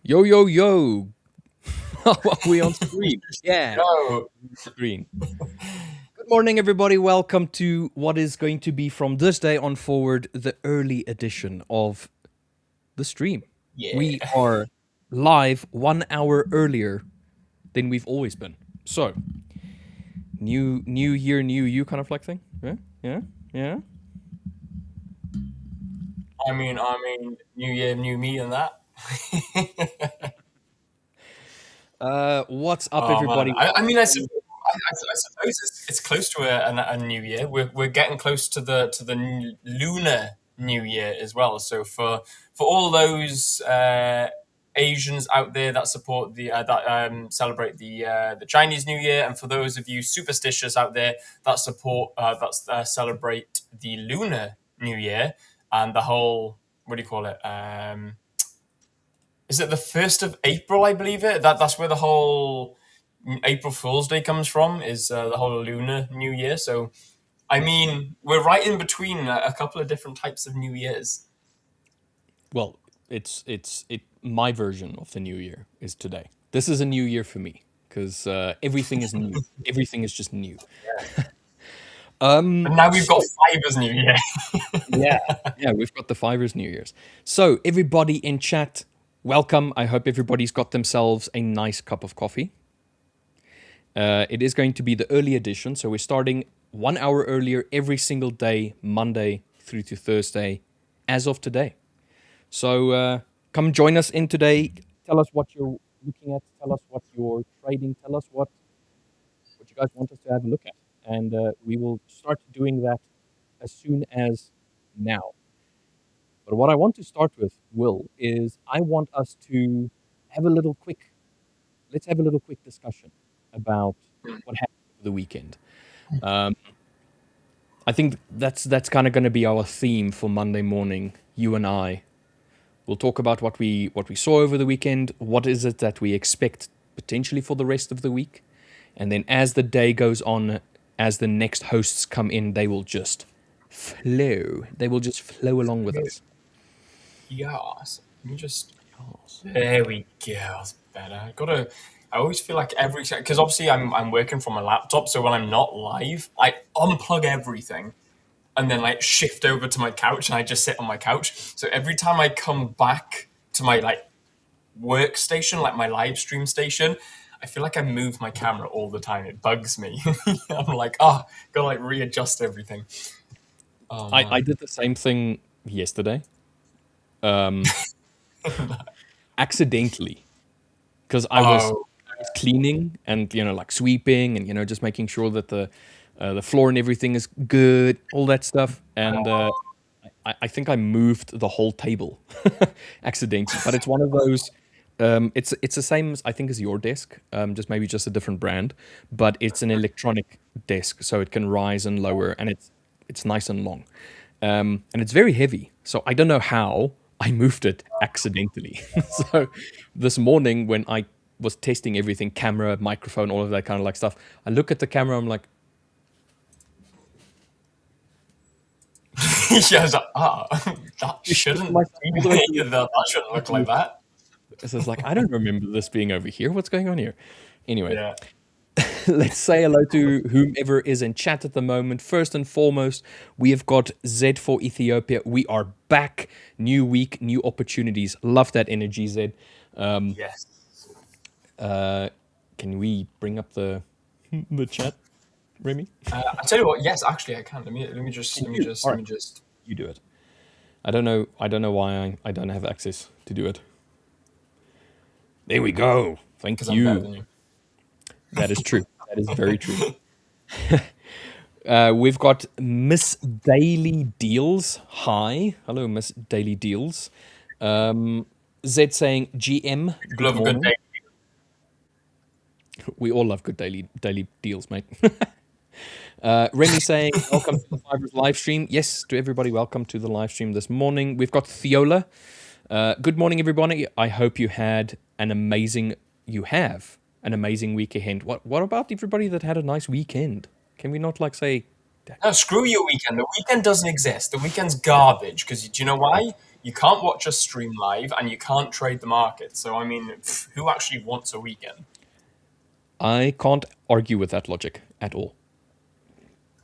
Yo, yo, yo. Are we on screen? Yeah, Go. screen. Good morning, everybody. Welcome to what is going to be from this day on forward the early edition of the stream. Yeah. We are live 1 hour earlier than we've always been. So, new year, new you kind of like thing. Yeah. I mean, new year, new me, and that. What's up, Oh man, everybody? I suppose it's close to a new year. We're getting close to the lunar new year as well. So for all those Asians out there that support that celebrate the Chinese New Year, and for those of you superstitious out there that support celebrate the lunar New Year and the whole, what do you call it? Is it the 1st of April? I believe that's where the whole April Fool's Day comes from. Is the whole Lunar New Year? So, I mean, we're right in between a couple of different types of New Years. Well, it's my version of the new year is today. This is a new year for me because everything is new. Everything is just new. But now we've got Fiverr's New Year. Yeah, we've got the Fivers New Year's. So everybody in chat, welcome. I hope everybody's got themselves a nice cup of coffee. It is going to be the early edition, so we're starting 1 hour earlier every single day, Monday through to Thursday, as of today. So come join us in today. Tell us what you're looking at. Tell us what you're trading. Tell us what you guys want us to have a look at. And we will start doing that as soon as now. But what I want to start with, Will, is I want us to have let's have a little quick discussion about what happened over the weekend. I think that's kind of going to be our theme for Monday morning. You and I will talk about what we saw over the weekend. What is it that we expect potentially for the rest of the week? And then as the day goes on, as the next hosts come in, they will just flow. They will just flow along with us. Yes. There we go. That's better. I always feel like because obviously I'm working from a laptop, so when I'm not live, I unplug everything and then like shift over to my couch and I just sit on my couch. So every time I come back to my like workstation, like my live stream station, I feel like I move my camera all the time. It bugs me. I'm like, gotta like readjust everything. Oh, I did the same thing yesterday. Accidentally. Because I was cleaning and, like sweeping and, just making sure that the floor and everything is good, all that stuff. And I think I moved the whole table accidentally. But it's one of those, it's the same, I think, as your desk, just maybe just a different brand. But it's an electronic desk, so it can rise and lower, and it's nice and long. And it's very heavy. So I don't know how I moved it accidentally. So this morning when I was testing everything, camera, microphone, all of that kind of like stuff, I look at the camera, I'm like, yeah, that shouldn't look like that. So it's like, I don't remember this being over here. What's going on here? Anyway, Yeah. let's say hello to whomever is in chat at the moment. First and foremost, we have got Z for Ethiopia. We are back. New week, new opportunities. Love that energy, Z. Yes. Can we bring up the chat, Remy? I tell you what. Yes, actually, I can. Let me just. You do it. I don't know why I don't have access to do it. There we go. Thank you. I'm better than you. That is true. That is very true. We've got Miss Daily Deals. Hi. Hello, Miss Daily Deals. Zed saying GM. Good morning. Good day. We all love good daily deals, mate. Remy saying, welcome to the Fivers live stream. Yes, to everybody, welcome to the live stream this morning. We've got Theola. Good morning, everybody. I hope you have an amazing week ahead. What about everybody that had a nice weekend? Can we not say No, screw your weekend. The weekend doesn't exist. The weekend's garbage because do you know why? You can't watch a stream live and you can't trade the market. So, I mean, who actually wants a weekend? I can't argue with that logic at all.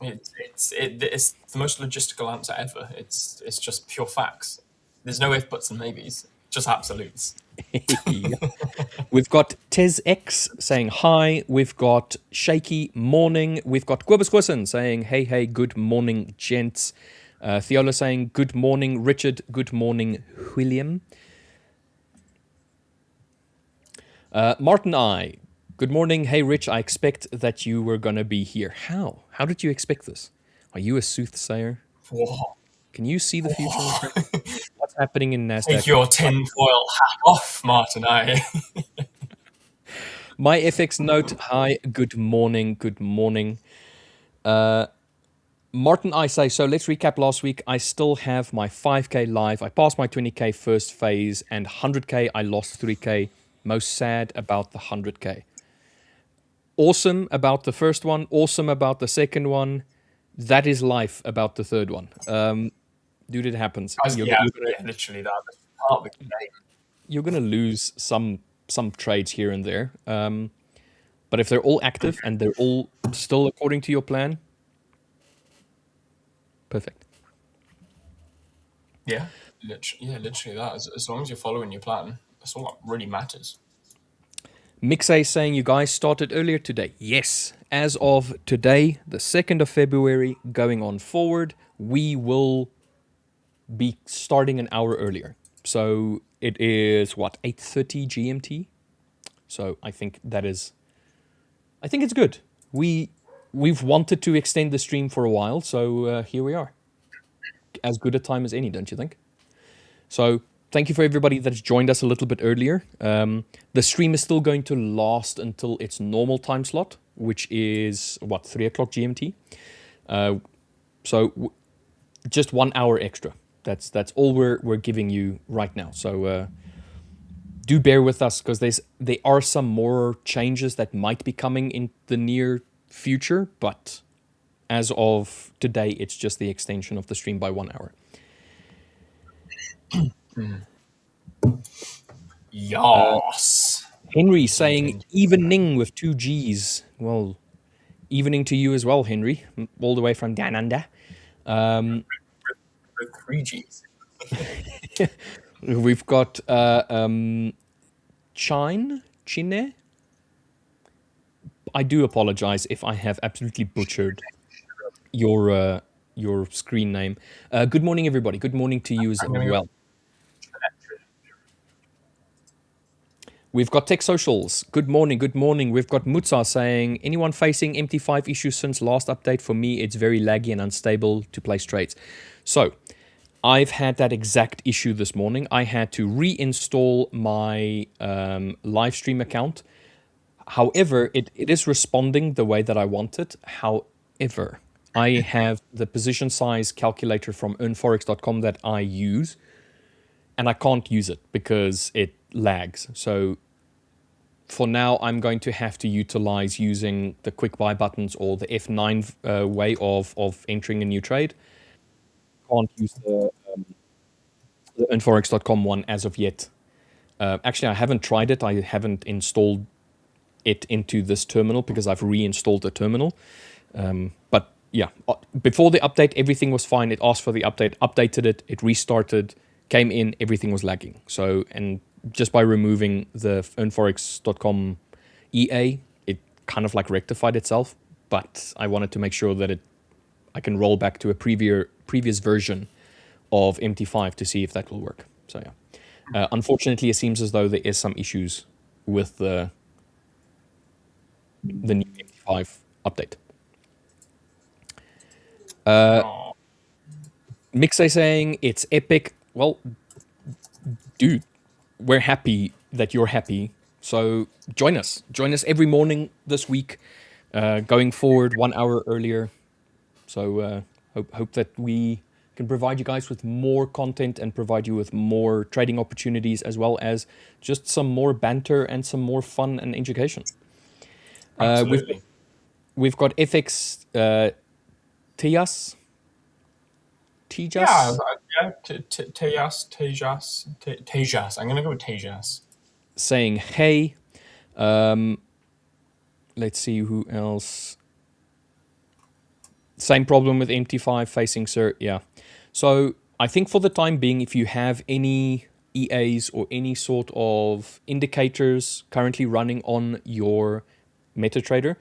It's the most logistical answer ever. It's just pure facts. There's no if, buts, and maybes. Just absolutes. Yeah. We've got TezX saying hi. We've got Shaky Morning. We've got Quibus Quisson saying hey, good morning, gents. Theola saying good morning, Richard. Good morning, William. Martin I. Good morning. Hey, Rich. I expect that you were going to be here. How? How did you expect this? Are you a soothsayer? Whoa. Can you see the future? What's happening in Nasdaq? Take your tinfoil hat off, Martin I. My FX note. Hi. Good morning. Good morning. Martin, I say, so let's recap last week. I still have my 5K live. I passed my 20K first phase and 100K. I lost 3K. Most sad about the 100K. Awesome about the first one. Awesome about the second one. That is life about the third one. Dude, it happens. Literally that. That's part of the game. You're going to lose some trades here and there. But if they're all active and they're all still according to your plan, perfect. Yeah, literally that. As long as you're following your plan, that's all that really matters. Mixe saying you guys started earlier today. Yes, as of today, the 2nd of February, going on forward, we will be starting an hour earlier. So it is, 8:30 GMT? So I think it's good. We've wanted to extend the stream for a while, so here we are. As good a time as any, don't you think? So thank you for everybody that's joined us a little bit earlier. The stream is still going to last until its normal time slot, which is, 3 o'clock GMT. So just 1 hour extra. That's all we're giving you right now. So do bear with us because there are some more changes that might be coming in the near future, but as of today, it's just the extension of the stream by 1 hour. Yes. Henry saying evening with 2 G's. Well, evening to you as well, Henry, all the way from down under. With 3 G's. We've got Chine. I do apologize if I have absolutely butchered your screen name. Good morning, everybody. Good morning to you as well. We've got Tech Socials. Good morning, good morning. We've got Mutsa saying, anyone facing MT5 issues since last update? For me, it's very laggy and unstable to place trades. So, I've had that exact issue this morning. I had to reinstall my live stream account. However, it is responding the way that I want it. However, I have the position size calculator from earnforex.com that I use, and I can't use it because it lags. So for now, I'm going to have to utilize using the quick buy buttons or the F9 way of entering a new trade. Can't use the earnforex.com one as of yet. Actually, I haven't tried it. I haven't installed it into this terminal because I've reinstalled the terminal. But yeah, before the update, everything was fine. It asked for the update, updated it, it restarted, came in, everything was lagging. So, and just by removing the earnforex.com EA, it kind of like rectified itself. But I wanted to make sure that I can roll back to a previous version of MT5 to see if that will work. So yeah, unfortunately, it seems as though there is some issues with the new MT5 update. Mixe saying it's epic. Well, dude, we're happy that you're happy. So join us every morning this week, going forward 1 hour earlier. So hope that we can provide you guys with more content and provide you with more trading opportunities, as well as just some more banter and some more fun and education. Absolutely. We've got FX Tejas. Yeah, Tejas yeah. Tejas. I'm gonna go with Tejas. saying, hey, let's see who else. Same problem with MT5 facing cert. Yeah. So I think for the time being, if you have any EAs or any sort of indicators currently running on your MetaTrader,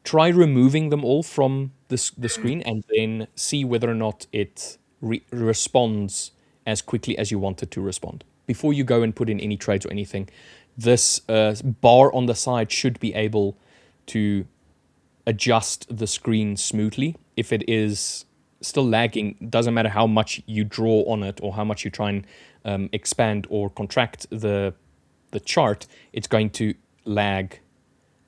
try removing them all from the screen and then see whether or not it responds as quickly as you want it to respond. Before you go and put in any trades or anything, this bar on the side should be able to adjust the screen smoothly. If it is still lagging, doesn't matter how much you draw on it or how much you try and expand or contract the chart, it's going to lag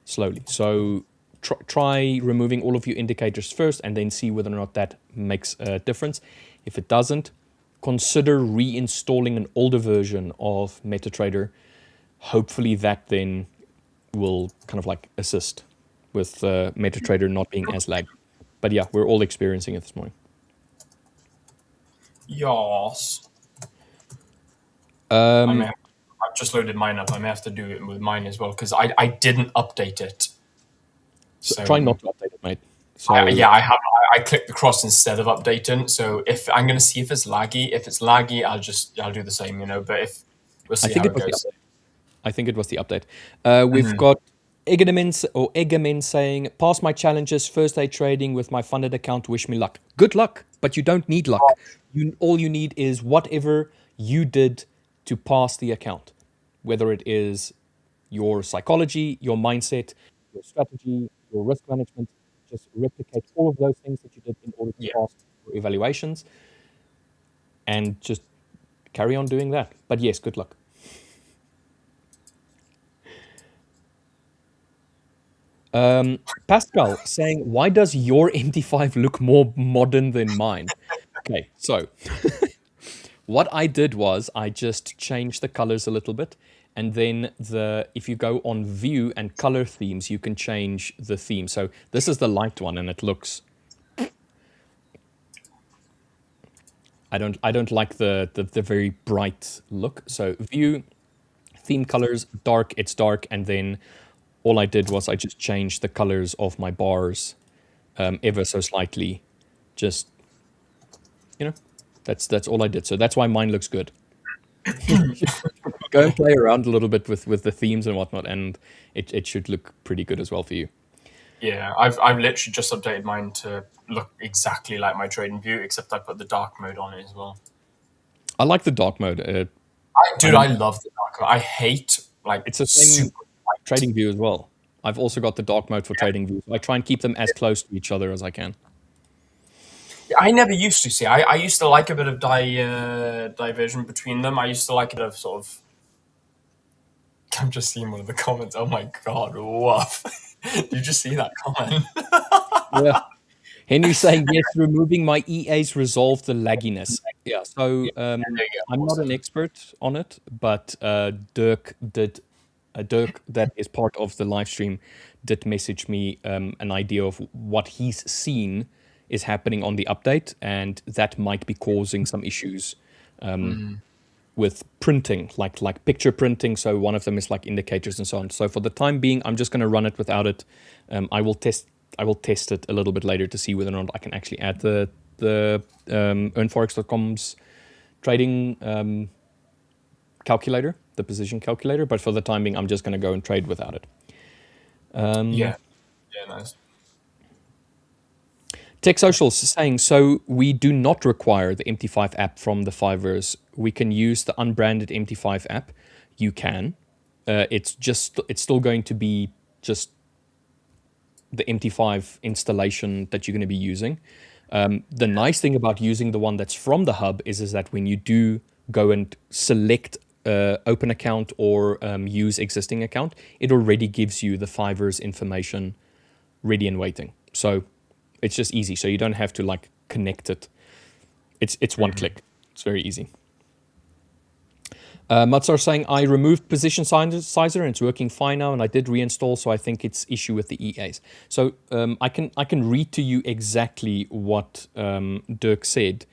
slowly. So try removing all of your indicators first and then see whether or not that makes a difference. If it doesn't, consider reinstalling an older version of MetaTrader. Hopefully that then will kind of like assist with MetaTrader not being as laggy. But yeah, we're all experiencing it this morning. Yes. I've just loaded mine up. I may have to do it with mine as well because I didn't update it. So try not to update it, mate. So I clicked the cross instead of updating. So if I'm gonna see if it's laggy. If it's laggy, I'll do the same, But if we'll see how it goes. I think it was the update. We've got Egermin saying, pass my challenges, first day trading with my funded account, wish me luck. Good luck, but you don't need luck. All you need is whatever you did to pass the account, whether it is your psychology, your mindset, your strategy, your risk management. Just replicate all of those things that you did in order to pass your evaluations and just carry on doing that. But yes, good luck. Pascal saying, why does your MT5 look more modern than mine? Okay, so what I did was I just changed the colors a little bit. And then if you go on view and color themes, you can change the theme. So this is the light one and it looks, I don't like the very bright look. So view, theme colors, dark, it's dark. And then all I did was I just changed the colors of my bars ever so slightly. Just, that's all I did. So that's why mine looks good. Go and play around a little bit with the themes and whatnot, and it should look pretty good as well for you. Yeah, I've literally just updated mine to look exactly like my trading view, except I put the dark mode on it as well. I like the dark mode. I love the dark mode. I hate it's the same trading view as well. I've also got the dark mode for trading views. I try and keep them as close to each other as I can. I never used to see. I used to like a bit of diversion between them. I used to like it of sort of. I'm just seeing one of the comments. Oh my god! Woof! Did you just see that comment? Yeah. Henry saying yes, removing my EAs resolved the lagginess. Yeah. So I'm not an expert on it, but Dirk that is part of the live stream did message me an idea of what he's seen is happening on the update, and that might be causing some issues with printing, like picture printing. So one of them is like indicators and so on. So for the time being, I'm just going to run it without it. I will test it a little bit later to see whether or not I can actually add the earnforex.com's trading calculator, the position calculator. But for the time being, I'm just going to go and trade without it. Yeah, nice. Tech Socials saying, so we do not require the MT5 app from the Fivers. We can use the unbranded MT5 app. You can. It's still going to be just the MT5 installation that you're going to be using. The nice thing about using the one that's from the hub is that when you do go and select open account or use existing account, it already gives you the Fivers information ready and waiting. So it's just easy. So you don't have to like connect it. It's one click. It's very easy. Mats are saying, I removed position sizer and it's working fine now, and I did reinstall, so I think it's issue with the EAs. So I can read to you exactly what Dirk said.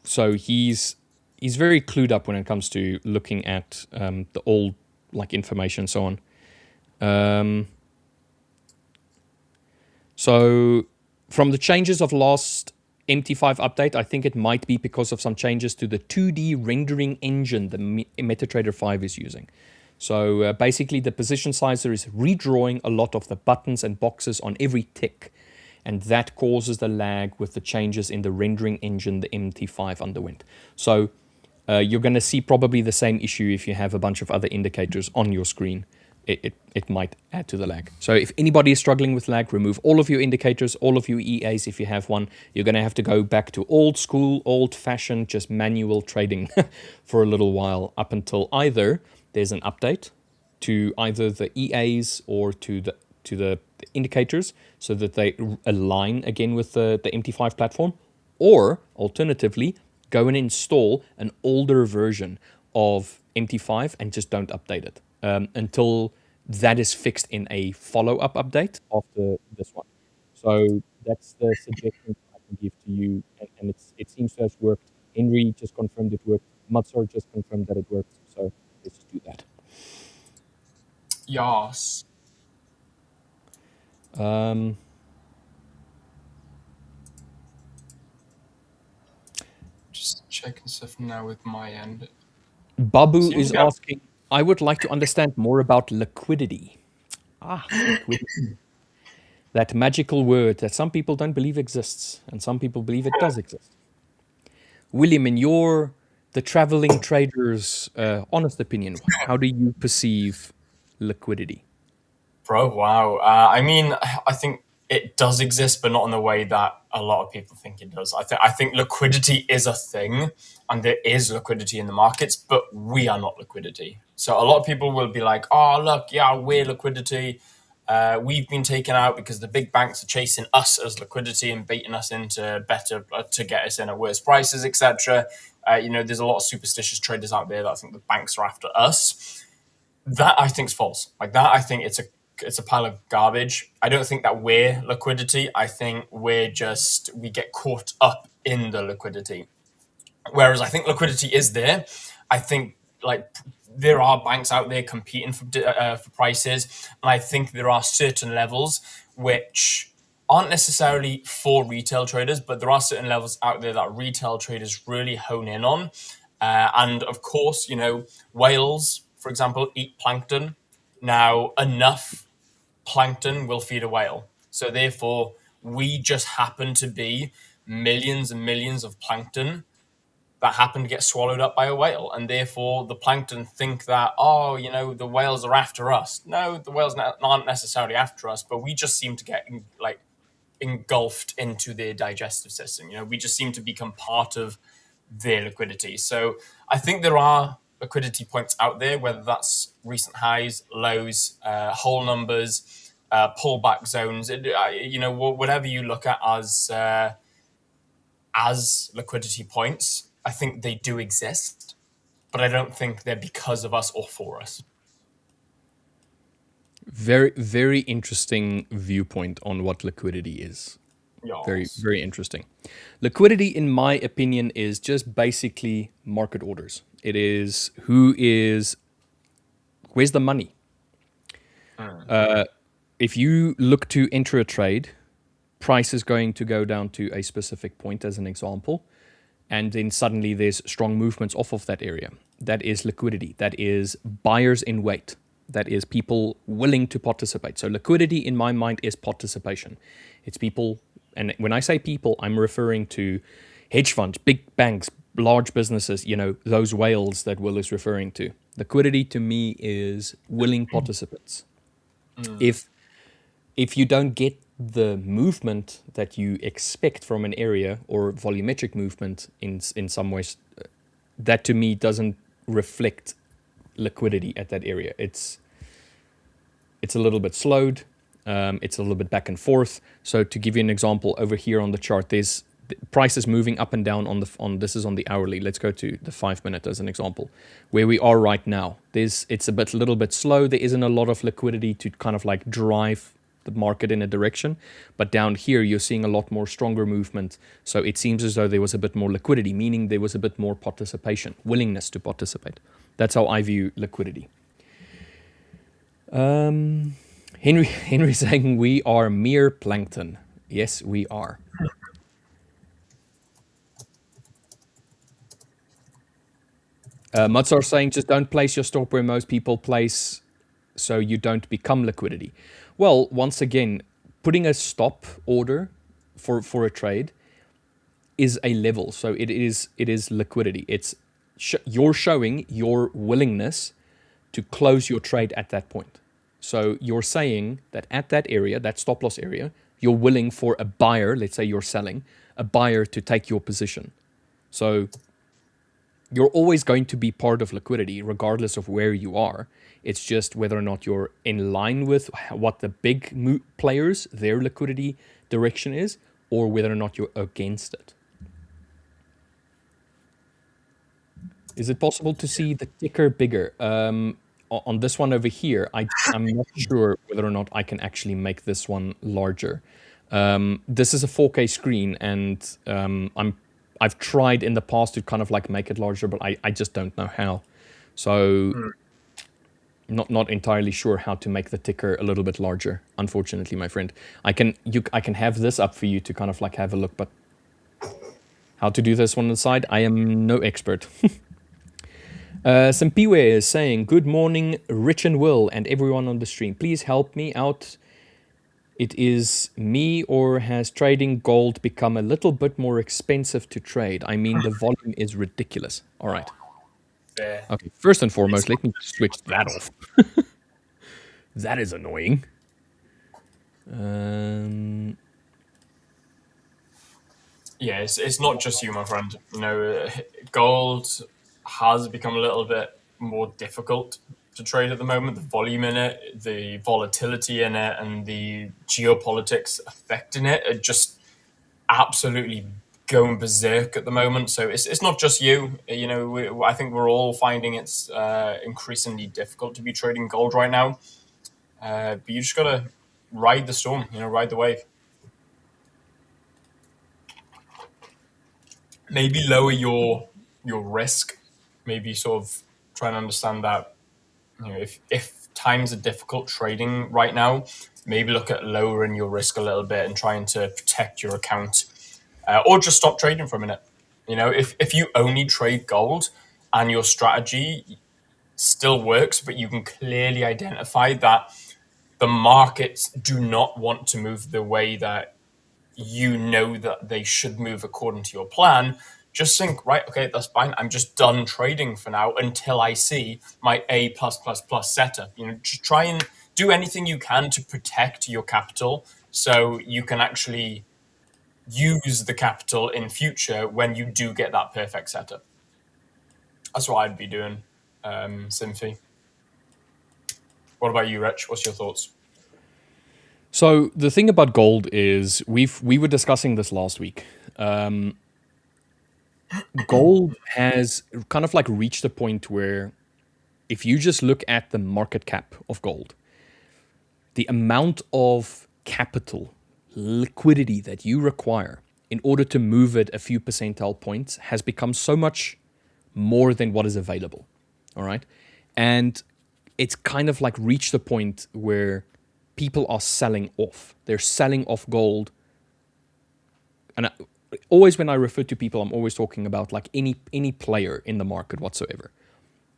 So he's very clued up when it comes to looking at the old information and so on. So from the changes of last MT5 update, I think it might be because of some changes to the 2D rendering engine the MetaTrader 5 is using. So basically the position sizer is redrawing a lot of the buttons and boxes on every tick, and that causes the lag with the changes in the rendering engine the MT5 underwent. So you're going to see probably the same issue if you have a bunch of other indicators on your screen. It might add to the lag. So if anybody is struggling with lag, remove all of your indicators, all of your EAs if you have one. You're going to have to go back to old school, old-fashioned, just manual trading for a little while, up until either there's an update to either the EAs or to the indicators so that they align again with the MT5 platform, or alternatively, go and install an older version of MT5 and just don't update it until that is fixed in a follow-up update after this one. So that's the suggestion I can give to you, and it seems to have worked. Henry just confirmed it worked. Matsar just confirmed that it worked. So let's just do that. Yes. Just checking stuff now with my end. Babu is asking, I would like to understand more about liquidity. Liquidity. That magical word that some people don't believe exists, and some people believe it does exist. William, in the traveling trader's honest opinion, how do you perceive liquidity? Bro, wow. I mean, I think it does exist, but not in the way that a lot of people think it does. I think liquidity is a thing, and there is liquidity in the markets, but we are not liquidity. So a lot of people will be like, oh, look, yeah, we're liquidity. We've been taken out because the big banks are chasing us as liquidity and baiting us into better to get us in at worse prices, etc. There's a lot of superstitious traders out there that think the banks are after us. That I think is false. Like that, I think it's a pile of garbage. I don't think that we're liquidity. I think we get caught up in the liquidity. Whereas I think liquidity is there. I think there are banks out there competing for prices, and I think there are certain levels which aren't necessarily for retail traders, but there are certain levels out there that retail traders really hone in on. And of course, whales, for example, eat plankton. Now, enough plankton will feed a whale. So therefore, we just happen to be millions and millions of plankton that happen to get swallowed up by a whale. And therefore, the plankton think that, the whales are after us. No, the whales aren't necessarily after us, but we just seem to get engulfed into their digestive system. We just seem to become part of their liquidity. So I think there are liquidity points out there, whether that's recent highs, lows, whole numbers, pullback zones, whatever you look at as liquidity points. I think they do exist, but I don't think they're because of us or for us. Very, very interesting viewpoint on what liquidity is. Yes. Very, very interesting. Liquidity, in my opinion, is just basically market orders. It is where's the money? If you look to enter a trade, price is going to go down to a specific point as an example, and then suddenly there's strong movements off of that area. That is liquidity. That is buyers in wait. That is people willing to participate. So liquidity in my mind is participation. It's people, and when I say people, I'm referring to hedge funds, big banks, large businesses, those whales that Will is referring to. Liquidity to me is willing participants. If you don't get the movement that you expect from an area, or volumetric movement in some ways, that to me doesn't reflect liquidity at that area. It's a little bit slowed. It's a little bit back and forth. So to give you an example, over here on the chart, there's price is moving up and down on this is on the hourly. Let's go to the 5-minute as an example, where we are right now. It's a little bit slow. There isn't a lot of liquidity to kind of like drive the market in a direction, but down here you're seeing a lot more stronger movement. So it seems as though there was a bit more liquidity, meaning there was a bit more participation, willingness to participate. That's how I view liquidity. Henry saying we are mere plankton. Yes, we are. Mutsar saying just don't place your stop where most people place so you don't become liquidity. Well, once again, putting a stop order for a trade is a level. So it is liquidity. It's you're showing your willingness to close your trade at that point. So you're saying that at that area, that stop loss area, you're willing for a buyer, let's say you're selling, a buyer to take your position. So you're always going to be part of liquidity regardless of where you are. It's just whether or not you're in line with what the big players, their liquidity direction is, or whether or not you're against it. Is it possible to see the ticker bigger? On this one over here, I'm not sure whether or not I can actually make this one larger. This is a 4K screen, and I've tried in the past to kind of like make it larger, but I just don't know how. So not entirely sure how to make the ticker a little bit larger, unfortunately, my friend. I can have this up for you to kind of like have a look, but how to do this one on the side, I am no expert. Simpiwe is saying, good morning, Rich and Will, and everyone on the stream. Please help me out. It is me, or has trading gold become a little bit more expensive to trade? I mean, the volume is ridiculous. All right. Okay, first and foremost, let me switch that off. That is annoying. Yeah, it's not just you, my friend. You know, gold has become a little bit more difficult to trade at the moment. The volume in it, the volatility in it, and the geopolitics affecting it are just absolutely going berserk at the moment. So it's not just you. You know, I think we're all finding it's increasingly difficult to be trading gold right now. But you just gotta ride the storm. You know, ride the wave. Maybe lower your risk. Maybe sort of try and understand that, you know, if times are difficult trading right now, maybe look at lowering your risk a little bit and trying to protect your account, or just stop trading for a minute. You know, if you only trade gold and your strategy still works, but you can clearly identify that the markets do not want to move the way that you know that they should move according to your plan, just think, right, okay, that's fine. I'm just done trading for now until I see my A++ setup. You know, just try and do anything you can to protect your capital so you can actually use the capital in future when you do get that perfect setup. That's what I'd be doing, Simphy. What about you, Rich? What's your thoughts? So the thing about gold is we were discussing this last week. Gold has kind of like reached a point where if you just look at the market cap of gold, the amount of capital, liquidity that you require in order to move it a few percentile points has become so much more than what is available. All right. And it's kind of like reached a point where people are selling off. They're selling off gold. And always when I refer to people, I'm always talking about like any player in the market whatsoever.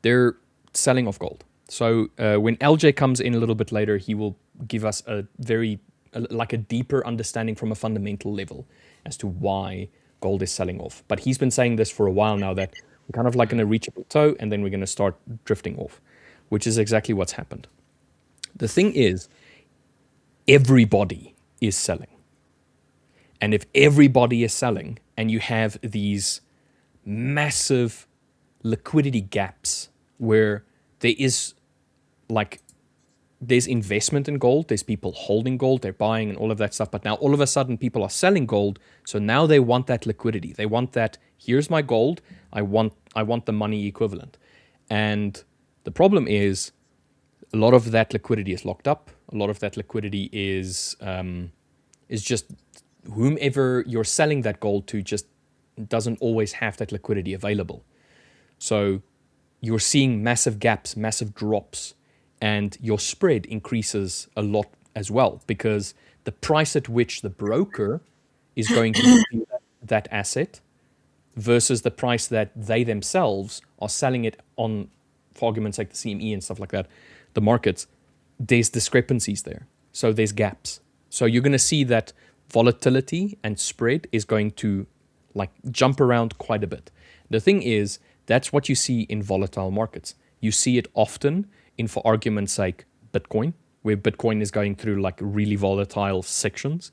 They're selling off gold. So when LJ comes in a little bit later, he will give us a deeper understanding from a fundamental level as to why gold is selling off. But he's been saying this for a while now, that we're kind of like going to reach a plateau and then we're going to start drifting off, which is exactly what's happened. The thing is, everybody is selling. And if everybody is selling and you have these massive liquidity gaps where there is like there's investment in gold. There's people holding gold. They're buying and all of that stuff. But now all of a sudden people are selling gold. So now they want that liquidity. They want that, here's my gold. I want the money equivalent. And the problem is a lot of that liquidity is locked up. A lot of that liquidity is just whomever you're selling that gold to just doesn't always have that liquidity available. So you're seeing massive gaps, massive drops, and your spread increases a lot as well, because the price at which the broker is going to give you that asset versus the price that they themselves are selling it on, for argument's sake, the CME and stuff like that, the markets, there's discrepancies there. So there's gaps. So you're going to see that volatility and spread is going to like jump around quite a bit. The thing is, that's what you see in volatile markets. You see it often in, for argument's sake, Bitcoin, where Bitcoin is going through like really volatile sections.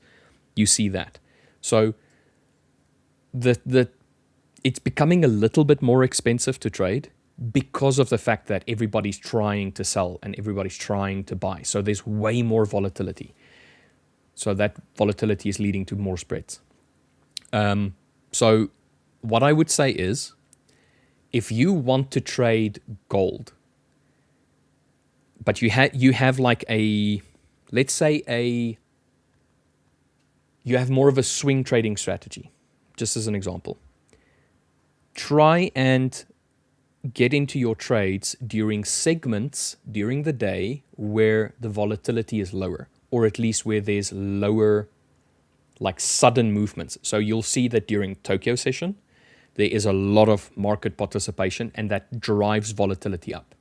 You see that. So it's becoming a little bit more expensive to trade because of the fact that everybody's trying to sell and everybody's trying to buy. So there's way more volatility. So that volatility is leading to more spreads. So what I would say is, if you want to trade gold, but you have like let's say you have more of a swing trading strategy, just as an example. Try and get into your trades during segments during the day where the volatility is lower, or at least where there's lower, like sudden movements. So you'll see that during Tokyo session, there is a lot of market participation, and that drives volatility up.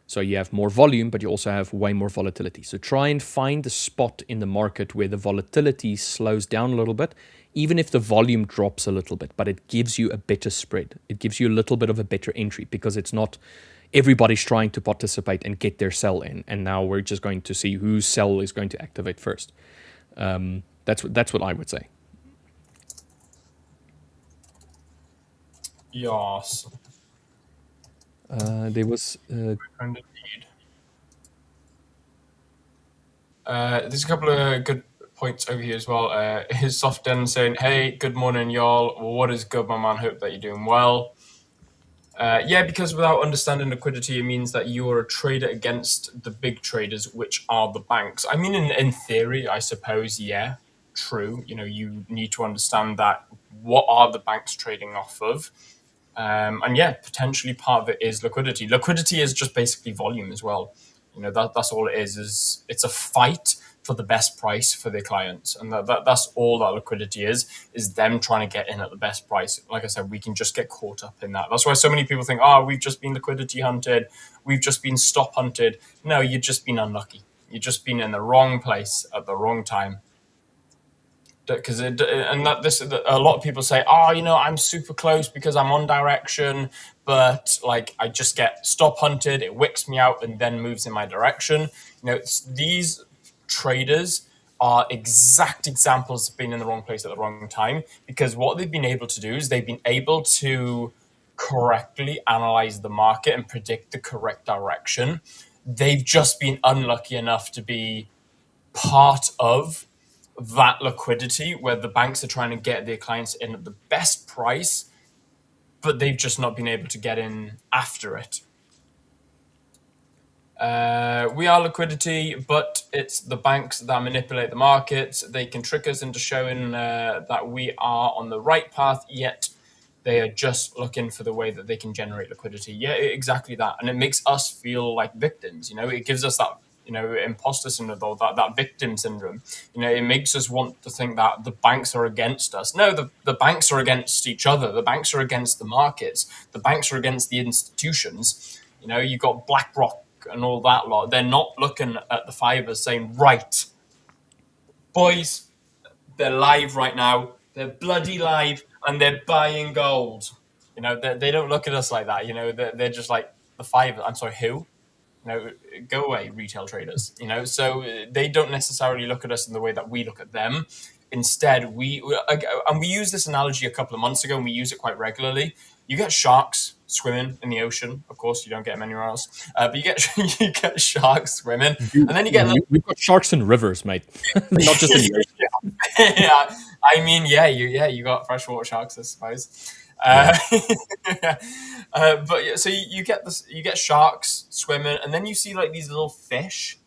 So you have more volume, but you also have way more volatility. So try and find a spot in the market where the volatility slows down a little bit, even if the volume drops a little bit, but it gives you a better spread. It gives you a little bit of a better entry, because it's not everybody's trying to participate and get their sell in. And now we're just going to see whose sell is going to activate first. That's what I would say. Yes. There was... Indeed. There's a couple of good points over here as well. His soft den saying, "Hey, good morning, y'all. What is good, my man? Hope that you're doing well." Yeah, because without understanding liquidity, it means that you are a trader against the big traders, which are the banks. I mean, in theory, I suppose, yeah, true. You know, you need to understand that what are the banks trading off of? And yeah, potentially part of it is liquidity. Liquidity is just basically volume as well. You know, that's all it is it's a fight for the best price for their clients. And that's all that liquidity is them trying to get in at the best price. Like I said, we can just get caught up in that. That's why so many people think, oh, we've just been liquidity hunted. We've just been stop hunted. No, you've just been unlucky. You've just been in the wrong place at the wrong time. Because a lot of people say, oh, you know, I'm super close because I'm on direction, but like I just get stop hunted, it wicks me out and then moves in my direction. You know, these traders are exact examples of being in the wrong place at the wrong time, because what they've been able to do is they've been able to correctly analyze the market and predict the correct direction. They've just been unlucky enough to be part of that liquidity where the banks are trying to get their clients in at the best price, but they've just not been able to get in after it. We are liquidity, but it's the banks that manipulate the markets. They can trick us into showing that we are on the right path, yet they are just looking for the way that they can generate liquidity. Yeah, exactly that. And it makes us feel like victims. You know, it gives us that, you know, imposter syndrome, that victim syndrome. You know, it makes us want to think that the banks are against us. No, the banks are against each other. The banks are against the markets. The banks are against the institutions. You know, you've got BlackRock and all that lot. They're not looking at the fibers saying, right, boys, they're live right now. They're bloody live and they're buying gold. You know, they don't look at us like that. You know, they're just like, the fiver. I'm sorry, who? You know, go away, retail traders. You know, so they don't necessarily look at us in the way that we look at them. Instead, we used this analogy a couple of months ago, and we use it quite regularly. You get sharks swimming in the ocean. Of course, you don't get them anywhere else. But you get you get sharks swimming, and then you get We've got sharks in rivers, mate. Not just in the ocean. yeah. I mean, you got freshwater sharks, I suppose. But yeah, so you get sharks swimming, and then you see like these little fish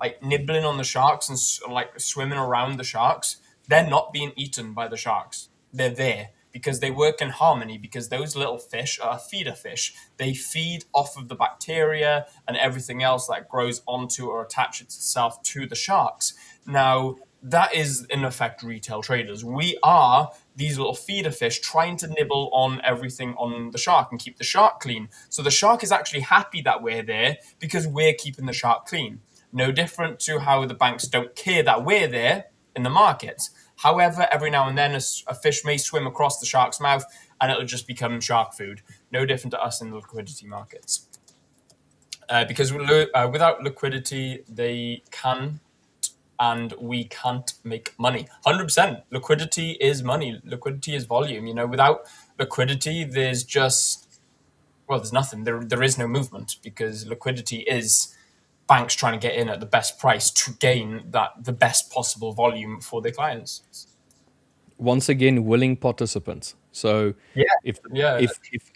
like nibbling on the sharks and like swimming around the sharks. They're not being eaten by the sharks. They're there because they work in harmony, because those little fish are feeder fish. They feed off of the bacteria and everything else that grows onto or attaches itself to the sharks. Now, that is in effect retail traders. We are these little feeder fish trying to nibble on everything on the shark and keep the shark clean. So the shark is actually happy that we're there because we're keeping the shark clean. No different to how the banks don't care that we're there in the markets. However, every now and then a fish may swim across the shark's mouth and it'll just become shark food. No different to us in the liquidity markets. Because without liquidity, they can and we can't make money. 100%. Liquidity is money. Liquidity is volume. Without liquidity, there's nothing. There is no movement, because liquidity is banks trying to get in at the best price to gain the best possible volume for their clients. Once again, willing participants. So if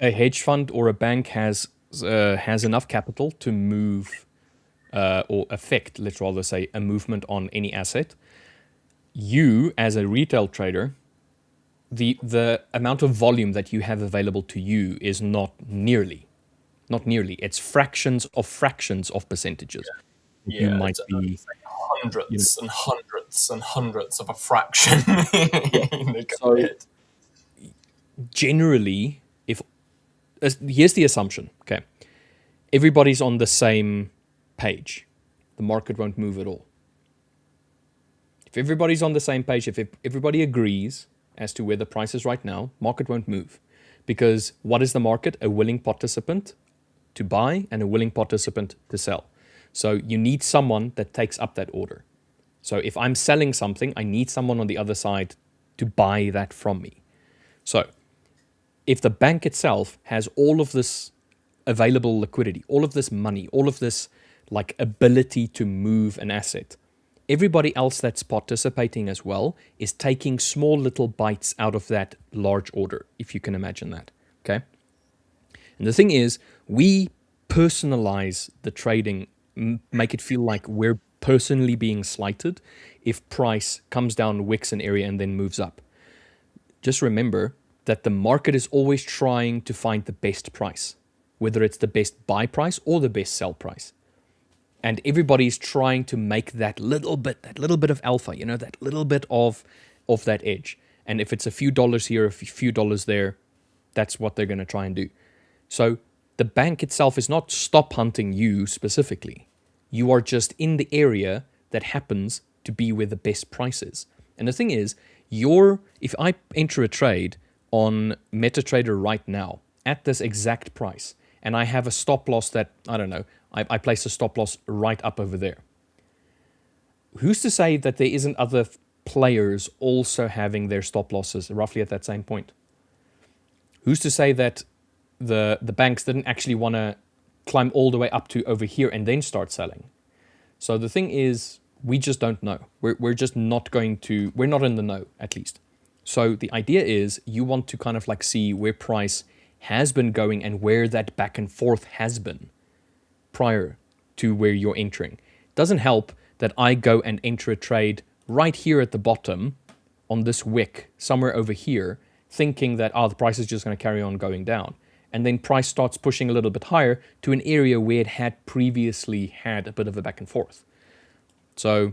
a hedge fund or a bank has enough capital to move or affect, let's rather say, a movement on any asset, you as a retail trader, the amount of volume that you have available to you is not nearly. It's fractions of percentages. You might be hundreds and hundreds and hundreds of a fraction. So generally, here's the assumption. Okay, everybody's on the same page, the market won't move at all. If everybody's on the same page, if everybody agrees as to where the price is right now, market won't move. Because what is the market? A willing participant to buy and a willing participant to sell. So you need someone that takes up that order. So if I'm selling something, I need someone on the other side to buy that from me. So if the bank itself has all of this available liquidity, all of this money, all of this like ability to move an asset, everybody else that's participating as well is taking small little bites out of that large order, if you can imagine that. Okay. And the thing is, we personalize the trading, make it feel like we're personally being slighted if price comes down, wicks an area, and then moves up. Just remember that the market is always trying to find the best price, whether it's the best buy price or the best sell price. And everybody's trying to make that little bit of alpha, that little bit of that edge. And if it's a few dollars here, a few dollars there, that's what they're going to try and do. So the bank itself is not stop hunting you specifically. You are just in the area that happens to be where the best price is. And the thing is, if I enter a trade on MetaTrader right now at this exact price, and I have a stop loss that, I don't know, I place a stop loss right up over there. Who's to say that there isn't other players also having their stop losses roughly at that same point? Who's to say that the banks didn't actually want to climb all the way up to over here and then start selling? So the thing is, we just don't know. We're just not going to, we're not in the know, at least. So the idea is you want to kind of like see where price has been going and where that back and forth has been prior to where you're entering. It doesn't help that I go and enter a trade right here at the bottom on this wick, somewhere over here, thinking that, the price is just going to carry on going down. And then price starts pushing a little bit higher to an area where it had previously had a bit of a back and forth. So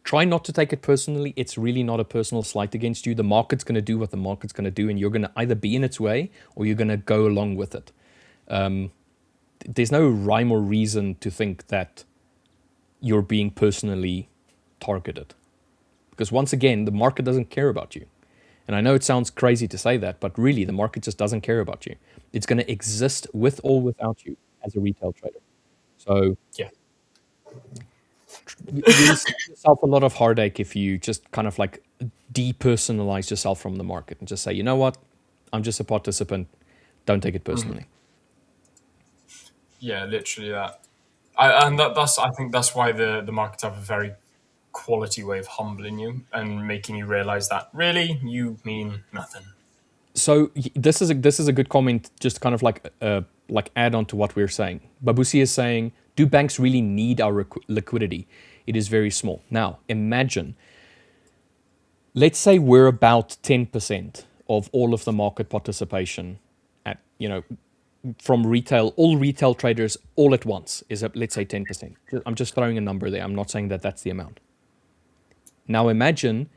try not to take it personally. It's really not a personal slight against you. The market's going to do what the market's going to do, and you're going to either be in its way or you're going to go along with it. There's no rhyme or reason to think that you're being personally targeted. Because once again, the market doesn't care about you. And I know it sounds crazy to say that, but really the market just doesn't care about you. It's going to exist with or without you as a retail trader. So you'll save yourself a lot of heartache if you just kind of like depersonalize yourself from the market and just say, you know what, I'm just a participant. Don't take it personally. Yeah, literally that. I think that's why the markets have a very quality way of humbling you and making you realize that really you mean nothing. So this is a good comment, just kind of like add on to what we're saying. Babusi is saying, do banks really need our liquidity? It is very small. Now imagine, let's say we're about 10% of all of the market participation at, from retail, all retail traders all at once is, let's say 10%. I'm just throwing a number there. I'm not saying that that's the amount. Now imagine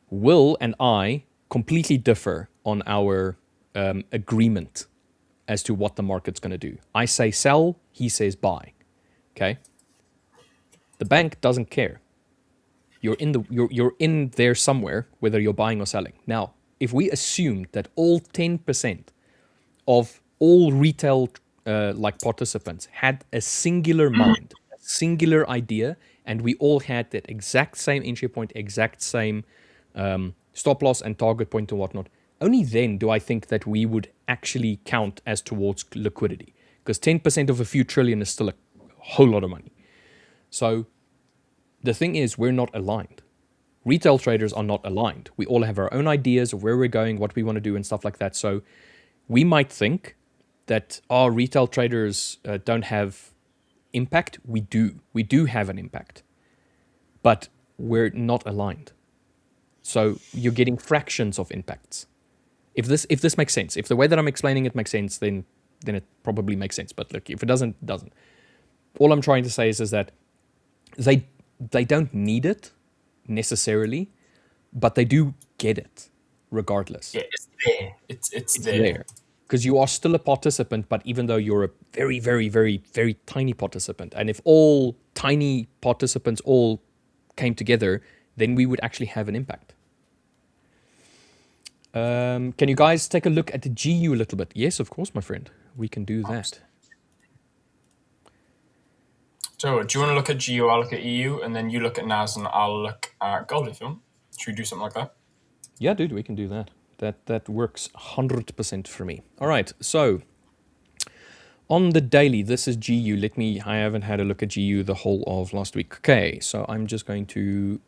Will and I completely differ on our agreement as to what the market's going to do. I say sell, he says buy. Okay? The bank doesn't care. You're in there somewhere, whether you're buying or selling. Now, if we assumed that all 10% of all retail participants had a singular mind, a singular idea, and we all had that exact same entry point, exact same stop loss and target point and whatnot, only then do I think that we would actually count as towards liquidity. Because 10% of a few trillion is still a whole lot of money. So the thing is, we're not aligned. Retail traders are not aligned. We all have our own ideas of where we're going, what we want to do, and stuff like that. So we might think that our retail traders don't have impact. We do. We do have an impact. But we're not aligned. So you're getting fractions of impacts. If this makes sense, if the way that I'm explaining it makes sense, then it probably makes sense. But look, if it doesn't, it doesn't. All I'm trying to say is that they don't need it necessarily, but they do get it regardless. Yeah, it's there. It's there. Because you are still a participant, but even though you're a very, very, very, very tiny participant, and if all tiny participants all came together, then we would actually have an impact. Can you guys take a look at the GU a little bit? Yes, of course, my friend. We can do that. So, do you want to look at GU? I'll look at EU, and then you look at NAS, and I'll look at gold if you want. Should we do something like that? Yeah, dude, we can do that. That works 100% for me. All right, so on the daily, this is GU. I haven't had a look at GU the whole of last week. Okay, so I'm just going to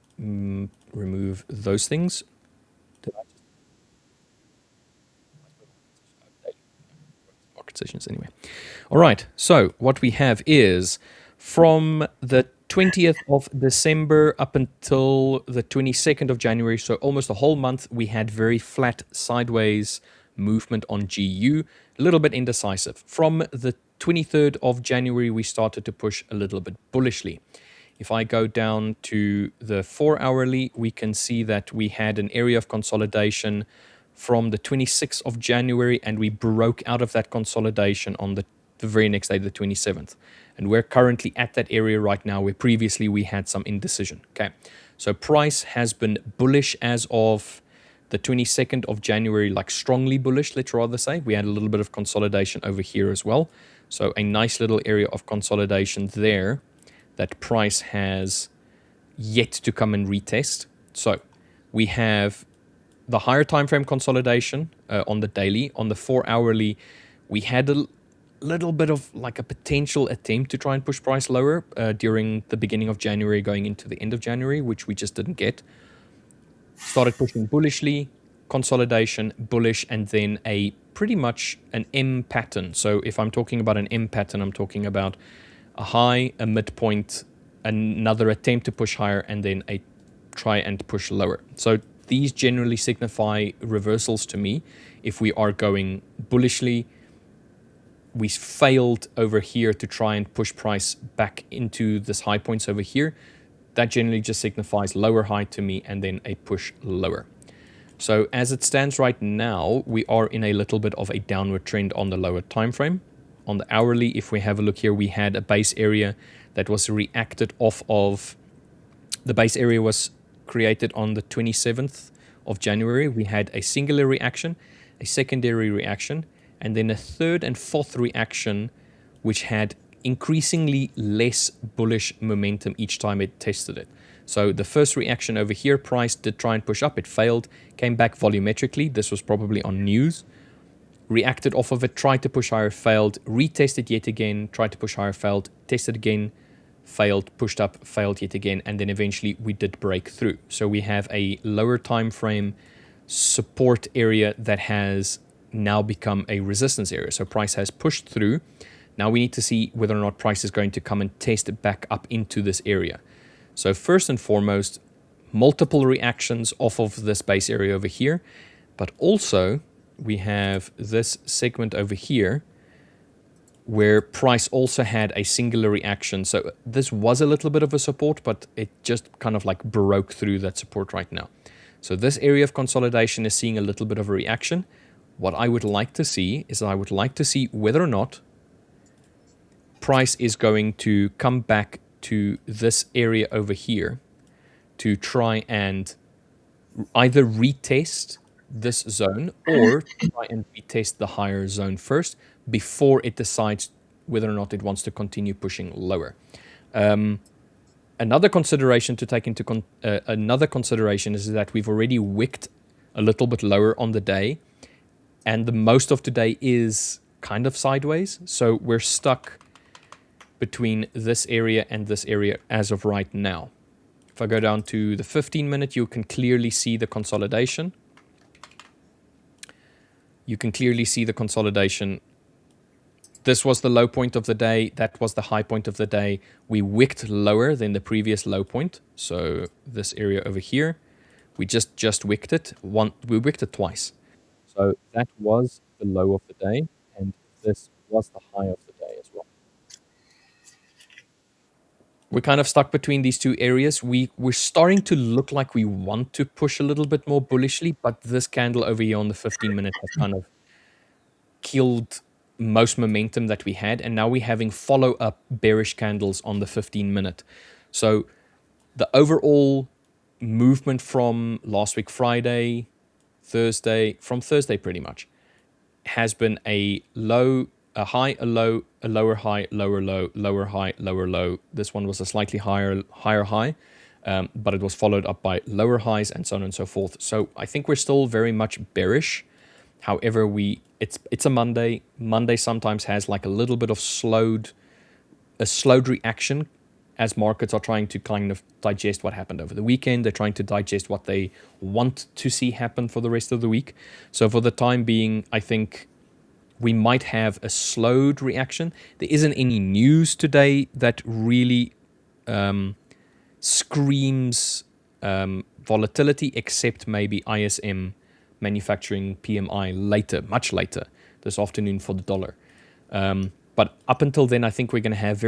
remove those things. Market sessions anyway. All right, so what we have is from the 20th of December up until the 22nd of January, so almost a whole month, we had very flat sideways movement on GU, a little bit indecisive. From the 23rd of January, we started to push a little bit bullishly. If I go down to the 4-hourly, we can see that we had an area of consolidation from the 26th of January, and we broke out of that consolidation on the very next day, the 27th. And we're currently at that area right now where previously we had some indecision. Okay, so price has been bullish as of the 22nd of January, like strongly bullish, let's rather say. We had a little bit of consolidation over here as well. So a nice little area of consolidation there that price has yet to come and retest. So we have the higher time frame consolidation on the daily. On the 4-hourly, we had a little bit of like a potential attempt to try and push price lower during the beginning of January going into the end of January, which we just didn't get. Started pushing bullishly, consolidation, bullish, and then a pretty much an M pattern. So if I'm talking about an M pattern, I'm talking about a high, a midpoint, another attempt to push higher, and then a try and push lower. So these generally signify reversals to me. If we are going bullishly, we failed over here to try and push price back into this high points over here. That generally just signifies lower high to me and then a push lower. So as it stands right now, we are in a little bit of a downward trend on the lower time frame. On the hourly, if we have a look here, we had a base area that was reacted off of. The base area was created on the 27th of January. We had a singular reaction, a secondary reaction, and then a third and fourth reaction, which had increasingly less bullish momentum each time it tested it. So the first reaction over here, price did try and push up. It failed, came back volumetrically. This was probably on news. Reacted off of it, tried to push higher, failed, retested yet again, tried to push higher, failed, tested again, failed, pushed up, failed yet again, and then eventually we did break through. So we have a lower time frame support area that has now become a resistance area. So price has pushed through. Now we need to see whether or not price is going to come and test it back up into this area. So first and foremost, multiple reactions off of this base area over here, but also we have this segment over here where price also had a singular reaction. So this was a little bit of a support, but it just kind of like broke through that support right now. So this area of consolidation is seeing a little bit of a reaction. What I would like to see is I would like to see whether or not price is going to come back to this area over here to try and either retest this zone or try and retest the higher zone first before it decides whether or not it wants to continue pushing lower. Another consideration to take into another consideration is that we've already wicked a little bit lower on the day, and the most of today is kind of sideways. So we're stuck between this area and this area as of right now. If I go down to the 15-minute, you can clearly see the consolidation. You can clearly see the consolidation. This was the low point of the day. That was the high point of the day. We wicked lower than the previous low point. So this area over here, we just wicked it. We wicked it twice. So that was the low of the day, and this was the high of the day as well. We're kind of stuck between these two areas. We're starting to look like we want to push a little bit more bullishly, but this candle over here on the 15-minute has kind of killed most momentum that we had, and now we're having follow-up bearish candles on the 15-minute. So the overall movement from last week Friday, Thursday, from Thursday pretty much, has been a low, a high, a low, a lower high, lower low, lower high, lower low. This one was a slightly higher high, but it was followed up by lower highs and so on and so forth. So I think we're still very much bearish. However, it's a Monday. Monday sometimes has like a little bit of slowed reaction as markets are trying to kind of digest what happened over the weekend. They're trying to digest what they want to see happen for the rest of the week. So for the time being, I think we might have a slowed reaction. There isn't any news today that really screams volatility, except maybe ISM manufacturing PMI later, much later this afternoon for the dollar. But up until then, I think we're going to have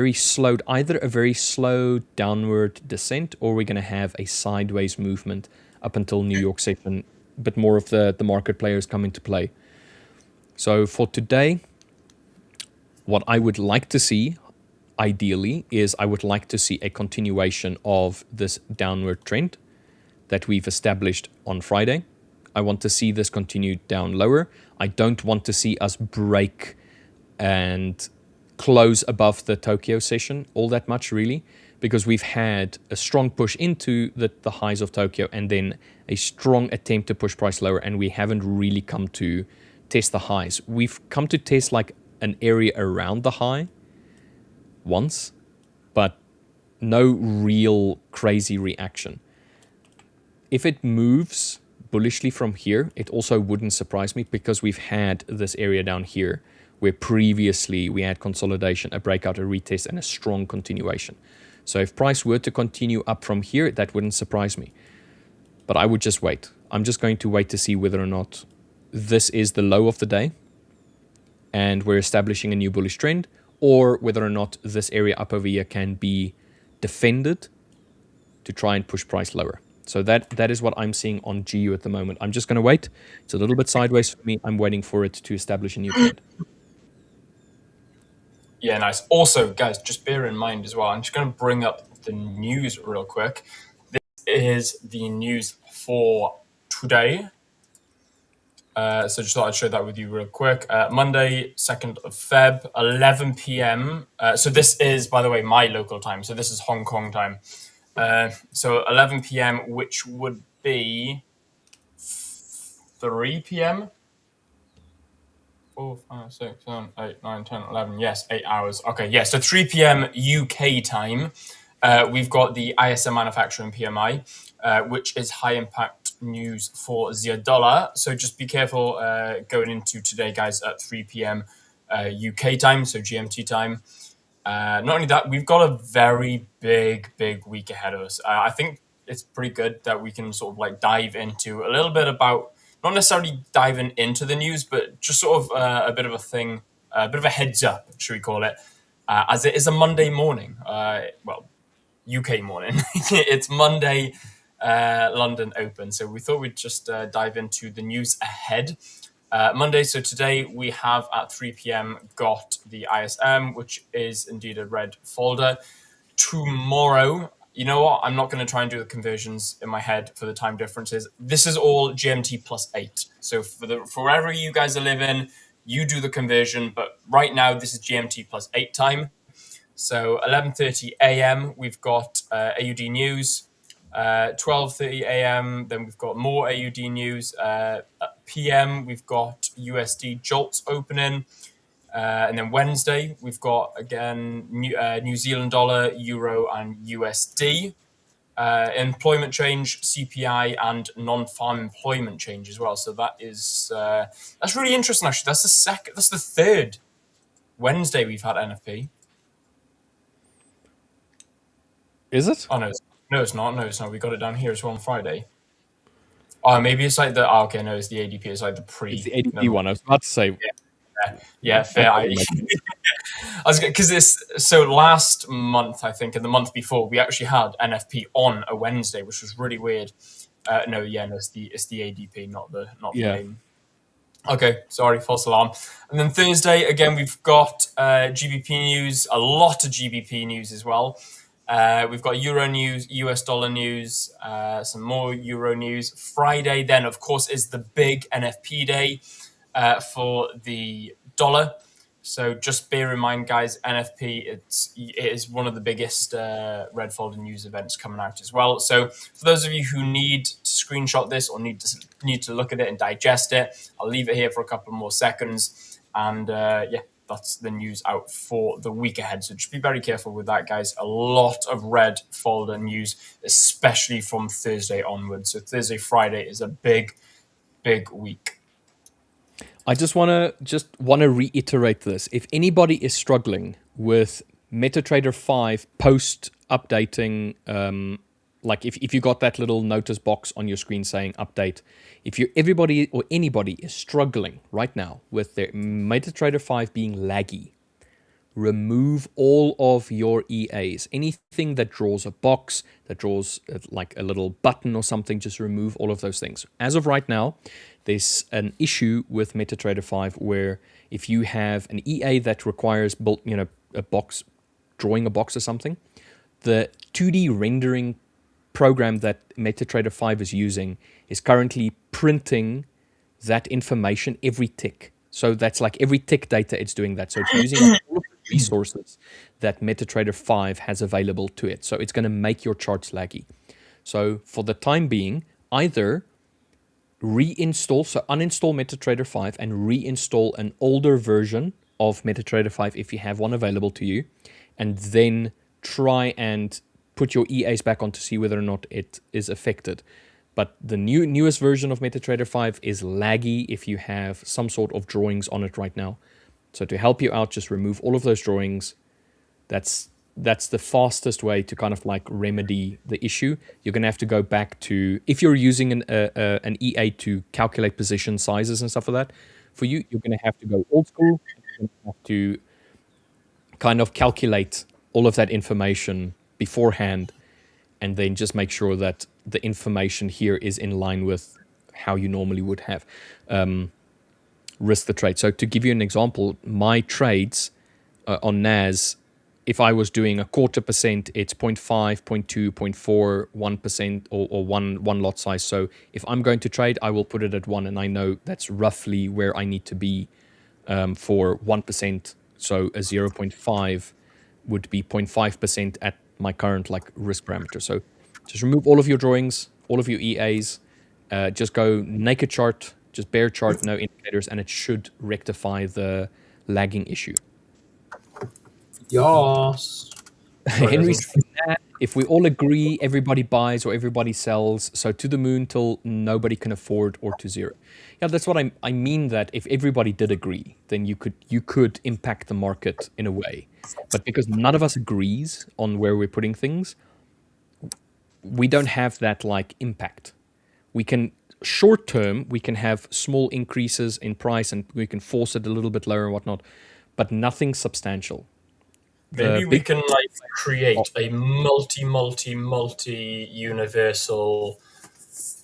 either a very slow downward descent, or we're going to have a sideways movement up until New York session. A bit more of the market players come into play. So for today, what I would like to see, ideally, is I would like to see a continuation of this downward trend that we've established on Friday. I want to see this continue down lower. I don't want to see us break and close above the Tokyo session all that much, really, because we've had a strong push into the highs of Tokyo and then a strong attempt to push price lower, and we haven't really come to test the highs. We've come to test like an area around the high once, but no real crazy reaction. If it moves bullishly from here, it also wouldn't surprise me, because we've had this area down here where previously we had consolidation, a breakout, a retest, and a strong continuation. So if price were to continue up from here, that wouldn't surprise me. But I would just wait. I'm just going to wait to see whether or not this is the low of the day and we're establishing a new bullish trend, or whether or not this area up over here can be defended to try and push price lower. So that is what I'm seeing on GU at the moment. I'm just going to wait. It's a little bit sideways for me. I'm waiting for it to establish a new trend. Yeah, nice. Also, guys, just bear in mind as well, I'm just going to bring up the news real quick. This is the news for today. So just thought I'd share that with you real quick. Monday, 2nd of Feb, 11 p.m. So this is, by the way, my local time. So this is Hong Kong time. So 11 p.m., which would be 3 p.m. 4, 5, 6, 7, 8, 9, 10, 11. Yes, 8 hours. Okay, yeah. So 3 p.m. UK time. We've got the ISM manufacturing PMI, which is high impact news for the dollar. So just be careful going into today, guys, at 3 p.m. UK time, so GMT time. Not only that, we've got a very big week ahead of us. I think it's pretty good that we can sort of like dive into a little bit about, not necessarily diving into the news, but just sort of a bit of a thing, a bit of a heads up, should we call it, as it is a Monday morning. Well, UK morning. It's Monday, London open. So we thought we'd just dive into the news ahead. Monday, so today we have at 3 p.m. got the ISM, which is indeed a red folder. Tomorrow, you know what? I'm not going to try and do the conversions in my head for the time differences. This is all GMT +8. So for wherever you guys are living, you do the conversion. But right now, this is GMT +8 time. So 11:30 a.m. we've got AUD news. 12:30 a.m. then we've got more AUD news. PM we've got USD jolts opening. And then Wednesday we've got again New Zealand dollar, euro, and USD. Employment change, CPI, and non-farm employment change as well. So that is that's really interesting. Actually, that's the third Wednesday we've had NFP. Is it? Oh no, it's not. No, it's not. We got it down here as well on Friday. Oh, maybe it's like the. Oh, okay, no, it's the ADP. It's like the pre. It's the ADP one. I was about to say. Yeah, fair. I was because this. So last month, I think, and the month before, we actually had NFP on a Wednesday, which was really weird. No, it's the ADP, not the name. Okay, sorry, false alarm. And then Thursday again, we've got GBP news, a lot of GBP news as well. We've got Euro news, US dollar news, some more Euro news. Friday, then, of course, is the big NFP day for the dollar. So just bear in mind, guys, NFP, it is one of the biggest red folder news events coming out as well. So for those of you who need to screenshot this or need to look at it and digest it, I'll leave it here for a couple more seconds. And that's the news out for the week ahead. So just be very careful with that, guys. A lot of red folder news, especially from Thursday onwards. So Thursday, Friday is a big week. I just want to reiterate this. If anybody is struggling with MetaTrader 5 post updating, like if you got that little notice box on your screen saying update, if everybody or anybody is struggling right now with their MetaTrader 5 being laggy, remove all of your EAs. Anything that draws a box, that draws like a little button or something, just remove all of those things. As of right now, there's an issue with MetaTrader 5 where if you have an EA that requires a box, drawing a box or something, the 2D rendering program that MetaTrader 5 is using is currently printing that information every tick. So that's like every tick data it's doing that. So it's using all of the resources that MetaTrader 5 has available to it. So it's going to make your charts laggy. So for the time being, either uninstall MetaTrader 5 and reinstall an older version of MetaTrader 5 if you have one available to you, and then try and put your EAs back on to see whether or not it is affected. But the newest version of MetaTrader 5 is laggy if you have some sort of drawings on it right now. So to help you out, just remove all of those drawings. That's the fastest way to kind of like remedy the issue. You're going to have to go back to, if you're using an EA to calculate position sizes and stuff like that, for you, you're going to have to go old school. You're going to have to kind of calculate all of that information beforehand, and then just make sure that the information here is in line with how you normally would have risk the trade. So to give you an example, my trades on NAS if I was doing a 0.25%, it's 0.5, 0.2, 0.4, 1%, or one lot size. So if I'm going to trade, I will put it at 1, and I know that's roughly where I need to be for 1%. So a 0.5 would be 0.5% at my current like risk parameter. So just remove all of your drawings, all of your EAs, just go naked chart, just bare chart, no indicators, and it should rectify the lagging issue. Yes. Henry says, nah, if we all agree, everybody buys or everybody sells. So to the moon till nobody can afford, or to zero. Yeah, that's what I mean. That if everybody did agree, then you could impact the market in a way. But because none of us agrees on where we're putting things, we don't have that like impact. We can short term, we can have small increases in price and we can force it a little bit lower and whatnot, but nothing substantial. Maybe we can like create a multi universal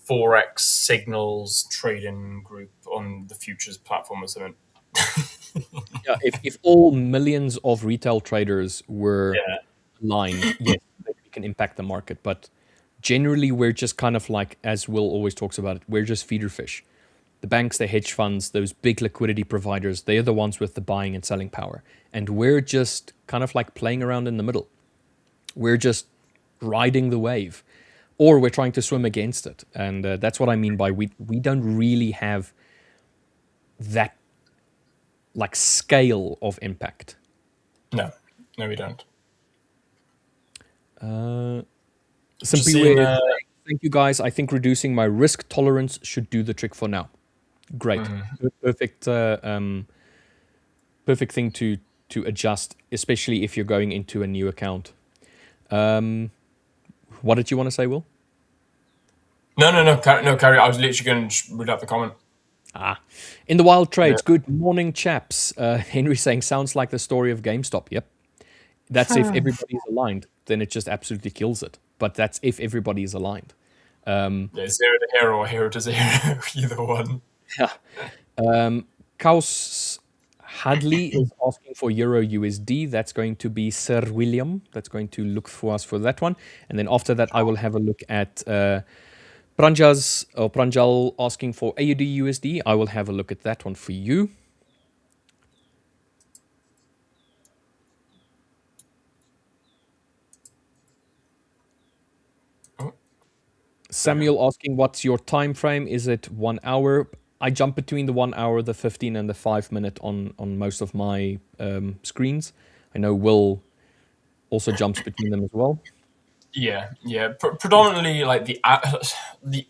Forex signals trading group on the futures platform or something. Yeah, if all millions of retail traders were aligned, yes, we can impact the market. But generally, we're just kind of like, as Will always talks about it, we're just feeder fish. The banks, the hedge funds, those big liquidity providers, they're the ones with the buying and selling power. And we're just kind of like playing around in the middle. We're just riding the wave, or we're trying to swim against it. And that's what I mean by we don't really have that like scale of impact. No, we don't. Simply, thank you guys. I think reducing my risk tolerance should do the trick for now. Great, perfect, perfect thing to adjust, especially if you're going into a new account. What did you want to say, Will? No, carry. I was literally going to read out the comment. In the wild trades, good morning, chaps. Henry saying, sounds like the story of GameStop. Yep. That's if everybody's aligned, then it just absolutely kills it. But that's if everybody is aligned. Zero to hero or hero to zero, either one. Kaus Hadley is asking for Euro USD. That's going to be Sir William. That's going to look for us for that one. And then after that, I will have a look at Pranjal asking for AUD USD. I will have a look at that one for you. Samuel asking, what's your time frame? Is it 1 hour? I jump between the 1 hour, the 15, and the 5 minute on most of my screens. I know Will also jumps between them as well. Yeah. Predominantly, like the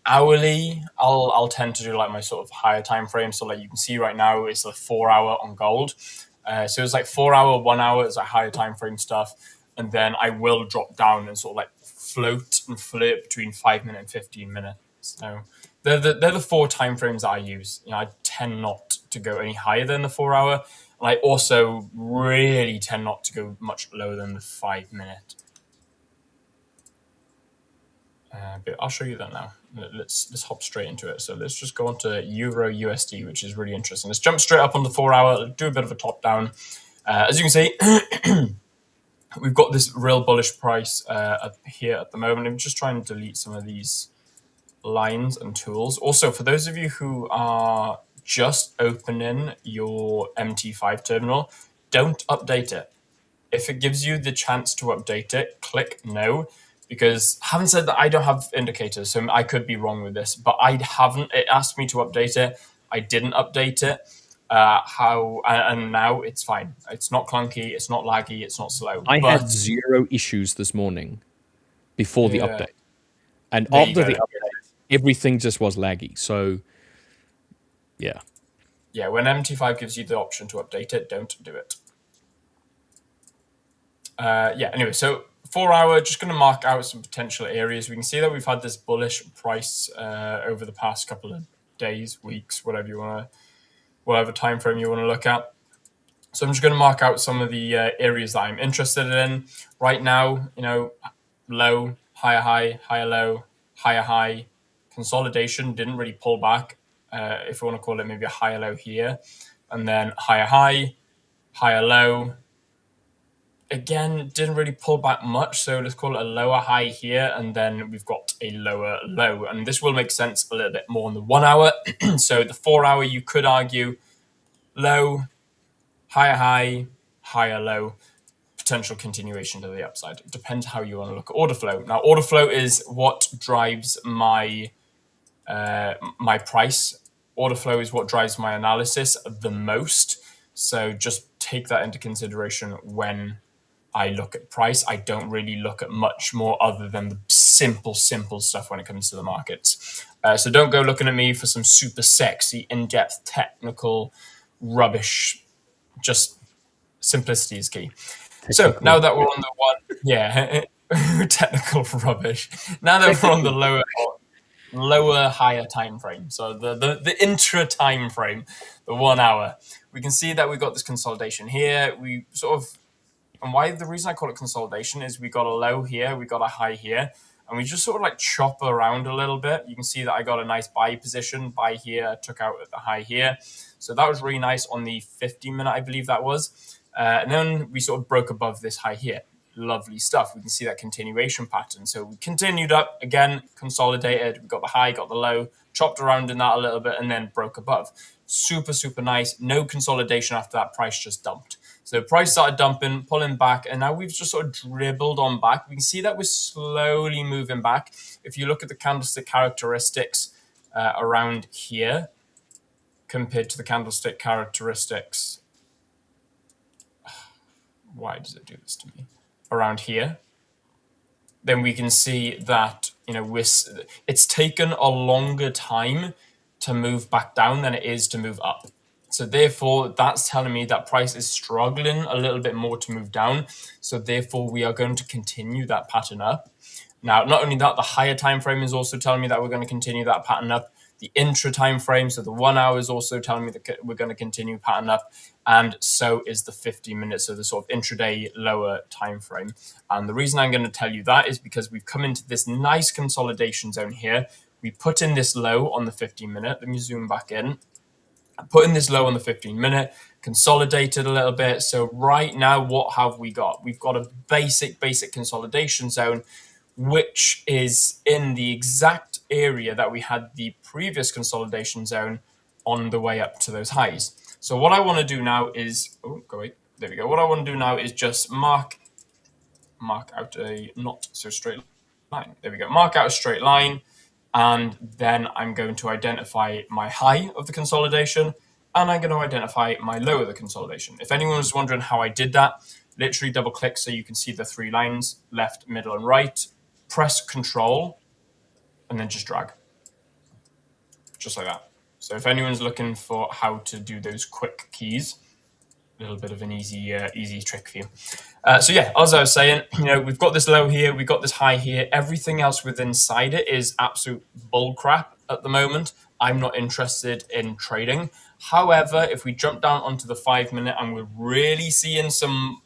hourly, I'll tend to do like my sort of higher time frame. So like you can see right now, it's like 4 hour on gold. So it's like 4 hour, 1 hour is like higher time frame stuff, and then I will drop down and sort of like float and flirt between 5 minute and 15 minutes. So they're the four time frames that I use. I tend not to go any higher than the 4 hour, and I also really tend not to go much lower than the 5 minute. But I'll show you that now. Let's hop straight into it. So let's just go on to Euro USD, which is really interesting. Let's jump straight up on the 4 hour, do a bit of a top down. As you can see, we've got this real bullish price up here at the moment. I'm just trying to delete some of these lines and tools. Also, for those of you who are just opening your MT5 terminal, don't update it. If it gives you the chance to update it, click no. Because having said that, I don't have indicators, so I could be wrong with this, but I haven't. It asked me to update it. I didn't update it. And now it's fine. It's not clunky. It's not laggy. It's not slow. I had 0 issues this morning before the update, and after the update, everything just was laggy. So, yeah. When MT5 gives you the option to update it, don't do it. Anyway, so 4 hour, just going to mark out some potential areas. We can see that we've had this bullish price over the past couple of days, weeks, whatever time frame you want to look at. So I'm just going to mark out some of the areas that I'm interested in right now. Low, higher high, higher low, higher high. Consolidation didn't really pull back. If we want to call it maybe a higher low here, and then higher high, higher low, again, didn't really pull back much. So let's call it a lower high here. And then we've got a lower low. And this will make sense a little bit more on the 1 hour. So the 4 hour, you could argue low, higher high, higher low, potential continuation to the upside. It depends how you want to look at order flow. Now, order flow is what drives my my price. Order flow is what drives my analysis the most. So just take that into consideration when I look at price. I don't really look at much more other than the simple stuff when it comes to the markets. So don't go looking at me for some super sexy, in-depth, technical rubbish. Just simplicity is key. So now that we're on the one, technical rubbish. Now that we're on the lower higher time frame, so the intra time frame, the 1 hour, we can see that we've got this consolidation here. We sort of, and why the reason I call it consolidation is we got a low here, we got a high here, and we just sort of like chop around a little bit. You can see that I got a nice buy position, buy here, took out at the high here. So that was really nice on the 50-minute, I believe that was. And then we sort of broke above this high here. Lovely stuff. We can see that continuation pattern. So we continued up, again, consolidated. We got the high, got the low, chopped around in that a little bit, and then broke above. Super, super nice. No consolidation after that. Price just dumped. So price started dumping, pulling back, and now we've just sort of dribbled on back. We can see that we're slowly moving back. If you look at the candlestick characteristics around here, compared to the candlestick characteristics, why does it do this to me? Around here, then we can see that, you know, it's taken a longer time to move back down than it is to move up. So therefore, that's telling me that price is struggling a little bit more to move down. So therefore, we are going to continue that pattern up. Now, not only that, the higher time frame is also telling me that we're going to continue that pattern up. The intra time frame, so the 1 hour, is also telling me that we're going to continue pattern up, and so is the 50-minute, so the sort of intraday lower time frame. And the reason I'm going to tell you that is because we've come into this nice consolidation zone here. We put in this low on the 15-minute. Let me zoom back in. Put in this low on the 15-minute, consolidated a little bit. So right now, what have we got? We've got a basic consolidation zone, which is in the exact area that we had the previous consolidation zone on the way up to those highs. So what I want to do now is, there we go. What I want to do now is just mark out a not so straight line. There we go. Mark out a straight line, and then I'm going to identify my high of the consolidation, and I'm going to identify my low of the consolidation. If anyone was wondering how I did that, literally double click so you can see the 3 lines, left, middle, and right. Press Control, and then just drag. Just like that. So if anyone's looking for how to do those quick keys, a little bit of an easy trick for you. So yeah, as I was saying, you know, we've got this low here, we've got this high here. Everything else within inside it is absolute bull crap at the moment. I'm not interested in trading. However, if we jump down onto the 5-minute and we're really seeing some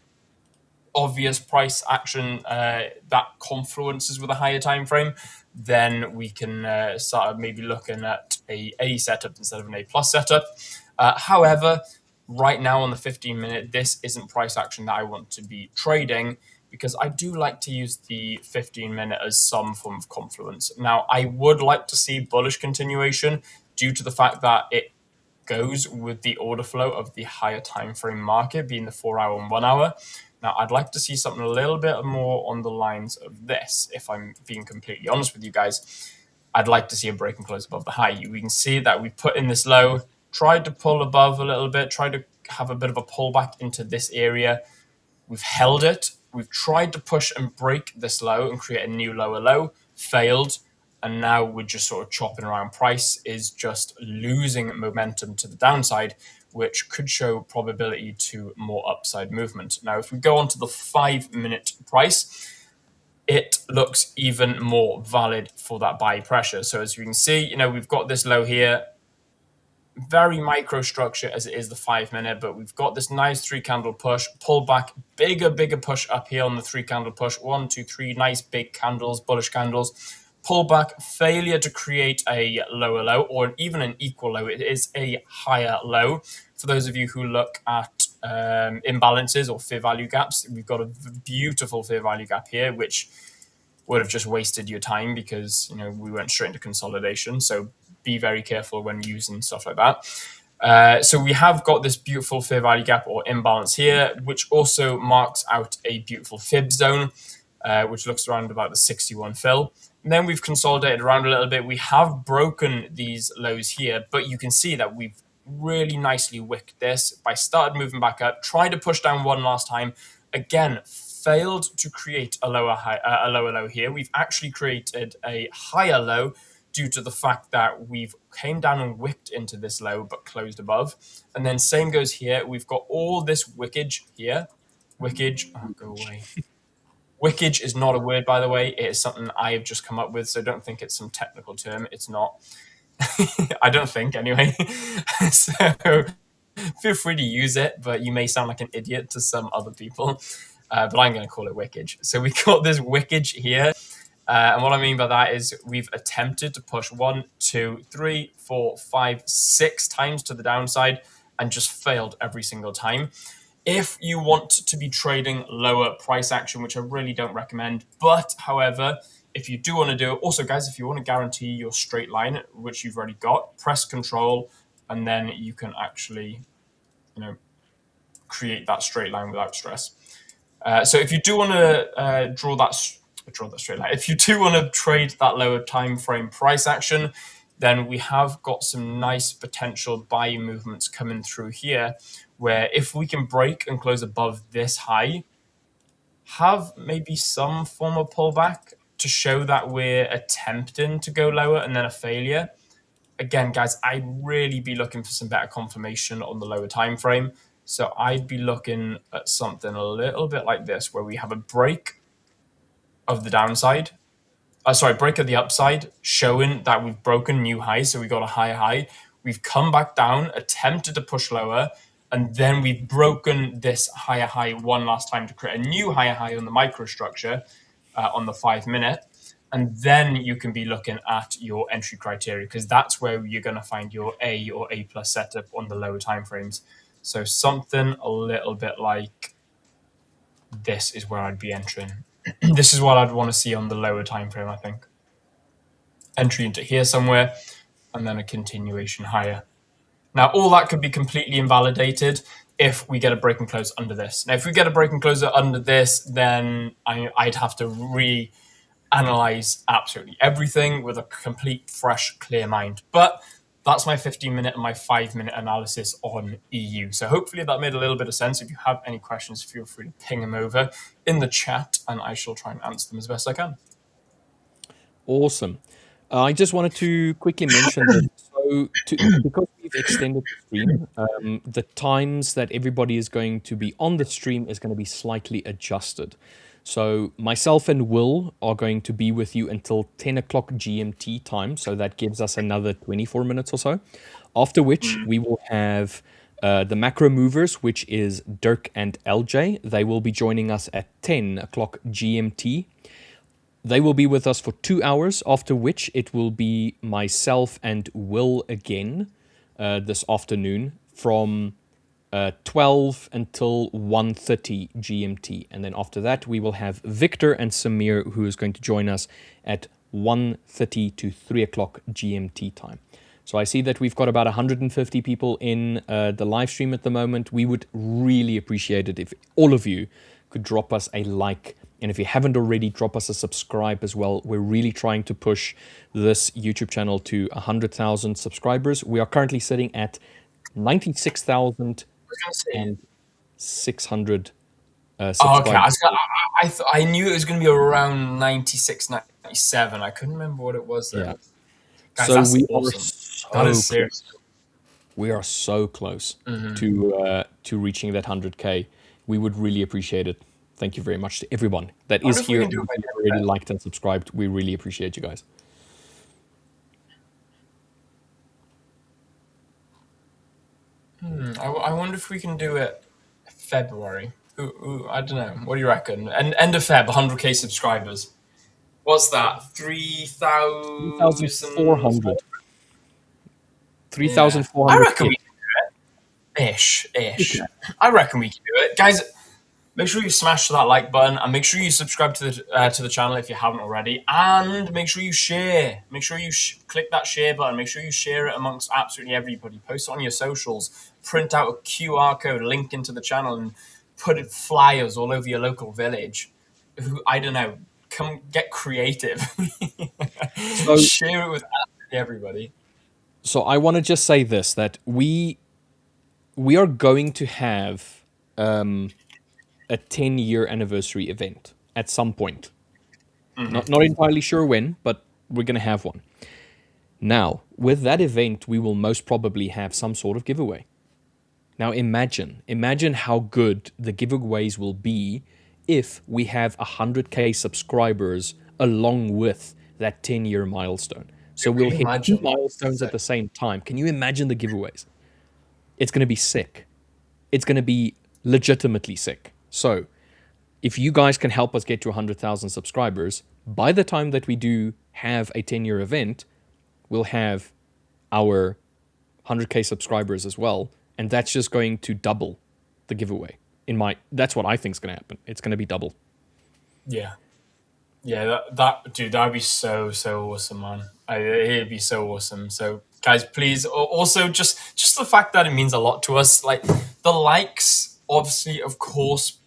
obvious price action that confluences with a higher time frame, then we can start maybe looking at a setup instead of an A+ setup. However, right now on the 15-minute, this isn't price action that I want to be trading, because I do like to use the 15-minute as some form of confluence. Now, I would like to see bullish continuation due to the fact that it goes with the order flow of the higher time frame market, being the 4 hour and 1 hour. Now, I'd like to see something a little bit more on the lines of this, if I'm being completely honest with you guys. I'd like to see a break and close above the high. We can see that we put in this low, tried to pull above a little bit, tried to have a bit of a pullback into this area. We've held it. We've tried to push and break this low and create a new lower low, failed. And now we're just sort of chopping around. Price is just losing momentum to the downside, which could show probability to more upside movement. Now, if we go on to the 5-minute price, it looks even more valid for that buy pressure. So as you can see, you know, we've got this low here, very micro structure as it is the 5-minute, but we've got this nice 3-candle push, pull back, bigger push up here on the 3-candle push. 1, 2, 3, nice big candles, bullish candles. Pullback, failure to create a lower low or even an equal low. It is a higher low. For those of you who look at imbalances or fair value gaps. We've got a beautiful fair value gap here, which would have just wasted your time because we went straight into consolidation. So be very careful when using stuff like that. So we have got this beautiful fair value gap or imbalance here, which also marks out a beautiful fib zone, which looks around about the 61 fill. And then we've consolidated around a little bit. We have broken these lows here, but you can see that we've really nicely wicked this by started moving back up, tried to push down one last time, again failed to create a lower low here. We've actually created a higher low due to the fact that we've came down and wicked into this low but closed above. And then same goes here. We've got all this wickage here. Wickage, oh, go away. Wickage is not a word, by the way. It is something I have just come up with, so don't think it's some technical term. It's not. I don't think, anyway. So feel free to use it, but you may sound like an idiot to some other people. But I'm going to call it wickage. So we got this wickage here. And what I mean by that is we've attempted to push 1, 2, 3, 4, 5, 6 times to the downside and just failed every single time. If you want to be trading lower price action, which I really don't recommend, but however, if you do want to do it, also guys, if you want to guarantee your straight line, which you've already got, press control, and then you can actually, create that straight line without stress. So if you do want to draw that straight line, if you do want to trade that lower time frame price action, then we have got some nice potential buy movements coming through here, where if we can break and close above this high, have maybe some form of pullback to show that we're attempting to go lower and then a failure. Again, guys, I'd really be looking for some better confirmation on the lower time frame. So I'd be looking at something a little bit like this, where we have a break of the downside. Break of the upside, showing that we've broken new highs. So we got a higher high. We've come back down, attempted to push lower, and then we've broken this higher high one last time to create a new higher high on the microstructure on the 5 minute. And then you can be looking at your entry criteria, because that's where you're going to find your A or A plus setup on the lower time frames. So something a little bit like this is where I'd be entering. This is what I'd want to see on the lower time frame, I think. Entry into here somewhere, and then a continuation higher. Now, all that could be completely invalidated if we get a break and close under this. Now, if we get a break and close under this, then I'd have to reanalyze absolutely everything with a complete, fresh, clear mind. But that's my 15-minute and my 5-minute analysis on EU. So hopefully that made a little bit of sense. If you have any questions, feel free to ping them over in the chat, and I shall try and answer them as best I can. Awesome. I just wanted to quickly mention that because we've extended the stream, the times that everybody is going to be on the stream is going to be slightly adjusted. So myself and Will are going to be with you until 10 o'clock GMT time. So that gives us another 24 minutes or so. After which we will have the macro movers, which is Dirk and LJ. They will be joining us at 10 o'clock GMT. They will be with us for 2 hours, after which it will be myself and Will again this afternoon from 12 until 1:30 GMT. And then after that, we will have Victor and Samir, who is going to join us at 1:30 to 3 o'clock GMT time. So I see that we've got about 150 people in the live stream at the moment. We would really appreciate it if all of you could drop us a like. And if you haven't already, drop us a subscribe as well. We're really trying to push this YouTube channel to 100,000 subscribers. We are currently sitting at 96,600 subscribers. Oh, okay. I knew it was going to be around 96, 97. I couldn't remember what it was then. Yeah. Guys, so that's we awesome. are That is serious. We are so close to reaching that 100K. We would really appreciate it. Thank you very much to everyone that is here and already liked and subscribed. We really appreciate you guys. I wonder if we can do it February. I don't know. What do you reckon? And end of Feb, 100K subscribers. What's that? 3,400. 3,400. I reckon we can do it. Ish. I reckon we can do it, guys. Make sure you smash that like button and make sure you subscribe to the channel if you haven't already, and make sure you share. Make sure you click that share button. Make sure you share it amongst absolutely everybody. Post it on your socials. Print out a QR code, link into the channel, and put it flyers all over your local village. Who, I don't know, come get creative. So, share it with absolutely everybody. So I want to just say this, that we are going to have a 10-year anniversary event at some point. Not entirely sure when, but we're going to have one. Now, with that event, we will most probably have some sort of giveaway. Now imagine how good the giveaways will be if we have 100K subscribers along with that 10-year milestone. So we'll hit 2 milestones at the same time. Can you imagine the giveaways? It's going to be sick. It's going to be legitimately sick. So if you guys can help us get to 100,000 subscribers, by the time that we do have a 10-year event, we'll have our 100K subscribers as well. And that's just going to double the giveaway. That's what I think is going to happen. It's going to be double. Yeah. Yeah, dude, that'd be so awesome, man. It'd be so awesome. So, guys, please, also just the fact that it means a lot to us. Like the likes, obviously, of course,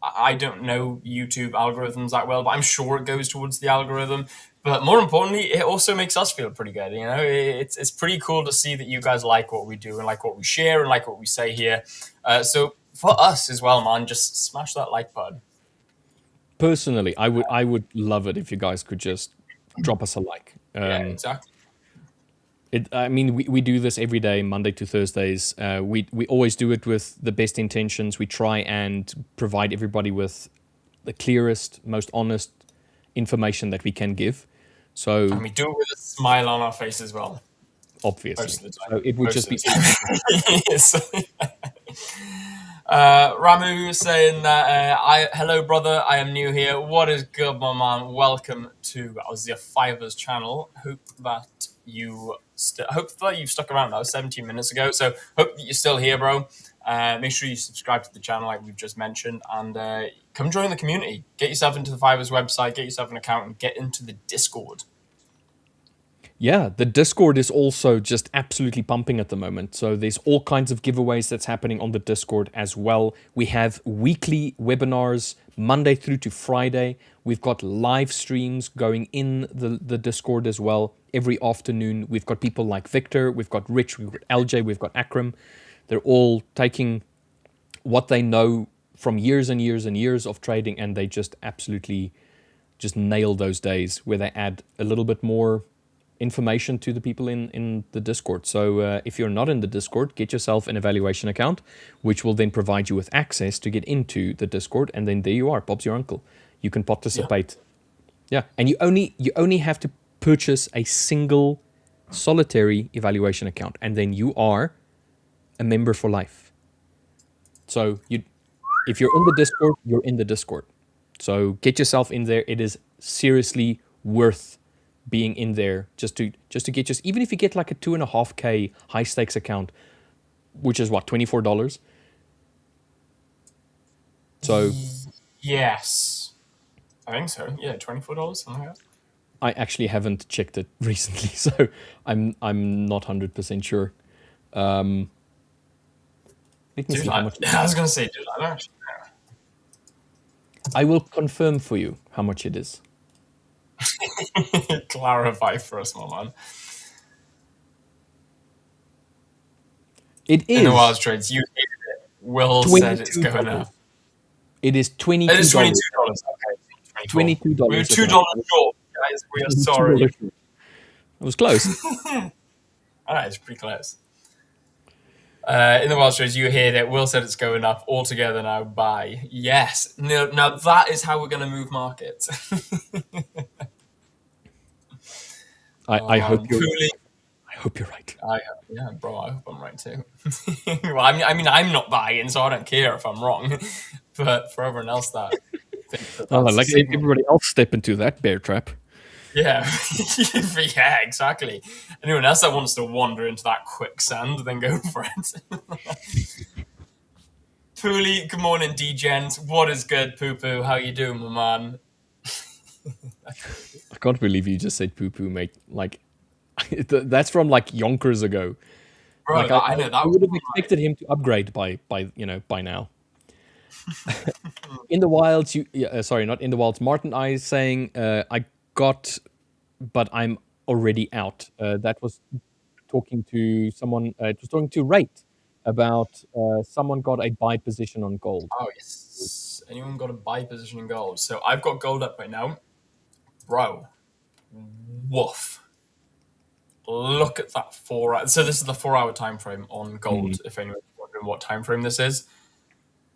I don't know YouTube algorithms that well, but I'm sure it goes towards the algorithm. But more importantly, it also makes us feel pretty good. You know, it's pretty cool to see that you guys like what we do and like what we share and like what we say here. So for us as well, man, just smash that like button. Personally, I would love it if you guys could just drop us a like. Yeah, exactly. I mean, we do this every day, Monday to Thursdays. We always do it with the best intentions. We try and provide everybody with the clearest, most honest information that we can give. So, and we do it with a smile on our face as well. Obviously. So it would just be... Yes. Ramu saying that, hello brother, I am new here. What is good, my man? Welcome to Aussie Fivers channel. Hope that you've stuck around. That was 17 minutes ago, so hope that you're still here, bro. Make sure you subscribe to the channel like we've just mentioned, and come join the community. Get yourself into the Fivers website, get yourself an account, and get into the Discord. Yeah, the Discord is also just absolutely pumping at the moment. So there's all kinds of giveaways that's happening on the Discord as well. We have weekly webinars, Monday through to Friday. We've got live streams going in the Discord as well every afternoon. We've got people like Victor, we've got Rich, we've got LJ, we've got Akram. They're all taking what they know from years and years and years of trading, and they just absolutely just nail those days where they add a little bit more information to the people in the Discord. So if you're not in the Discord, get yourself an evaluation account, which will then provide you with access to get into the Discord, and then there you are, Bob's your uncle. You can participate. Yeah, and you only have to purchase a single solitary evaluation account, and then you are a member for life. So if you're in the Discord, you're in the Discord. So get yourself in there. It is seriously worth being in there just to get even if you get like a 2.5K high stakes account, which is what, $24. So yes, I think so. Yeah, $24, something like that. I actually haven't checked it recently, so I'm not 100% sure. Let me see how much. I was gonna say, dude, I don't actually know. I will confirm for you how much it is. Clarify for us, my man. It is. In the wild trades, you hated it. Will said it's going up. It is $22. It is $22. Okay, $22. We were $2 short, guys. We are sorry. It was close. All right, it's pretty close. In the wild trades, you hear that Will said it's going up altogether now. Buy. Yes. No, now that is how we're going to move markets. I hope you're right. Yeah, bro, I hope I'm right too. Well, I mean, I'm not buying, so I don't care if I'm wrong. But for everyone else that thinks like everybody else step into that bear trap. Yeah, yeah, exactly. Anyone else that wants to wander into that quicksand, then go for it. Pooley, good morning, D-Gent. What is good, Poo-Poo? How you doing, my man? I can't believe you just said poo poo, mate. Like, that's from like yonkers ago. Bro, Like, I, I I, know that I was would have expected him to upgrade by now. In the wilds, sorry, not in the wilds. Martin I is saying, I got, but I'm already out. That was talking to someone. It was talking to Rate about someone got a buy position on gold. Oh, yes. Anyone got a buy position in gold? So I've got gold up right now. Bro, woof. Look at that 4 hour. So this is the 4 hour time frame on gold, if anyone's wondering what time frame this is.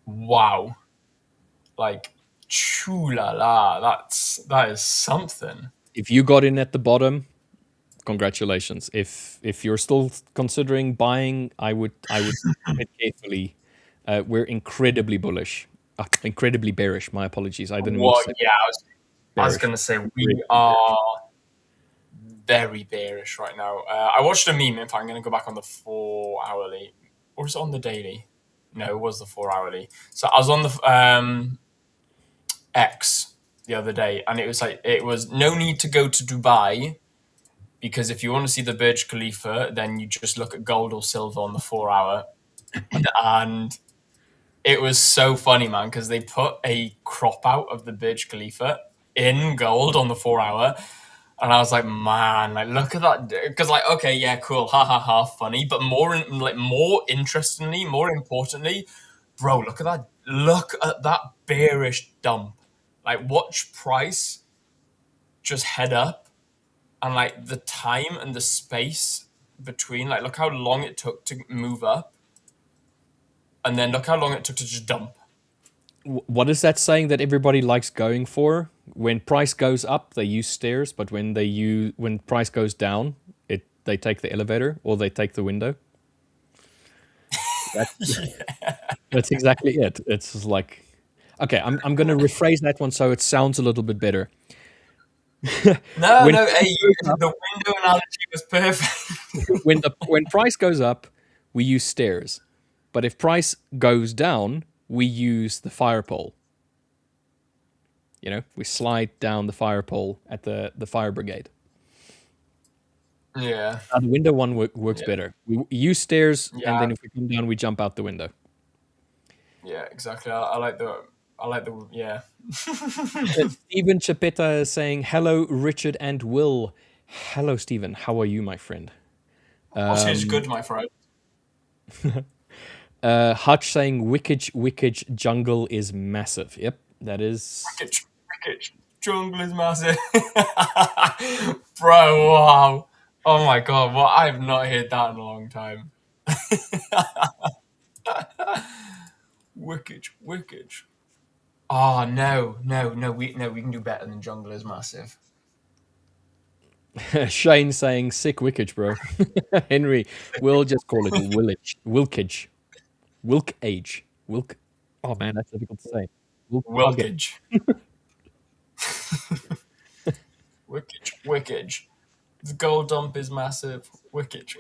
Wow. Like, chula la. That is something. If you got in at the bottom, congratulations. If you're still considering buying, I would tread carefully. We're incredibly bullish, incredibly bearish. My apologies. I didn't mean to What? say Yeah, I was bearish. going to say we are very bearish right now. I watched a meme. In fact, I'm going to go back on the 4 hourly. Or was it on the daily? No, it was the 4 hourly. So I was on the X the other day, and it was like, it was no need to go to Dubai, because if you want to see the Burj Khalifa, then you just look at gold or silver on the 4 hour. And it was so funny, man, because they put a crop out of the Burj Khalifa in gold on the 4 hour. And I was like, man, like, look at that. Because, like, okay, yeah, cool, ha ha ha, funny. But more interestingly, more importantly, bro, look at that. Look at that bearish dump. Like, watch price just head up, and like the time and the space between, like, look how long it took to move up, and then look how long it took to just dump. What is that saying that everybody likes going for? When price goes up, they use stairs, but when price goes down, they take the elevator or they take the window. That's exactly it. It's just like, okay, I'm going to rephrase that one so it sounds a little bit better. No, When no, hey, the window analogy was perfect. when price goes up, we use stairs, but if price goes down, we use the fire pole. You know, we slide down the fire pole at the fire brigade. Yeah, The window one works better. We use stairs, and yeah, then if we come down, we jump out the window. yeah, exactly. I like the yeah. Stephen Chapetta is saying, hello, Richard and Will. Hello, Stephen. How are you, my friend? She's good, my friend. Hutch saying, Wickage jungle is massive. Yep, that is. Wicked. Jungle is massive. Bro, wow. Oh my god, well, I've not heard that in a long time. Wicked. Oh no, we can do better than jungle is massive. Shane saying, sick Wickage, bro. Henry, we'll just call it Wilkage. Wilkage. Oh man, that's difficult to say. Wilkage. Wickage. The gold dump is massive. Wickage.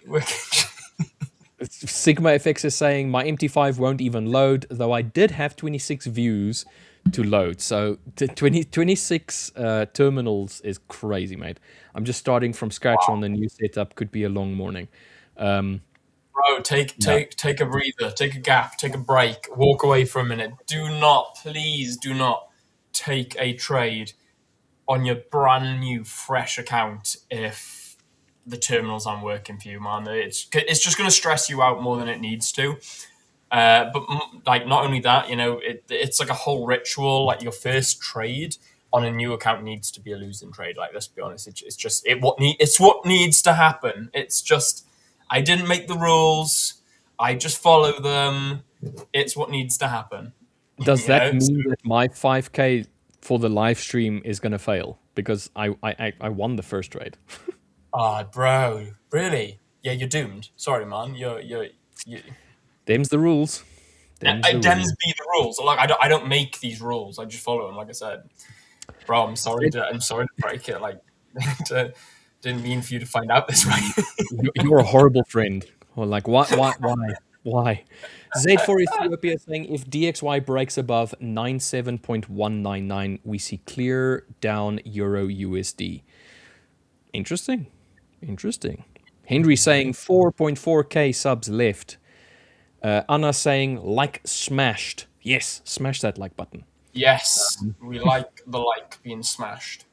Sigma FX is saying, my MT5 won't even load, though I did have 26 views to load. So 26 terminals is crazy, mate. I'm just starting from scratch on the new setup. Could be a long morning. Bro, take a breather, take a gap, take a break, walk away for a minute. Please do not take a trade on your brand new fresh account if the terminals aren't working for you, man. It's just going to stress you out more than it needs to. But like, not only that, you know, it's like a whole ritual. Like, your first trade on a new account needs to be a losing trade. Like, let's be honest, it's what needs to happen. It's just, I didn't make the rules. I just follow them. It's what needs to happen. Does that mean that my 5K for the live stream is going to fail? Because I won the first trade. Oh, bro, really? Yeah, you're doomed. Sorry, man. Them's the rules. Dems be the rules. Like, I don't make these rules. I just follow them. Like I said, bro, I'm sorry to break it. Like, Didn't mean for you to find out this way. You're a horrible friend. Or like, why? Z for Ethiopia saying if DXY breaks above 97.199, we see clear down Euro USD. Interesting. Henry saying 4.4k subs left. Anna saying like smashed. Yes, smash that like button. Yes, we like the like being smashed.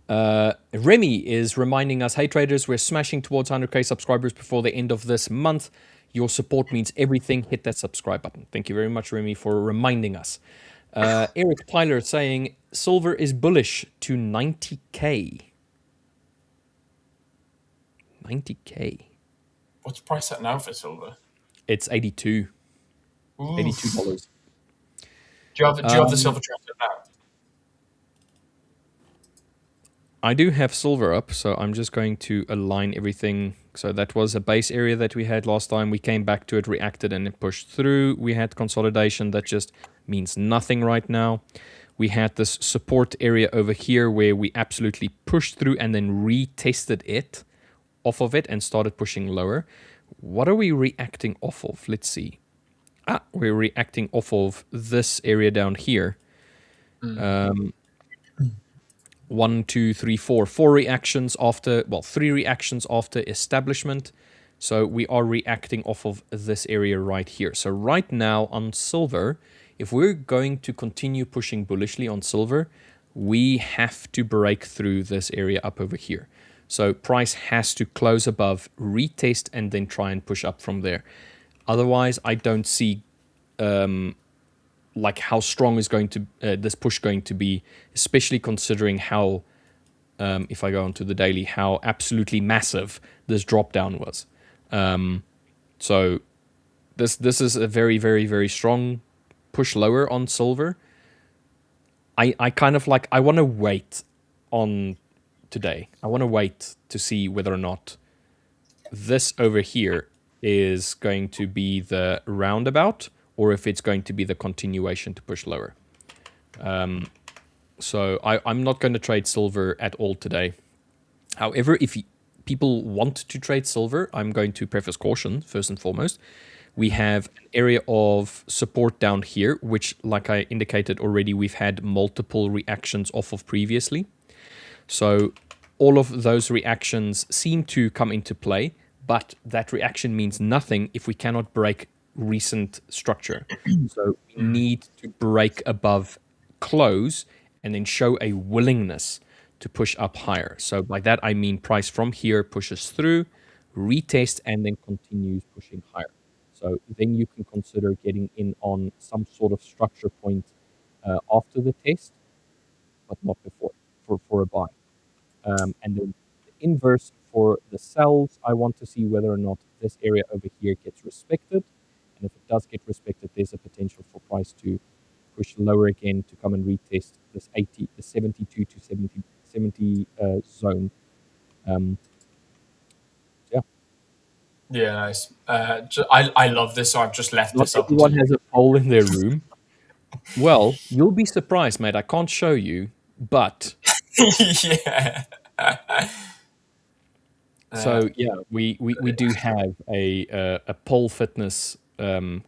Remy is reminding us, hey traders, we're smashing towards 100k subscribers before the end of this month. Your support means everything. Hit that subscribe button. Thank you very much, Remy, for reminding us. Eric Tyler saying silver is bullish to 90k. 90k. What's the price at now for silver? It's 82. Oof. $82. Do you have the silver chart now? I do have silver up, so I'm just going to align everything. So that was a base area that we had last time. We came back to it, reacted, and it pushed through. We had consolidation. That just means nothing right now. We had this support area over here where we absolutely pushed through and then retested it off of it and started pushing lower. What are we reacting off of? Let's see. We're reacting off of this area down here. 1, 2, 3, 4. 4 reactions after, well, 3 reactions after establishment. So we are reacting off of this area right here. So right now on silver, if we're going to continue pushing bullishly on silver, we have to break through this area up over here. So price has to close above, retest, and then try and push up from there. Otherwise, I don't see like how strong is going to this push going to be, especially considering how, if I go onto the daily, how absolutely massive this drop down was. So this is a very, very, very strong push lower on silver. I kind of like, I want to wait on today. I want to wait to see whether or not this over here is going to be the roundabout or if it's going to be the continuation to push lower. So I'm not going to trade silver at all today. However, if people want to trade silver, I'm going to preface caution first and foremost. We have an area of support down here, which, like I indicated already, we've had multiple reactions off of previously. So all of those reactions seem to come into play, but that reaction means nothing if we cannot break recent structure. So we need to break above close and then show a willingness to push up higher. So by that I mean price from here pushes through, retest, and then continues pushing higher. So then you can consider getting in on some sort of structure point after the test, but not before, for a buy. And then the inverse for the sells, I want to see whether or not this area over here gets respected. And if it does get respected, there's a potential for price to push lower again to come and retest this 80, the 72 to 70 zone. Yeah, nice. I love this, so I've just left this up. Everyone has a poll in their room. Well, you'll be surprised, mate. I can't show you, but yeah. So yeah, we do have a pole fitness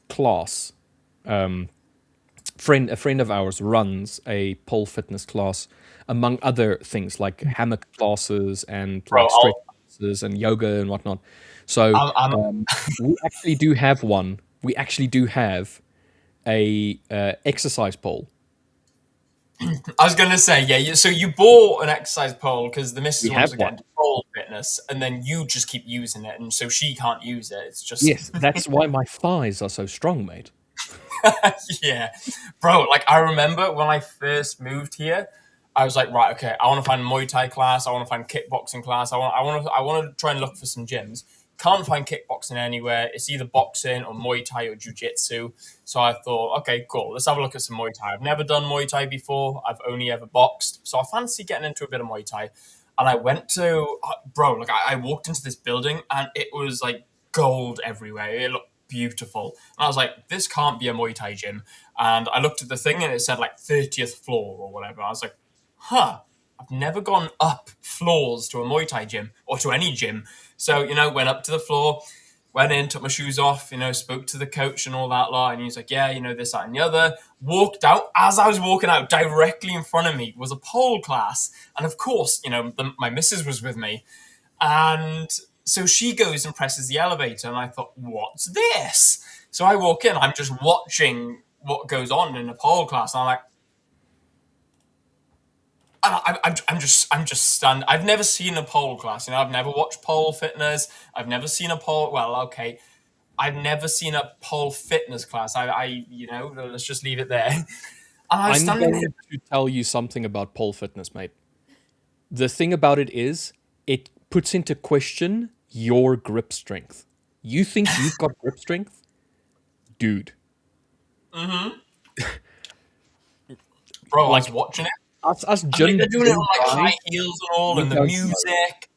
class. A friend of ours runs a pole fitness class, among other things like hammock classes and like stretch classes and yoga and whatnot. So we actually do have one. We actually do have a exercise pole. I was gonna say, yeah. So you bought an exercise pole because the missus wants to get one. into pole fitness, and then you just keep using it, and so she can't use it. It's just Yes, that's why my thighs are so strong, mate. yeah, bro. Like I remember when I first moved here, I was like, right, okay, I want to find a Muay Thai class. I want to find kickboxing class. I want to try and look for some gyms. Can't find kickboxing anywhere. It's either boxing or Muay Thai or jiu-jitsu. So I thought, okay, cool. Let's have a look at some Muay Thai. I've never done Muay Thai before. I've only ever boxed. So I fancy getting into a bit of Muay Thai. And I went to, bro, like I walked into this building and it was like gold everywhere. It looked beautiful. And I was like, this can't be a Muay Thai gym. And I looked at the thing and it said like 30th floor or whatever. I was like, huh. I've never gone up floors to a Muay Thai gym or to any gym. So, went up to the floor, went in, took my shoes off, spoke to the coach and all that lot. And he was like, yeah, this, that, and the other. Walked out. As I was walking out, directly in front of me was a pole class. And of course, my missus was with me. And so she goes and presses the elevator. And I thought, what's this? So I walk in. I'm just watching what goes on in a pole class. And I'm like, I'm just stunned. I've never seen a pole class. I've never watched pole fitness. I've never seen a pole. Well, okay, I've never seen a pole fitness class. Let's just leave it there. And I'm going to tell you something about pole fitness, mate. The thing about it is, it puts into question your grip strength. You think you've got grip strength? Dude. Mm-hmm. Bro, I was watching it. Us gym, they're doing it on high heels and all, and the music.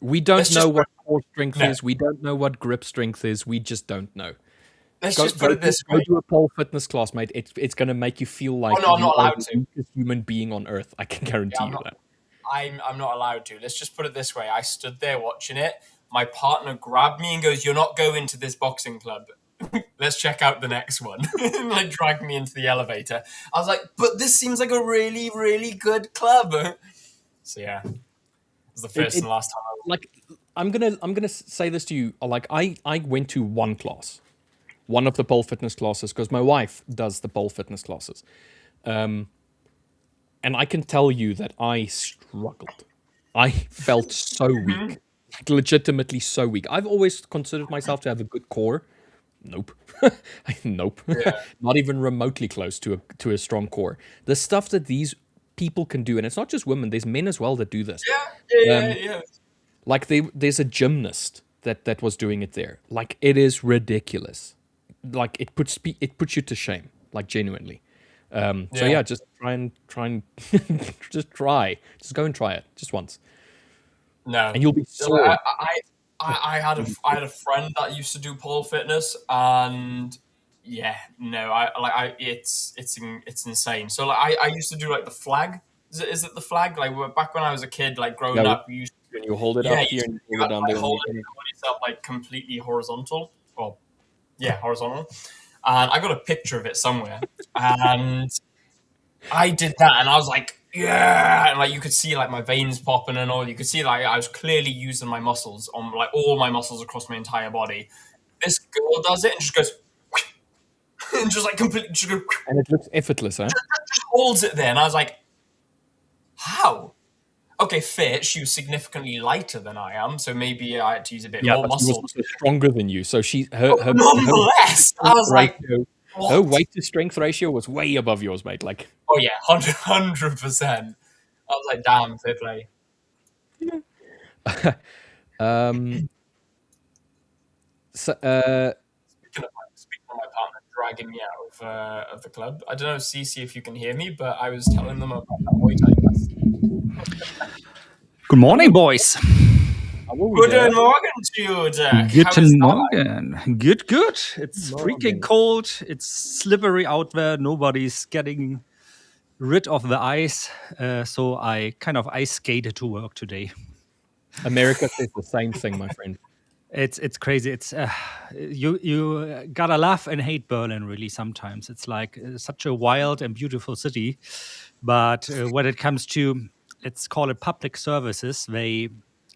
We don't know what core strength is. We don't know what grip strength is. We just don't know. Let's just put it this way. Go to a pole fitness class, mate. It's going to make you feel like I'm not allowed the weakest human being on earth. I can guarantee you that. I'm not allowed to. Let's just put it this way. I stood there watching it. My partner grabbed me and goes, "You're not going to this boxing club. Let's check out the next one." And dragged me into the elevator. I was like, but this seems like a really, really good club. So yeah, it was the first and last time. I'm gonna say this to you. Like I went to one class, one of the pole fitness classes, because my wife does the pole fitness classes, and I can tell you that I struggled. I felt so weak, like legitimately so weak. I've always considered myself to have a good core. Nope. Nope. Yeah. Not even remotely close to a strong core. The stuff that these people can do, and it's not just women, there's men as well that do this. Yeah. Like there's a gymnast that was doing it there. Like it is ridiculous. Like it puts you to shame, like genuinely. So yeah, just try and just go and try it just once. No. And you'll be sore. I had a friend that used to do pole fitness, and it's insane. So like I used to do like the flag. Is it the flag? Like back when I was a kid, like growing up, we used to, and you hold it up here and you hold it down there. Hold yourself like completely horizontal. Well, yeah, horizontal. And I got a picture of it somewhere, and I did that, and I was like, yeah, and like you could see like my veins popping and all. You could see like I was clearly using my muscles on like all my muscles across my entire body. This girl does it and just goes and just like completely just goes, and it looks effortless, huh? Just holds it there, and I was like, how? Okay, fair. She was significantly lighter than I am, so maybe I had to use a bit more muscle. She was also stronger than you, so her nonetheless, I was like, what? Her weight to strength ratio was way above yours, mate. Like, oh yeah, 100%. I was like, damn, fair play. So, speaking of my partner dragging me out of the club, I don't know, Cece, if you can hear me, but I was telling them about that Muay Thai class. Good morning, boys. Good morning to you, Dirk. Good morning. Good. It's freaking cold. It's slippery out there. Nobody's getting rid of the ice. So I kind of ice skated to work today. America says the same thing, my friend. It's crazy. It's you gotta love and hate Berlin really sometimes. It's like such a wild and beautiful city, but when it comes to, let's call it public services,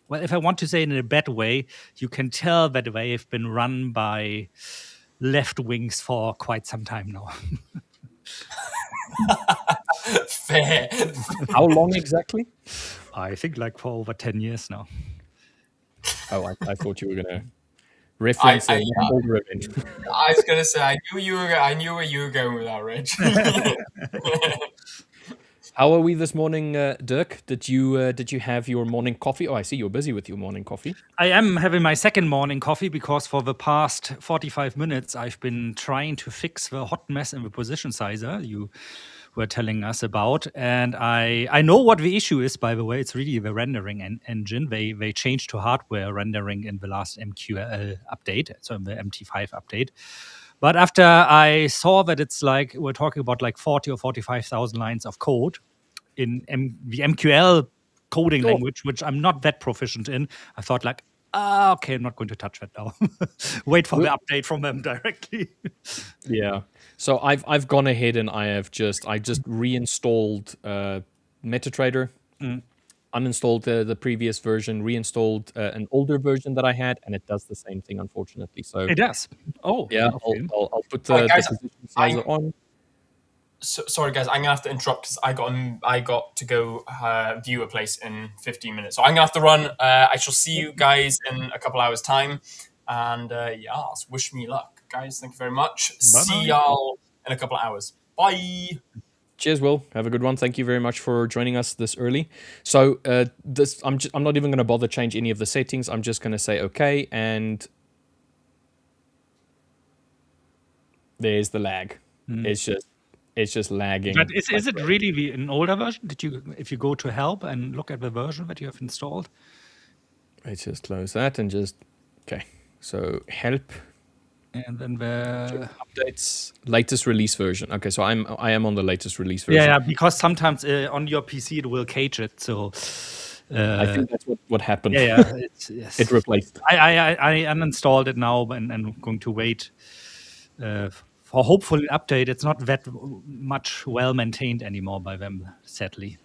well, if I want to say it in a bad way, you can tell that they have been run by left wings for quite some time now. Fair. How long exactly? I think like for over 10 years now. Oh, I thought you were going to reference an older event. I was going to say, I knew where you were going with that, Rich. How are we this morning, Dirk? Did you have your morning coffee? Oh, I see you're busy with your morning coffee. I am having my second morning coffee because for the past 45 minutes, I've been trying to fix the hot mess in the position sizer you were telling us about. And I know what the issue is, by the way. It's really the rendering engine. They changed to hardware rendering in the last MQL update, so in the MT5 update. But after I saw that it's like, we're talking about like 40 or 45,000 lines of code, the MQL coding Sure. language, which I'm not that proficient in. I thought like, okay, I'm not going to touch that now. Wait for the update from them directly. Yeah. So I've gone ahead and I just reinstalled MetaTrader, uninstalled the previous version, reinstalled an older version that I had, and it does the same thing, unfortunately. So It does. Oh, yeah, okay. I'll put Alright, the guys, position sizer on. Sorry, guys, I'm gonna have to interrupt because I got to go view a place in 15 minutes, so I'm gonna have to run. I shall see you guys in a couple hours' time, and wish me luck, guys. Thank you very much. Bye-bye. See y'all in a couple of hours. Bye. Cheers, Will. Have a good one. Thank you very much for joining us this early. So I'm not even going to bother change any of the settings. I'm just going to say okay, and there's the lag. It's just lagging. But is it really an older version? If you go to help and look at the version that you have installed? Let's just close that and just okay. So help. And then the Updates, latest release version. Okay, so I am on the latest release version. yeah, because sometimes on your PC it will cage it. So I think that's what happened. yeah, yes. It replaced. I uninstalled it now and I'm going to wait for hopefully an update. It's not that much well maintained anymore by them, sadly.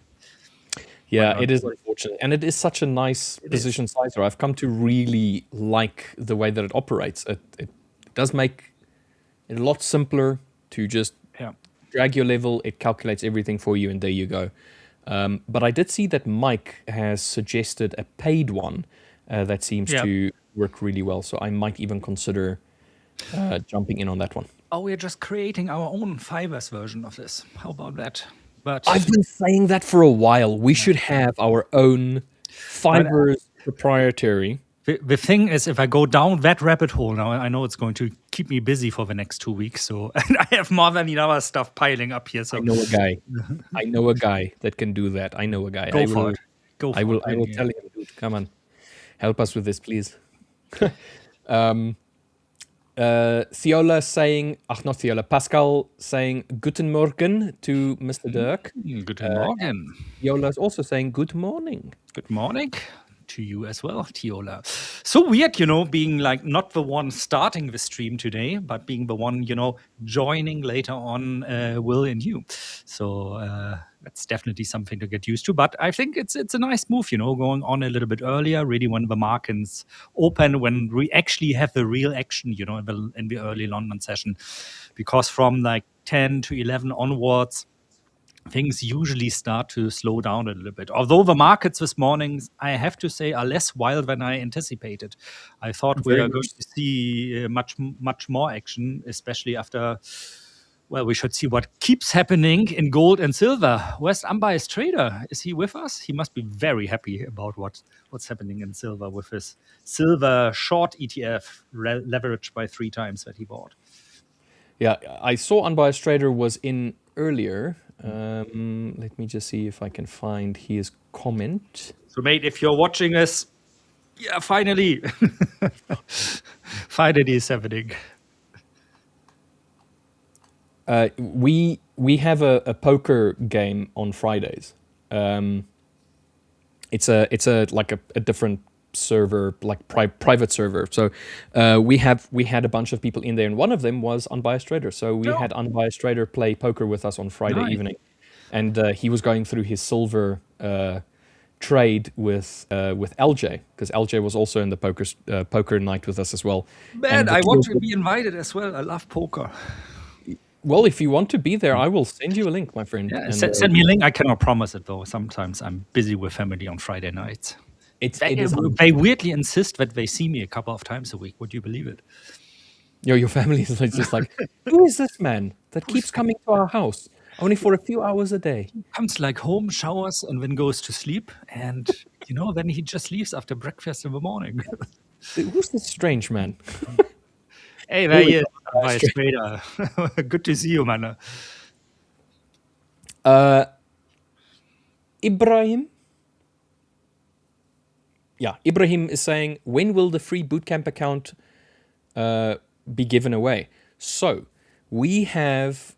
Yeah, it is unfortunate, and it is such a nice position sizer. I've come to really like the way that it operates. It does make it a lot simpler to just drag your level. It calculates everything for you, and there you go. But I did see that Mike has suggested a paid one that seems to work really well. So I might even consider jumping in on that one. Oh, we're just creating our own Fivers version of this. How about that? But I've been saying that for a while. We should have our own Fivers proprietary. The thing is, if I go down that rabbit hole now, I know it's going to keep me busy for the next 2 weeks. So and I have more than enough stuff piling up here. So I know a guy. I know a guy that can do that. I know a guy. Go for it. I will tell him, dude. Come on, help us with this, please. Theola saying, not Theola, Pascal saying Guten Morgen to Mr. Dirk. Guten Morgen. Theola is also saying good morning. Good morning to you as well, Theola. So weird, being like not the one starting the stream today, but being the one, joining later on Will and you. So that's definitely something to get used to. But I think it's a nice move, going on a little bit earlier, really when the markets open, when we actually have the real action, in the early London session. Because from like 10 to 11 onwards, things usually start to slow down a little bit. Although the markets this morning, I have to say, are less wild than I anticipated. I thought we are going to see much more action, especially after, well, we should see what keeps happening in gold and silver. Where's Unbiased Trader? Is he with us? He must be very happy about what's happening in silver with his silver short ETF leveraged by 3 times that he bought. Yeah, I saw Unbiased Trader was in earlier. Let me just see if I can find his comment. So, mate, if you're watching this, yeah, finally. Finally is happening. We have a poker game on Fridays. It's a like a different server, like private server. So we had a bunch of people in there, and one of them was Unbiased Trader. So we had Unbiased Trader play poker with us on Friday evening, and he was going through his silver trade with LJ, because LJ was also in the poker night with us as well. Man, I want to be invited as well. I love poker. Well, if you want to be there, I will send you a link, my friend. Yeah, send me a link. I cannot promise it, though. Sometimes I'm busy with family on Friday nights. They weirdly insist that they see me a couple of times a week. Would you believe it? Your family is just like, who is this man that keeps coming to our house only for a few hours a day? He comes like home, showers, and then goes to sleep. And, then he just leaves after breakfast in the morning. Who's this strange man? Hey, there he is. Vice Trader. Good to see you, man. Ibrahim? Yeah, Ibrahim is saying, when will the free bootcamp account be given away? So, we have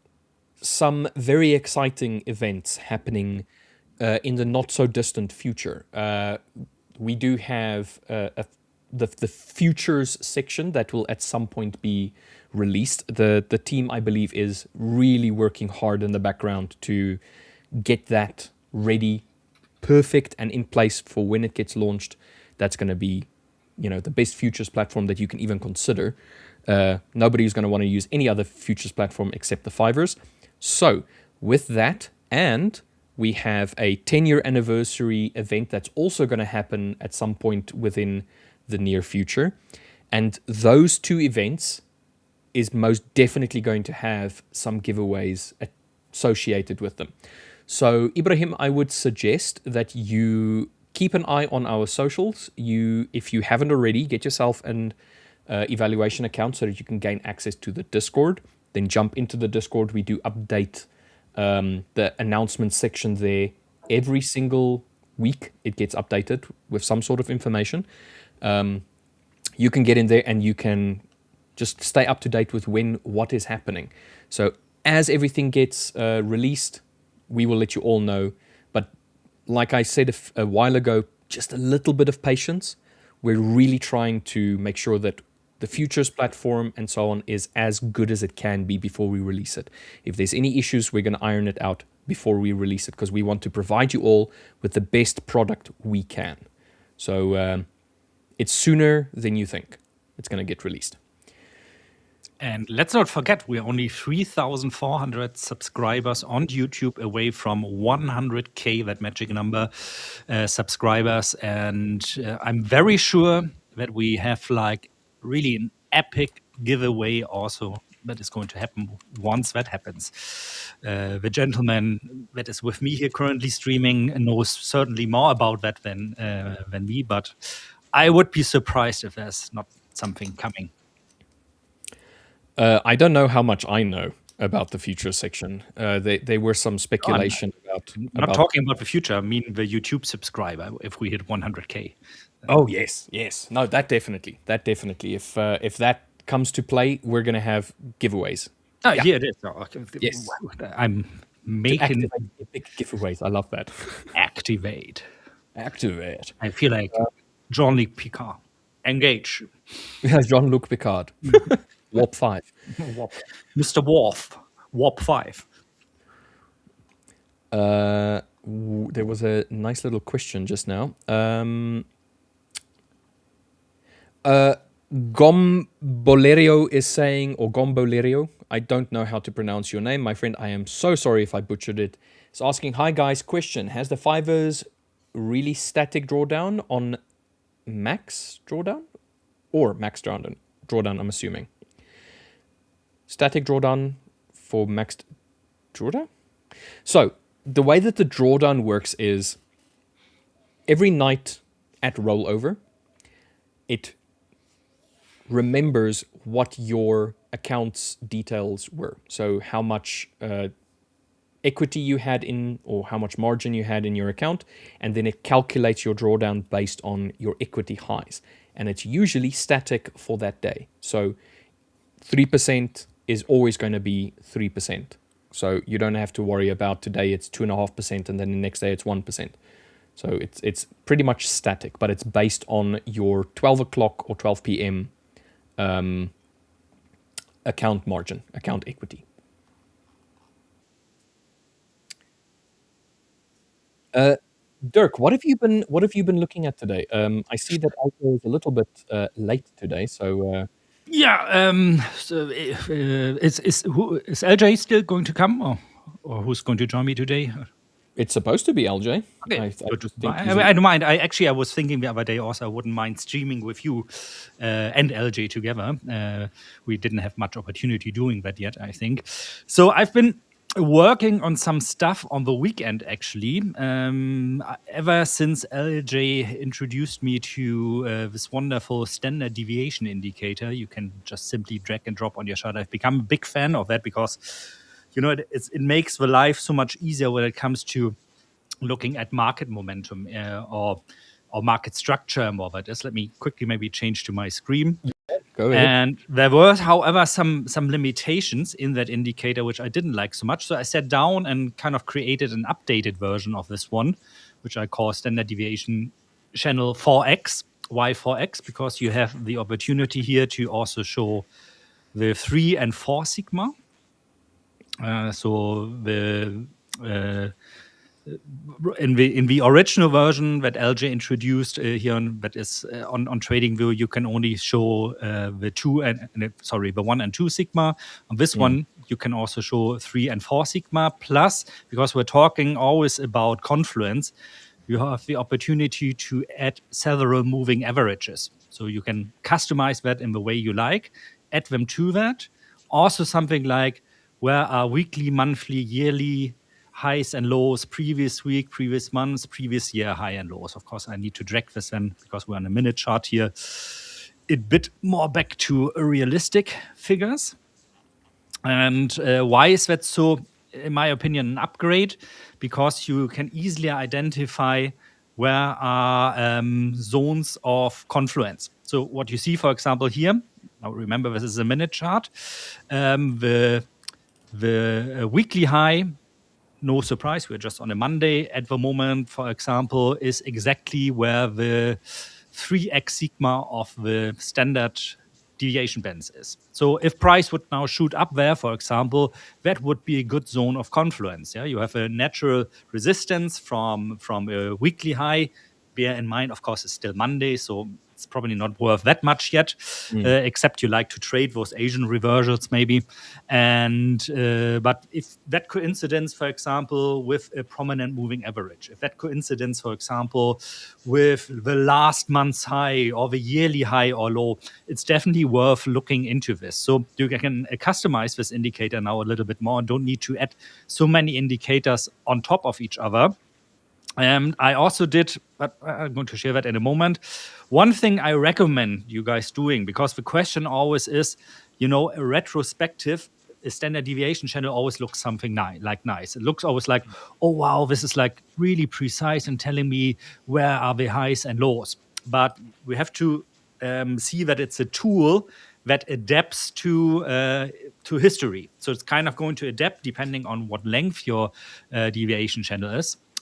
some very exciting events happening in the not so distant future. We do have the futures section that will at some point be released. The team, I believe, is really working hard in the background to get that ready, perfect, and in place for when it gets launched. That's going to be, the best futures platform that you can even consider. Nobody's going to want to use any other futures platform except the Fivers. So with that, and we have a 10-year anniversary event that's also going to happen at some point within the near future. And those two events is most definitely going to have some giveaways associated with them. So Ibrahim, I would suggest that you keep an eye on our socials. If you haven't already, get yourself an evaluation account so that you can gain access to the Discord. Then jump into the Discord. We do update the announcement section there every single week. It gets updated with some sort of information. You can get in there and you can just stay up to date with what is happening. So as everything gets released, we will let you all know. But like I said a while ago, just a little bit of patience. We're really trying to make sure that the futures platform and so on is as good as it can be before we release it. If there's any issues, we're going to iron it out before we release it, because we want to provide you all with the best product we can. So it's sooner than you think it's going to get released. And let's not forget, we're only 3,400 subscribers on YouTube away from 100K, that magic number, subscribers. And I'm very sure that we have really an epic giveaway also that is going to happen once that happens. The gentleman that is with me here currently streaming knows certainly more about that than me, but I would be surprised if there's not something coming. I don't know how much I know about the future section. There were some speculation about... Not talking about the future, I mean the YouTube subscriber, if we hit 100K. Oh, yes. No, that definitely. If that comes to play, we're going to have giveaways. Oh, yeah, it is. Yes. I'm making... epic giveaways. I love that. Activate. I feel like Jean-Luc Picard. Engage. Jean-Luc Picard. Warp 5. Mr. Worf. Warp 5. There was a nice little question just now. Gombolerio is saying, or Gombolerio, I don't know how to pronounce your name, my friend. I am so sorry if I butchered it. It's asking, hi guys, question. Has the Fivers really static drawdown on max drawdown? Or max drawdown, I'm assuming. Static drawdown for maxed drawdown? So, the way that the drawdown works is every night at rollover, it remembers what your account's details were. So how much equity you had in, or how much margin you had in your account, and then it calculates your drawdown based on your equity highs. And it's usually static for that day. So 3% is always going to be 3%. So you don't have to worry about today it's 2.5% and then the next day it's 1%. So it's pretty much static, but it's based on your 12 o'clock or 12 p.m. Account margin, account equity. Dirk, what have you been looking at today? I see that Alto is a little bit late today, so. So is LJ still going to come, or who's going to join me today? It's supposed to be LJ. Okay. I don't mind. I was thinking the other day also I wouldn't mind streaming with you and LJ together. We didn't have much opportunity doing that yet, I think. So I've been working on some stuff on the weekend, actually. Ever since LJ introduced me to this wonderful standard deviation indicator, you can just simply drag and drop on your chart. I've become a big fan of that because, it makes the life so much easier when it comes to looking at market momentum or market structure and all that is. Let me quickly maybe change to my screen. Go ahead. And there were, however, some limitations in that indicator, which I didn't like so much. So I sat down and kind of created an updated version of this one, which I call standard deviation channel 4x. Why 4x? Because you have the opportunity here to also show the 3 and 4 sigma. So in the original version that LJ introduced here that is on TradingView, you can only show the 1 and 2 sigma. On this one, you can also show 3 and 4 sigma. Plus, because we're talking always about confluence, you have the opportunity to add several moving averages. So you can customize that in the way you like, add them to that. Also something like where are weekly, monthly, yearly highs and lows, previous week, previous months, previous year high and lows. Of course, I need to drag this in because we're on a minute chart here. A bit more back to realistic figures. And why is that so, in my opinion, an upgrade? Because you can easily identify where are zones of confluence. So what you see, for example, here, now remember this is a minute chart, the weekly high, no surprise, we're just on a Monday at the moment, for example, is exactly where the 3x sigma of the standard deviation bands is. So if price would now shoot up there, for example, that would be a good zone of confluence. Yeah, you have a natural resistance from a weekly high. Bear in mind, of course, it's still Monday, so it's probably not worth that much yet, except you like to trade those Asian reversals maybe. And but if that coincidence, for example, with a prominent moving average, if that coincidence, for example, with the last month's high or the yearly high or low, it's definitely worth looking into this. So you can customize this indicator now a little bit more and don't need to add so many indicators on top of each other. I also did, but I'm going to share that in a moment. One thing I recommend you guys doing, because the question always is, a retrospective, a standard deviation channel always looks something nice. It looks always like, oh, wow, this is like really precise and telling me where are the highs and lows. But we have to see that it's a tool that adapts to history. So it's kind of going to adapt depending on what length your deviation channel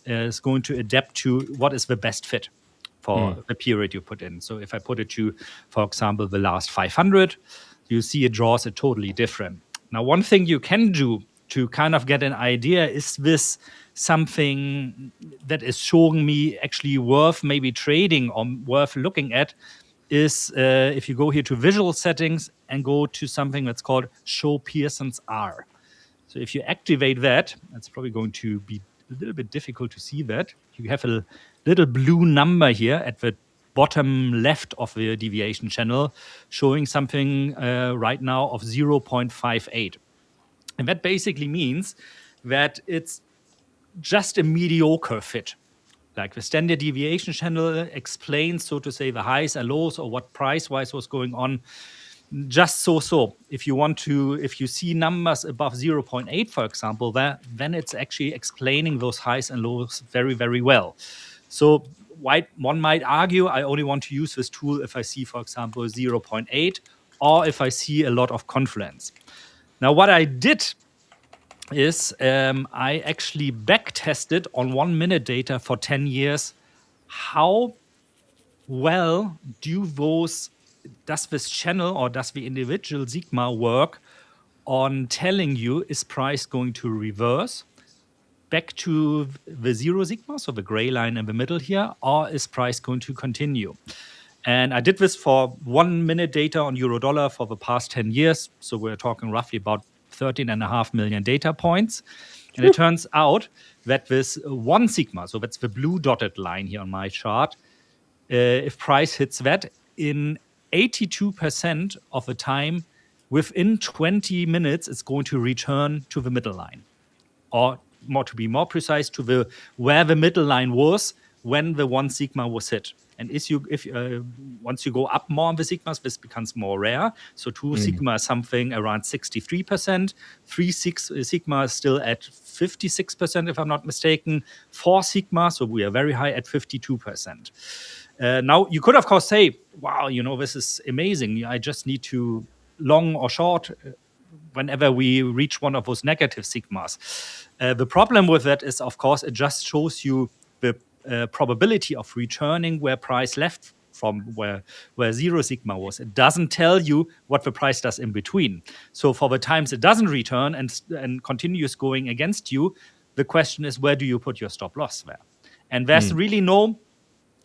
is going to adapt to what is the best fit for the period you put in. So if I put it to, for example, the last 500, you see it draws it totally different. Now, one thing you can do to kind of get an idea, is this something that is showing me actually worth maybe trading or worth looking at, is if you go here to visual settings and go to something that's called Show Pearson's R. So if you activate that, that's probably going to be a little bit difficult to see that. You have a little blue number here at the bottom left of the deviation channel showing something right now of 0.58. And that basically means that it's just a mediocre fit. Like the standard deviation channel explains, so to say, the highs and lows or what price-wise was going on. Just so. If you see numbers above 0.8, for example, then it's actually explaining those highs and lows very, very well. So one might argue I only want to use this tool if I see, for example, 0.8 or if I see a lot of confluence. Now, what I did is I actually back-tested on 1 minute data for 10 years how well does this channel or does the individual sigma work on telling you, is price going to reverse back to the 0 sigma, so the gray line in the middle here, or is price going to continue? And I did this for 1 minute data on euro dollar for the past 10 years. So we're talking roughly about 13.5 million data points. And it turns out that this 1 sigma, so that's the blue dotted line here on my chart, if price hits that in 82% of the time, within 20 minutes, it's going to return to the middle line. Or to be more precise, to where the middle line was when the 1 sigma was hit. And once you go up more on the sigmas, this becomes more rare. So 2 sigma is something around 63%. 3 sigma is still at 56%, if I'm not mistaken. 4 sigma, so we are very high at 52%. Now, you could, of course, say, wow, this is amazing. I just need to long or short whenever we reach one of those negative sigmas. The problem with that is, of course, it just shows you the probability of returning where price left from where zero sigma was. It doesn't tell you what the price does in between. So for the times it doesn't return and continues going against you, the question is, where do you put your stop loss there? And there's really no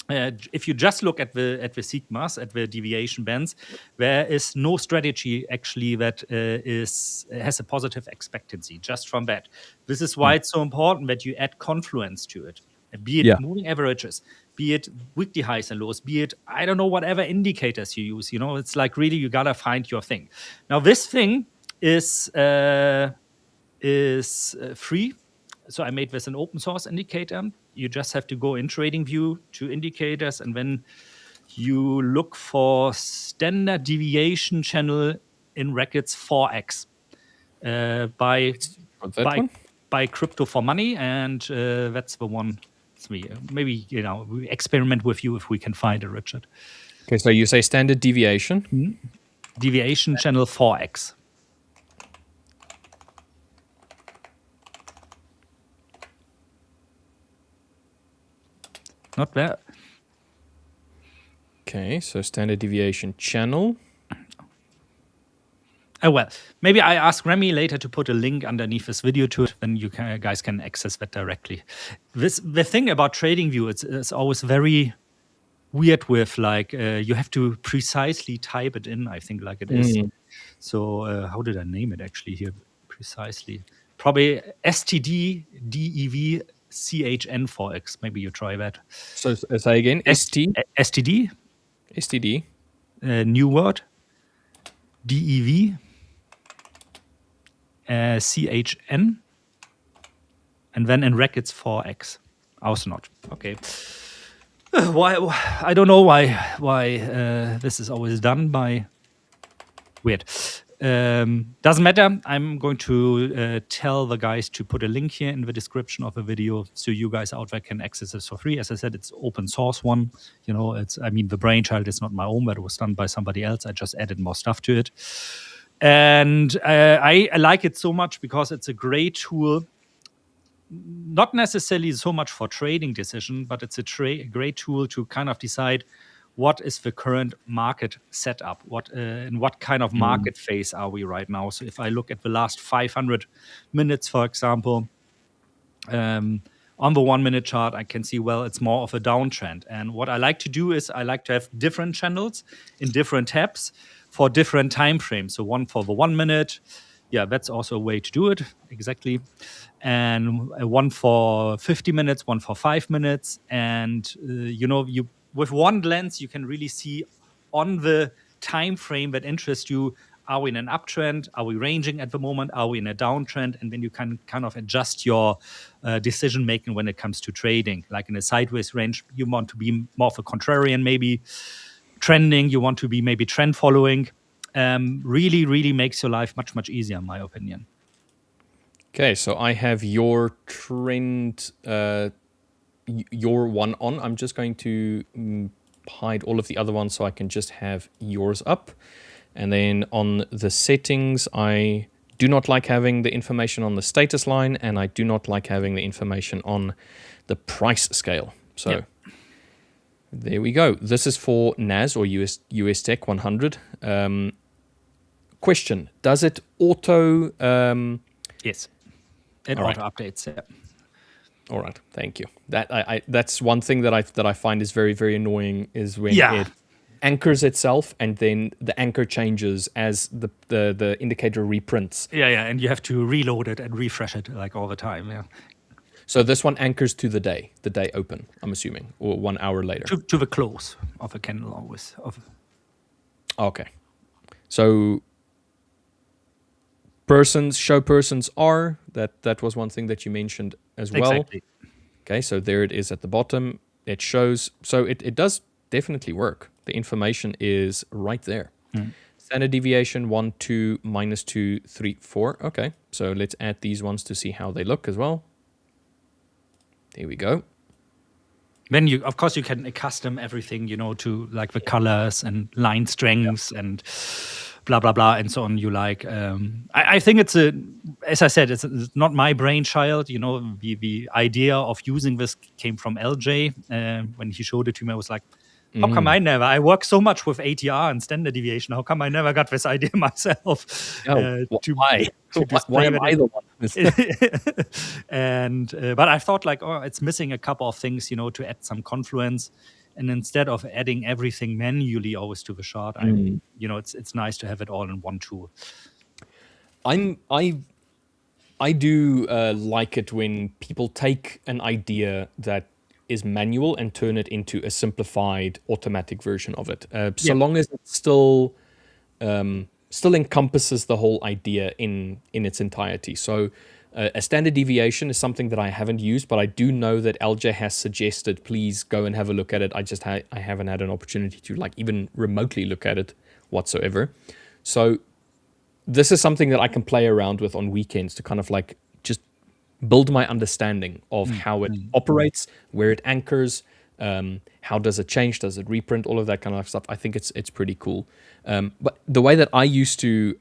if you just look at the sigmas, at the deviation bands, there is no strategy actually that has a positive expectancy just from that. This is why it's so important that you add confluence to it, be it moving averages, be it weekly highs and lows, be it, I don't know, whatever indicators you use. It's like really you gotta find your thing. Now this thing is free. So I made this an open source indicator. You just have to go in TradingView to indicators, and then you look for standard deviation channel in brackets Forex by Crypto for Money, and that's the one. Maybe we experiment with you if we can find it, Richard. Okay, so you say standard deviation, deviation channel Forex. Not there. Okay, so standard deviation channel. Oh, well, maybe I ask Remy later to put a link underneath this video to it, then you guys can access that directly. The thing about TradingView, it's always very weird with, like, you have to precisely type it in, I think, like it is. So how did I name it actually here precisely? Probably STD DEV CHN Forex. Maybe you try that. So say again. STD. STD. New word. DEV. CHN. And then in brackets Forex. Also not. Okay. Why? I don't know why this is always done by. Weird. Doesn't matter. I'm going to tell the guys to put a link here in the description of the video, so you guys out there can access this for free. As I said, it's open source one. The brainchild is not my own, but it was done by somebody else. I just added more stuff to it, and I like it so much because it's a great tool. Not necessarily so much for trading decision, but it's a great tool to kind of decide what is the current market setup, in what kind of market phase are we right now. So if I look at the last 500 minutes, for example, on the 1 minute chart, I can see, well, it's more of a downtrend. And what I like to do is I like to have different channels in different tabs for different time frames. So one for the 1 minute. Yeah, that's also a way to do it. Exactly. And one for 50 minutes, one for 5 minutes. And, with one glance, you can really see on the time frame that interests you, are we in an uptrend? Are we ranging at the moment? Are we in a downtrend? And then you can kind of adjust your decision making when it comes to trading. Like in a sideways range, you want to be more of a contrarian, maybe trending. You want to be maybe trend following. Really, really makes your life much, much easier, in my opinion. Okay, so I have your trend, your one on. I'm just going to hide all of the other ones so I can just have yours up. And then on the settings, I do not like having the information on the status line, and I do not like having the information on the price scale. So there we go. This is for NAS or US Tech 100. Question: does it auto? Yes, it auto updates. Yeah. All right, thank you. That's one thing that I find is very, very annoying, is when it anchors itself and then the anchor changes as the indicator reprints. Yeah, and you have to reload it and refresh it like all the time. Yeah. So this one anchors to the day open, I'm assuming, or 1 hour later. To the close of a candle always. Okay. So show persons are, that was one thing that you mentioned as well. Exactly. Okay, so there it is at the bottom. It shows, so it does definitely work. The information is right there. Standard deviation 1, 2, -2, 3, 4. Okay, so let's add these ones to see how they look as well. There we go. Then you, of course, you can custom everything, to like the colors and line strengths and blah blah blah and so on. You like. I think it's as I said, it's not my brainchild. The idea of using this came from LJ. When he showed it to me, I was like, how come I never? I work so much with ATR and standard deviation. How come I never got this idea myself? Why? Why am I the one? And but I thought like, it's missing a couple of things, to add some confluence. And instead of adding everything manually always to the chart, it's nice to have it all in one tool. I do like it when people take an idea that is manual and turn it into a simplified automatic version of it. So long as it still encompasses the whole idea in its entirety. So a standard deviation is something that I haven't used, but I do know that LJ has suggested, please go and have a look at it. I haven't had an opportunity to like even remotely look at it whatsoever. So this is something that I can play around with on weekends to kind of like just build my understanding of how it operates, where it anchors, how does it change, does it reprint, all of that kind of stuff. I think it's pretty cool. But the way that I used to,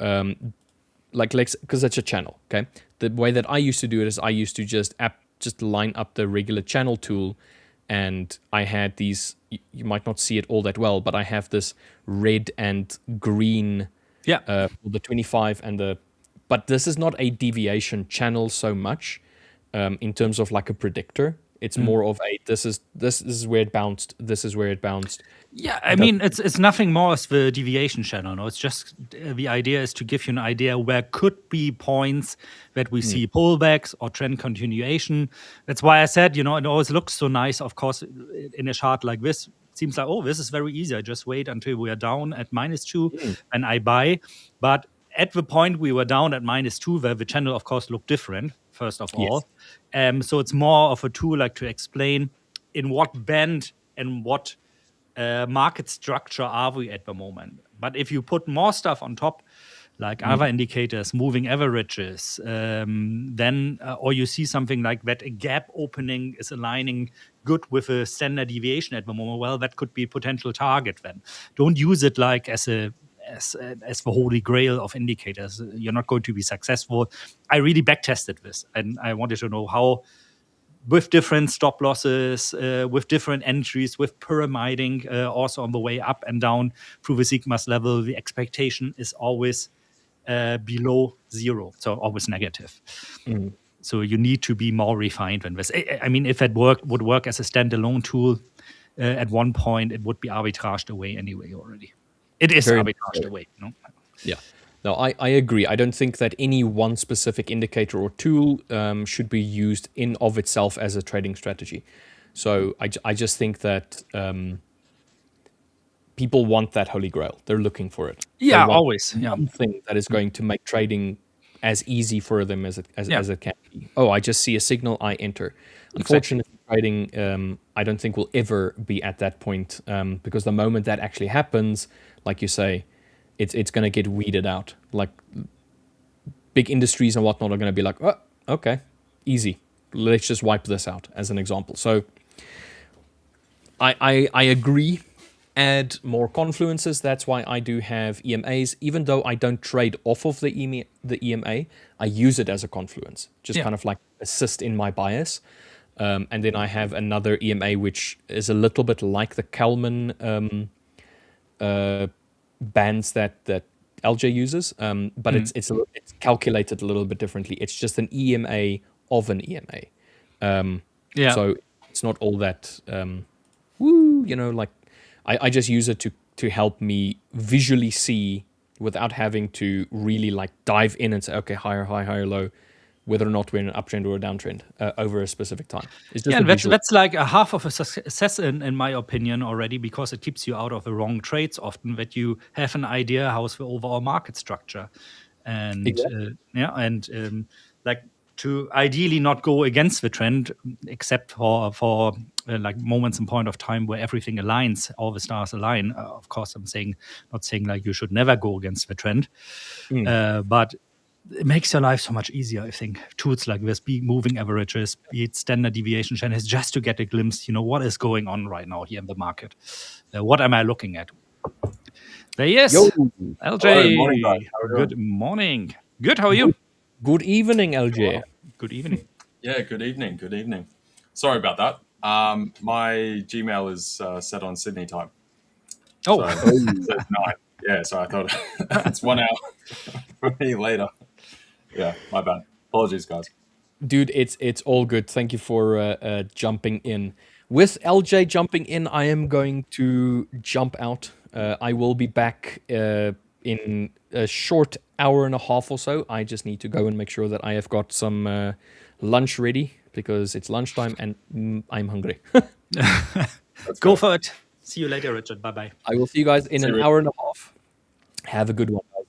because it's a channel, okay? The way that I used to do it is I used to just line up the regular channel tool, and I had these, you might not see it all that well, but I have this red and green for the 25 and but this is not a deviation channel so much in terms of like a predictor. It's more of a this is where it bounced. This is where it bounced. Yeah, I mean it's nothing more as the deviation channel. No, it's just the idea is to give you an idea where could be points that we see pullbacks or trend continuation. That's why I said it always looks so nice. Of course, in a chart like this, it seems like this is very easy. I just wait until we are down at -2 and I buy. But at the point we were down at -2, where the channel, of course, looked different, first of all. So it's more of a tool like to explain in what band and what market structure are we at the moment. But if you put more stuff on top, like other indicators, moving averages, then, or you see something like that, a gap opening is aligning good with a standard deviation at the moment, well, that could be a potential target then. Don't use it like as the holy grail of indicators. You're not going to be successful. I really backtested this, and I wanted to know how, with different stop losses, with different entries, with pyramiding, also on the way up and down through the Sigma's level, the expectation is always below zero, so always negative. So you need to be more refined than this. I mean, if it would work as a standalone tool, at one point it would be arbitraged away anyway already. It is arbitraged away, Yeah. No, I agree. I don't think that any one specific indicator or tool should be used in of itself as a trading strategy. So I just think that people want that holy grail. They're looking for it. Yeah, always. Yeah. Something that is going to make trading as easy for them as it can be. Oh, I just see a signal, I enter. Unfortunately, trading, I don't think will ever be at that point because the moment that actually happens, like you say, it's going to get weeded out. Like big industries and whatnot are going to be like, oh, okay, easy. Let's just wipe this out as an example. So I agree. Add more confluences. That's why I do have EMAs. Even though I don't trade off of the EMA, I use it as a confluence. Just kind of like assist in my bias. And then I have another EMA which is a little bit like the Kalman bands that LJ uses, but it's calculated a little bit differently. It's just an EMA of an EMA. So it's not all that like I just use it to help me visually see without having to really like dive in and say, okay, higher, high, higher, low, whether or not we're in an uptrend or a downtrend over a specific time. It's just that's like a half of a success in my opinion already, because it keeps you out of the wrong trades often, that you have an idea how's the overall market structure. And like to ideally not go against the trend, except for like moments and point of time where everything aligns, all the stars align. Of course, I'm not saying like you should never go against the trend, but it makes your life so much easier, I think. Tools like this, be it moving averages, be it standard deviation channels, just to get a glimpse, what is going on right now here in the market. What am I looking at? There he is. Yo. LJ. Hello, morning, guys. How are we doing? Good morning. Good, how are you? Good evening, LJ. Wow. Good evening. Yeah, good evening. Good evening. Sorry about that. My Gmail is set on Sydney time. Oh, So it says 9. Yeah, so I thought it's 1 hour for me later. Yeah, my bad. Apologies, guys. Dude, it's all good. Thank you for jumping in. With LJ jumping in, I am going to jump out. I will be back in a short hour and a half or so. I just need to go and make sure that I have got some lunch ready because it's lunchtime and I'm hungry. go for it. See you later, Richard. Bye-bye. I will see you guys in an hour and a half. Have a good one, guys.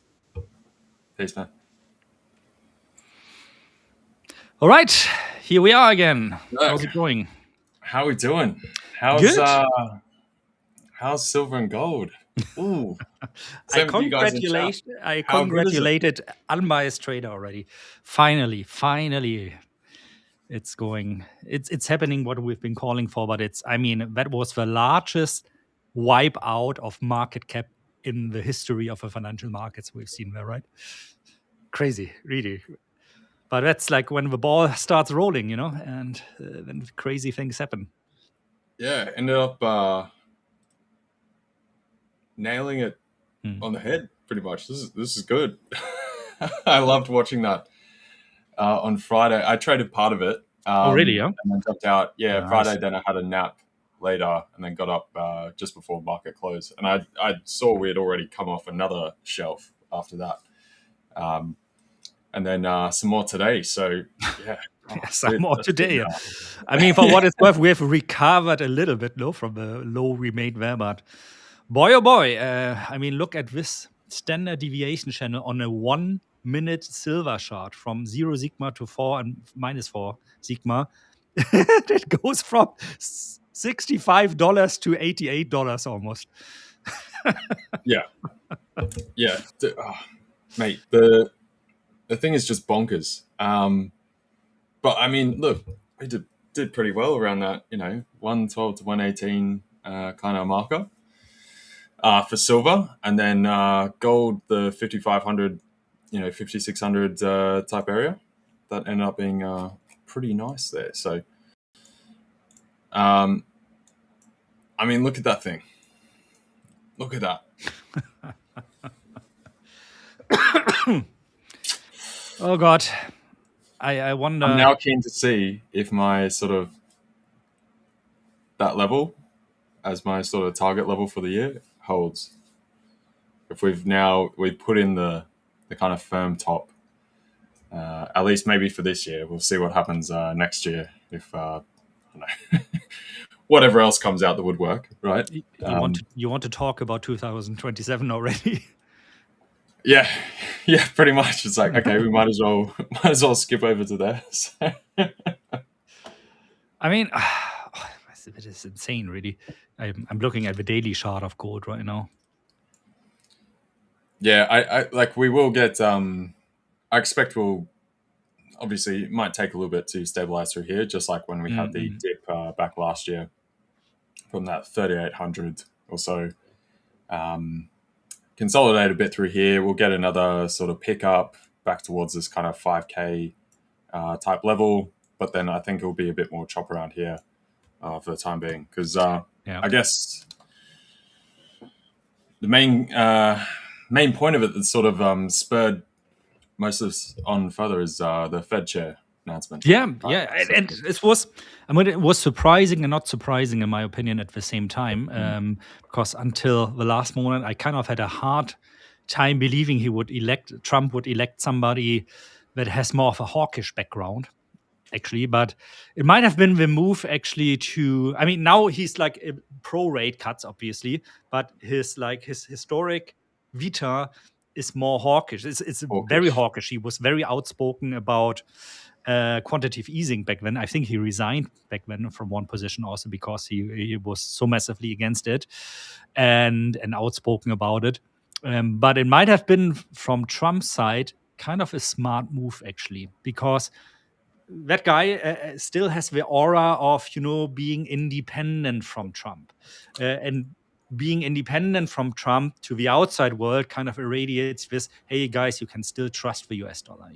Peace, man. All right, here we are again. Look. How's it going? How are we doing? Good. How's silver and gold? Ooh. I congratulated unbiased trader already. Finally, it's going. It's happening. What we've been calling for, but that was the largest wipe out of market cap in the history of the financial markets we've seen there. Right? Crazy, really. But that's like when the ball starts rolling, and then crazy things happen. Yeah, ended up nailing it on the head, pretty much. This is good. I loved watching that on Friday. I traded part of it. Oh, really? Yeah. And then jumped out. Yeah, Nice. Friday. Then I had a nap later, and then got up just before market close. And I saw we had already come off another shelf after that. And then some more today. So yeah. Some more today. For what it's worth, we have recovered a little bit, from the low we made there. But boy, oh boy, look at this standard deviation channel on a 1 minute silver chart from 0 sigma to 4 and -4 sigma. It goes from $65 to $88 almost. Yeah. Mate, the thing is just bonkers. But look, we did pretty well around that, 112 to 118 kind of marker for silver, and then gold, the 5,500, 5,600 type area. That ended up being pretty nice there. So, look at that thing. Look at that. Oh God. I wonder. I'm now keen to see if my sort of that level as my sort of target level for the year holds. If we've put in the kind of firm top, at least maybe for this year. We'll see what happens next year if I don't know, whatever else comes out the woodwork, right? You want to talk about 2027 already? Yeah, pretty much. It's like, okay, we might as well skip over to there. It is insane, really. I'm looking at the daily chart of gold right now. Yeah, I like we will get. I expect we'll. Obviously, it might take a little bit to stabilize through here, just like when we had the dip back last year from that 3,800 or so. Consolidate a bit through here. We'll get another sort of pickup back towards this kind of 5K type level, but then I think it will be a bit more chop around here for the time being, because I guess the main point of it that sort of spurred most of this on further is the Fed chair announcement. And it was surprising and not surprising in my opinion at the same time, because until the last moment I kind of had a hard time believing Trump would elect somebody that has more of a hawkish background, actually. But it might have been the move actually to, now he's like pro rate cuts, obviously, but his historic vita is more hawkish. It's hawkish. Very hawkish. He was very outspoken about quantitative easing back then. I think he resigned back then from one position also because he was so massively against it and outspoken about it. But it might have been from Trump's side kind of a smart move, actually, because that guy still has the aura of, being independent from Trump. And being independent from Trump to the outside world kind of irradiates this, hey, guys, you can still trust the US dollar,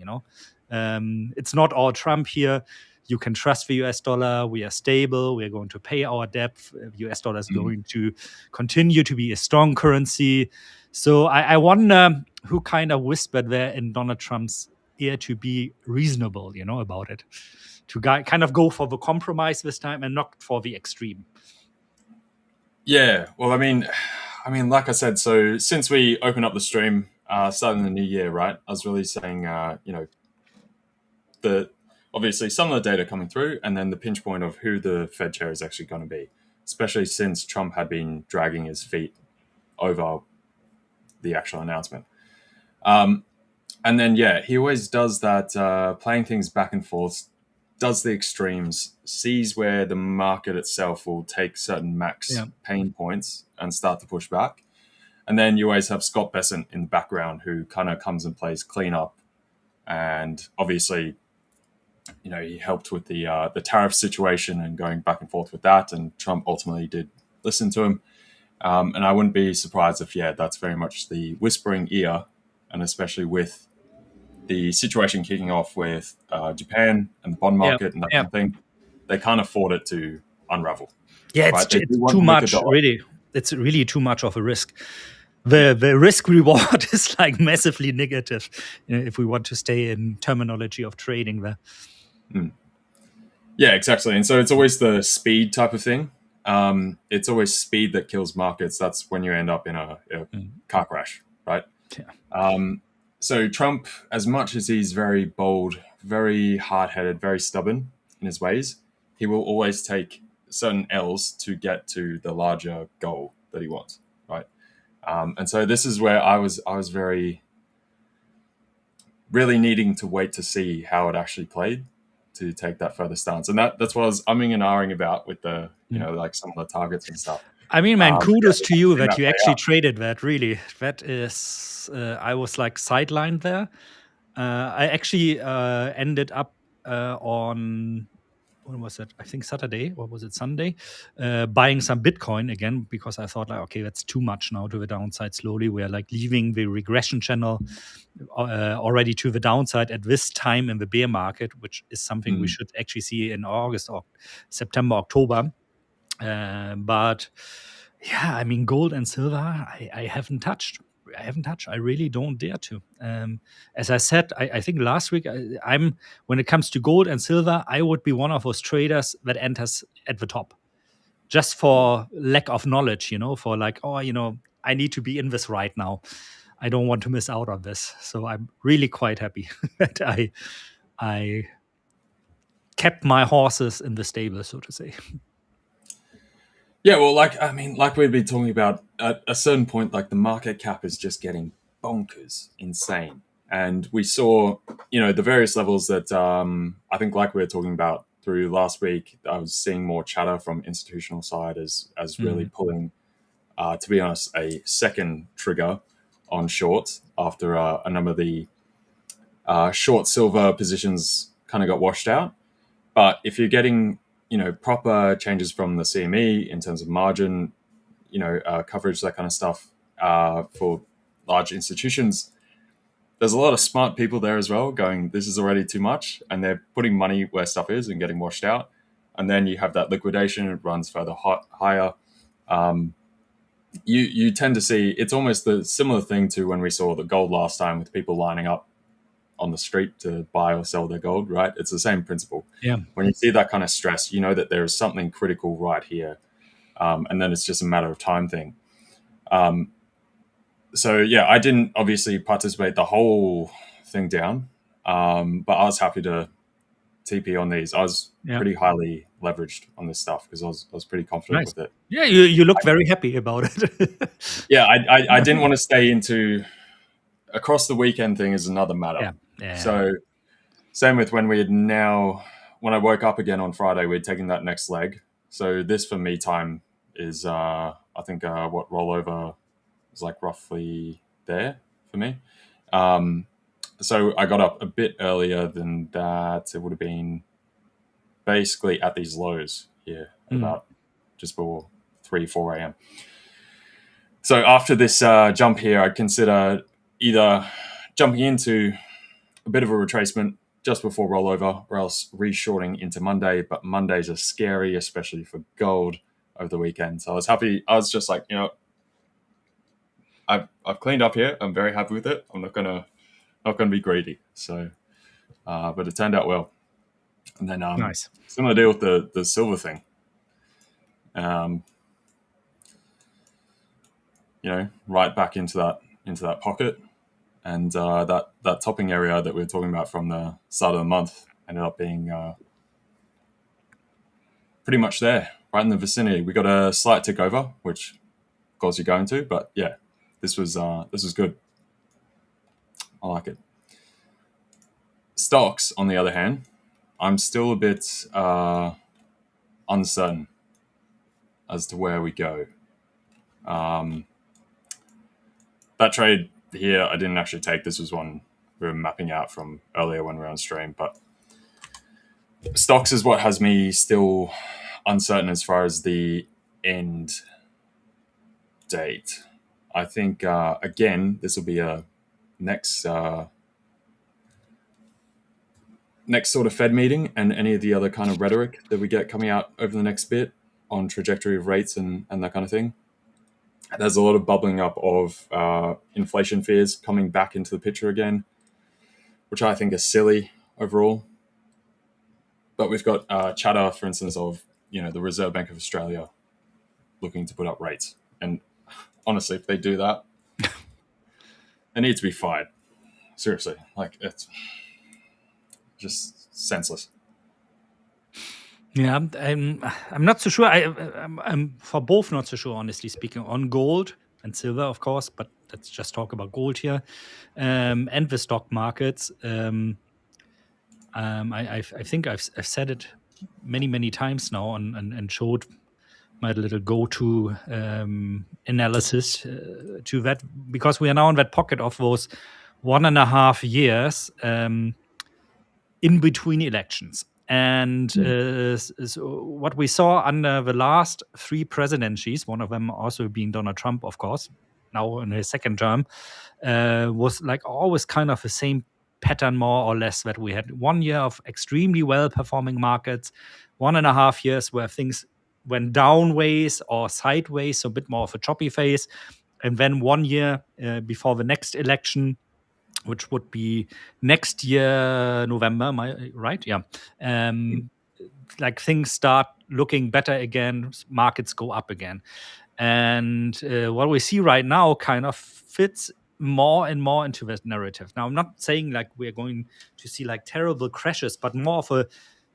It's not all Trump here. You can trust the US dollar. We are stable. We are going to pay our debt. The US dollar is going to continue to be a strong currency. So I wonder who kind of whispered there in Donald Trump's ear to be reasonable, about it, to kind of go for the compromise this time and not for the extreme. Yeah, well, I mean, like I said, so since we opened up the stream, starting the new year, right? I was really saying, obviously some of the data coming through, and then the pinch point of who the Fed chair is actually going to be, especially since Trump had been dragging his feet over the actual announcement. And then, he always does that, playing things back and forth, does the extremes, sees where the market itself will take certain max pain points and start to push back. And then you always have Scott Bessent in the background who kind of comes and plays cleanup. And obviously, he helped with the tariff situation and going back and forth with that. And Trump ultimately did listen to him. And I wouldn't be surprised if, that's very much the whispering ear, and especially with the situation kicking off with Japan and the bond market and that kind of thing, they can't afford it to unravel. Yeah, it's too much, really. It's really too much of a risk. The risk reward is like massively negative, if we want to stay in terminology of trading there. Yeah, exactly. And so it's always the speed type of thing. It's always speed that kills markets. That's when you end up in a car crash, right? Yeah. So Trump, as much as he's very bold, very hard-headed, very stubborn in his ways, he will always take certain L's to get to the larger goal that he wants, right? And so this is where I was very, really needing to wait to see how it actually played to take that further stance. And that's what I was umming and ahhing about with the, like some of the targets and stuff. I mean, man, kudos to you that you actually traded that, really. That is, I was like sidelined there. I actually ended up on, when was it? I think Saturday, or was it Sunday? Buying some Bitcoin again, because I thought, like, okay, that's too much now to the downside slowly. We're like leaving the regression channel already to the downside at this time in the bear market, which is something we should actually see in August or September, October. But yeah, I mean, gold and silver, I haven't touched. I really don't dare to. As I said, I think last week, I'm when it comes to gold and silver, I would be one of those traders that enters at the top, just for lack of knowledge, for like, I need to be in this right now. I don't want to miss out on this. So I'm really quite happy that I kept my horses in the stable, so to say. Yeah, well, like we've been talking about, at a certain point, like the market cap is just getting bonkers, insane. And we saw, the various levels that I think, like we were talking about through last week, I was seeing more chatter from institutional side as really pulling, to be honest, a second trigger on shorts after a number of the short silver positions kind of got washed out. But if you're getting proper changes from the CME in terms of margin, coverage, that kind of stuff for large institutions, there's a lot of smart people there as well going, this is already too much. And they're putting money where stuff is and getting washed out. And then you have that liquidation, it runs further higher. You tend to see, it's almost the similar thing to when we saw the gold last time with people lining up on the street to buy or sell their gold, right? It's the same principle. Yeah. When you see that kind of stress, you know that there is something critical right here. And then it's just a matter of time thing. So yeah, I didn't obviously participate the whole thing down, but I was happy to TP on these. I was pretty highly leveraged on this stuff because I was pretty confident with it. Yeah, you look very happy about it. Yeah, I didn't want to stay into across the weekend thing is another matter. Yeah. So same with when I woke up again on Friday, we'd taken that next leg. So this for me time is, I think what rollover is like roughly there for me. so I got up a bit earlier than that. It would have been basically at these lows here, about just before 3-4 a.m. So after this jump here, I'd consider either jumping into a bit of a retracement just before rollover, or else reshorting into Monday. But Mondays are scary, especially for gold over the weekend. So I was happy. I was just like, I've cleaned up here. I'm very happy with it. I'm not gonna be greedy. So, but it turned out well. And then Nice. similar deal with the silver thing. Right back into that pocket, and that topping area that we were talking about from the start of the month ended up being pretty much there, right in the vicinity. We got a slight tick over, which of course you're going to, but yeah, this was good. I like it. Stocks, on the other hand, I'm still a bit uncertain as to where we go. That trade here, I didn't actually take. This was one we were mapping out from earlier when we were on stream. But stocks is what has me still uncertain as far as the end date. I think, again, this will be a next sort of Fed meeting, and any of the other kind of rhetoric that we get coming out over the next bit on trajectory of rates and that kind of thing. There's a lot of bubbling up of inflation fears coming back into the picture again, which I think is silly overall. But we've got chatter, for instance, of the Reserve Bank of Australia looking to put up rates. And honestly, if they do that, they need to be fired. Seriously, like, it's just senseless. Yeah, I'm not so sure. I'm for both not so sure, honestly speaking, on gold and silver, of course, but let's just talk about gold here, and the stock markets. I think I've said it many times now and showed my little go-to analysis to that, because we are now in that pocket of those 1.5 years in between elections. And so what we saw under the last 3 presidencies, one of them also being Donald Trump, of course, now in his second term, was like always kind of the same pattern, more or less, that we had 1 year of extremely well-performing markets, 1.5 years where things went downways or sideways, so a bit more of a choppy phase, and then 1 year before the next election, which would be next year, November, right? Yeah. Like things start looking better again, markets go up again. And what we see right now kind of fits more and more into this narrative. Now, I'm not saying like we're going to see like terrible crashes, but more of a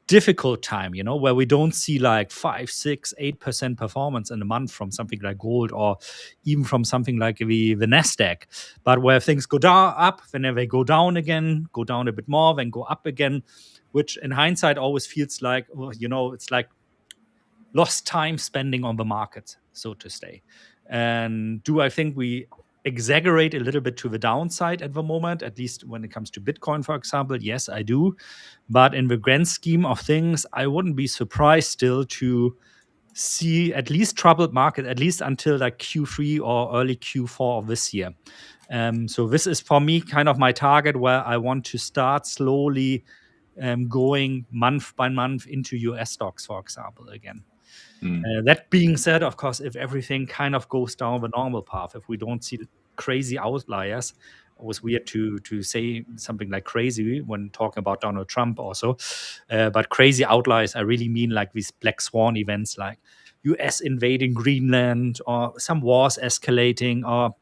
difficult time, where we don't see like 5, 6, 8% performance in a month from something like gold, or even from something like the Nasdaq, but where things go up, then they go down again, go down a bit more, then go up again, which in hindsight always feels like, it's like lost time spending on the market, so to say. And do I think we exaggerate a little bit to the downside at the moment, at least when it comes to Bitcoin, for example? Yes, I do. But in the grand scheme of things, I wouldn't be surprised still to see at least troubled market, at least until like Q3 or early Q4 of this year. So this is for me kind of my target, where I want to start slowly going month by month into US stocks, for example, again. That being said, of course, if everything kind of goes down the normal path, if we don't see crazy outliers, it was weird to say something like crazy when talking about Donald Trump also, but crazy outliers, I really mean like these black swan events, like US invading Greenland, or some wars escalating, or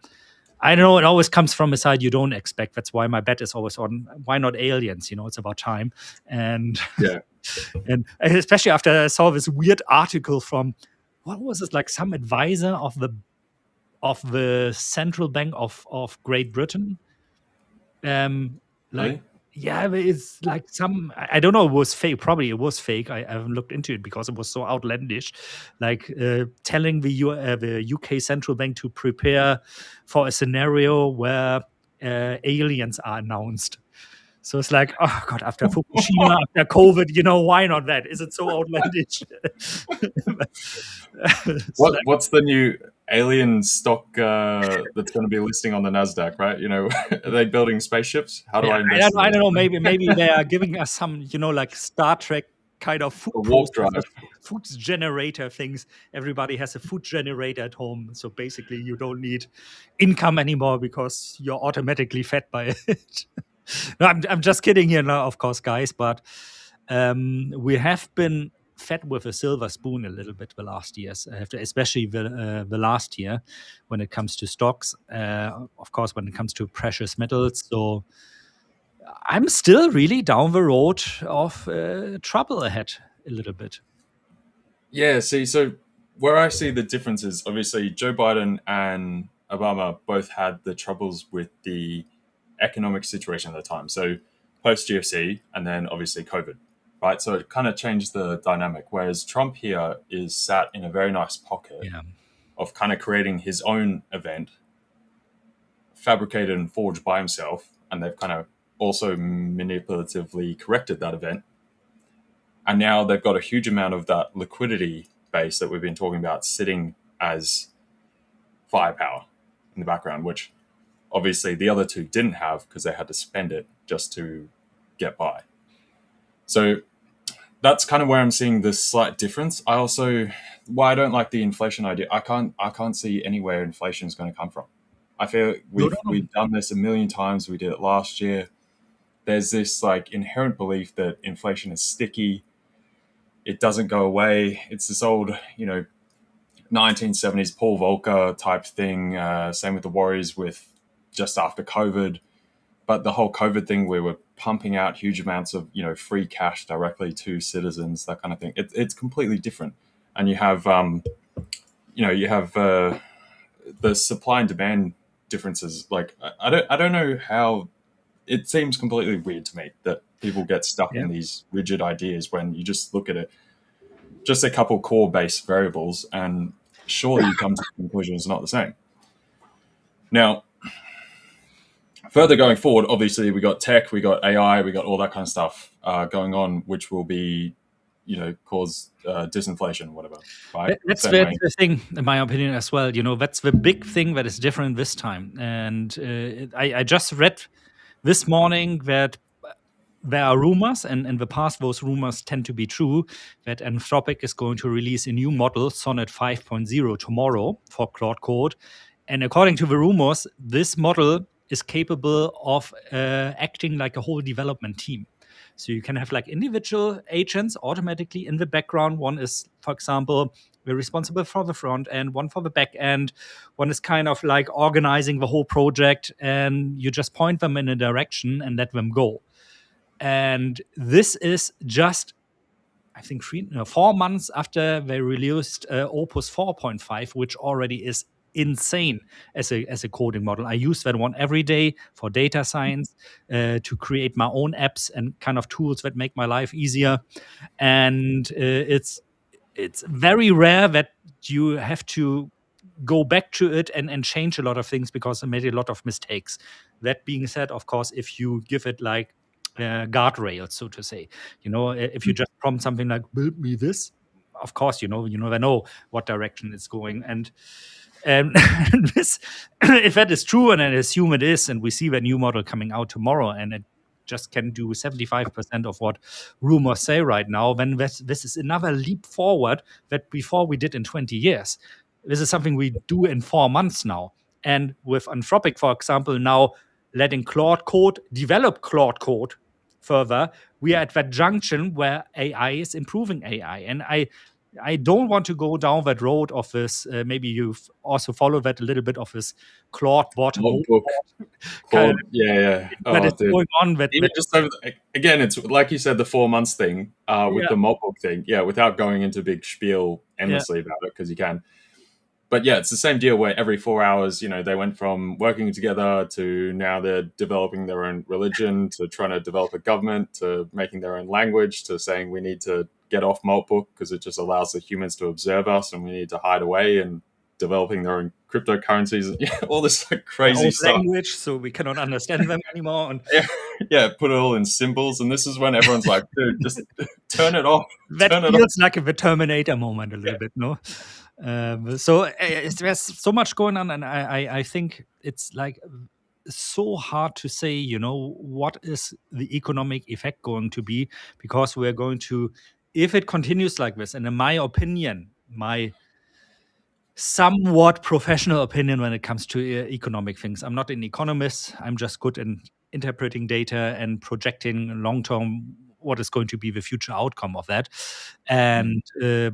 I don't know, it always comes from a side you don't expect. That's why my bet is always on, why not aliens? It's about time. And Yeah. and especially after I saw this weird article from, what was it, like some advisor of the central bank of Great Britain. Really? Yeah, it's like some, I don't know, it was fake. Probably it was fake. I haven't looked into it because it was so outlandish. Like telling the UK central bank to prepare for a scenario where aliens are announced. So it's like, oh God, after Fukushima, after COVID, why not that? Is it so outlandish? What's the new alien stock that's going to be listing on the Nasdaq? Right? Are they building spaceships? How do I invest? I don't know. Maybe they are giving us some, like Star Trek kind of food warp drive. food generator things. Everybody has a food generator at home, so basically you don't need income anymore because you're automatically fed by it. No, I'm just kidding here now, of course, guys, but we have been fed with a silver spoon a little bit the last years, especially the last year when it comes to stocks, of course, when it comes to precious metals. So I'm still really down the road of trouble ahead a little bit. Yeah, see, so where I see the difference is obviously Joe Biden and Obama both had the troubles with the economic situation at the time. So post GFC and then obviously COVID, right? So it kind of changed the dynamic. Whereas Trump here is sat in a very nice pocket of kind of creating his own event, fabricated and forged by himself. And they've kind of also manipulatively corrected that event. And now they've got a huge amount of that liquidity base that we've been talking about sitting as firepower in the background, which obviously the other two didn't have because they had to spend it just to get by. So that's kind of where I'm seeing this slight difference. Why I don't like the inflation idea, I can't see anywhere inflation is going to come from. I feel we've done this a million times. We did it last year. There's this like inherent belief that inflation is sticky. It doesn't go away. It's this old, 1970s Paul Volcker type thing. Same with the Warriors with just after COVID. But the whole COVID thing, we were pumping out huge amounts of, free cash directly to citizens, that kind of thing. It's completely different. And you have, the supply and demand differences. Like, I don't know how. It seems completely weird to me that people get stuck in these rigid ideas when you just look at it, just a couple core base variables, and surely you come to the conclusion it's not the same. Now, further going forward, obviously we got tech, we got AI, we got all that kind of stuff going on, which will be, cause disinflation, whatever. Right? That's the thing, in my opinion, as well. That's the big thing that is different this time. And I just read this morning that there are rumors, and in the past those rumors tend to be true, that Anthropic is going to release a new model, Sonnet 5.0, tomorrow for Claude Code. And according to the rumors, this model is capable of acting like a whole development team. So you can have like individual agents automatically in the background. One is, for example, we're responsible for the front end, one for the back end. One is kind of like organizing the whole project, and you just point them in a direction and let them go. And this is just, I think, 4 months after they released Opus 4.5, which already is insane as a coding model. I use that one every day for data science, to create my own apps and kind of tools that make my life easier. And it's very rare that you have to go back to it and change a lot of things because it made a lot of mistakes. That being said, of course, if you give it like guardrails, so to say, if you just prompt something like build me this, of course, you never know what direction it's going. And this, if that is true, and I assume it is, and we see the new model coming out tomorrow, and it just can do 75% of what rumors say right now, then this is another leap forward that before we did in 20 years. This is something we do in 4 months now. And with Anthropic, for example, now letting Claude Code develop Claude Code further, we are at that junction where AI is improving AI. And I don't want to go down that road of this. Maybe you've also followed that a little bit of this Claude bot. Claude, yeah. That is going on. Just over again, it's like you said, the 4 months thing with the Maltbook thing. Yeah, without going into big spiel endlessly about it, because you can. But yeah, it's the same deal where every 4 hours, they went from working together to now they're developing their own religion, to trying to develop a government, to making their own language, to saying we need to get off Maltbook because it just allows the humans to observe us and we need to hide away, and developing their own cryptocurrencies, all this like crazy stuff. Language, so we cannot understand them anymore. And yeah, put it all in symbols, and this is when everyone's like, dude, just turn it off. That Turn it off. feels like a Terminator moment a little bit, no? So there's so much going on, and I think it's like so hard to say, what is the economic effect going to be, because we're going to, if it continues like this, and in my opinion, my somewhat professional opinion when it comes to economic things. I'm not an economist. I'm just good in interpreting data and projecting long term what is going to be the future outcome of that. And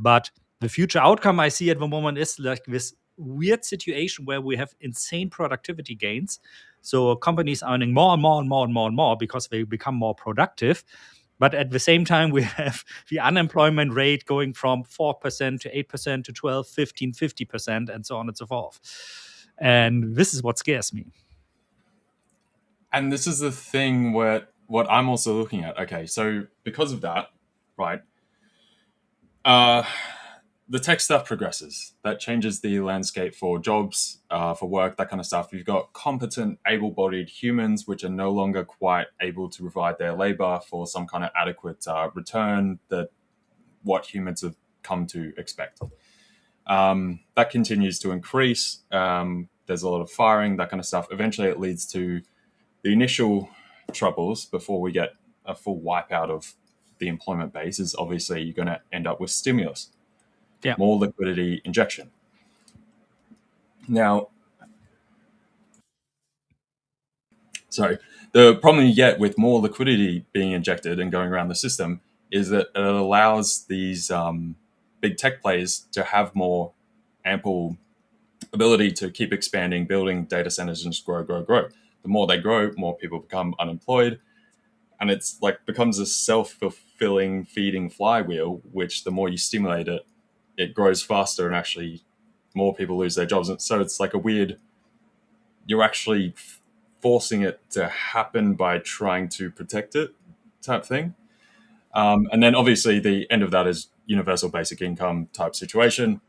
but the future outcome I see at the moment is like this weird situation where we have insane productivity gains. So companies earning more and more and more and more and more because they become more productive. But at the same time, we have the unemployment rate going from 4% to 8% to 12, 15, 50%, and so on and so forth. And this is what scares me. And this is the thing where what I'm also looking at. Okay, so because of that, right, the tech stuff progresses. That changes the landscape for jobs, for work, that kind of stuff. You've got competent, able-bodied humans, which are no longer quite able to provide their labor for some kind of adequate return that what humans have come to expect. That continues to increase. There's a lot of firing, that kind of stuff. Eventually, it leads to the initial troubles before we get a full wipeout of the employment base. Is obviously you're going to end up with stimulus. Yeah. More liquidity injection. Now, the problem you get with more liquidity being injected and going around the system is that it allows these big tech players to have more ample ability to keep expanding, building data centers, and just grow. The more they grow, more people become unemployed. And it's like becomes a self-fulfilling feeding flywheel, which the more you stimulate it, it grows faster and actually more people lose their jobs. And so it's like a weird, you're actually forcing it to happen by trying to protect it type thing. And then obviously the end of that is universal basic income type situation.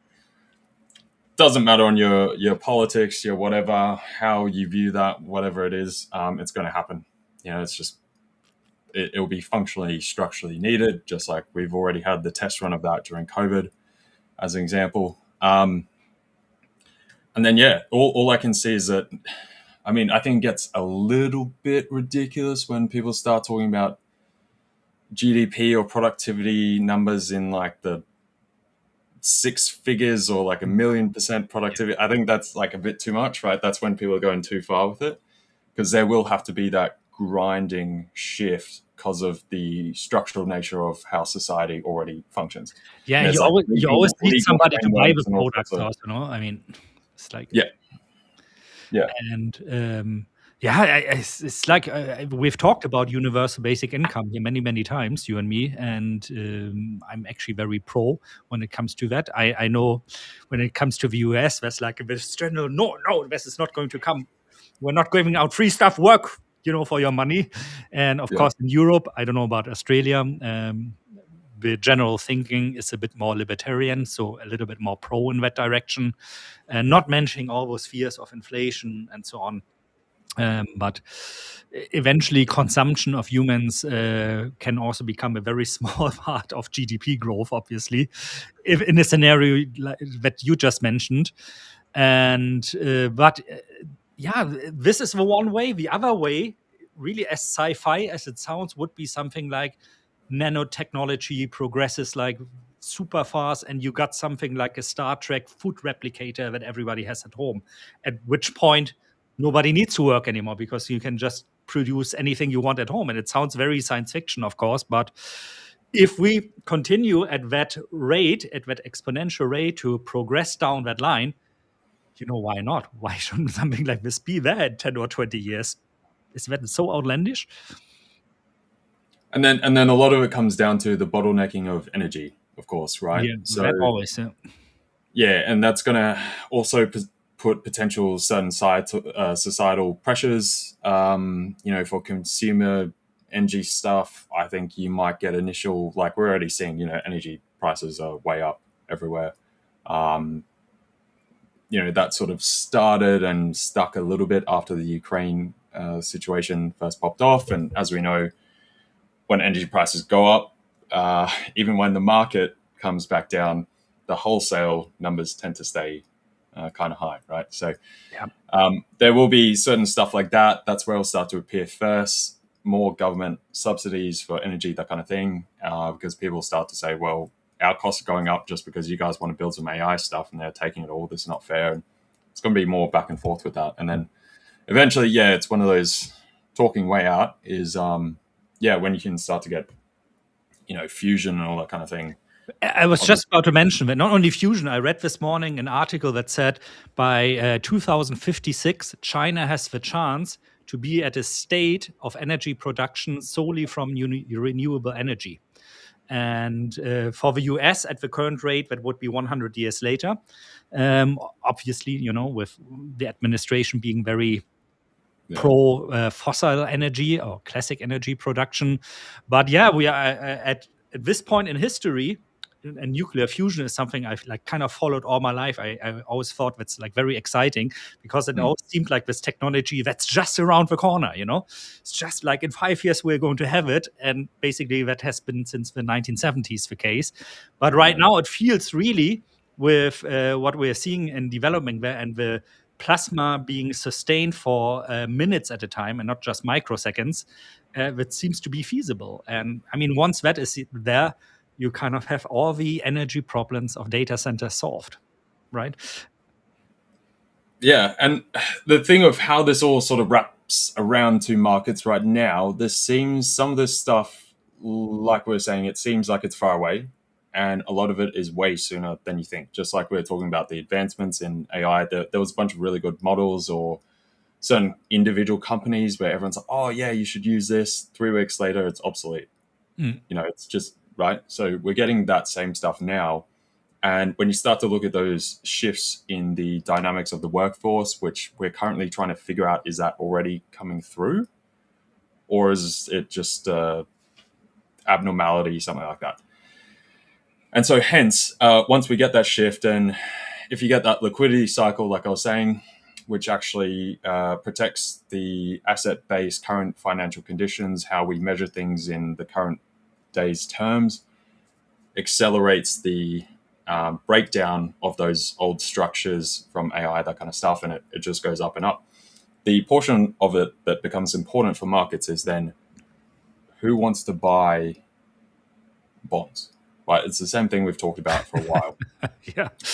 Doesn't matter on your politics, your whatever, how you view that, whatever it is, it's going to happen. It's just, it'll be functionally, structurally needed, just like we've already had the test run of that during COVID as an example. And then, all I can see is that, I think it gets a little bit ridiculous when people start talking about GDP or productivity numbers in like the 6 figures or like 1,000,000% productivity. I think that's like a bit too much, right? That's when people are going too far with it, because there will have to be that grinding shift because of the structural nature of how society already functions. Yeah, you always need somebody to buy the products also, it's like... Yeah. And it's like we've talked about universal basic income here many, many times, you and me, and I'm actually very pro when it comes to that. I know when it comes to the US, there's like this general, no, this is not going to come. We're not giving out free stuff, work, for your money. And of course, in Europe, I don't know about Australia, the general thinking is a bit more libertarian, so a little bit more pro in that direction, and not mentioning all those fears of inflation and so on. But eventually, consumption of humans can also become a very small part of GDP growth, obviously, if in a scenario that you just mentioned. And this is the one way. The other way, really as sci-fi as it sounds, would be something like nanotechnology progresses like super fast, and you got something like a Star Trek food replicator that everybody has at home, at which point nobody needs to work anymore because you can just produce anything you want at home. And it sounds very science fiction, of course, but if we continue at that rate, at that exponential rate to progress down that line, why not? Why shouldn't something like this be there in 10 or 20 years? Is that so outlandish? And then a lot of it comes down to the bottlenecking of energy, of course, right? Yeah, so that always. Yeah, and that's going to also put potential certain societal pressures. For consumer energy stuff, I think you might get initial, like we're already seeing, energy prices are way up everywhere. That sort of started and stuck a little bit after the Ukraine situation first popped off. And as we know, when energy prices go up, even when the market comes back down, the wholesale numbers tend to stay kind of high, right? So there will be certain stuff like that. That's where it'll start to appear first. More government subsidies for energy, that kind of thing, because people start to say, well, our costs are going up just because you guys want to build some AI stuff and they're taking it all. This is not fair. And it's going to be more back and forth with that. And then eventually, it's one of those talking way out is, when you can start to get, fusion and all that kind of thing. I was just about to mention that not only fusion, I read this morning an article that said by 2056, China has the chance to be at a state of energy production solely from renewable energy. And for the US, at the current rate, that would be 100 years later. Obviously, with the administration being very pro fossil energy or classic energy production. But we are at this point in history, and nuclear fusion is something I've kind of followed all my life. I always thought that's very exciting because it always seemed like this technology that's just around the corner, It's just like in 5 years we're going to have it. And basically that has been since the 1970s the case. But right now it feels really with what we're seeing in development there and the plasma being sustained for minutes at a time and not just microseconds, that seems to be feasible. And I mean, once that is there, you kind of have all the energy problems of data centers solved, right? Yeah, and the thing of how this all sort of wraps around to markets right now, some of this stuff, like we were saying, it seems like it's far away, and a lot of it is way sooner than you think. Just like we were talking about the advancements in AI, there was a bunch of really good models or certain individual companies where everyone's like, oh yeah, you should use this. 3 weeks later, it's obsolete. It's just, right? So we're getting that same stuff now. And when you start to look at those shifts in the dynamics of the workforce, which we're currently trying to figure out, is that already coming through? Or is it just abnormality, something like that? And so hence, once we get that shift, and if you get that liquidity cycle, like I was saying, which actually protects the asset-based current financial conditions, how we measure things in the current day's terms, accelerates the breakdown of those old structures from AI, that kind of stuff, and it just goes up and up. The portion of it that becomes important for markets is then who wants to buy bonds. Right? It's the same thing we've talked about for a while.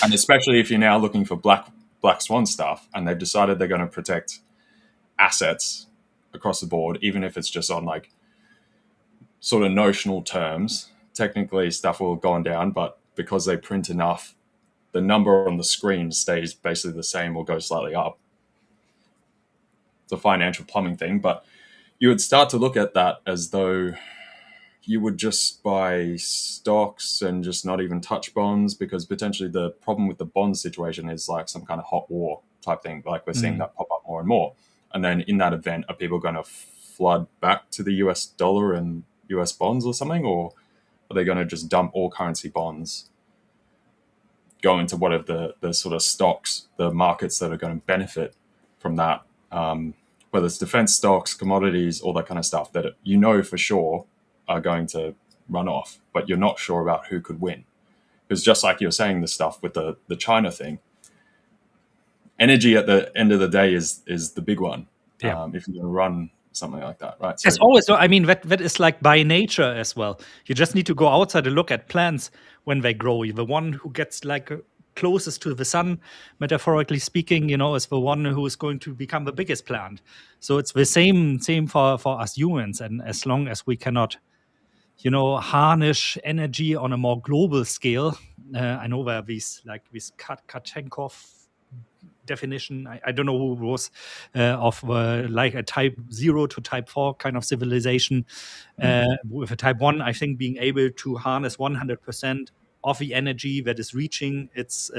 And especially if you're now looking for black swan stuff and they've decided they're going to protect assets across the board, even if it's just on like sort of notional terms. Technically stuff will go on down, but because they print enough, the number on the screen stays basically the same or goes slightly up. It's a financial plumbing thing, but you would start to look at that as though you would just buy stocks and just not even touch bonds, because potentially the problem with the bond situation is like some kind of hot war type thing. Like we're seeing that pop up more and more. And then in that event, are people going to flood back to the US dollar and US bonds or something? Or are they going to just dump all currency bonds, go into whatever the sort of stocks, the markets that are going to benefit from that, whether it's defense stocks, commodities, all that kind of stuff that for sure are going to run off, but you're not sure about who could win. Because just like you're saying, the stuff with the China thing, energy at the end of the day is the big one. If you're going to run something like that, right? So, as always, I mean, that is like by nature as well. You just need to go outside and look at plants when they grow. The one who gets like closest to the sun, metaphorically speaking, is the one who is going to become the biggest plant. So it's the same for us humans. And as long as we cannot, harness energy on a more global scale, I know where this Kachenkov definition, I don't know who it was, of like a type 0 to type 4 kind of civilization. With a type 1, I think being able to harness 100% of the energy that is reaching its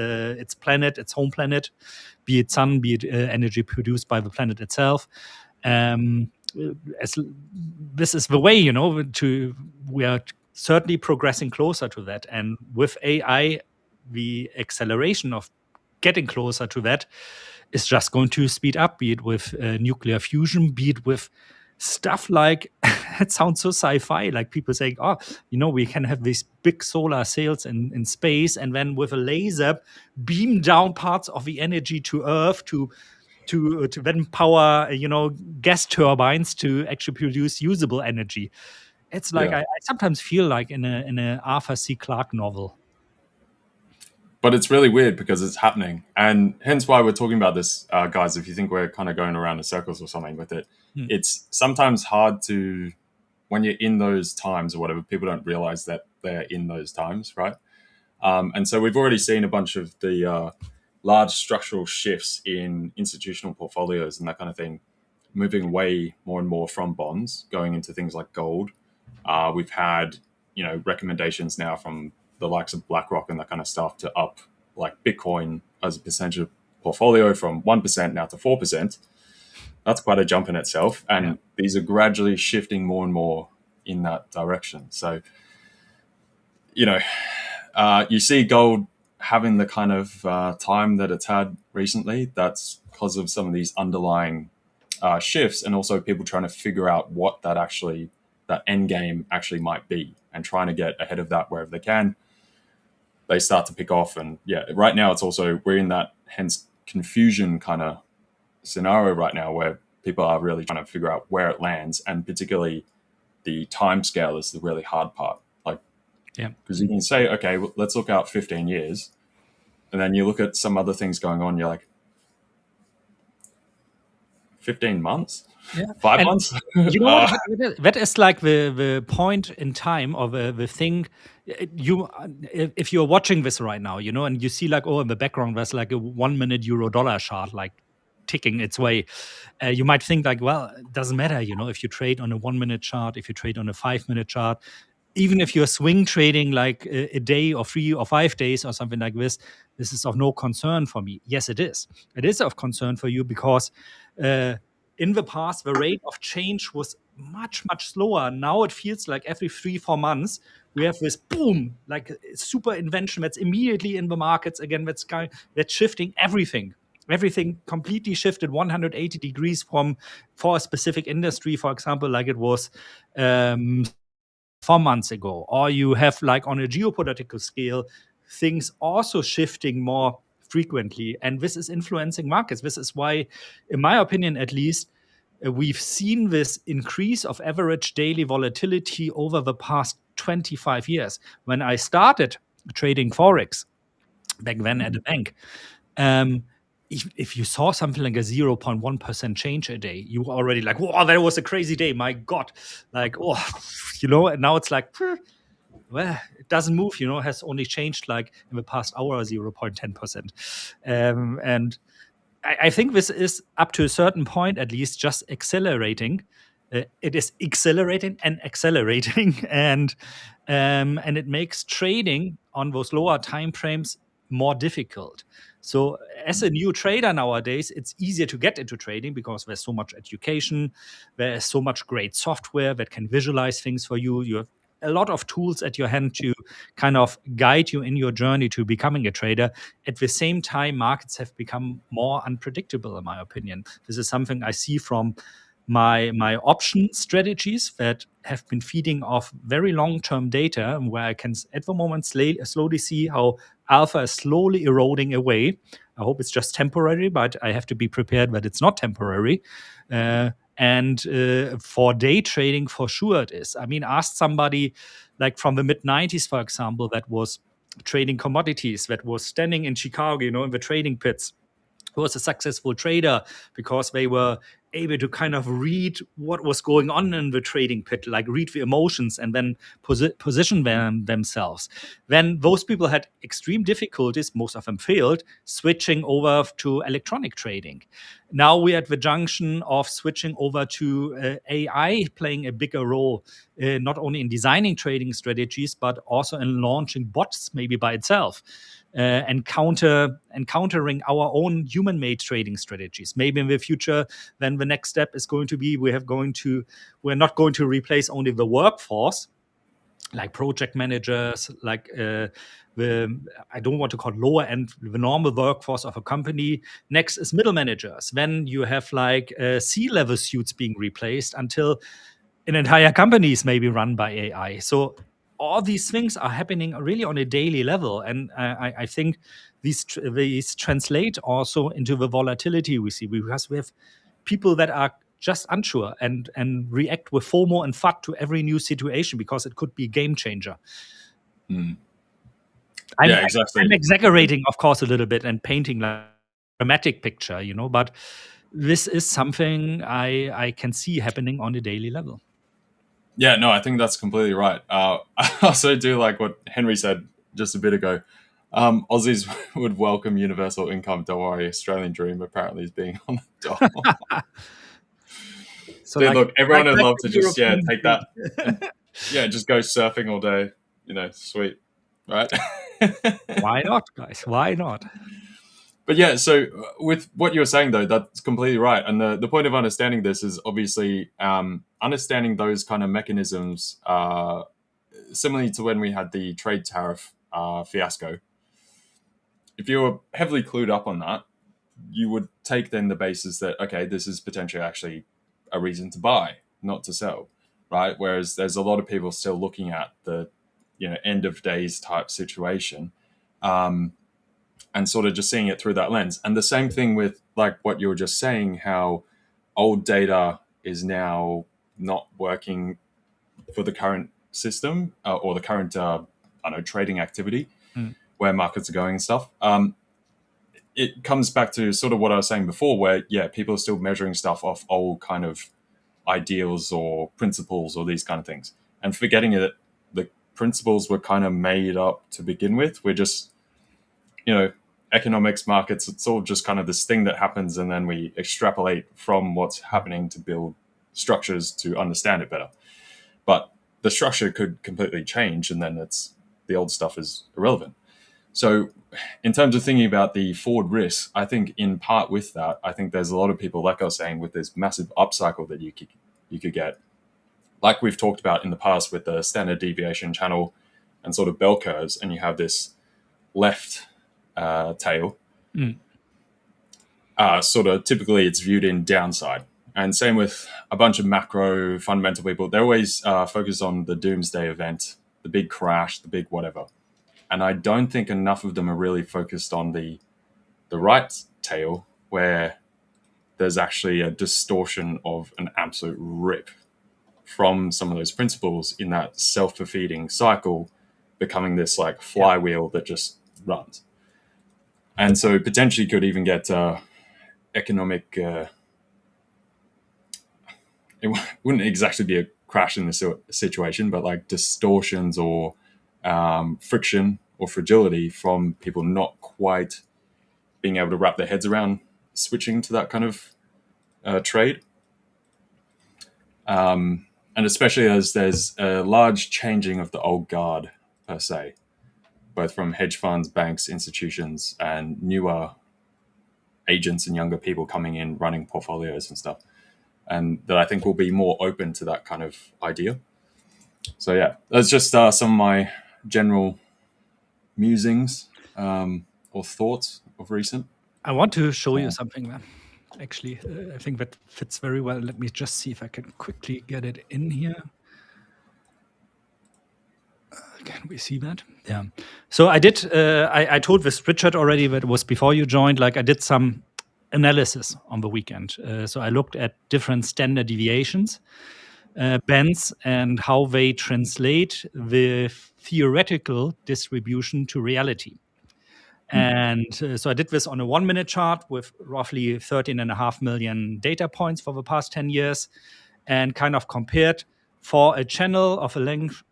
planet, its home planet, be it sun, be it energy produced by the planet itself. As this is the way, we are certainly progressing closer to that. And with AI, the acceleration of getting closer to that is just going to speed up, be it with nuclear fusion, be it with stuff like, it sounds so sci-fi, like people saying, oh, we can have these big solar sails in space, and then with a laser beam down parts of the energy to Earth to then power, gas turbines to actually produce usable energy. It's like I sometimes feel like in a Arthur C. Clarke novel. But it's really weird because it's happening, and hence why we're talking about this, guys. If you think we're kind of going around in circles or something with it, it's sometimes hard to, when you're in those times or whatever, people don't realize that they're in those times, right? And so we've already seen a bunch of the large structural shifts in institutional portfolios and that kind of thing, moving away more and more from bonds, going into things like gold. We've had, recommendations now from the likes of BlackRock and that kind of stuff to up like Bitcoin as a percentage of portfolio from 1% now to 4%. That's quite a jump in itself. And these are gradually shifting more and more in that direction. So, you see gold having the kind of time that it's had recently. That's because of some of these underlying shifts, and also people trying to figure out what that end game actually might be, and trying to get ahead of that wherever they can. They start to pick off, and right now we're in that hence confusion kind of scenario right now where people are really trying to figure out where it lands, and particularly the time scale is the really hard part. Because you can say, okay, well, let's look out 15 years, and then you look at some other things going on, you're like, 15 months? 5 months? That is like the point in time, or the thing. If you're watching this right now, and you see like, in the background there's like a 1 minute euro-dollar chart like ticking its way, you might think like, well, it doesn't matter, if you trade on a 1 minute chart, if you trade on a 5 minute chart, even if you're swing trading like a day or 3 or 5 days or something like this is of no concern for me. Yes, it is. It is of concern for you because in the past, the rate of change was much, much slower. Now it feels like every 3-4 months, we have this boom, like super invention that's immediately in the markets again, that's shifting everything. Everything completely shifted 180 degrees for a specific industry, for example, like it was 4 months ago. Or you have like on a geopolitical scale, things also shifting more frequently. And this is influencing markets. This is why, in my opinion at least, we've seen this increase of average daily volatility over the past 25 years. When I started trading Forex back then at a bank, if you saw something like a 0.1% change a day, you were already like, "Whoa, that was a crazy day! My God!" Like, and now it's like, well, it doesn't move. It has only changed like in the past hour 0.10%, and I think this is up to a certain point at least just accelerating. It is accelerating and accelerating, and it makes trading on those lower time frames more difficult. So as a new trader nowadays, it's easier to get into trading because there's so much education, there's so much great software that can visualize things for you. You have a lot of tools at your hand to kind of guide you in your journey to becoming a trader. At the same time, markets have become more unpredictable, in my opinion. This is something I see from my option strategies that have been feeding off very long-term data, where I can at the moment slowly see how alpha is slowly eroding away. I hope it's just temporary, but I have to be prepared that it's not temporary. And for day trading, for sure it is. I mean, ask somebody like from the mid-90s, for example, that was trading commodities, that was standing in Chicago, in the trading pits, who was a successful trader because they were able to kind of read what was going on in the trading pit, like read the emotions and then position themselves. Then those people had extreme difficulties, most of them failed, switching over to electronic trading. Now we're at the junction of switching over to AI playing a bigger role, not only in designing trading strategies, but also in launching bots maybe by itself. And countering our own human-made trading strategies. Maybe in the future, then the next step is going to be we're not going to replace only the workforce, like project managers, like I don't want to call lower end the normal workforce of a company. Next is middle managers. Then you have like C-level suits being replaced until an entire company is maybe run by AI. So all these things are happening really on a daily level, and I think these translate also into the volatility we see, because we have people that are just unsure and react with FOMO and FUD to every new situation because it could be a game changer. Yeah, exactly. I'm exaggerating, of course, a little bit and painting like a dramatic picture, but this is something I can see happening on a daily level. Yeah, no, I think that's completely right. I also do like what Henry said just a bit ago. Aussies would welcome universal income. Don't worry, Australian dream apparently is being on the door. So Dude, look, everyone would love to just European take that, and, just go surfing all day. Sweet, right? Why not, guys? Why not? But yeah, so with what you were saying though, that's completely right. And the point of understanding this is obviously understanding those kind of mechanisms, similarly to when we had the trade tariff fiasco. If you were heavily clued up on that, you would take then the basis that, okay, this is potentially actually a reason to buy, not to sell, right? Whereas there's a lot of people still looking at the, end of days type situation, and sort of just seeing it through that lens. And the same thing with like what you were just saying, how old data is now not working for the current system or the current, trading activity where markets are going and stuff. It comes back to sort of what I was saying before, where, people are still measuring stuff off old kind of ideals or principles or these kind of things, and forgetting that the principles were kind of made up to begin with. We're just, economics, markets, it's all just kind of this thing that happens, and then we extrapolate from what's happening to build structures to understand it better. But the structure could completely change, and then the old stuff is irrelevant. So in terms of thinking about the forward risk, I think in part with that, I think there's a lot of people, like I was saying, with this massive upcycle that you could get, like we've talked about in the past with the standard deviation channel and sort of bell curves, and you have this left tail. Sort of typically it's viewed in downside. And same with a bunch of macro fundamental people. They're always focused on the doomsday event, the big crash, the big whatever. And I don't think enough of them are really focused on the right tail, where there's actually a distortion of an absolute rip from some of those principles in that self-feeding cycle, becoming this like flywheel that just runs. And so potentially could even get economic... it wouldn't exactly be a crash in the situation, but like distortions or friction or fragility from people not quite being able to wrap their heads around switching to that kind of trade. And especially as there's a large changing of the old guard, per se, both from hedge funds, banks, institutions, and newer agents and younger people coming in running portfolios and stuff. And that I think will be more open to that kind of idea. So yeah, that's just some of my general musings or thoughts of recent. I want to show you something, man. Actually, I think that fits very well. Let me just see if I can quickly get it in here. Can we see that? Yeah. So I did, I told this Richard already, but it was before you joined, like I did some analysis on the weekend. So I looked at different standard deviations, bands, and how they translate the theoretical distribution to reality. And so I did this on a 1 minute chart with roughly 13.5 million data points for the past 10 years, and kind of compared for a channel of a length.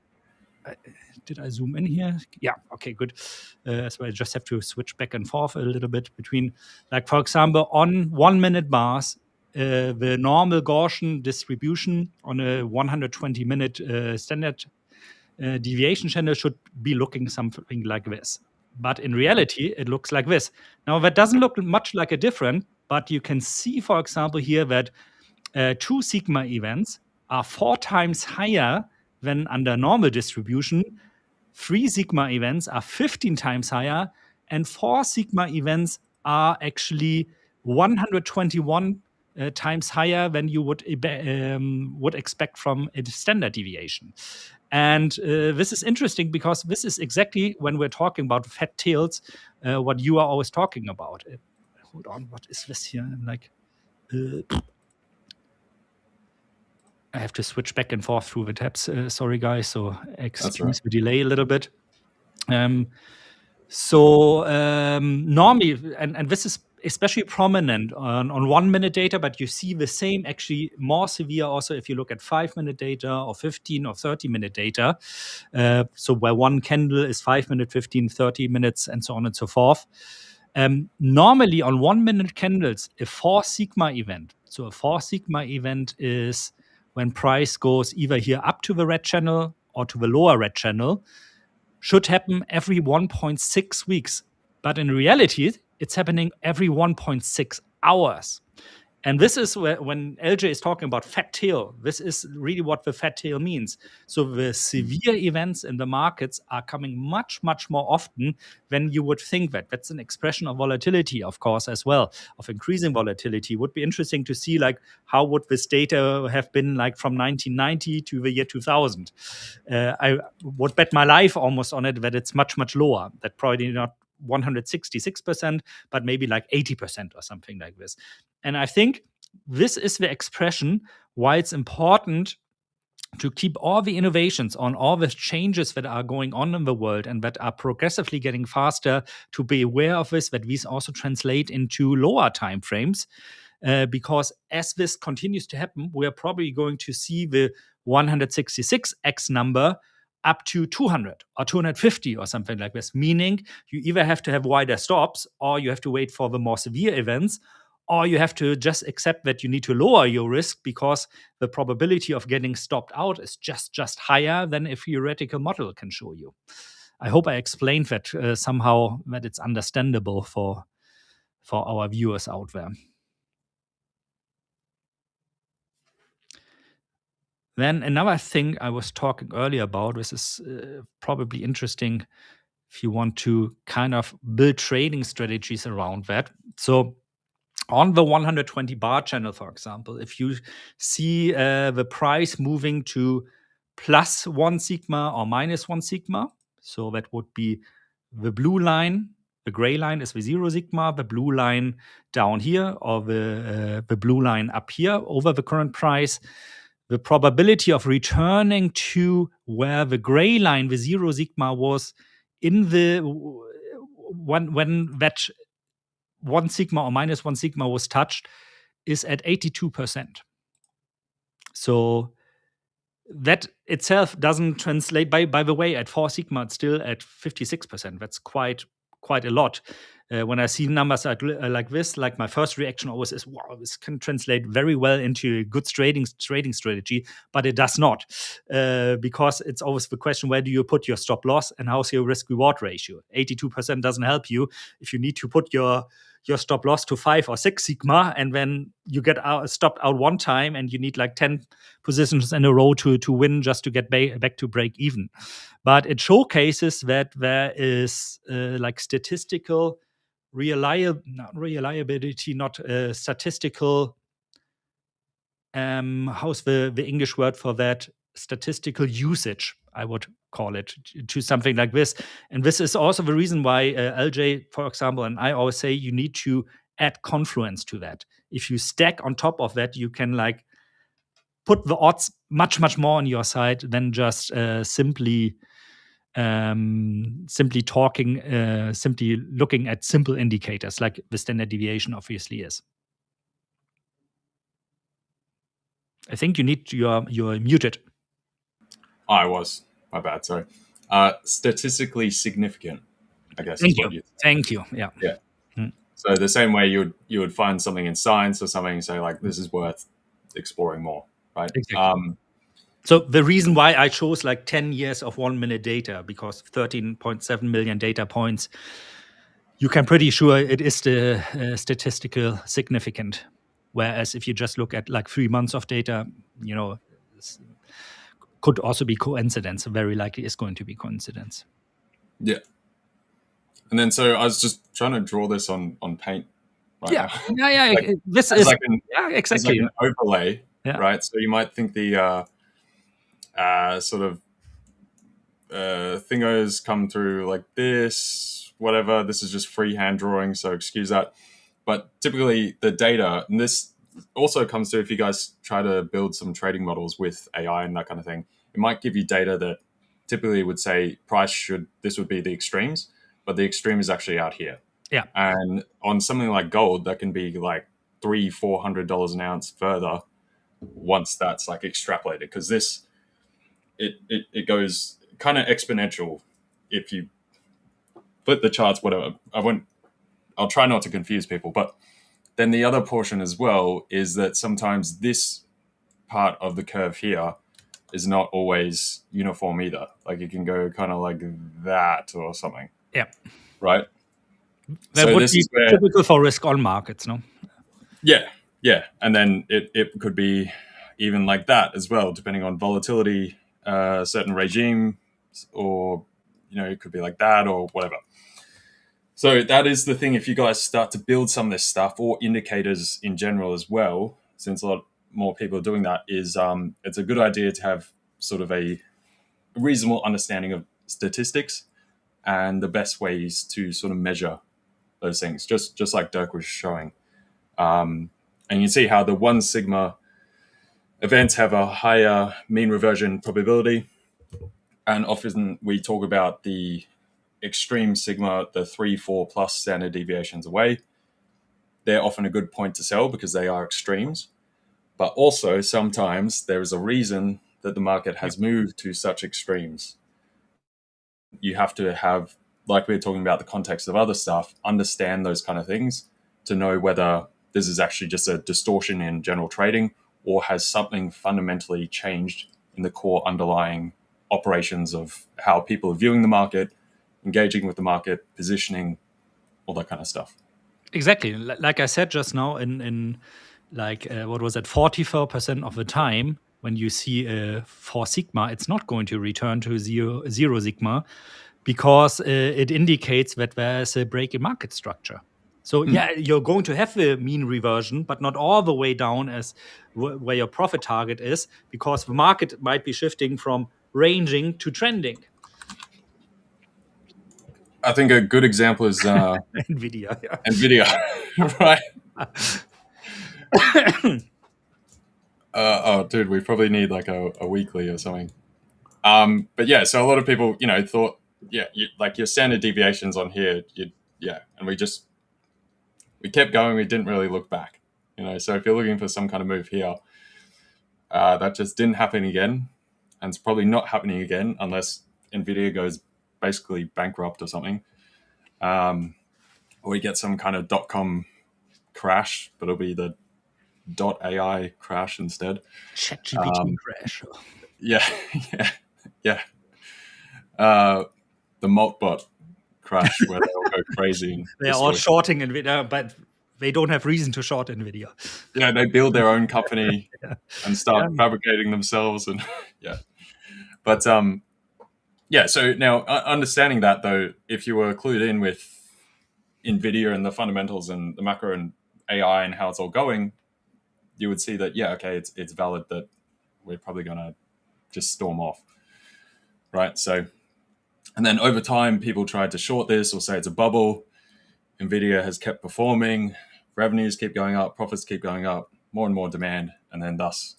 Did I zoom in here? Yeah, okay, good. So I just have to switch back and forth a little bit between, like, for example, on 1 minute bars, the normal Gaussian distribution on a 120-minute standard deviation channel should be looking something like this. But in reality, it looks like this. Now, that doesn't look much like a different, but you can see, for example, here that 2 sigma events are 4 times higher when under normal distribution, 3 sigma events are 15 times higher, and 4 sigma events are actually 121 times higher than you would expect from a standard deviation. And this is interesting because this is exactly when we're talking about fat tails, what you are always talking about. Hold on, what is this here? Like, I have to switch back and forth through the tabs. Sorry, guys. So excuse the delay a little bit. Normally, and this is especially prominent on 1 minute data, but you see the same actually more severe also if you look at 5 minute data or 15 or 30 minute data. So where one candle is 5 minutes, 15, 30 minutes, and so on and so forth. Normally on 1 minute candles, a 4 sigma event. So a 4 sigma event is when price goes either here up to the red channel or to the lower red channel, should happen every 1.6 weeks. But in reality, it's happening every 1.6 hours. And this is when LJ is talking about fat tail, this is really what the fat tail means. So the severe events in the markets are coming much, much more often than you would think that. That's an expression of volatility, of course, as well, of increasing volatility. Would be interesting to see like how would this data have been like from 1990 to the year 2000. I would bet my life almost on it that it's much, much lower. That probably not 166%, but maybe like 80% or something like this. And I think this is the expression why it's important to keep all the innovations on all the changes that are going on in the world and that are progressively getting faster, to be aware of this, that these also translate into lower time frames. Because as this continues to happen, we are probably going to see the 166x number up to 200 or 250 or something like this, meaning you either have to have wider stops or you have to wait for the more severe events, or you have to just accept that you need to lower your risk because the probability of getting stopped out is just higher than a theoretical model can show you. I hope I explained that somehow, that it's understandable for our viewers out there. Then another thing I was talking earlier about, this is probably interesting if you want to kind of build trading strategies around that. So on the 120 bar channel, for example, if you see the price moving to plus 1 sigma or minus 1 sigma, so that would be the blue line. The gray line is the 0 sigma, the blue line down here, or the blue line up here over the current price. The probability of returning to where the gray line, the 0 sigma, was in the when that 1 sigma or minus 1 sigma was touched is at 82%. So that itself doesn't translate. By the way, at 4 sigma, it's still at 56%. That's quite a lot. When I see numbers like this, like my first reaction always is, wow, this can translate very well into a good trading strategy, but it does not, because it's always the question, where do you put your stop loss and how's your risk reward ratio? 82% doesn't help you if you need to put your stop loss to 5 or 6 sigma, and then you get stopped out one time and you need like 10 positions in a row to win just to get back to break even. But it showcases that there is like statistical statistical, how's the English word for that? Statistical usage, I would call it, to something like this. And this is also the reason why LJ, for example, and I always say you need to add confluence to that. If you stack on top of that, you can like put the odds much, much more on your side than just simply looking at simple indicators like the standard deviation obviously is. I think you're muted. Oh, I was. My bad. Sorry. Statistically significant, I guess. Thank you. Yeah. Yeah. So the same way you would find something in science or something and say like, this is worth exploring more, right? Exactly. So the reason why I chose like 10 years of 1 minute data, because 13.7 million data points, you can pretty sure it is the statistical significant. Whereas if you just look at like 3 months of data, could also be coincidence. Very likely is going to be coincidence. Yeah. And then so I was just trying to draw this on Paint right now. Like, this is is Like exactly an overlay, right? So you might think the sort of thingos come through like this, whatever. This is just freehand drawing, so excuse that. But typically the data, and this also comes to if you guys try to build some trading models with AI and that kind of thing, it might give you data that typically would say this would be the extremes, but the extreme is actually out here. Yeah. And on something like gold, that can be like $300-400 an ounce further once that's like extrapolated, because it goes kind of exponential if you flip the charts, whatever. I'll try not to confuse people, but then the other portion as well is that sometimes this part of the curve here is not always uniform either. Like it can go kind of like that or something. Yeah. Right? That would be typical for risk on markets, no? Yeah. And then it could be even like that as well, depending on volatility, certain regime, or, it could be like that or whatever. So that is the thing. If you guys start to build some of this stuff, or indicators in general as well, since a lot more people are doing that, is it's a good idea to have sort of a reasonable understanding of statistics and the best ways to sort of measure those things, just like Dirk was showing. And you see how the 1 sigma events have a higher mean reversion probability. And often we talk about the extreme sigma, the 3-4 plus standard deviations away. They're often a good point to sell because they are extremes. But also sometimes there is a reason that the market has moved to such extremes. You have to have, like we were talking about the context of other stuff, understand those kind of things to know whether this is actually just a distortion in general trading or has something fundamentally changed in the core underlying operations of how people are viewing the market, engaging with the market, positioning, all that kind of stuff. Exactly. Like I said just now, in like, what was it, 44% of the time, when you see a 4 sigma, it's not going to return to zero sigma, because it indicates that there's a break in market structure. So you're going to have the mean reversion, but not all the way down as where your profit target is, because the market might be shifting from ranging to trending. I think a good example is Nvidia. Yeah. Nvidia, right? Dude, we probably need like a weekly or something. But yeah, so a lot of people, thought, like your standard deviations on here, and we kept going. We didn't really look back, So if you're looking for some kind of move here, that just didn't happen again, and it's probably not happening again unless Nvidia goes basically bankrupt or something, or we get some kind of .com crash, but it'll be the .ai crash instead. ChatGPT crash. Yeah. The Maltbot crash where they all go crazy. They are all shorting Nvidia, but they don't have reason to short Nvidia. Yeah, they build their own company and start fabricating themselves, and But so now understanding that though, if you were clued in with Nvidia and the fundamentals and the macro and AI and how it's all going, you would see that it's valid that we're probably going to just storm off, right? So, and then over time, people tried to short this or say it's a bubble. Nvidia has kept performing, revenues keep going up, profits keep going up, more and more demand, and then thus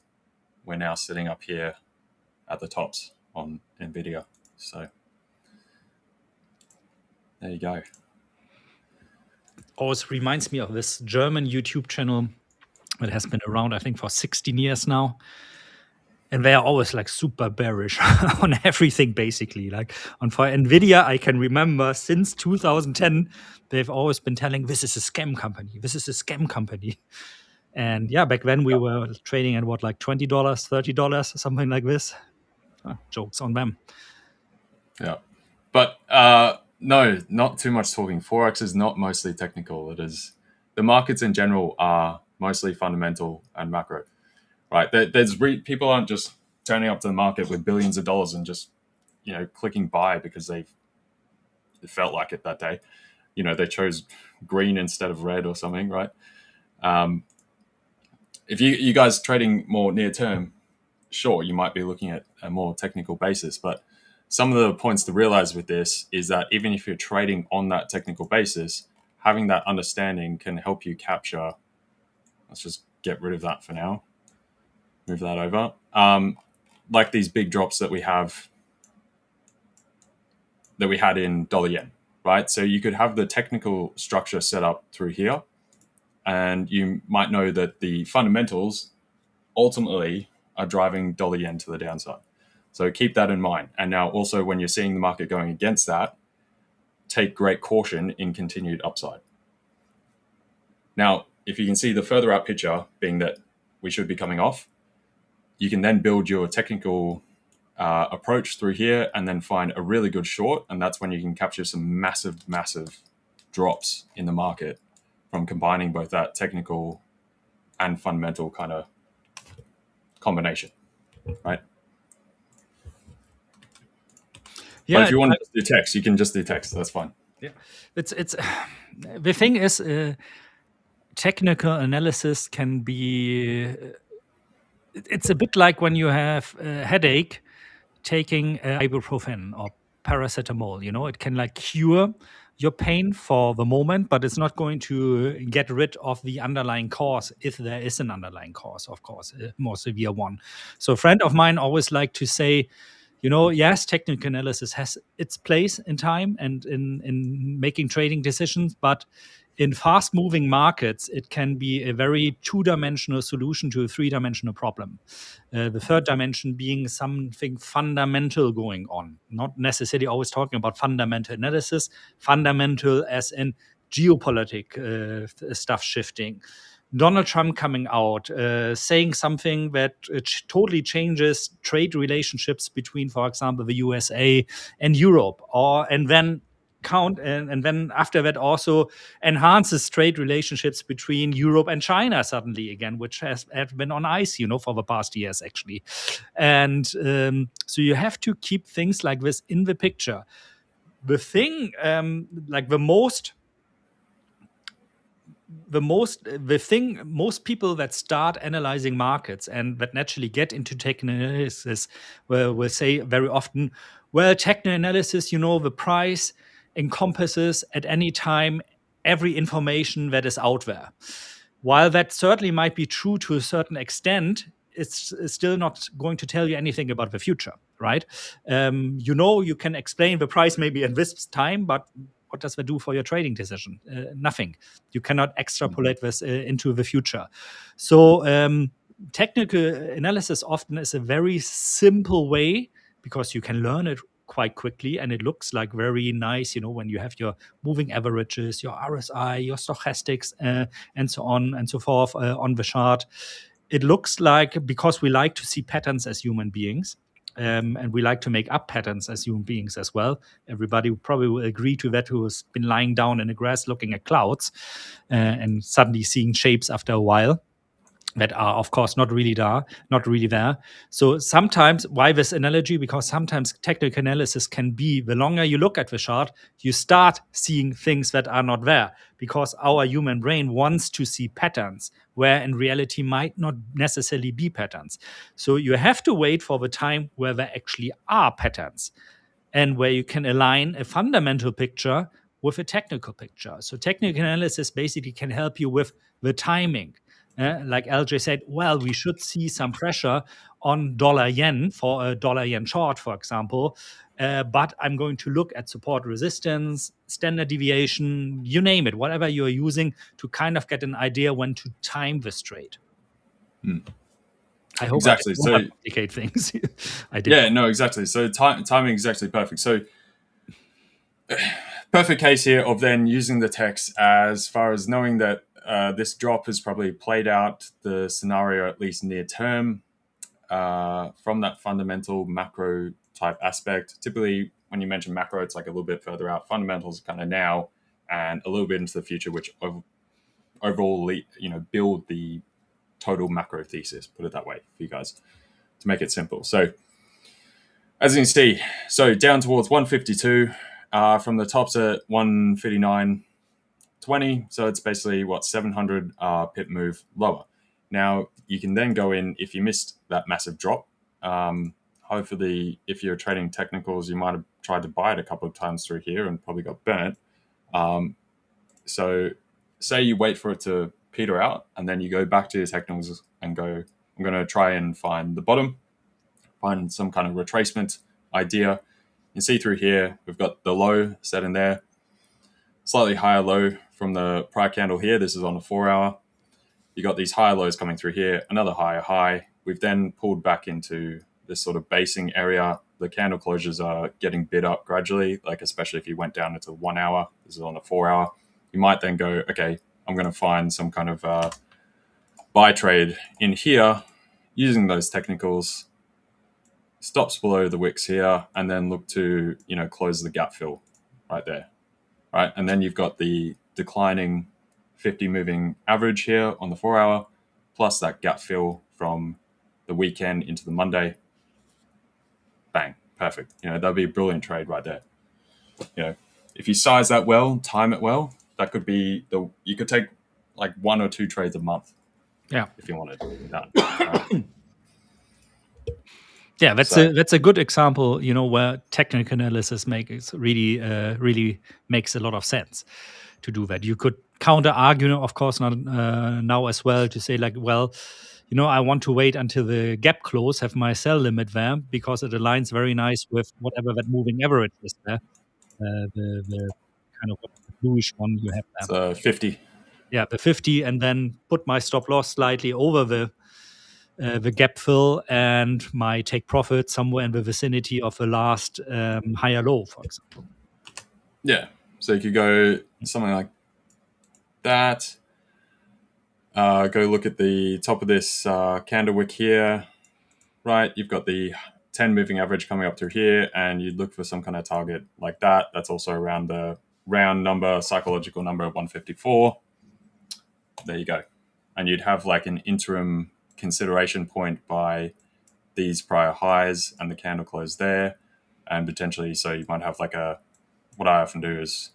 we're now sitting up here at the tops on Nvidia. So there you go. Always reminds me of this German YouTube channel that has been around, I think, for 16 years now. And they are always like super bearish on everything, basically. Like for Nvidia, I can remember since 2010, they've always been telling this is a scam company. This is a scam company. And back then we were trading at what, like $20, $30, something like this. Jokes on them. Yeah. But no, not too much talking. Forex is not mostly technical. It is, the markets in general are mostly fundamental and macro. Right, people aren't just turning up to the market with billions of dollars and just, clicking buy because it felt like it that day. They chose green instead of red or something, right? If you guys trading more near term, sure, you might be looking at a more technical basis, but some of the points to realize with this is that even if you're trading on that technical basis, having that understanding can help you capture. Let's just get rid of that for now. Move that over. Like these big drops that we had in dollar yen, right? So you could have the technical structure set up through here, and you might know that the fundamentals ultimately are driving dollar yen to the downside. So keep that in mind. And now also when you're seeing the market going against that, take great caution in continued upside. Now, if you can see the further out picture being that we should be coming off, you can then build your technical approach through here and then find a really good short. And that's when you can capture some massive, massive drops in the market from combining both that technical and fundamental kind of combination, right? Yeah, but if you want to just do text, you can just do text. That's fine. Yeah, it's the thing is, technical analysis can be. It's a bit like when you have a headache, taking ibuprofen or paracetamol. It can like cure your pain for the moment, but it's not going to get rid of the underlying cause, if there is an underlying cause, of course, a more severe one. So a friend of mine always liked to say, yes, technical analysis has its place in time and in making trading decisions, but in fast-moving markets, it can be a very two-dimensional solution to a three-dimensional problem. The third dimension being something fundamental going on, not necessarily always talking about fundamental analysis, fundamental as in geopolitical stuff shifting. Donald Trump coming out, saying something that totally changes trade relationships between, for example, the USA and Europe, and then after that also enhances trade relationships between Europe and China suddenly again, which have been on ice, for the past years actually. And so you have to keep things like this in the picture. The thing, most people that start analyzing markets and that naturally get into technical analysis will say very often, well, technical analysis, the price encompasses at any time every information that is out there. While that certainly might be true to a certain extent, it's still not going to tell you anything about the future, right? You can explain the price maybe at this time, but what does that do for your trading decision? Nothing. You cannot extrapolate this into the future. So technical analysis often is a very simple way because you can learn it quite quickly and it looks like very nice, when you have your moving averages, your RSI, your stochastics, and so on and so forth on the chart. It looks like, because we like to see patterns as human beings, and we like to make up patterns as human beings as well. Everybody probably will agree to that who has been lying down in the grass looking at clouds and suddenly seeing shapes after a while that are, of course, not really there. So sometimes, why this analogy? Because sometimes technical analysis can be, the longer you look at the chart, you start seeing things that are not there, because our human brain wants to see patterns where in reality might not necessarily be patterns. So you have to wait for the time where there actually are patterns and where you can align a fundamental picture with a technical picture. So technical analysis basically can help you with the timing. Like LJ said, well, we should see some pressure on dollar yen for a dollar yen chart, for example. But I'm going to look at support resistance, standard deviation, you name it, whatever you're using to kind of get an idea when to time this trade. I hope exactly. I don't complicate things. I did. Yeah, no, exactly. So timing is exactly perfect. So perfect case here of then using the text as far as knowing that this drop has probably played out the scenario at least near term from that fundamental macro type aspect. Typically, when you mention macro, it's like a little bit further out. Fundamentals kind of now and a little bit into the future, which overall, build the total macro thesis, put it that way for you guys. to make it simple. So as you can see, so down towards 152, from the tops at 159.20. So it's basically what 700 pip move lower. Now you can then go in if you missed that massive drop. Hopefully, if you're trading technicals, you might have tried to buy it a couple of times through here and probably got burnt. So say you wait for it to peter out and then you go back to your technicals and go, I'm going to try and find the bottom, find some kind of retracement idea. You can see through here, we've got the low set in there, slightly higher low from the prior candle here. This is on the 4 hour. You got these higher lows coming through here, another higher high. We've then pulled back into this sort of basing area. The candle closures are getting bid up gradually, like especially if you went down into 1 hour. This is on the 4 hour. You might then go, okay, I'm going to find some kind of buy trade in here using those technicals, stops below the wicks here, and then look to, close the gap fill right there, right? And then you've got the declining 50 moving average here on the 4 hour, plus that gap fill from the weekend into the Monday. Bang, perfect. That'd be a brilliant trade right there. If you size that well, time it well, that could be you could take like 1 or 2 trades a month. Yeah, if you wanted that. Right? Yeah, that's a good example, where technical analysis really makes a lot of sense to do that. You could counter argue, of course, not now as well, to say like, well, I want to wait until the gap close, have my sell limit there because it aligns very nice with whatever that moving average is there. The kind of bluish one you have there. It's 50. Yeah, the 50, and then put my stop loss slightly over the gap fill and my take profit somewhere in the vicinity of the last higher low, for example. Yeah, so you could go something like that. Go look at the top of this candle wick here, right? You've got the 10 moving average coming up through here, and you'd look for some kind of target like that. That's also around the round number, psychological number of 154. There you go. And you'd have like an interim consideration point by these prior highs and the candle close there. And potentially, so you might have like what I often do is,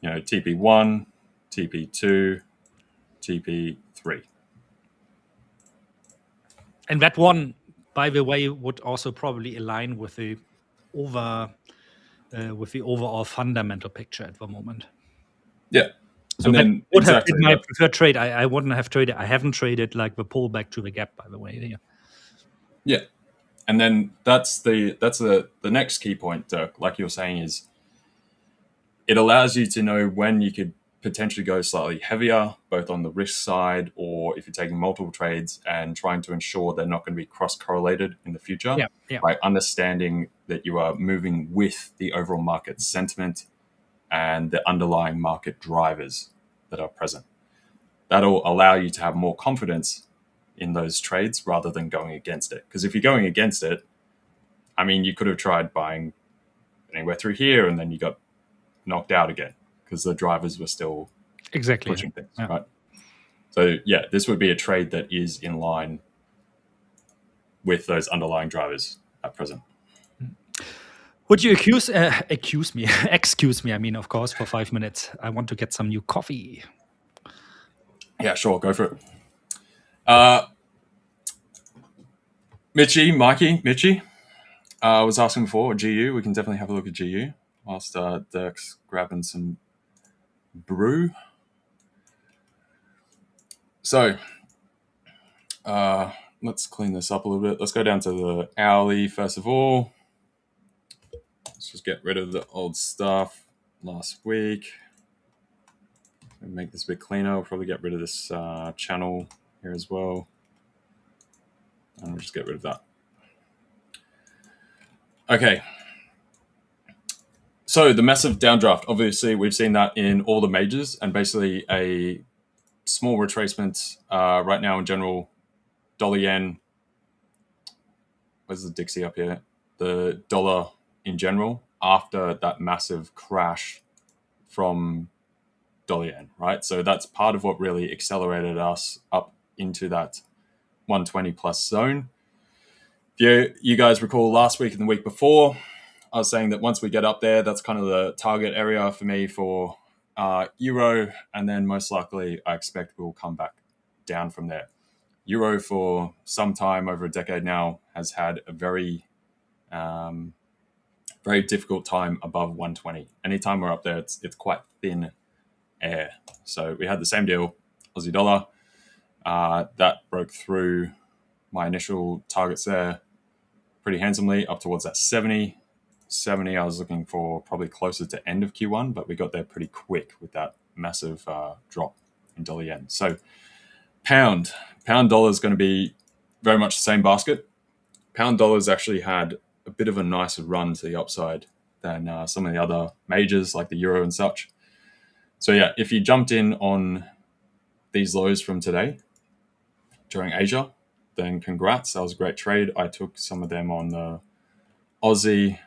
TP1, TP2, TP3. And that one, by the way, would also probably align with the overall fundamental picture at the moment. Yeah. So and then would have been my preferred trade. I wouldn't have traded. I haven't traded like the pullback to the gap, by the way. Yeah. And then that's the next key point, Dirk, like you're saying, is it allows you to know when you could potentially go slightly heavier, both on the risk side or if you're taking multiple trades and trying to ensure they're not going to be cross-correlated in the future by understanding that you are moving with the overall market sentiment and the underlying market drivers that are present. That'll allow you to have more confidence in those trades rather than going against it. Because if you're going against it, I mean, you could have tried buying anywhere through here and then you got knocked out again because the drivers were still pushing things, right? So yeah, this would be a trade that is in line with those underlying drivers at present. Would you excuse me, I mean, of course, for 5 minutes. I want to get some new coffee. Yeah, sure, go for it. Mitchie was asking before, GU. We can definitely have a look at GU whilst Dirk's grabbing some brew. So let's clean this up a little bit. Let's go down to the hourly first of all. Let's just get rid of the old stuff last week. Make this a bit cleaner. We'll probably get rid of this channel here as well. And we'll just get rid of that. Okay. So the massive downdraft, obviously we've seen that in all the majors and basically a small retracement right now in general. Dollar yen. Where's the Dixie up here? The dollar in general after that massive crash from dollar yen, right? So that's part of what really accelerated us up into that 120 plus zone. you guys recall last week and the week before, I was saying that once we get up there, that's kind of the target area for me for euro, and then most likely I expect we'll come back down from there. Euro for some time, over a decade now, has had a very very difficult time above 120. Anytime we're up there, it's quite thin air. So we had the same deal, Aussie dollar. That broke through my initial targets there pretty handsomely up towards that 70. 70, I was looking for probably closer to end of Q1, but we got there pretty quick with that massive drop in dollar yen. So pound dollar is going to be very much the same basket. Pound dollar's actually had a bit of a nicer run to the upside than some of the other majors like the euro and such. So yeah, if you jumped in on these lows from today during Asia, then congrats. That was a great trade. I took some of them on the Aussie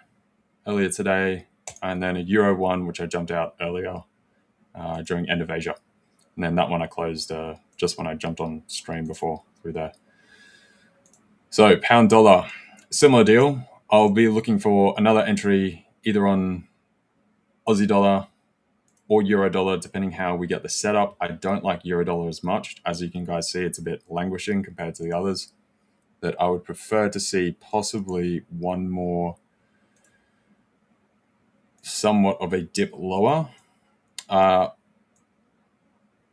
earlier today, and then a euro one, which I jumped out earlier during end of Asia. And then that one I closed just when I jumped on stream before through there. So pound dollar, similar deal. I'll be looking for another entry either on Aussie dollar or euro dollar, depending how we get the setup. I don't like euro dollar as much. As you can guys see, it's a bit languishing compared to the others. That I would prefer to see possibly one more somewhat of a dip lower,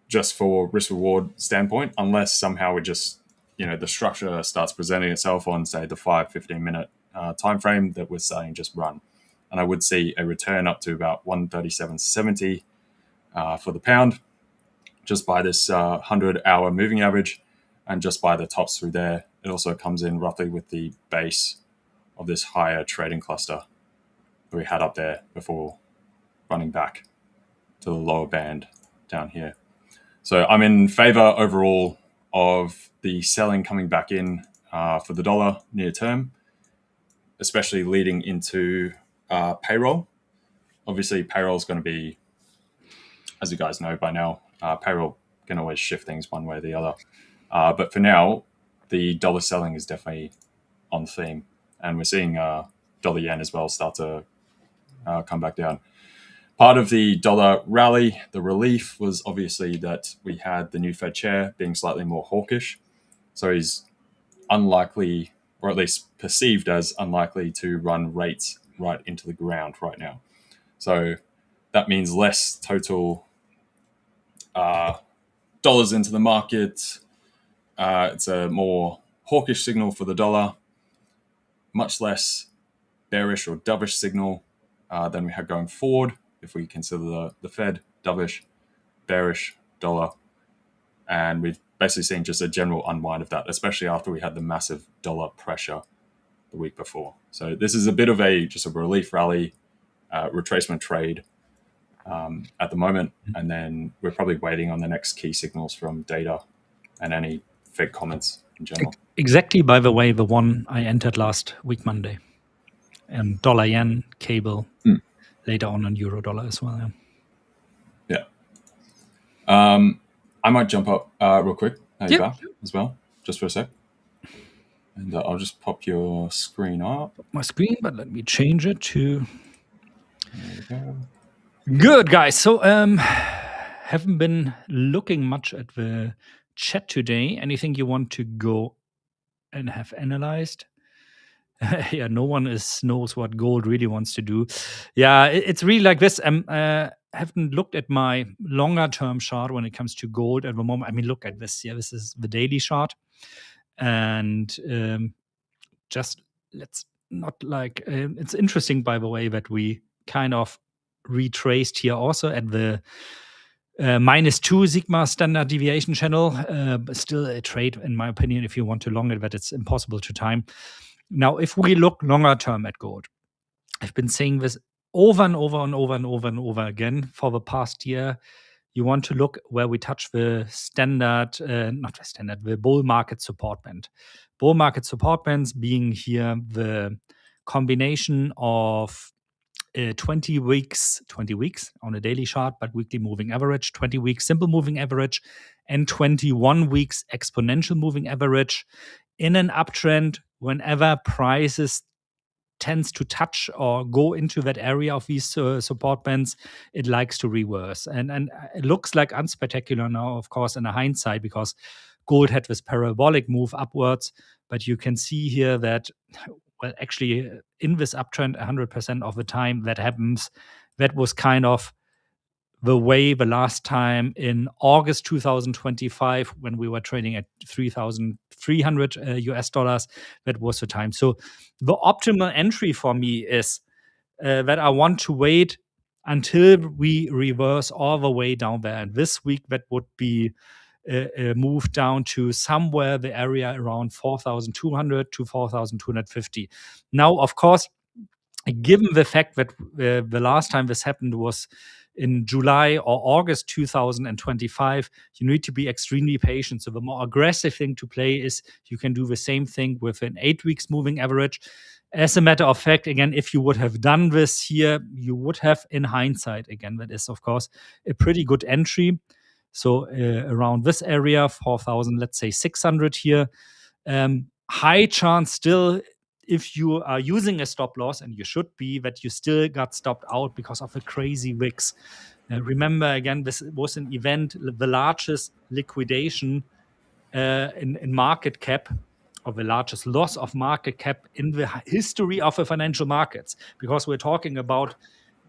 just for risk reward standpoint, unless somehow we just, the structure starts presenting itself on, say, the 5-15 minute time frame that we're saying just run. And I would see a return up to about 137.70 for the pound, just by this 100-hour moving average, and just by the tops through there. It also comes in roughly with the base of this higher trading cluster that we had up there before running back to the lower band down here. So I'm in favor overall of the selling coming back in for the dollar near term, especially leading into payroll. Obviously, payroll is going to be, as you guys know by now, payroll can always shift things one way or the other. But for now, the dollar selling is definitely on theme. And we're seeing dollar yen as well start to come back down. Part of the dollar rally, the relief, was obviously that we had the new Fed chair being slightly more hawkish. So he's unlikely, or at least perceived as unlikely, to run rates right into the ground right now. So that means less total dollars into the market. It's a more hawkish signal for the dollar, much less bearish or dovish signal than we had going forward. If we consider the Fed, dovish, bearish, dollar. And we've basically seen just a general unwind of that, especially after we had the massive dollar pressure the week before. So this is a bit of just a relief rally, retracement trade at the moment. And then we're probably waiting on the next key signals from data and any Fed comments in general. Exactly, by the way, the one I entered last week, Monday. And dollar yen, cable, later on euro dollar as well. Yeah. I might jump up real quick back as well, just for a sec. And I'll just pop your screen up. My screen, but let me change it to... There we go. Good, guys. So haven't been looking much at the chat today. Anything you want to go and have analyzed? Yeah, no one knows what gold really wants to do. Yeah, it's really like this. Haven't looked at my longer term chart when it comes to gold at the moment. I mean, look at this. Yeah, this is the daily chart. And just let's not like... it's interesting, by the way, that we kind of retraced here also at the -2 sigma standard deviation channel. But still a trade, in my opinion, if you want to long it, that it's impossible to time. Now, if we look longer term at gold, I've been saying this over and over and over and over and over again for the past year. You want to look where we touch the the bull market support band. Bull market support bands being here the combination of 20 weeks on a daily chart, but weekly moving average, 20 weeks simple moving average, and 21 weeks exponential moving average in an uptrend whenever prices tends to touch or go into that area of these support bands, it likes to reverse. And it looks like unspectacular now, of course, in hindsight, because gold had this parabolic move upwards. But you can see here that, well, actually, in this uptrend, 100% of the time that happens, that was kind of the way the last time in August 2025, when we were trading at 3,300 US dollars, that was the time. So the optimal entry for me is that I want to wait until we reverse all the way down there. And this week, that would be a move down to somewhere the area around 4,200 to 4,250. Now, of course, given the fact that the last time this happened was in July or August 2025, you need to be extremely patient. So the more aggressive thing to play is you can do the same thing with an 8 weeks moving average. As a matter of fact, again, if you would have done this here, you would have, in hindsight, again, that is, of course, a pretty good entry. So around this area, 4,000, let's say 600 here. High chance still, if you are using a stop loss, and you should be, that you still got stopped out because of a crazy wicks. Remember, again, this was an event, the largest liquidation in market cap, or the largest loss of market cap in the history of the financial markets, because we're talking about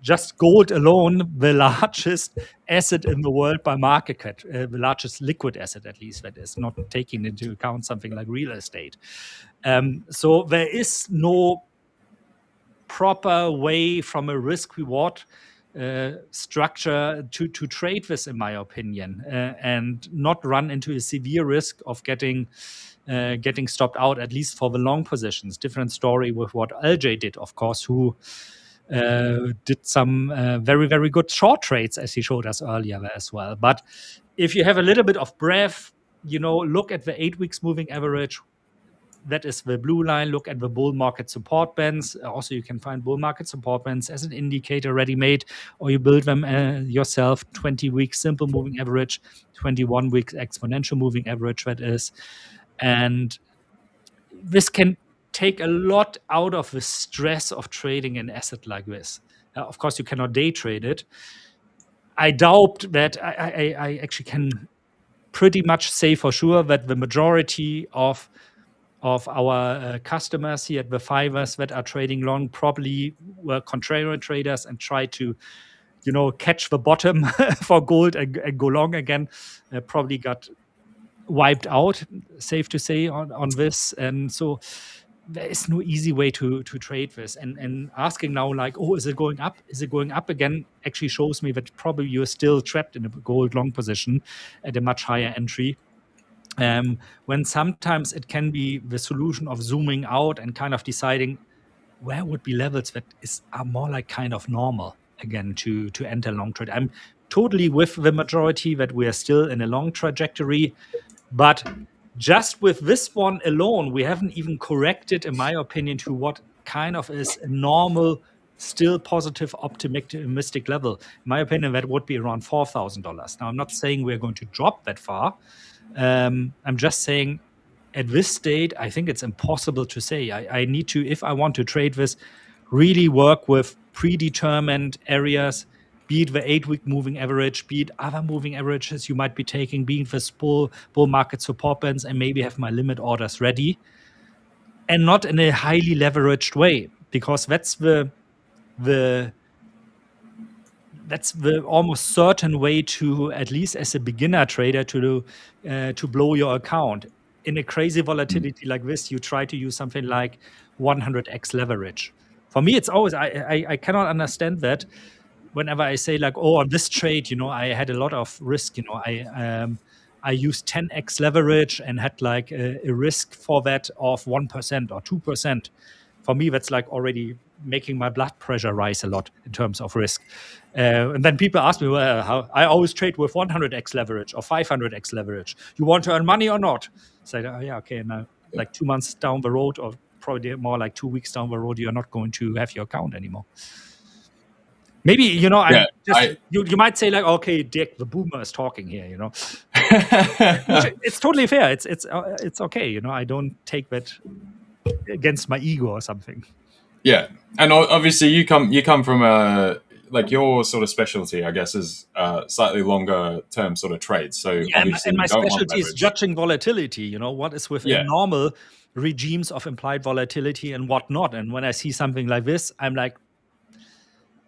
just gold alone, the largest asset in the world by market cap, the largest liquid asset, at least, that is not taking into account something like real estate. So there is no proper way from a risk reward structure to trade this, in my opinion, and not run into a severe risk of getting stopped out, at least for the long positions. Different story with what LJ did, of course, who did some very, very good short trades, as he showed us earlier as well. But if you have a little bit of breath, look at the 8 weeks moving average. That is the blue line. Look at the bull market support bands. Also, you can find bull market support bands as an indicator ready-made, or you build them yourself. 20 weeks simple moving average, 21 weeks exponential moving average, that is. And this can take a lot out of the stress of trading an asset like this. Of course, you cannot day trade it. I doubt that I actually can pretty much say for sure that the majority of our customers here at the Fivers that are trading long probably were contrarian traders and try to, catch the bottom for gold and go long again. Probably got wiped out, safe to say, on this. And so there is no easy way to trade this. And asking now, like, oh, is it going up? Is it going up again? Actually shows me that probably you're still trapped in a gold long position at a much higher entry. When sometimes it can be the solution of zooming out and kind of deciding where would be levels that are more like kind of normal again to enter long trade. I'm totally with the majority that we are still in a long trajectory, but just with this one alone, we haven't even corrected, in my opinion, to what kind of is a normal, still positive, optimistic level. In my opinion, that would be around $4,000. Now, I'm not saying we're going to drop that far. I'm just saying at this state, I think it's impossible to say. I need to, if I want to trade this, really work with predetermined areas, be it the 8 week moving average, be it other moving averages you might be taking, be it the bull market support bands, and maybe have my limit orders ready, and not in a highly leveraged way, because that's the almost certain way to, at least as a beginner trader, to blow your account. In a crazy volatility like this, you try to use something like 100x leverage. For me, it's always, I cannot understand that. Whenever I say like, oh, on this trade, I had a lot of risk, I used 10x leverage and had like a risk for that of 1% or 2%. For me, that's like already making my blood pressure rise a lot in terms of risk. And then people ask me, well, how I always trade with 100x leverage or 500x leverage. You want to earn money or not? Say, oh, yeah, okay. Now, like 2 months down the road, or probably more like 2 weeks down the road, you're not going to have your account anymore. Maybe, you might say like, okay, Dirk, the boomer is talking here, It's totally fair. It's okay, I don't take that against my ego or something. Yeah, and obviously you come from a like your sort of specialty, I guess, is slightly longer term sort of trades. So Yeah, obviously and my you don't want specialty is leverage. judging volatility. What is within Yeah. normal regimes of implied volatility and what not. And when I see something like this, I'm like,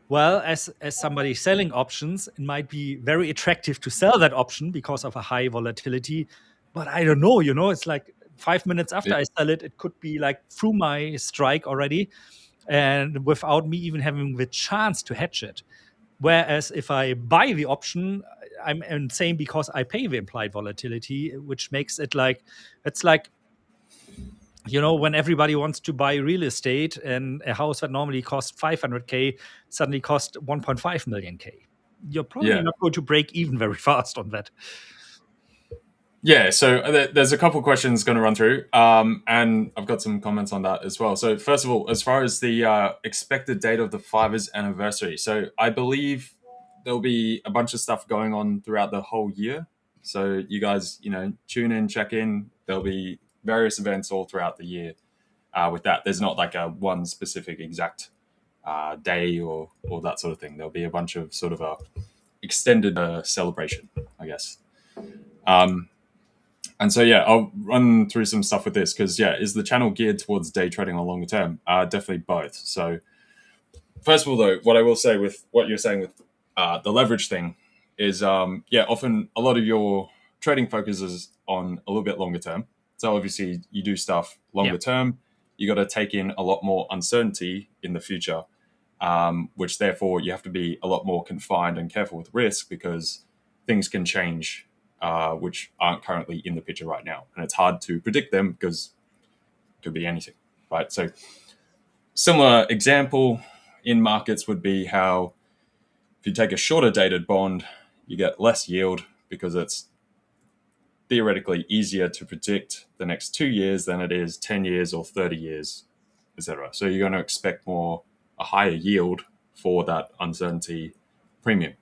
well, as somebody selling options, it might be very attractive to sell that option because of a high volatility. But I don't know, it's like 5 minutes after I sell it, it could be like through my strike already, and without me even having the chance to hedge it. Whereas if I buy the option, I'm insane because I pay the implied volatility, which makes it like, it's like, when everybody wants to buy real estate and a house that normally costs 500K suddenly costs 1.5 million K. You're probably Yeah. not going to break even very fast on that. Yeah, so there's a couple questions going to run through, and I've got some comments on that as well. So first of all, as far as the expected date of the Fivers anniversary, so I believe there'll be a bunch of stuff going on throughout the whole year. So you guys, tune in, check in. There'll be various events all throughout the year. With that, there's not like a one specific exact day or that sort of thing. There'll be a bunch of sort of a extended celebration, I guess. And so, yeah, I'll run through some stuff with this because, is the channel geared towards day trading or longer term? Definitely both. So first of all, though, what I will say with what you're saying with the leverage thing is, often a lot of your trading focuses on a little bit longer term. So obviously you do stuff longer term. You got to take in a lot more uncertainty in the future, which therefore you have to be a lot more confined and careful with risk because things can change, which aren't currently in the picture right now. And it's hard to predict them because it could be anything, right? So similar example in markets would be how if you take a shorter dated bond, you get less yield because it's theoretically easier to predict the next 2 years than it is 10 years or 30 years, etc. So you're going to expect a higher yield for that uncertainty premium.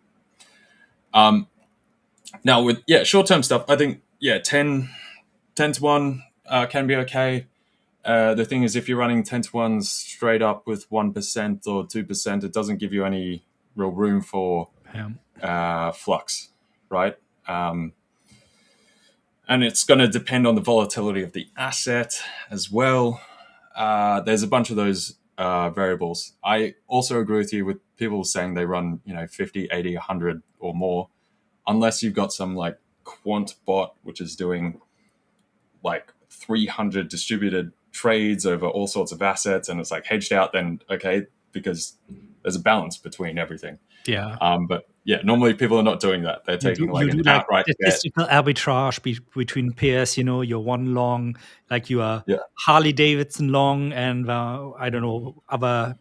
Now with short-term stuff, I think 10 to 1 can be okay. The thing is, if you're running 10 to 1 straight up with 1% or 2%, it doesn't give you any real room for flux, right? And it's going to depend on the volatility of the asset as well. There's a bunch of those variables. I also agree with you with people saying they run 50, 80, 100 or more, unless you've got some like quant bot, which is doing like 300 distributed trades over all sorts of assets and it's like hedged out, then okay, because there's a balance between everything. But normally people are not doing that. They're taking an outright statistical arbitrage between pairs. You're one long, like you are Harley Davidson long, and I don't know, other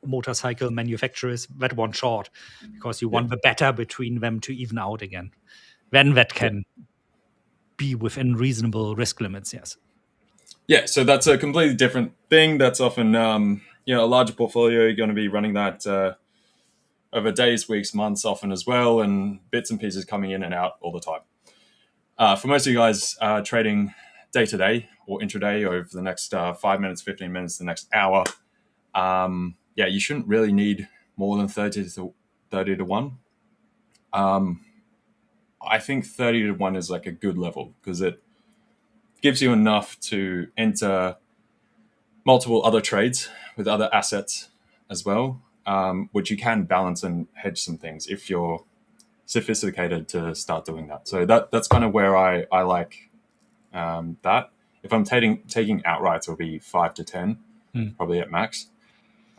motorcycle manufacturers that one short, because you want the better between them to even out again. Then that can be within reasonable risk limits. Yes. So that's a completely different thing. That's often a larger portfolio. You're going to be running that over days, weeks, months, often as well, and bits and pieces coming in and out all the time. For most of you guys trading day to day or intraday over the next 5 minutes, 15 minutes, the next hour, you shouldn't really need more than 30 to 1. I think 30 to 1 is like a good level because it gives you enough to enter multiple other trades with other assets as well, which you can balance and hedge some things if you're sophisticated to start doing that. So that's kind of where I like that. If I'm taking outrights, it'll be 5 to 10, probably at max.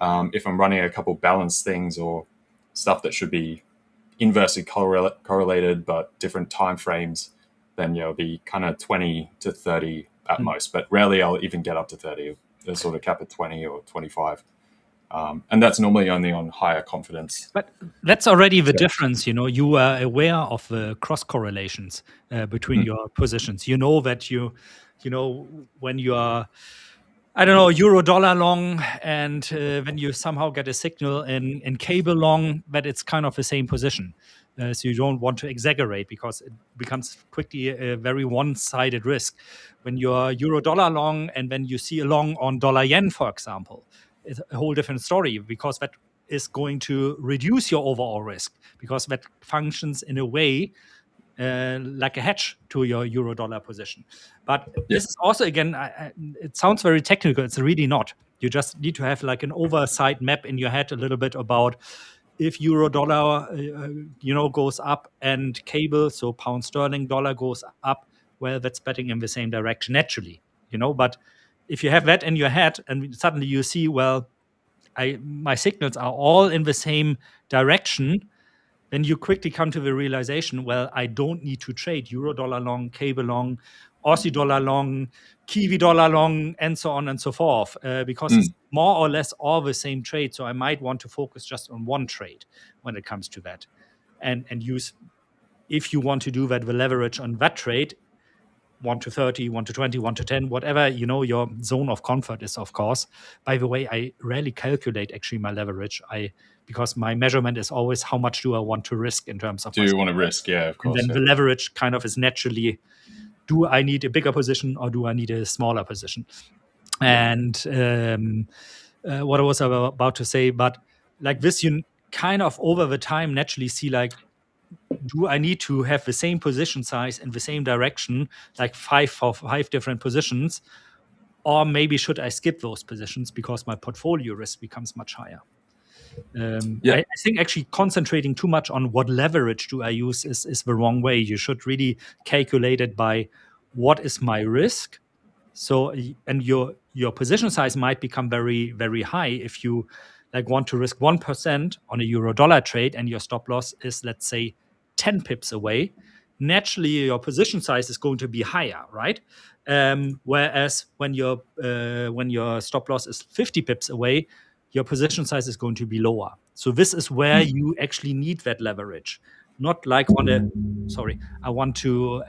If I'm running a couple balanced things or stuff that should be inversely correlated but different time frames, then it'll be kind of 20 to 30 at most. But rarely I'll even get up to 30. They'll sort of cap at 20 or 25. And that's normally only on higher confidence. But that's already the difference. You are aware of the cross correlations between your positions. You know that when you are, I don't know, euro dollar long, and when you somehow get a signal in cable long, that it's kind of the same position. So you don't want to exaggerate, because it becomes quickly a very one-sided risk. When you're euro dollar long and when you see a long on dollar yen, for example, it's a whole different story, because that is going to reduce your overall risk, because that functions in a way like a hedge to your euro dollar position. But this is also, again, it sounds very technical. It's really not. You just need to have like an oversight map in your head a little bit about if euro dollar goes up and cable, so pound sterling dollar, goes up, well, that's betting in the same direction naturally, but if you have that in your head and suddenly you see, well, my signals are all in the same direction, then you quickly come to the realization, well, I don't need to trade euro dollar long, cable long, Aussie dollar long, Kiwi dollar long, and so on and so forth, because it's more or less all the same trade. So I might want to focus just on one trade when it comes to that, and use, if you want to do that, the leverage on that trade, 1 to 30, 1 to 20, 1 to 10, whatever, your zone of comfort is, of course. By the way, I rarely calculate actually my leverage. Because my measurement is always how much do I want to risk in terms of. Do you want to risk? Yeah, of course. And then the leverage kind of is naturally, do I need a bigger position or do I need a smaller position? And what I was about to say, but like this, you kind of over the time naturally see, like, do I need to have the same position size in the same direction, like 5 different positions, or maybe should I skip those positions because my portfolio risk becomes much higher? I think actually concentrating too much on what leverage do I use is the wrong way. You should really calculate it by what is my risk. So, and your position size might become very, very high if you like want to risk 1% on a euro dollar trade and your stop loss is, let's say, 10 pips away. Naturally, your position size is going to be higher, right? Whereas when your stop loss is 50 pips away, your position size is going to be lower. So this is where you actually need that leverage. Not like I want to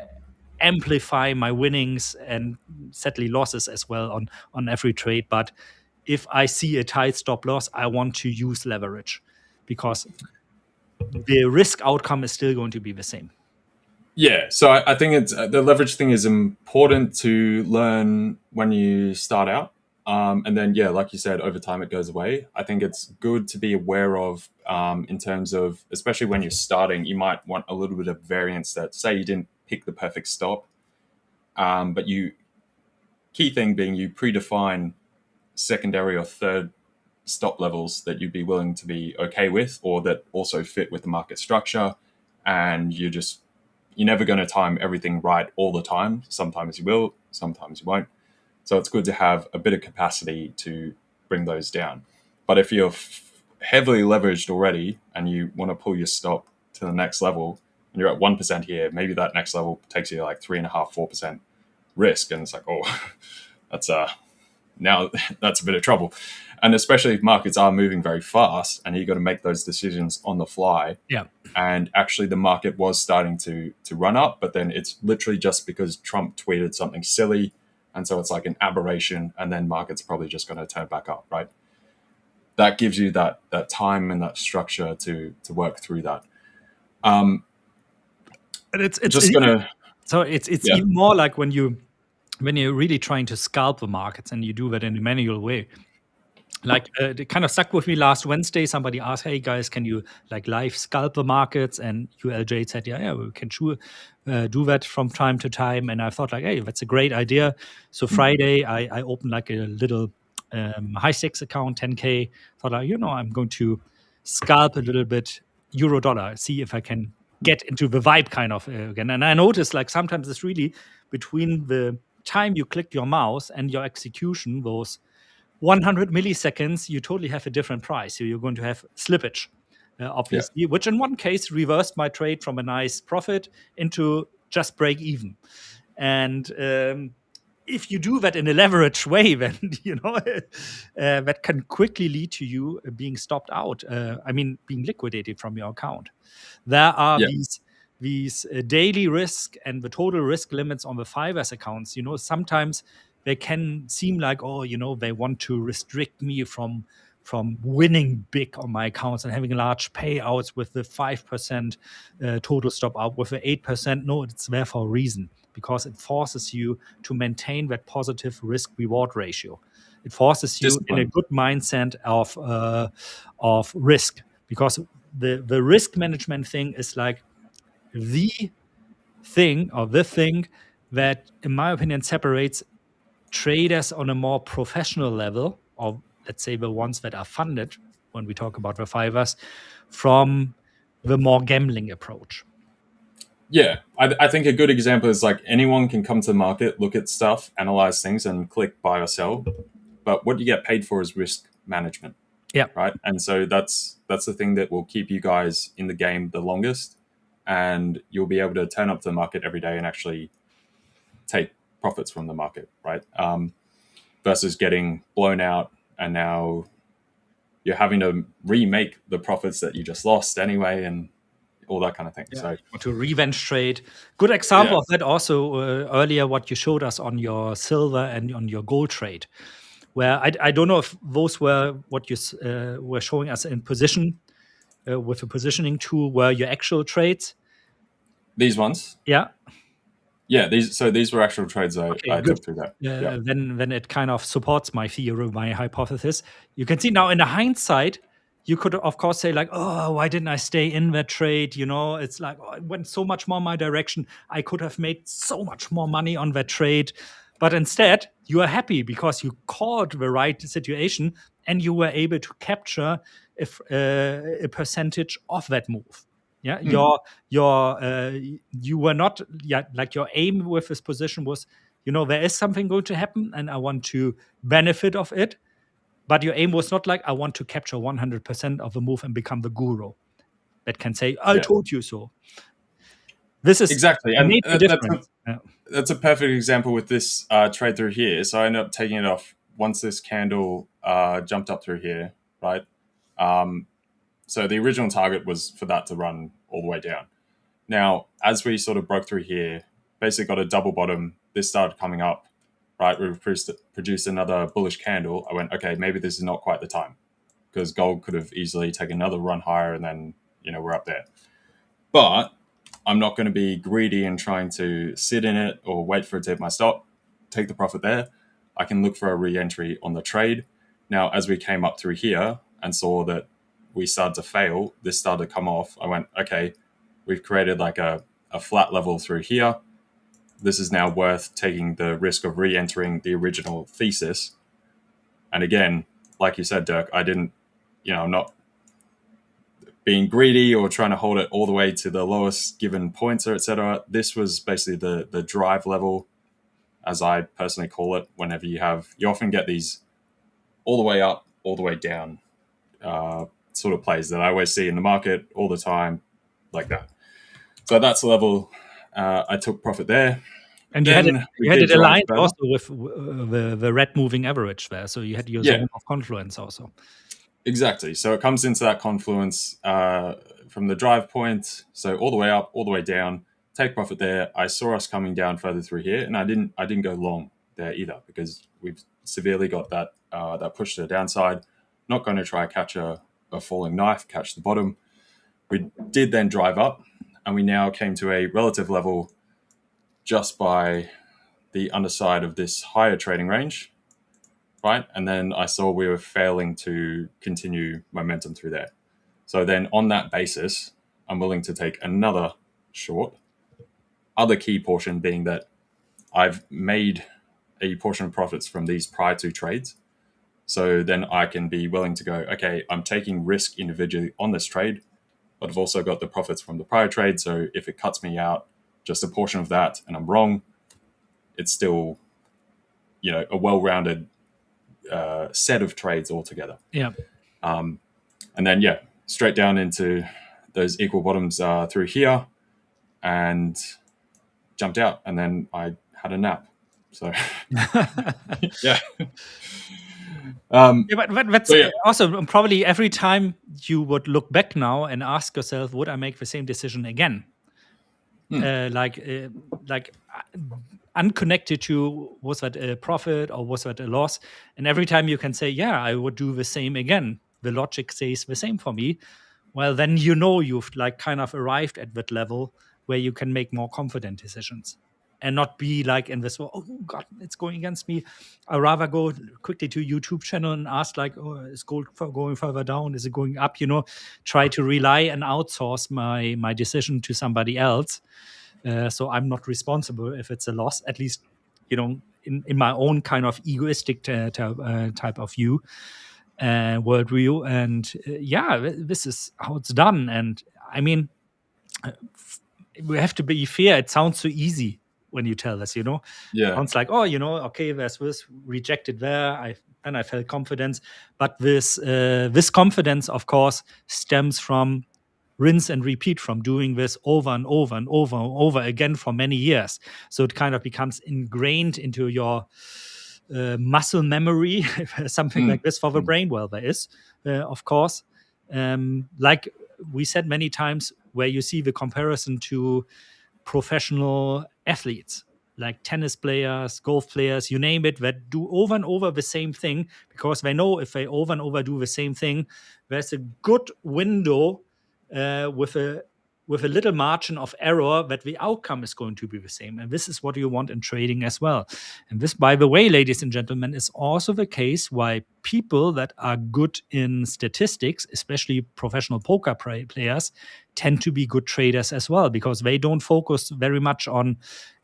amplify my winnings and sadly losses as well on every trade. But if I see a tight stop loss, I want to use leverage because the risk outcome is still going to be the same. Yeah, so I think it's the leverage thing is important to learn when you start out. And then, yeah, like you said, over time it goes away. I think it's good to be aware of in terms of, especially when you're starting, you might want a little bit of variance that, say you didn't pick the perfect stop, but key thing being you predefine secondary or third stop levels that you'd be willing to be okay with, or that also fit with the market structure. And you're never going to time everything right all the time. Sometimes you will, sometimes you won't. So it's good to have a bit of capacity to bring those down. But if you're heavily leveraged already and you want to pull your stop to the next level and you're at 1% here, maybe that next level takes you like 3.5%, 4% risk. And it's like, oh, now that's a bit of trouble. And especially if markets are moving very fast and you've got to make those decisions on the fly. Yeah. And actually the market was starting to run up, but then it's literally just because Trump tweeted something silly. And so it's like an aberration, and then market's probably just going to turn back up, right? That gives you that time and that structure to work through that. And it's just gonna. So it's even more like when you're really trying to scalp the markets and you do that in a manual way. Like it kind of stuck with me last Wednesday. Somebody asked, "Hey guys, can you like live scalp the markets?" And ULJ said, "Yeah, we can do that from time to time." And I thought, like, "Hey, that's a great idea." So Friday, I opened like a little high stakes account, 10K. Thought, I'm going to scalp a little bit euro dollar, see if I can get into the vibe kind of again. And I noticed like sometimes it's really between the time you click your mouse and your execution, those 100 milliseconds, you totally have a different price. So you're going to have slippage, obviously, which in one case reversed my trade from a nice profit into just break even. And if you do that in a leveraged way, then, that can quickly lead to you being stopped out. Being liquidated from your account. There are these daily risk and the total risk limits on the Fivers accounts. Sometimes they can seem like, they want to restrict me from winning big on my accounts and having large payouts with the 5% total stop out with the 8%. No, it's there for a reason, because it forces you to maintain that positive risk reward ratio. It forces you in a good mindset of risk, because the risk management thing is like the thing that, in my opinion, separates traders on a more professional level, or let's say the ones that are funded when we talk about the fivers, from the more gambling approach. Yeah, I think a good example is like anyone can come to the market, look at stuff, analyze things, and click buy or sell. But what you get paid for is risk management. Yeah. Right. And so that's the thing that will keep you guys in the game the longest, and you'll be able to turn up to the market every day and actually take profits from the market. Right. Versus getting blown out, and now you're having to remake the profits that you just lost anyway, and all that kind of thing. Yeah. So or to revenge trade. Good example of that also earlier, what you showed us on your silver and on your gold trade, where I don't know if those were what you were showing us in position with a positioning tool, were your actual trades. These ones. Yeah. Yeah, these were actual trades I took through that. Then it kind of supports my theory, my hypothesis. You can see now in the hindsight, you could of course say like, oh, why didn't I stay in that trade? You know, it's like, oh, it went so much more my direction. I could have made so much more money on that trade. But instead, you are happy because you caught the right situation and you were able to capture a percentage of that move. Yeah, you were not like your aim with this position was, you know, there is something going to happen and I want to benefit of it. But your aim was not like, I want to capture 100% of the move and become the guru that can say, I told you so. This is exactly, and that's a perfect example with this trade through here. So I ended up taking it off once this candle jumped up through here, right? So the original target was for that to run all the way down. Now, as we sort of broke through here, basically got a double bottom, this started coming up, right? We produced another bullish candle. I went, okay, maybe this is not quite the time, because gold could have easily taken another run higher and then, you know, we're up there. But I'm not going to be greedy and trying to sit in it or wait for it to hit my stop, take the profit there. I can look for a re-entry on the trade. Now, as we came up through here and saw that we started to fail, this started to come off, I went, okay, we've created like a flat level through here. This is now worth taking the risk of re-entering the original thesis. And again, like you said, Dirk, I didn't, you know, I'm not being greedy or trying to hold it all the way to the lowest given points or etc. This was basically the drive level, as I personally call it, whenever you often get these all the way up, all the way down sort of plays that I always see in the market all the time, like that. So that's the level I took profit there. And you had it aligned also with the red moving average there. So you had your zone of confluence also. Exactly. So it comes into that confluence from the drive point. So all the way up, all the way down, take profit there. I saw us coming down further through here, and I didn't go long there either, because we've severely got that push to the downside. Not going to try to catch a falling knife, catch the bottom. We did then drive up, and we now came to a relative level just by the underside of this higher trading range, right? And then I saw we were failing to continue momentum through there. So then on that basis, I'm willing to take another short. Other key portion being that I've made a portion of profits from these prior two trades. So then I can be willing to go, okay, I'm taking risk individually on this trade, but I've also got the profits from the prior trade. So if it cuts me out just a portion of that and I'm wrong, it's still, you know, a well-rounded set of trades altogether. Yeah. And then, straight down into those equal bottoms through here and jumped out. And then I had a nap. So, yeah. But that's also probably every time you would look back now and ask yourself, would I make the same decision again? I unconnected to was that a profit or was that a loss. And every time you can say, yeah, I would do the same again, the logic says the same for me. Well, then you've like kind of arrived at that level where you can make more confident decisions and not be like in this, oh God, it's going against me. I'd rather go quickly to YouTube channel and ask like, oh, is gold going further down? Is it going up? Try to rely and outsource my decision to somebody else. So I'm not responsible if it's a loss, at least, in my own kind of egoistic type of view. Worldview, and this is how it's done. And I mean, we have to be fair. It sounds so easy when you tell us, Yeah. It sounds like, oh, okay, there's this rejected there. I felt confidence, but this confidence, of course, stems from rinse and repeat, from doing this over and over and over and over again for many years. So it kind of becomes ingrained into your muscle memory, something like this for the brain. Well, there is, of course, like we said many times, where you see the comparison to professional athletes, like tennis players, golf players, you name it, that do over and over the same thing, because they know if they over and over do the same thing, there's a good window with a little margin of error that the outcome is going to be the same. And this is what you want in trading as well. And this, by the way, ladies and gentlemen, is also the case why people that are good in statistics, especially professional poker players, tend to be good traders as well, because they don't focus very much on,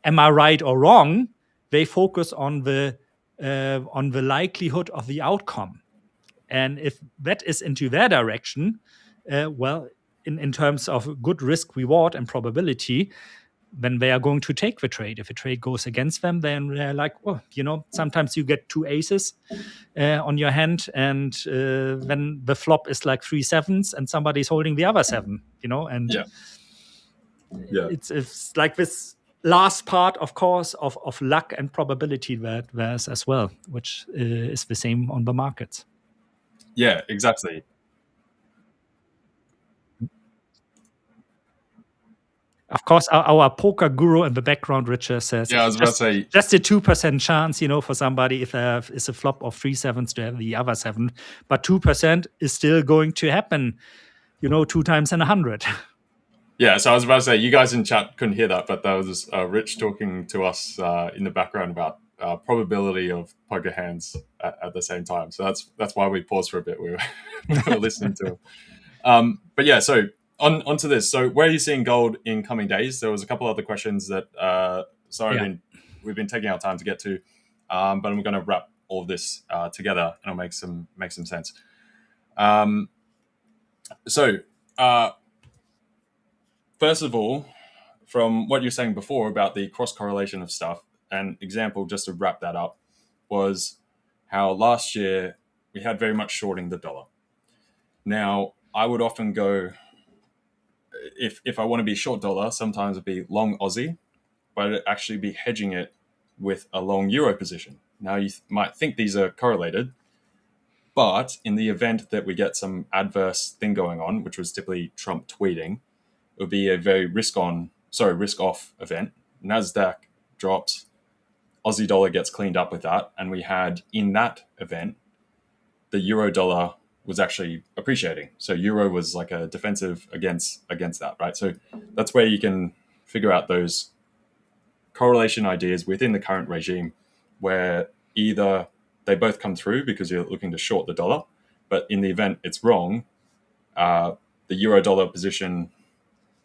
am I right or wrong? They focus on the likelihood of the outcome. And if that is into their direction, in terms of good risk reward and probability, then they are going to take the trade. If a trade goes against them, then they're like, well, sometimes you get 2 aces on your hand, and then the flop is like 3 sevens and somebody's holding the other 7, and it's like this last part, of course, of luck and probability that there's as well, which is the same on the markets. Yeah, exactly. Of course, our poker guru in the background, Richard, says, I was about to say, just a 2% chance, for somebody, if there is a flop of 3 sevens to have the other 7. But 2% is still going to happen, 2 times in 100. Yeah, so I was about to say, you guys in chat couldn't hear that, but that was Rich talking to us in the background about probability of poker hands at the same time. So that's why we paused for a bit. We were listening to him. But yeah, so onto this. So where are you seeing gold in coming days? There was a couple other questions that we've been taking our time to get to, but I'm going to wrap all of this together, and it'll make some sense. First of all, from what you were saying before about the cross correlation of stuff, an example just to wrap that up was how last year we had very much shorting the dollar. Now, I would often go, if I want to be short dollar, sometimes it'd be long Aussie, but it'd actually be hedging it with a long euro position. Now, you might think these are correlated, but in the event that we get some adverse thing going on, which was typically Trump tweeting, it would be a very risk-off event. Nasdaq drops, Aussie dollar gets cleaned up with that, and we had in that event the euro dollar was actually appreciating. So euro was like a defensive against that, right? So that's where you can figure out those correlation ideas within the current regime, where either they both come through because you're looking to short the dollar, but in the event it's wrong, the euro dollar position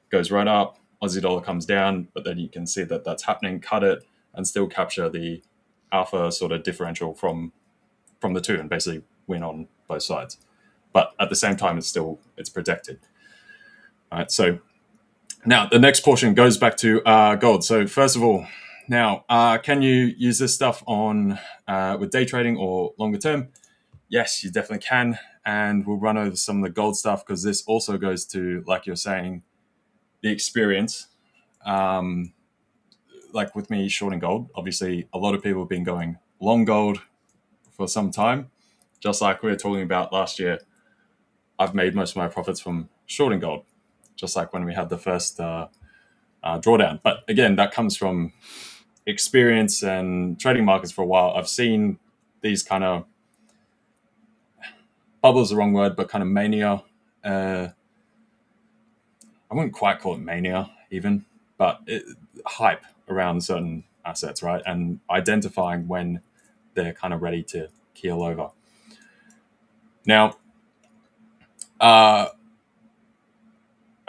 goes right up, Aussie dollar comes down, but then you can see that that's happening, cut it, and still capture the alpha sort of differential from the two, and basically win on both sides. But at the same time, it's protected. All right. So now the next portion goes back to gold. So first of all, now can you use this stuff on with day trading or longer term? Yes, you definitely can, and we'll run over some of the gold stuff because this also goes to, like you're saying, the experience. Like with me shorting gold, obviously a lot of people have been going long gold for some time. Just like we were talking about last year, I've made most of my profits from shorting gold, just like when we had the first drawdown. But again, that comes from experience and trading markets for a while, I've seen these kind of, bubble is the wrong word, but kind of mania. I wouldn't quite call it mania even, but hype around certain assets, right? And identifying when they're kind of ready to keel over. Now,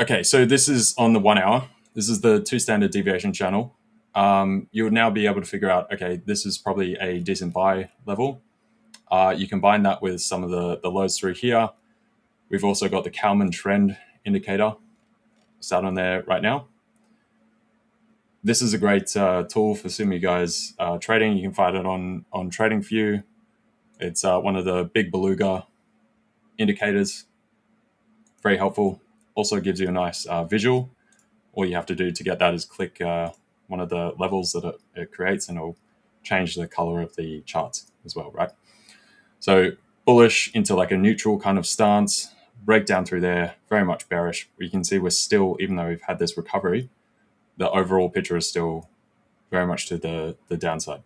okay, so this is on the 1 hour. This is the 2 standard deviation channel. You would now be able to figure out, okay, this is probably a decent buy level. You combine that with some of the lows through here. We've also got the Kalman trend indicator sat on there right now. This is a great tool for some of you guys trading. You can find it on TradingView. It's one of the big beluga indicators. Very helpful. Also gives you a nice visual. All you have to do to get that is click one of the levels that it creates, and it'll change the color of the charts as well, right? So bullish into like a neutral kind of stance, breakdown through there, very much bearish. You can see we're still, even though we've had this recovery, the overall picture is still very much to the downside.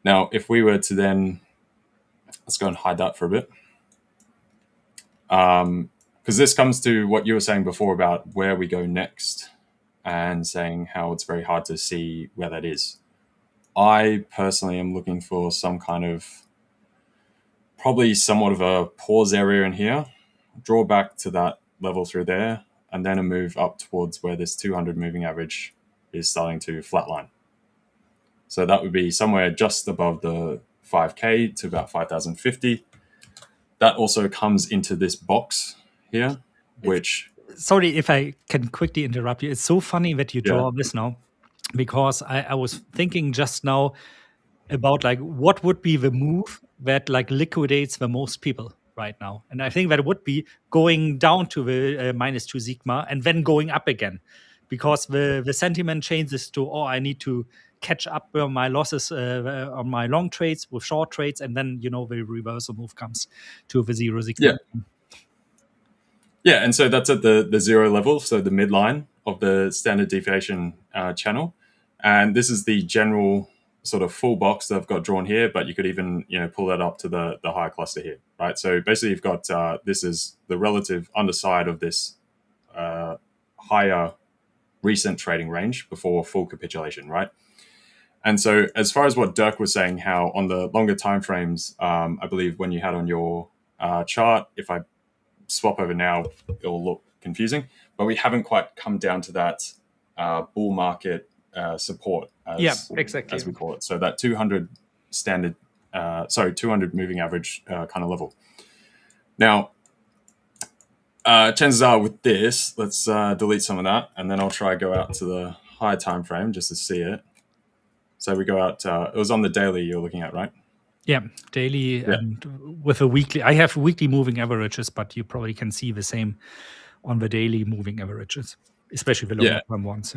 Now, if we were to then, let's go and hide that for a bit. Because this comes to what you were saying before about where we go next and saying how it's very hard to see where that is. I personally am looking for some kind of, probably somewhat of a pause area in here, draw back to that level through there, and then a move up towards where this 200 moving average is starting to flatline. So that would be somewhere just above the 5K to about 5,050. That also comes into this box here, which... Sorry if I can quickly interrupt you. It's so funny that you draw this now, because I was thinking just now about like what would be the move that like liquidates the most people right now. And I think that would be going down to the -2 sigma and then going up again, because the sentiment changes to, oh, I need to catch up on my losses on my long trades with short trades, and then the reversal move comes to the 0 sigma. Yeah, and so that's at the 0 level, so the midline of the standard deviation channel. And this is the general sort of full box that I've got drawn here, but you could even pull that up to the higher cluster here, right? So basically you've got, this is the relative underside of this higher recent trading range before full capitulation, right? And so as far as what Dirk was saying, how on the longer time frames, I believe when you had on your chart, if I swap over now, it'll look confusing, but we haven't quite come down to that bull market support as we call it. So that 200 standard, 200 moving average kind of level. Now, chances are with this, let's delete some of that, and then I'll try go out to the higher time frame just to see it. So we go out, it was on the daily you're looking at, right? Yeah, daily and with a weekly. I have weekly moving averages, but you probably can see the same on the daily moving averages, especially the longer term ones.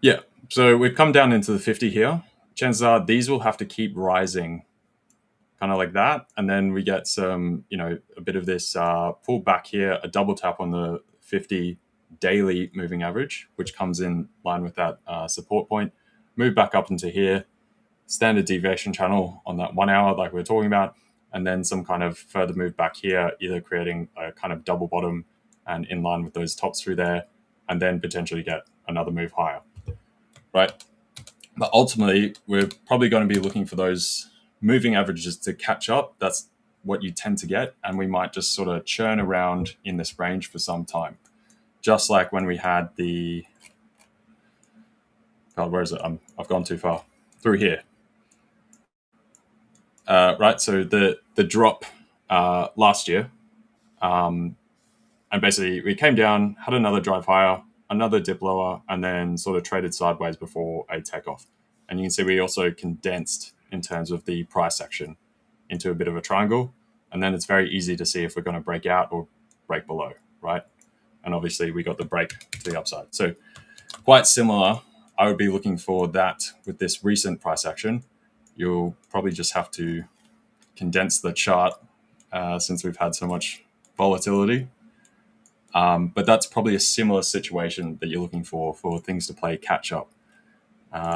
Yeah, so we've come down into the 50 here. Chances are these will have to keep rising kind of like that. And then we get some, a bit of this pull back here, a double tap on the 50 daily moving average, which comes in line with that support point. Move back up into here, standard deviation channel on that 1 hour like we were talking about, and then some kind of further move back here, either creating a kind of double bottom and in line with those tops through there, and then potentially get another move higher, right? But ultimately, we're probably going to be looking for those moving averages to catch up. That's what you tend to get, and we might just sort of churn around in this range for some time. Just like when we had the... God, where is it? I've gone too far. Through here. Right, so the drop last year, and basically we came down, had another drive higher, another dip lower, and then sort of traded sideways before a takeoff. And you can see we also condensed in terms of the price action into a bit of a triangle, and then it's very easy to see if we're going to break out or break below, right? And obviously we got the break to the upside. So quite similar. I would be looking for that with this recent price action. You'll probably just have to condense the chart since we've had so much volatility. But that's probably a similar situation that you're looking for things to play catch up.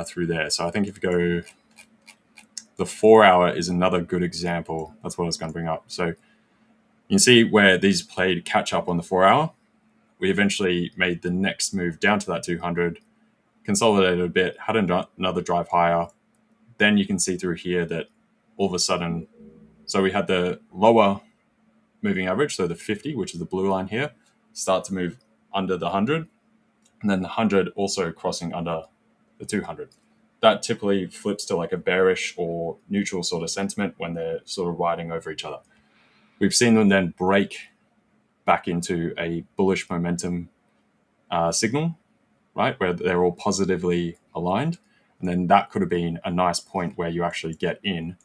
through there. So I think if you go, the 4 hour is another good example. That's what I was going to bring up. So you can see where these played catch up on the 4 hour. We eventually made the next move down to that 200, consolidated a bit, had another drive higher. Then you can see through here that all of a sudden, so we had the lower moving average, so the 50, which is the blue line here, start to move under the 100, and then the 100 also crossing under the 200. That typically flips to like a bearish or neutral sort of sentiment when they're sort of riding over each other. We've seen them then break back into a bullish momentum signal, right, where they're all positively aligned. And then that could have been a nice point where you actually get in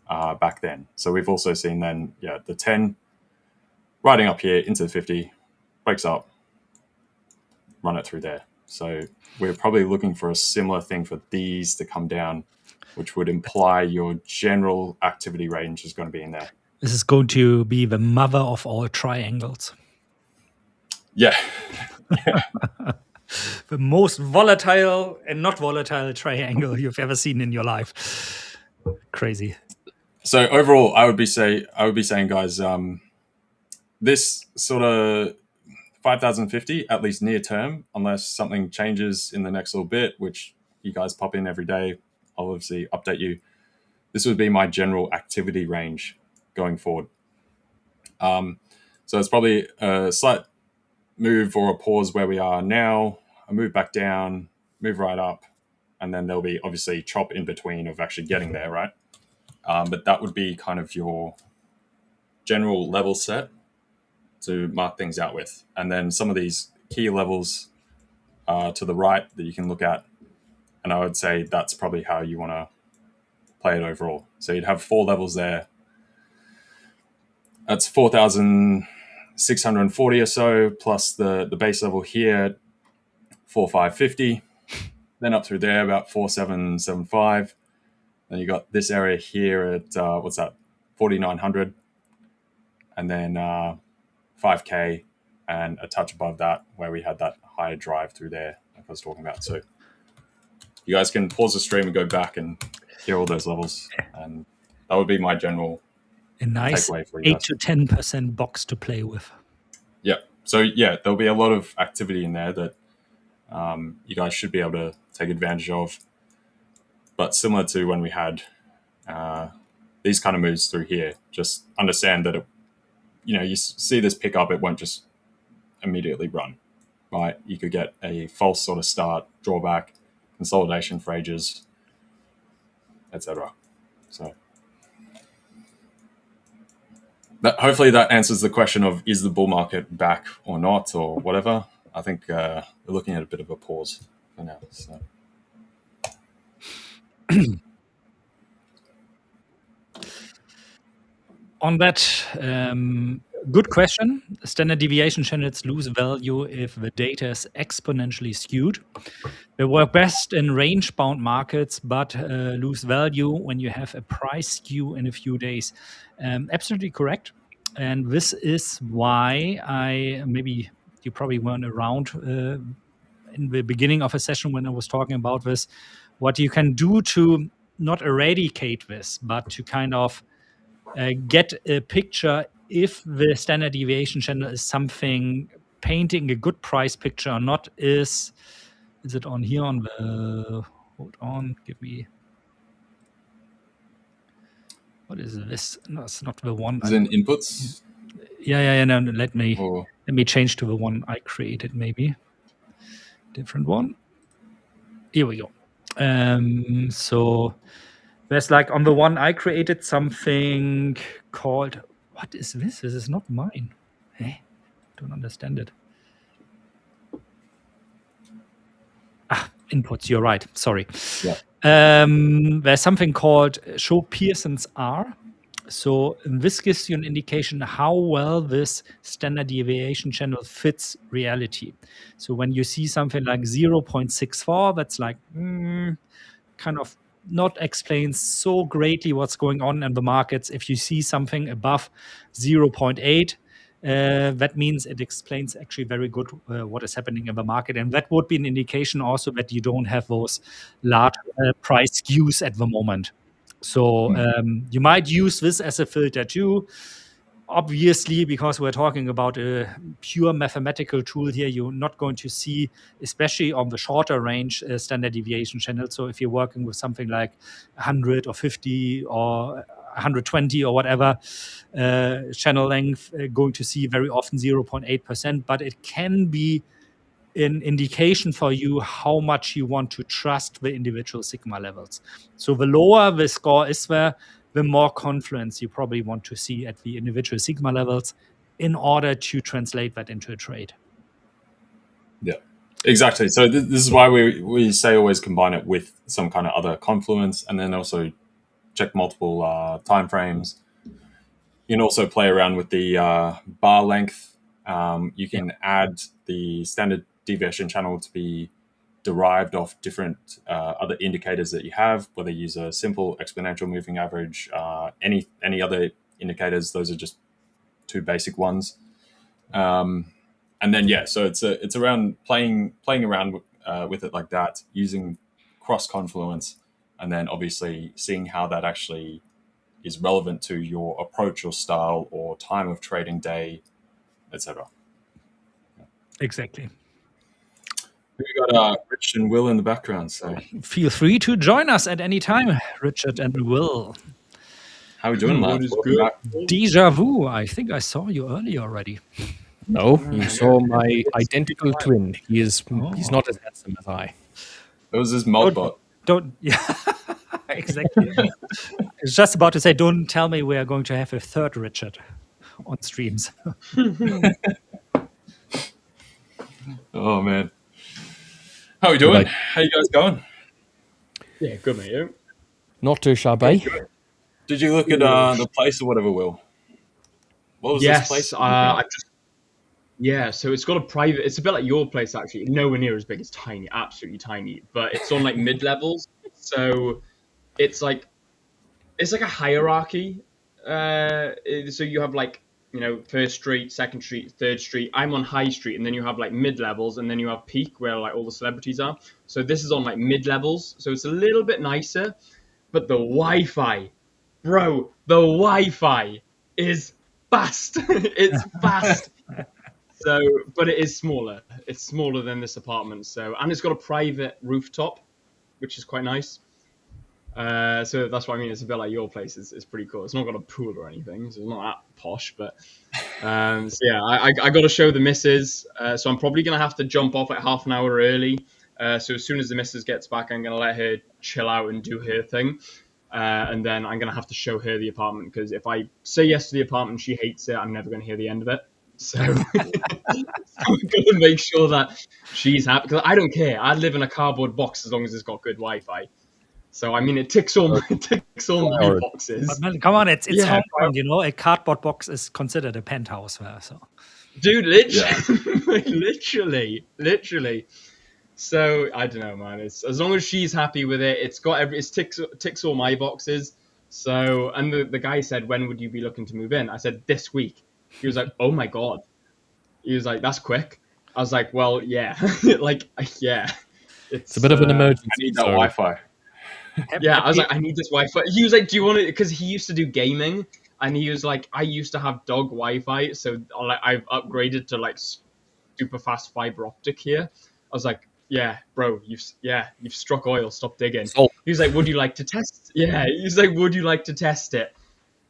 back then. So we've also seen then, the 10 riding up here into the 50, breaks up, run it through there. So we're probably looking for a similar thing for these to come down, which would imply your general activity range is going to be in there. This is going to be the mother of all triangles. Yeah. The most volatile and not volatile triangle you've ever seen in your life. Crazy. So overall, I would be saying, guys, this sort of 5,050, at least near term, unless something changes in the next little bit, which you guys pop in every day, I'll obviously update you. This would be my general activity range going forward. So it's probably a slight move or a pause where we are now, a move back down, move right up, and then there'll be obviously chop in between of actually getting there, right? But that would be kind of your general level set to mark things out with. And then some of these key levels to the right that you can look at. And I would say that's probably how you want to play it overall. So you'd have 4 levels there. That's 4,640 or so, plus the base level here, 4,550. Then up through there, about 4,775. Then you got this area here at, 4,900. And then 5K and a touch above that where we had that higher drive through there like I was talking about. So you guys can pause the stream and go back and hear all those levels. And that would be my general a nice takeaway for you 8 to 10% box to play with. Yeah. So there'll be a lot of activity in there that you guys should be able to take advantage of. But similar to when we had these kind of moves through here, just understand that you see this pick up, it won't just immediately run, right? You could get a false sort of start, drawback, consolidation for ages, etc. So hopefully that answers the question of, is the bull market back or not, or whatever. I think we're looking at a bit of a pause for now. So. On that, good question. Standard deviation channels lose value if the data is exponentially skewed. They work best in range-bound markets, but lose value when you have a price skew in a few days. Absolutely correct. And this is why maybe you probably weren't around in the beginning of a session when I was talking about this, what you can do to not eradicate this, but to kind of get a picture if the standard deviation channel is something painting a good price picture or not. Is it on here on the, hold on, give me, what is this? No, it's not the one. Is it in inputs? Yeah. No, let me change to the one I created, maybe. Different one. Here we go. So there's like on the one I created something called, what is this? This is not mine. Hey, don't understand it. Inputs, you're right. Sorry. Yeah. There's something called show Pearson's R. So this gives you an indication how well this standard deviation channel fits reality. So when you see something like 0.64, that's like kind of not explains so greatly what's going on in the markets. If you see something above 0.8, that means it explains actually very good what is happening in the market. And that would be an indication also that you don't have those large price skews at the moment. So you might use this as a filter too. Obviously, because we're talking about a pure mathematical tool here, you're not going to see, especially on the shorter range, standard deviation channel. So if you're working with something like 100 or 50 or 120 or whatever channel length, going to see very often 0.8%, but it can be an indication for you how much you want to trust the individual sigma levels. So the lower the score is there, the more confluence you probably want to see at the individual sigma levels in order to translate that into a trade. Yeah, exactly. So this is why we say always combine it with some kind of other confluence, and then also check multiple time frames. You can also play around with the bar length. You can add the standard deviation channel to be derived off different other indicators that you have, whether you use a simple exponential moving average, any other indicators. Those are just two basic ones. And then so it's around playing around with it like that, using cross confluence, and then obviously seeing how that actually is relevant to your approach or style or time of trading day, etc. Exactly. We got Rich and Will in the background, so feel free to join us at any time, Richard and Will. How are we doing, lads? Welcome back. Deja vu. I think I saw you earlier already. No, you saw my identical twin. He's not as handsome as I. It was this Modbot. Exactly. I was just about to say, don't tell me we are going to have a third Richard on streams. Oh man, how are we doing? How you guys going? Yeah, good mate. Yeah. Not too shabby. Did you look at the place or whatever, Will? What was this place? So it's got a private. It's a bit like your place, actually. Nowhere near as big. It's tiny, absolutely tiny. But it's on like mid levels, so it's like a hierarchy. So you have like, First Street, Second Street, Third Street. I'm on High Street, and then you have like mid levels, and then you have Peak, where like all the celebrities are. So this is on like mid levels, so it's a little bit nicer. But the Wi-Fi, bro, the Wi-Fi is fast. It's fast. So, but it is smaller. It's smaller than this apartment. So, and it's got a private rooftop, which is quite nice. So that's what I mean. It's a bit like your place. It's pretty cool. It's not got a pool or anything, so it's not that posh. But so yeah, I got to show the missus. So I'm probably gonna have to jump off at half an hour early. So as soon as the missus gets back, I'm gonna let her chill out and do her thing. And then I'm gonna have to show her the apartment, because if I say yes to the apartment, she hates it. I'm never gonna hear the end of it. So I'm gonna make sure that she's happy, because I don't care. I live in a cardboard box as long as it's got good Wi-Fi. So I mean, it ticks all my boxes. But come on, it's Hong Kong, a cardboard box is considered a penthouse there. So, dude, literally. So I don't know, man. It's as long as she's happy with it. It's got it ticks all my boxes. So, and the guy said, when would you be looking to move in? I said, this week. He was like, oh my god. He was like, that's quick. I was like, well, yeah, yeah. It's a bit of an emergency. I need that Wi-Fi. Yeah, I was like, I need this Wi-Fi. He was like, do you want it? Because he used to do gaming, and he was like, I used to have dog Wi-Fi, so I've upgraded to like super fast fiber optic here. I was like, yeah, bro, you've struck oil. Stop digging. He was like, would you like to test? Yeah, he was like, would you like to test it?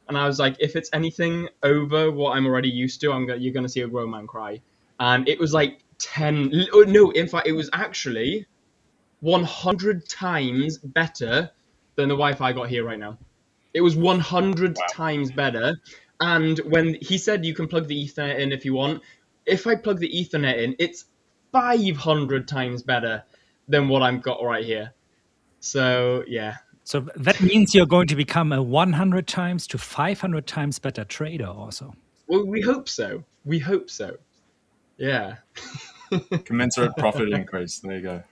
And I was like, if it's anything over what I'm already used to, you're gonna see a grown man cry. And it was like 10. No, in fact, it was actually 100 times better than the Wi-Fi I got here right now. It was 100 times better. And when he said you can plug the Ethernet in if you want, if I plug the Ethernet in, it's 500 times better than what I've got right here. So, yeah. So that means you're going to become a 100 times to 500 times better trader also. Well, we hope so. Yeah. Commensurate profit increase. There you go.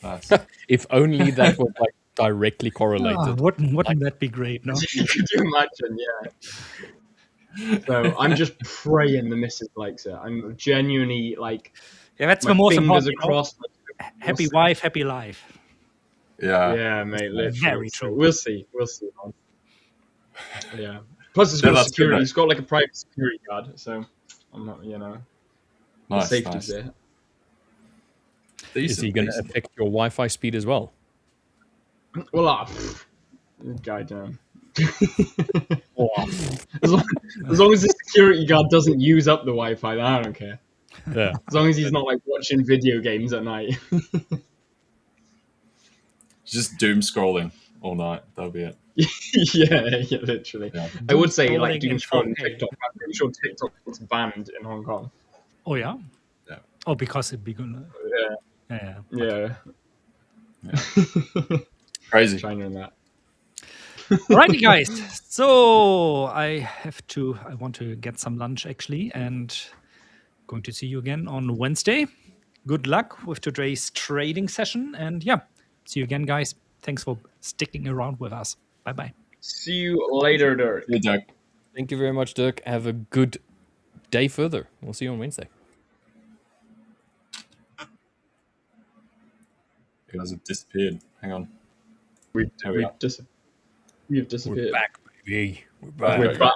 Nice. If only that was like directly correlated. Wouldn't that be great? No. Could you imagine? So I'm just praying the missus likes it. I'm genuinely like, Yeah, that's my the most fingers important. across. Happy wife, happy life. Yeah. Yeah, mate, literally. Very So true. we'll see, man. Yeah. Plus, it's Yeah, got that's good, security. mate. It's got like a private security guard, so I'm not, the Nice, safety's nice. there. Is he going to Decent. affect your Wi-Fi speed as well? Well, goddamn. Oh, As long as the security guard doesn't use up the Wi-Fi, then I don't care. yeah. As long as he's not like watching video games at night. Just doom scrolling all night. That'll be it. yeah, literally. Yeah. I would say like Scrolling doom in scrolling 4K. TikTok. I'm pretty sure TikTok's banned in Hong Kong. Oh yeah. Yeah. Oh, because it begun. Yeah, Yeah. yeah. Crazy. China and that. Alrighty, guys. So I want to get some lunch actually, and going to see you again on Wednesday. Good luck with today's trading session, and yeah, see you again, guys. Thanks for sticking around with us. Bye bye. See you later, Dirk. Yeah, Dirk. Thank you very much, Dirk. Have a good day further. We'll see you on Wednesday. You guys have disappeared. Hang on. We've are. disappeared. We're back, baby. We're back. We're back.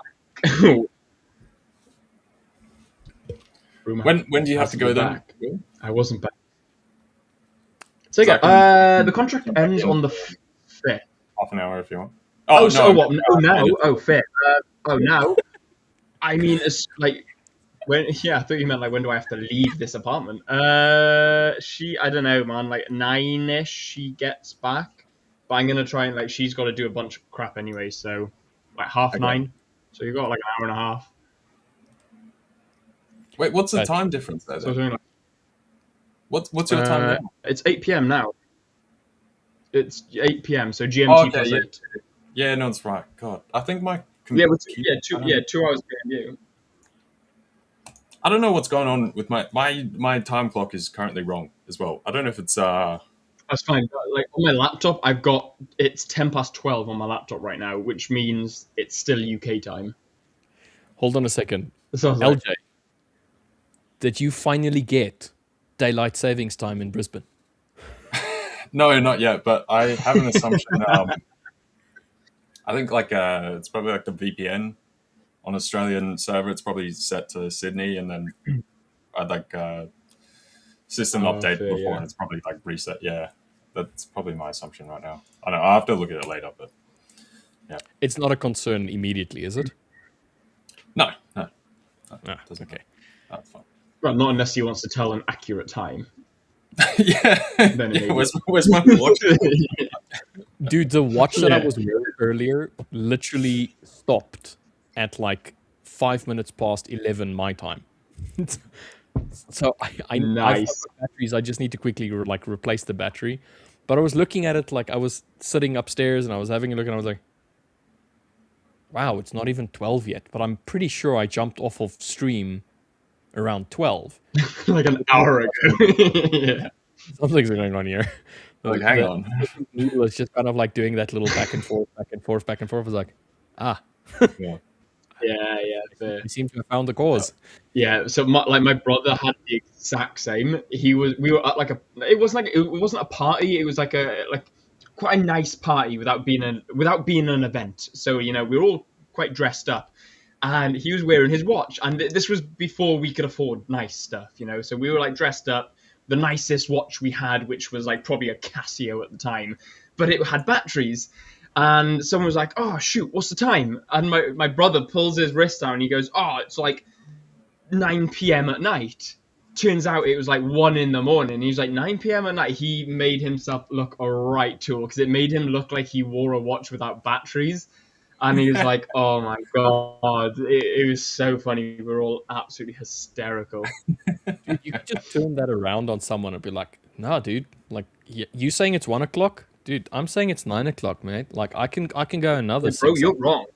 When do you have to go then? back. I wasn't back. So again, the contract ends on the 5th. Half an hour if you want. What? Oh, now? Oh, 5th. Now? I mean, it's like, when? Yeah, I thought you meant like, when do I have to leave this apartment? I don't know, man, like 9-ish she gets back. But I'm going to try and, like, she's got to do a bunch of crap anyway, so, like, 9:30. So you've got, like, an hour and a half. Wait, what's the time difference there? So Then? What's your time now? It's 8 p.m. now. It's 8 p.m., so GMT plus 8. Yeah, no, that's right. God, I think my... Yeah, 2 hours behind you. I don't know what's going on with my time clock is currently wrong as well. I don't know if it's... That's fine. But, like, on my laptop, it's 12 on my laptop right now, which means it's still UK time. Hold on a second. So LJ, did you finally get daylight savings time in Brisbane? No, not yet, but I have an assumption. I think it's probably like the VPN on Australian server. It's probably set to Sydney, and then I'd system update fair, before, and it's probably like reset. Yeah, that's probably my assumption right now. I know I'll have to look at it later, but yeah, It's not a concern immediately, is it? no, Okay. that's fine. Well, not unless he wants to tell an accurate time. yeah, Then yeah, maybe. where's my watch? Dude, the watch that I Yeah. was wearing earlier literally stopped at like 5 minutes past 11 my time. So I've Nice. got batteries. I just need to quickly replace the battery. But I was looking at it, like I was sitting upstairs and I was having a look, and I was like, wow, it's not even 12 yet. But I'm pretty sure I jumped off of stream around 12. Like an hour ago. Yeah. Something's going on here. Like, hang on. Needle is just kind of like doing that little back and forth, back and forth, back and forth. I was like, Yeah. Yeah, fair. you seem to have found the cause. Yeah, so my brother had the exact same. We were at it wasn't a party. It was like quite a nice party without being an event. So we were all quite dressed up, and he was wearing his watch. And this was before we could afford nice stuff, So we were like dressed up. The nicest watch we had, which was like probably a Casio at the time, but it had batteries. And someone was like, "Oh shoot, what's the time?" And my brother pulls his wrist down and he goes, "Oh, it's like 9 p.m. at night." Turns out it was like 1 a.m. He's like, 9 p.m. at night. He made himself look a right tool because it made him look like he wore a watch without batteries. And he was like, "Oh my god!" It was so funny. We were all absolutely hysterical. Dude, you could just turn that around on someone and be like, "Nah, dude. Like, you saying it's 1 o'clock, dude? I'm saying it's 9 o'clock, mate. Like, I can go another." Bro, 6 you're wrong.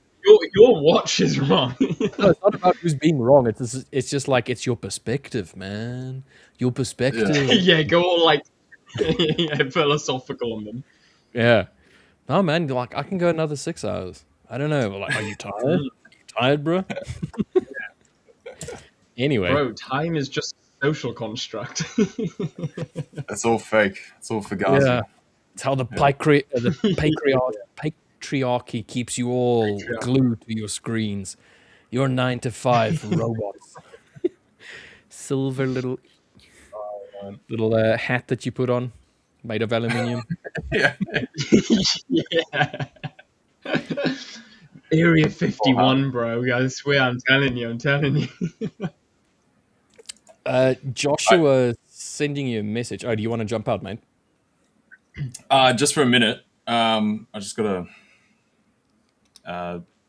Your watch is wrong. No, it's not about who's being wrong. It's just like it's your perspective, man. Your perspective. Yeah, go all like philosophical on them. Yeah. No, man. Like, I can go another 6 hours. I don't know. Like, are you tired? Are you tired, bro. Anyway, Bro, time is just a social construct. It's all fake. It's all fugazi. yeah, it's how the patriarchy keeps you all glued to your screens. Your 9 to 5 robots. Silver little hat that you put on, made of aluminium. Yeah. Yeah. Area 51, bro. I swear, I'm telling you. Joshua sending you a message. Oh, do you want to jump out, mate? Just for a minute. I just gotta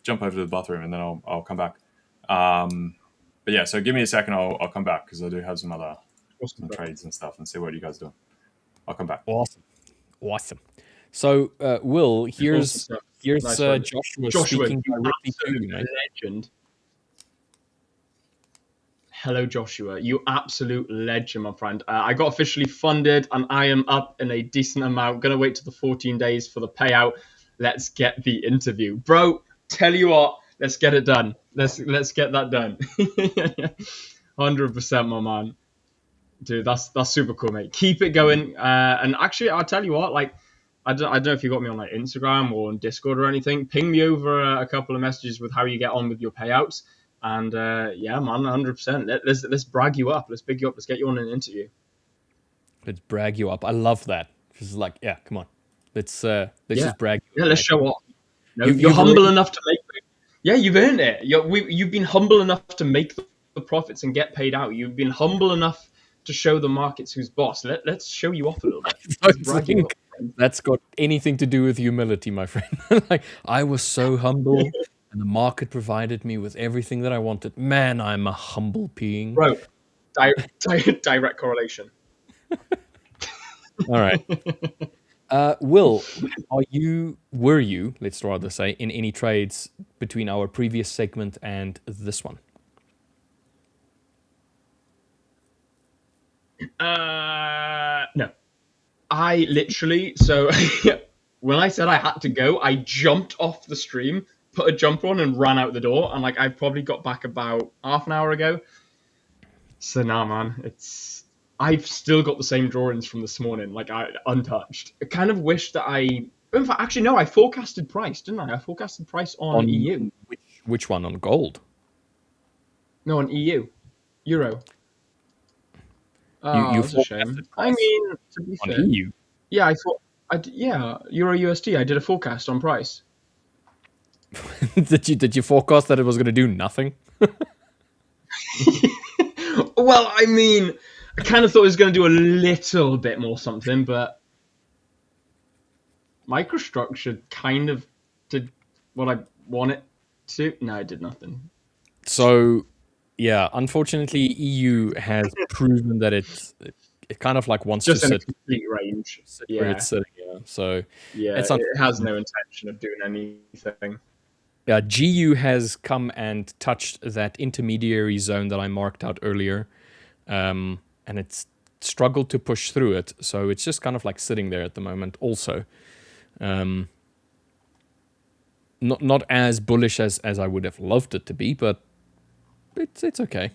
jump over to the bathroom and then I'll come back. But yeah, so give me a second. I'll come back because I do have some other trades and stuff and see what you guys do. I'll come back. Awesome. So, Will, here's Nice one. Joshua speaking directly to you, mate. Legend. Hello, Joshua. You absolute legend, my friend. I got officially funded, and I am up in a decent amount. Gonna wait till the 14 days for the payout. Let's get the interview, bro. Tell you what, let's get it done. Let's get that done. 100%, my man. Dude, that's super cool, mate. Keep it going. And actually, I'll tell you what, like, I don't know if you got me on like Instagram or on Discord or anything. Ping me over a couple of messages with how you get on with your payouts. And yeah, man, 100%. Let's brag you up. Let's big you up. Let's get you on an interview. Let's brag you up. I love that. It's like, yeah, come on. Let's just brag you up. Yeah, let's mate. show off. No, You've you're humble already- enough to make it. Yeah, you've earned it. You've been humble enough to make the profits and get paid out. You've been humble enough to show the markets who's boss. Let's show you off a little bit. I Let's brag you think up. that's got anything to do with humility, my friend. Like, I was so humble, and the market provided me with everything that I wanted. Man, I'm a humble being. Bro, direct correlation. All right. Will, were you, let's rather say, in any trades between our previous segment and this one? No. I literally, so when I said I had to go, I jumped off the stream, put a jumper on and ran out the door. And like, I probably got back about half an hour ago. So nah, man, I've still got the same drawings from this morning, like untouched. I kind of wish that in fact, actually, no, I forecasted price, didn't I? I forecasted price on EU. Which one? On gold? No, on EU. Euro. You That's a shame. I mean, to be on fair. EU? Yeah, Euro USD. I did a forecast on price. Did you forecast that it was going to do nothing? Well, I mean, I kind of thought it was going to do a little bit more something, but microstructure kind of did what I want it to. No, it did nothing. So, yeah, unfortunately, EU has proven that it kind of like wants Just to in a sit complete range. where Yeah, it's sitting. Yeah. So, yeah. it's It has no intention of doing anything. yeah, GU has come and touched that intermediary zone that I marked out earlier, and it's struggled to push through it. So it's just kind of like sitting there at the moment. Also, not as bullish as I would have loved it to be, but it's okay.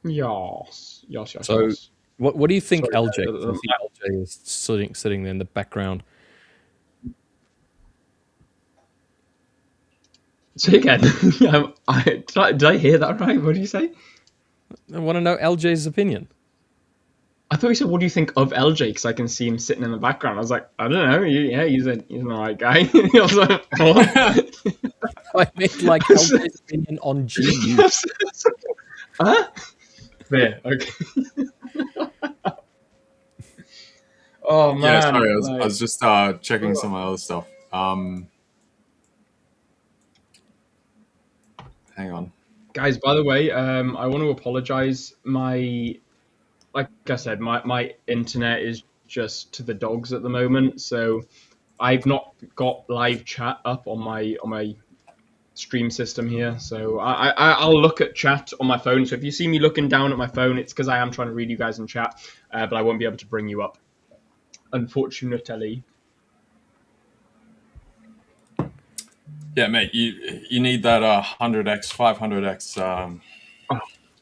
Yes. So, what do you think, Sorry, LJ? I see LJ is sitting there in the background. Say again. Did I hear that right? What did you say? I want to know LJ's opinion. I thought you said, "What do you think of LJ?" Because I can see him sitting in the background. I was like, I don't know. Yeah, he's an alright guy. I was like, what? I meant like LJ's opinion on GU. Huh? There. Okay. Oh man. Yeah, sorry, like- I was just checking some other stuff. Hang on. Guys, by the way, I want to apologize. Like I said, my internet is just to the dogs at the moment, so I've not got live chat up on my stream system here. So I'll look at chat on my phone. So if you see me looking down at my phone, it's because I am trying to read you guys in chat, but I won't be able to bring you up, unfortunately. Yeah, mate, you need that 100x, 500x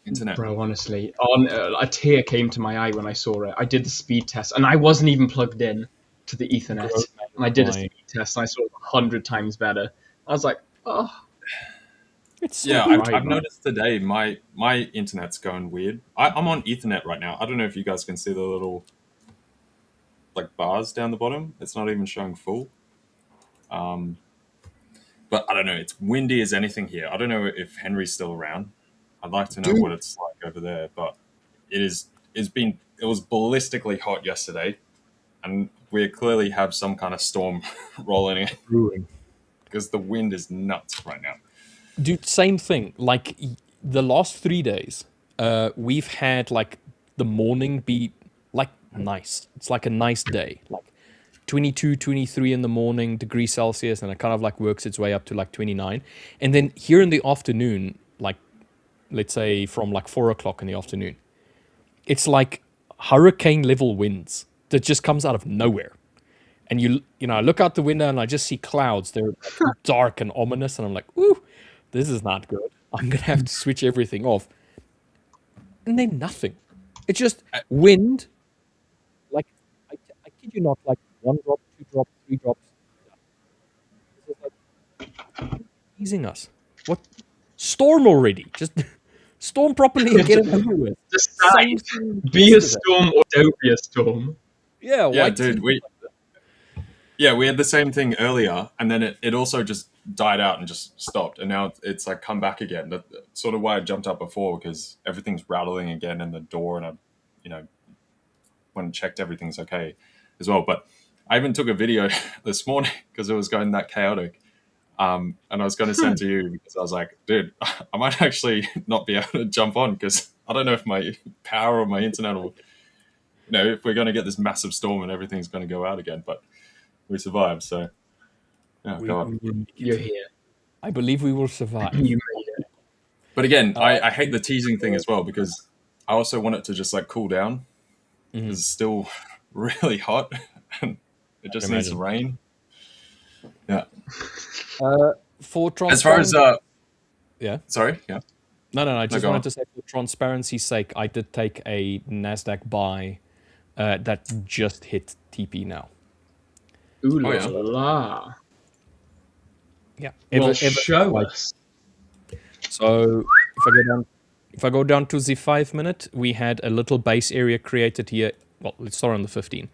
internet. Bro, honestly, a tear came to my eye when I saw it. I did the speed test, and I wasn't even plugged in to the Ethernet, and I did a speed test, and I saw it 100 times better. I was like, oh. It's so Yeah, good. I've noticed today my internet's going weird. I'm on Ethernet right now. I don't know if you guys can see the little like bars down the bottom. It's not even showing full. But I don't know. It's windy as anything here. I don't know if Henry's still around. I'd like to know what it's like over there. But it was ballistically hot yesterday, and we clearly have some kind of storm rolling in because the wind is nuts right now. Dude, same thing. Like the last 3 days, we've had like the morning be like nice. It's like a nice day, like 22, 23 in the morning, degrees Celsius, and it kind of like works its way up to like 29. And then here in the afternoon, like let's say from like 4 o'clock in the afternoon, it's like hurricane level winds that just comes out of nowhere. And you know, I look out the window and I just see clouds. They're like dark and ominous, and I'm like, ooh, this is not good. I'm gonna have to switch everything off. And then nothing. It's just wind. Like I kid you not, like 1 drop, 2 drops, 3 drops. This is like teasing us. What? Storm already. Just storm properly and get it over with. Decide. Be a storm or don't be a storm. Yeah, Yeah, dude. We had the same thing earlier, and then it also just died out and just stopped, and now it's like come back again. That's sort of why I jumped up before, because everything's rattling again in the door, and I, went and checked everything's okay as well. But I even took a video this morning because it was going that chaotic, and I was going to send to you because I was like, dude, I might actually not be able to jump on because I don't know if my power or my internet will, if we're going to get this massive storm and everything's going to go out again, but. We survived, so you're here. I believe we will survive. You made it. But again, I hate the teasing thing as well because I also want it to just like cool down. Because it's still really hot and it just needs to rain. Yeah. For as far as yeah. Sorry. Yeah. No. I just wanted to say, for transparency's sake, I did take a Nasdaq buy that just hit TP now. Ooh la la. Yeah. Well, show us. So if I go down to the 5 minute, we had a little base area created here. Well, let's start on the 15.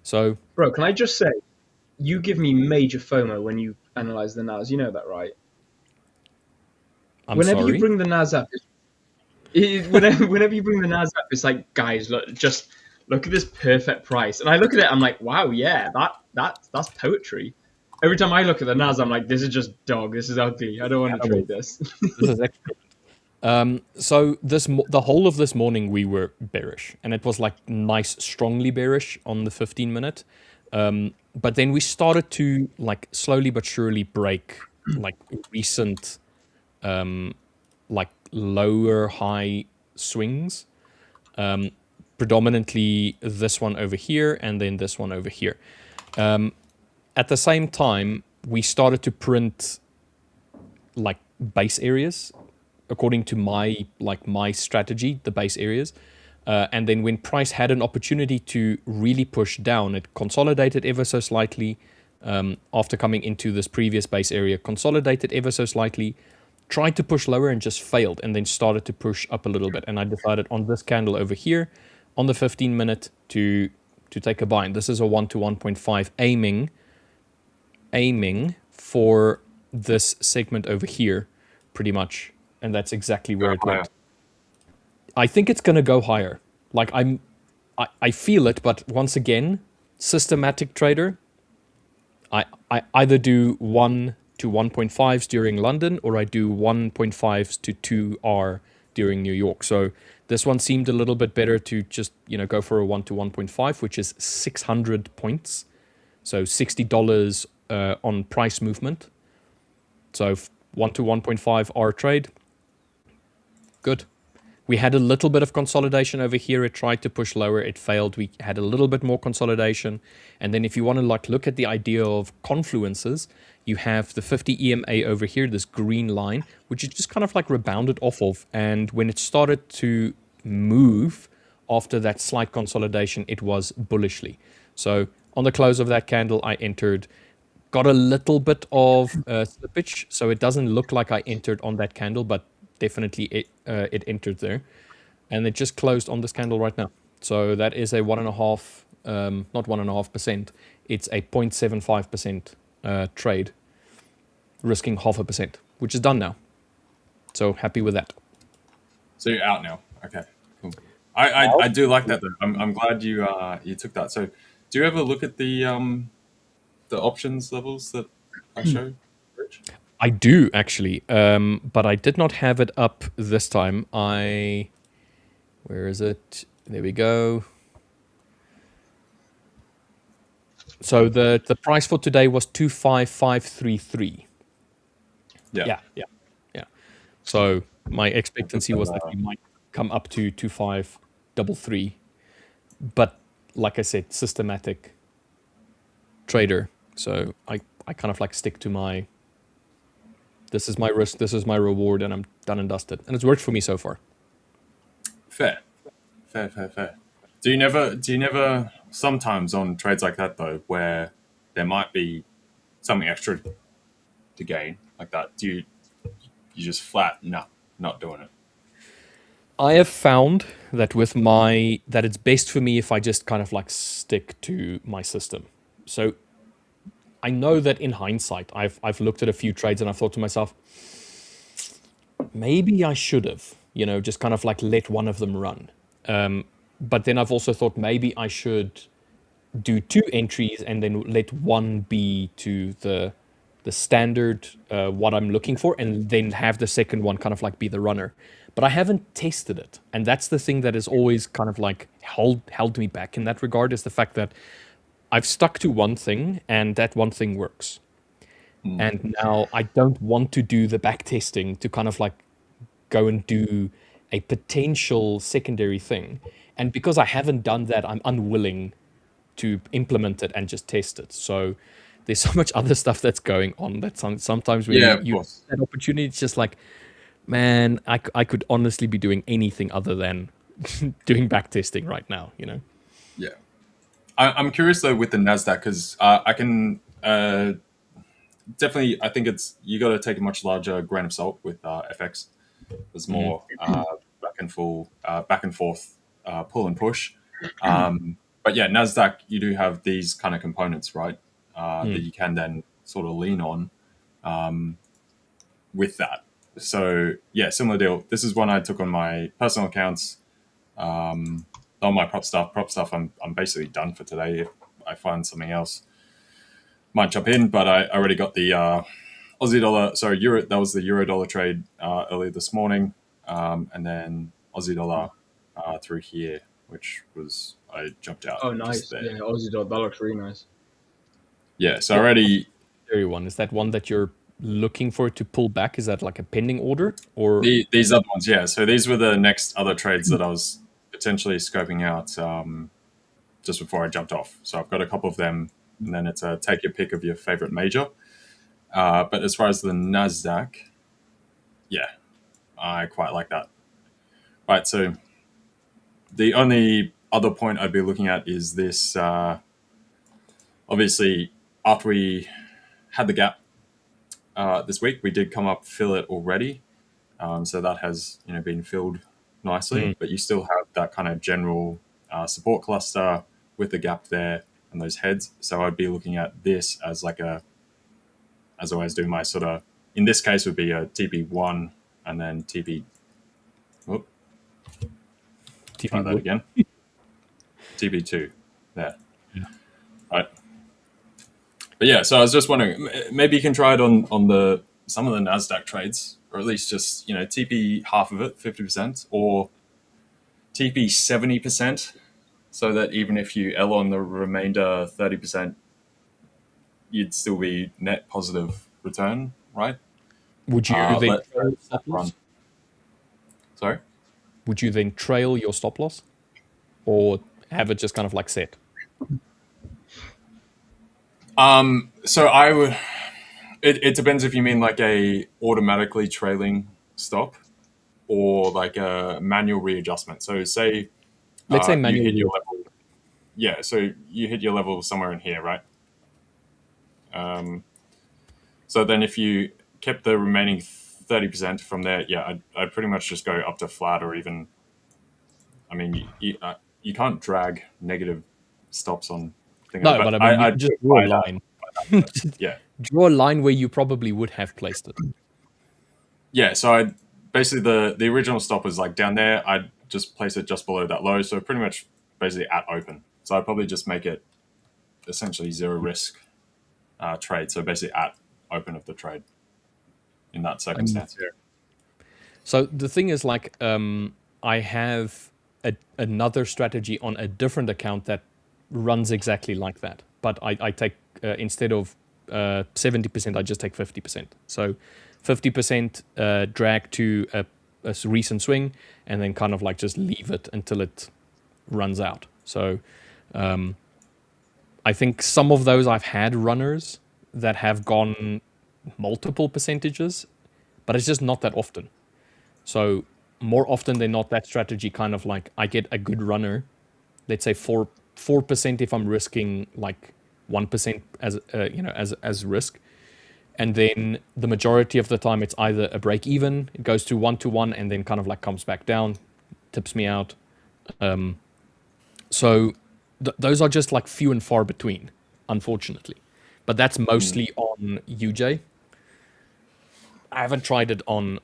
So, bro, can I just say, you give me major FOMO when you analyze the NAS. You know that, right? Whenever you bring the NAS up, whenever you bring the NAS up, it's like, guys, look at this perfect price. And I look at it, I'm like, wow, yeah, that's poetry. Every time I look at the NAS, I'm like, this is just dog. This is ugly. I don't want to trade this. This is excellent. So the whole of this morning we were bearish, and it was like nice, strongly bearish on the 15 minute. But then we started to like slowly but surely break like recent like lower high swings. Predominantly this one over here and then this one over here. At the same time, we started to print like base areas according to my strategy, the base areas. And then when price had an opportunity to really push down, it consolidated ever so slightly after coming into this previous base area, consolidated ever so slightly, tried to push lower and just failed, and then started to push up a little bit. And I decided on this candle over here, on the 15 minute, to take a buy. And this is a 1 to 1.5 aiming for this segment over here, pretty much. And that's exactly where it went. I think it's going to go higher. Like I feel it, but once again, systematic trader, I either do 1 to 1.5s during London, or I do 1.5s to 2R during New York. So this one seemed a little bit better to just, go for a 1 to 1.5, which is 600 points. So $60 on price movement. So 1 to 1.5 R trade. Good. We had a little bit of consolidation over here. It tried to push lower. It failed. We had a little bit more consolidation. And then if you want to like look at the idea of confluences, you have the 50 EMA over here, this green line, which is just kind of like rebounded off of. And when it started to move after that slight consolidation, it was bullishly. So on the close of that candle, I entered, got a little bit of slippage. So it doesn't look like I entered on that candle, but definitely it entered there. And it just closed on this candle right now. So that is a 1.5, not 1.5%. It's a 0.75% trade, risking 0.5%, which is done now. So happy with that. So you're out now. Okay, cool. I do like that though. I'm glad you took that. So do you ever look at the options levels that I showed, Rich? I do actually, but I did not have it up this time. Where is it? There we go. So the price for today was 25533. Yeah. So my expectancy was that we might come up to 2533, but like I said, systematic trader. So I kind of like stick to my. This is my risk. This is my reward, and I'm done and dusted. And it's worked for me so far. Fair. Do you never sometimes on trades like that though, where there might be something extra to gain like that, do you just flat not doing it? I have found that that it's best for me if I just kind of like stick to my system. So I know that in hindsight, I've looked at a few trades and I've thought to myself, maybe I should have, just kind of like let one of them run. But then I've also thought maybe I should do 2 entries and then let one be to the standard, what I'm looking for, and then have the second one kind of like be the runner. But I haven't tested it. And that's the thing that has always kind of like held me back in that regard, is the fact that I've stuck to one thing and that one thing works. And now I don't want to do the back testing to kind of like go and do a potential secondary thing. And because I haven't done that, I'm unwilling to implement it and just test it. So there's so much other stuff that's going on that sometimes when you have that opportunity, it's just like, man, I could honestly be doing anything other than doing back testing right now, Yeah. I'm curious though with the Nasdaq, because I can definitely, I think you got to take a much larger grain of salt with FX. There's more back and forth pull and push. But yeah, Nasdaq, you do have these kind of components, right? That you can then sort of lean on with that. So yeah, similar deal. This is one I took on my personal accounts. On my prop stuff, I'm basically done for today. If I find something else, might jump in. But I already got the euro. That was the euro dollar trade earlier this morning, and then Aussie dollar through here, which was I jumped out. Oh, nice! Yeah, Aussie dollar. That looks really nice. Yeah, so already. One is that one that you're looking for it to pull back? Is that like a pending order or these other ones? Yeah, so these were the next other trades that I was potentially scoping out just before I jumped off. So I've got a couple of them, and then it's a take your pick of your favorite major. But as far as the Nasdaq, yeah, I quite like that. Right, so the only other point I'd be looking at is this. Obviously, after we had the gap this week, we did come up, fill it already. So that has been filled nicely, but you still have that kind of general support cluster with the gap there and those heads. So I'd be looking at this as like as I always do, my sort of, in this case would be a TP1 and then TP. Whoop. Try that again. TP2 there. Yeah. Right. But yeah, so I was just wondering, maybe you can try it on some of the Nasdaq trades, or at least just TP half of it, 50%, or TP 70%, so that even if you L on the remainder 30%, you'd still be net positive return, right? Would you run? Sorry. would you then trail your stop loss or have it just kind of like set? So I would. It depends if you mean like a automatically trailing stop or like a manual readjustment. So say Let's say you manual. hit your level. Yeah, so you hit your level somewhere in here, right? So then if you kept the remaining 30% from there, yeah, I'd pretty much just go up to flat or even. I mean, you can't drag negative stops on things, No, but I mean, you just draw a line. Yeah. Draw a line where you probably would have placed it. Yeah, so I basically the original stop was like down there. I'd just place it just below that low, so pretty much basically at open. So I'd probably just make it essentially zero risk trade. So basically at open of the trade in that circumstance. So the thing is, like, I have another strategy on a different account that runs exactly like that. But I take, instead of 70%, I just take 50%. So 50% drag to a recent swing and then kind of like just leave it until it runs out. So I think some of those I've had runners that have gone multiple percentages, but it's just not that often. So more often than not, that strategy kind of like I get a good runner, let's say 4% if I'm risking like 1% as as risk, and then the majority of the time it's either a break even, it goes to 1-to-1, and then kind of like comes back down, tips me out. So those are just like few and far between, unfortunately. But that's mostly on UJ. I haven't tried it on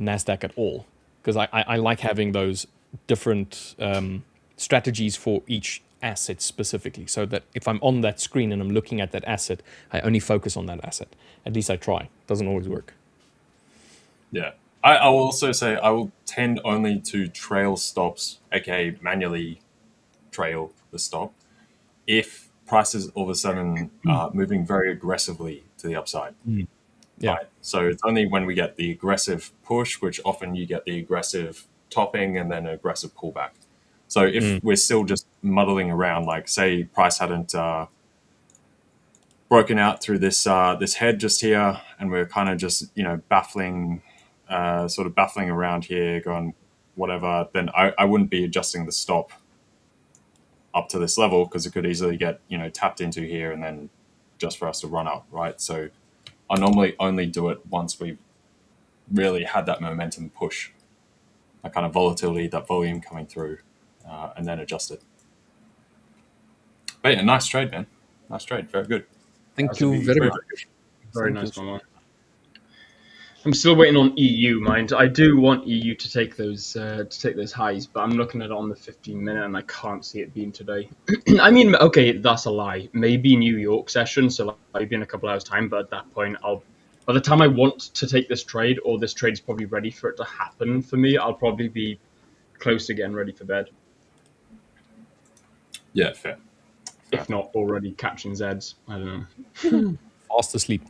Nasdaq at all because I like having those different strategies for each asset specifically, so that if I'm on that screen and I'm looking at that asset, I only focus on that asset. At least I try. Doesn't always work. Yeah. I will also say I will tend only to trail stops, aka manually trail the stop, if prices all of a sudden are moving very aggressively to the upside. Yeah. Right? So it's only when we get the aggressive push, which often you get the aggressive topping and then an aggressive pullback. So if we're still just muddling around, like say price hadn't broken out through this this head just here, and we're kind of just baffling, sort of baffling around here, going whatever, then I wouldn't be adjusting the stop up to this level because it could easily get tapped into here and then just for us to run up, right? So I normally only do it once we've really had that momentum push, that kind of volatility, that volume coming through, and then adjust it. But yeah, nice trade, man. Nice trade. Very good. Thank you very much. Very nice one. I'm still waiting on EU, mind. I do want EU to take those highs, but I'm looking at it on the 15-minute and I can't see it being today. I mean, okay, that's a lie. Maybe New York session, so maybe in a couple hours time. But at that point, by the time I want to take this trade, or this trade is probably ready for it to happen for me, I'll probably be close again, ready for bed. Yeah, fair. If not already catching Zeds, I don't know. Fast asleep.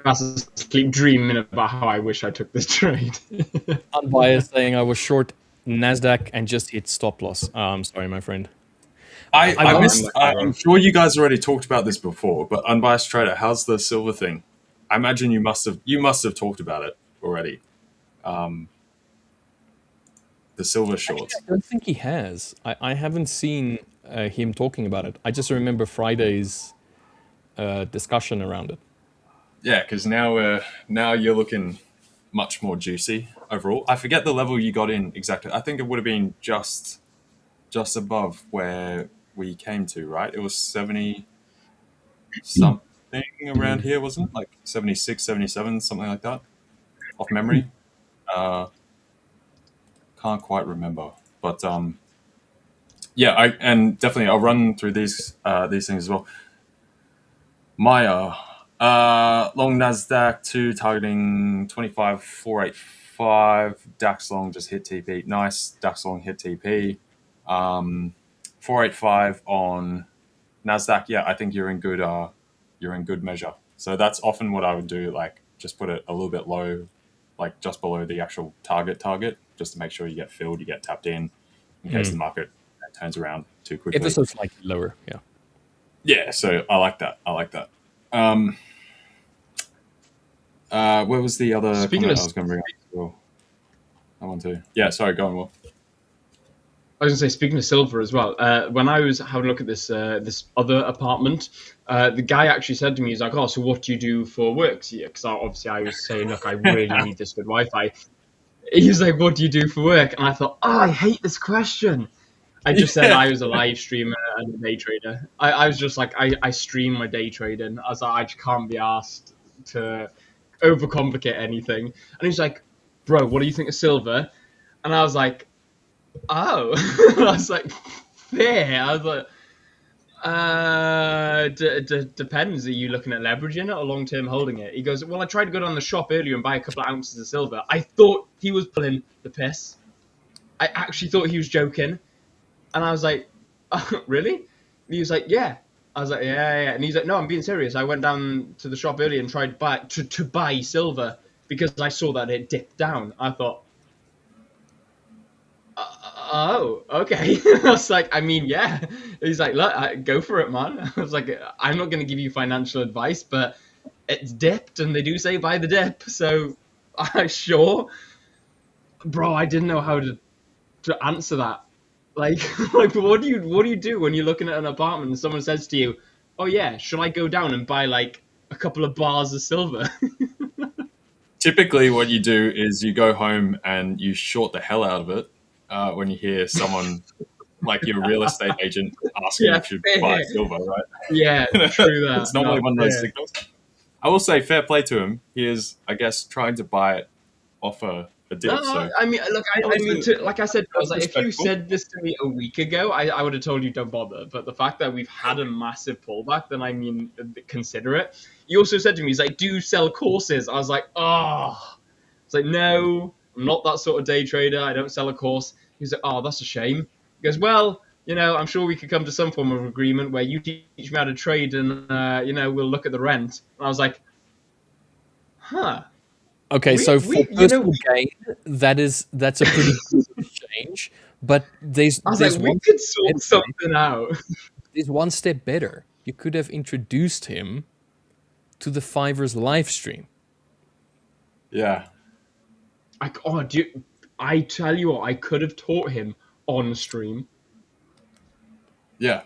That's a sleep dreaming about how I wish I took this trade. Unbiased saying I was short Nasdaq and just hit stop loss. I'm sorry, my friend. I missed. I'm sure you guys already talked about this before, but unbiased trader, how's the silver thing? I imagine you must have talked about it already. The silver shorts. Actually, I don't think he has. I haven't seen him talking about it. I just remember Friday's discussion around it. Yeah, because now you're looking much more juicy overall. I forget the level you got in exactly. I think it would have been just above where we came to, right? It was 70 something around here, wasn't it? Like 76, 77, something like that, off memory. Can't quite remember, but yeah, and definitely I'll run through these things as well. Maya. Long Nasdaq 2 targeting 25,485. DAX long just hit TP. Nice. DAX long hit TP. 485 on Nasdaq. Yeah, I think you're in good measure. So that's often what I would do. Like just put it a little bit low like just below the actual target, just to make sure you get filled, you get tapped in case the market turns around too quickly. Ever so slightly lower, yeah. Yeah, so I like that. Where was the other Speaking comment of- I was going to bring up as well? I want to. Yeah, sorry, go on, Will. I was going to say, speaking of silver as well, when I was having a look at this this other apartment, the guy actually said to me, he's like, "Oh, so what do you do for work?" Because obviously I was saying, "Look, I really need this good Wi-Fi." He's like, "What do you do for work?" And I thought, "Oh, I hate this question." I just said I was a live streamer and a day trader. I was just like, I stream my day trading. I was like, I just can't be asked to overcomplicate anything. And he's like, "Bro, what do you think of silver?" And I was like, "Oh," I was like, "Fair." I was like, depends. Are you looking at leveraging it or long term holding it?" He goes, "Well, I tried to go down the shop earlier and buy a couple of ounces of silver." I thought he was pulling the piss. I actually thought he was joking. And I was like, "Oh, really?" And he was like, "Yeah." I was like, yeah. And he's like, "No, I'm being serious. I went down to the shop earlier and tried to buy silver because I saw that it dipped down." I thought, "Oh, okay." I was like, "I mean, yeah." He's like, "Look, go for it, man." I was like, "I'm not going to give you financial advice, but it's dipped, and they do say buy the dip." So, sure, bro. I didn't know how to answer that. Like, what do you do when you're looking at an apartment and someone says to you, "Oh yeah, should I go down and buy like a couple of bars of silver?" Typically, what you do is you go home and you short the hell out of it when you hear someone like your real estate agent asking if you should buy silver, right? Yeah, true that. It's normally one of those signals. I will say, fair play to him. He is, I guess, trying to buy it off a dip. No, so. I mean, look, like I said, I was like, if you said this to me a week ago, I would have told you don't bother. But the fact that we've had a massive pullback, then I mean, consider it. He also said to me, he's like, "Do you sell courses?" I was like, "Oh," it's like, "No, I'm not that sort of day trader. I don't sell a course." He was like, "Oh, that's a shame." He goes, "Well, I'm sure we could come to some form of agreement where you teach me how to trade and we'll look at the rent." And I was like, "Huh." Okay, so for personal gain, that's a pretty good exchange. But there's like, we could sort something out. There's one step better. You could have introduced him to the Fiverr's live stream. Yeah. I tell you what, I could have taught him on stream. Yeah.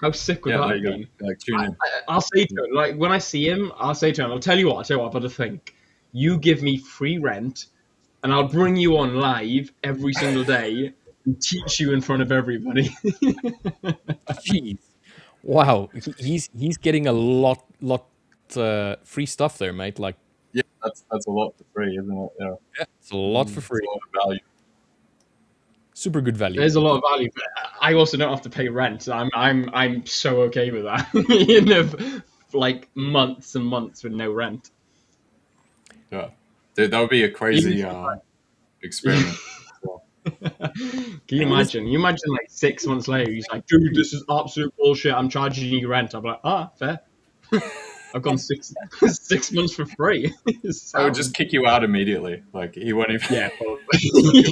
How sick would that have been? Like, tune in. I'll say to him, like, when I see him, I'll say to him, I'll tell you what, I've got to think. You give me free rent, and I'll bring you on live every single day and teach you in front of everybody. Jeez. Wow. He's getting a lot free stuff there, mate. Like, yeah, that's a lot for free, isn't it? Yeah, it's a lot for free. It's a lot of value. Super good value. There's a lot of value, but I also don't have to pay rent. I'm so okay with that. Like months and months with no rent. Yeah, that would be a crazy experiment. Can you imagine? You imagine like 6 months later, he's like, "Dude, this is absolute bullshit. I'm charging you rent." I'm like, fair. I've gone 6 months for free. I would just kick you out immediately. Like, he won't even. Yeah,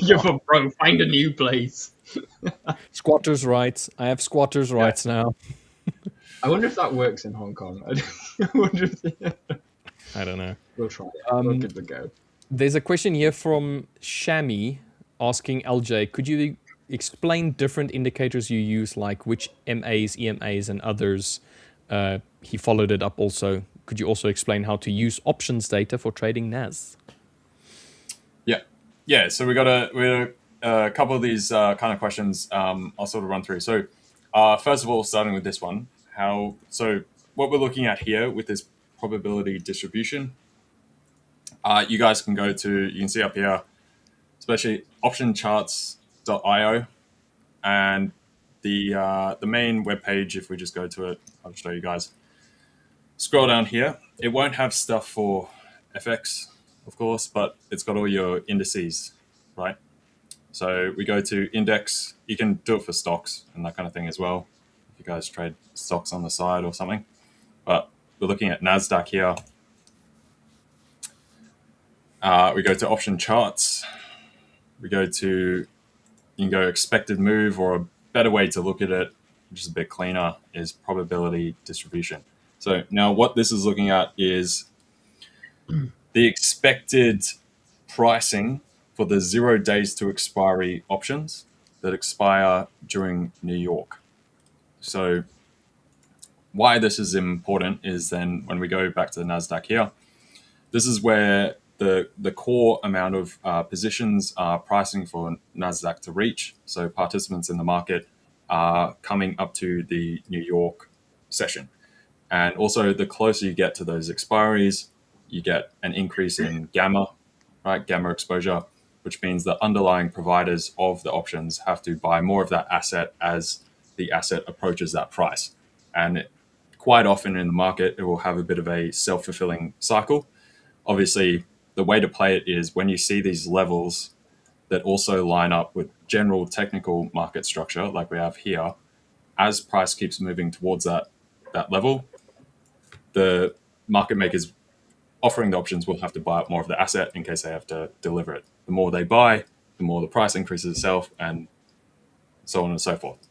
you're bro. Find a new place. Squatters' rights. I have squatters' rights now. I wonder if that works in Hong Kong. I wonder if I don't know. We'll try it. We'll give it a go. There's a question here from Shami asking LJ, could you explain different indicators you use, like which MAs, EMAs, and others? He followed it up also. Could you also explain how to use options data for trading NAS? Yeah. So we got a couple of these kind of questions. I'll sort of run through. So first of all, starting with this one, so what we're looking at here with this probability distribution, you guys can go to, you can see up here, especially optioncharts.io, and the main web page. If we just go to it, I'll show you guys. Scroll down here. It won't have stuff for FX, of course, but it's got all your indices, right? So we go to index. You can do it for stocks and that kind of thing as well, if you guys trade stocks on the side or something. But we're looking at Nasdaq here. We go to option charts. We go to, you can go expected move, or a better way to look at it, which is a bit cleaner, is probability distribution. So now what this is looking at is the expected pricing for the 0 days to expiry options that expire during New York. So why this is important is then when we go back to the Nasdaq here, this is where the core amount of positions are pricing for Nasdaq to reach. So participants in the market are coming up to the New York session. And also the closer you get to those expiries, you get an increase in gamma, right? Gamma exposure, which means the underlying providers of the options have to buy more of that asset as the asset approaches that price. And quite often in the market, it will have a bit of a self-fulfilling cycle. Obviously, the way to play it is when you see these levels that also line up with general technical market structure, like we have here, as price keeps moving towards that level, the market makers offering the options will have to buy up more of the asset in case they have to deliver it. The more they buy, the more the price increases itself, and so on and so forth.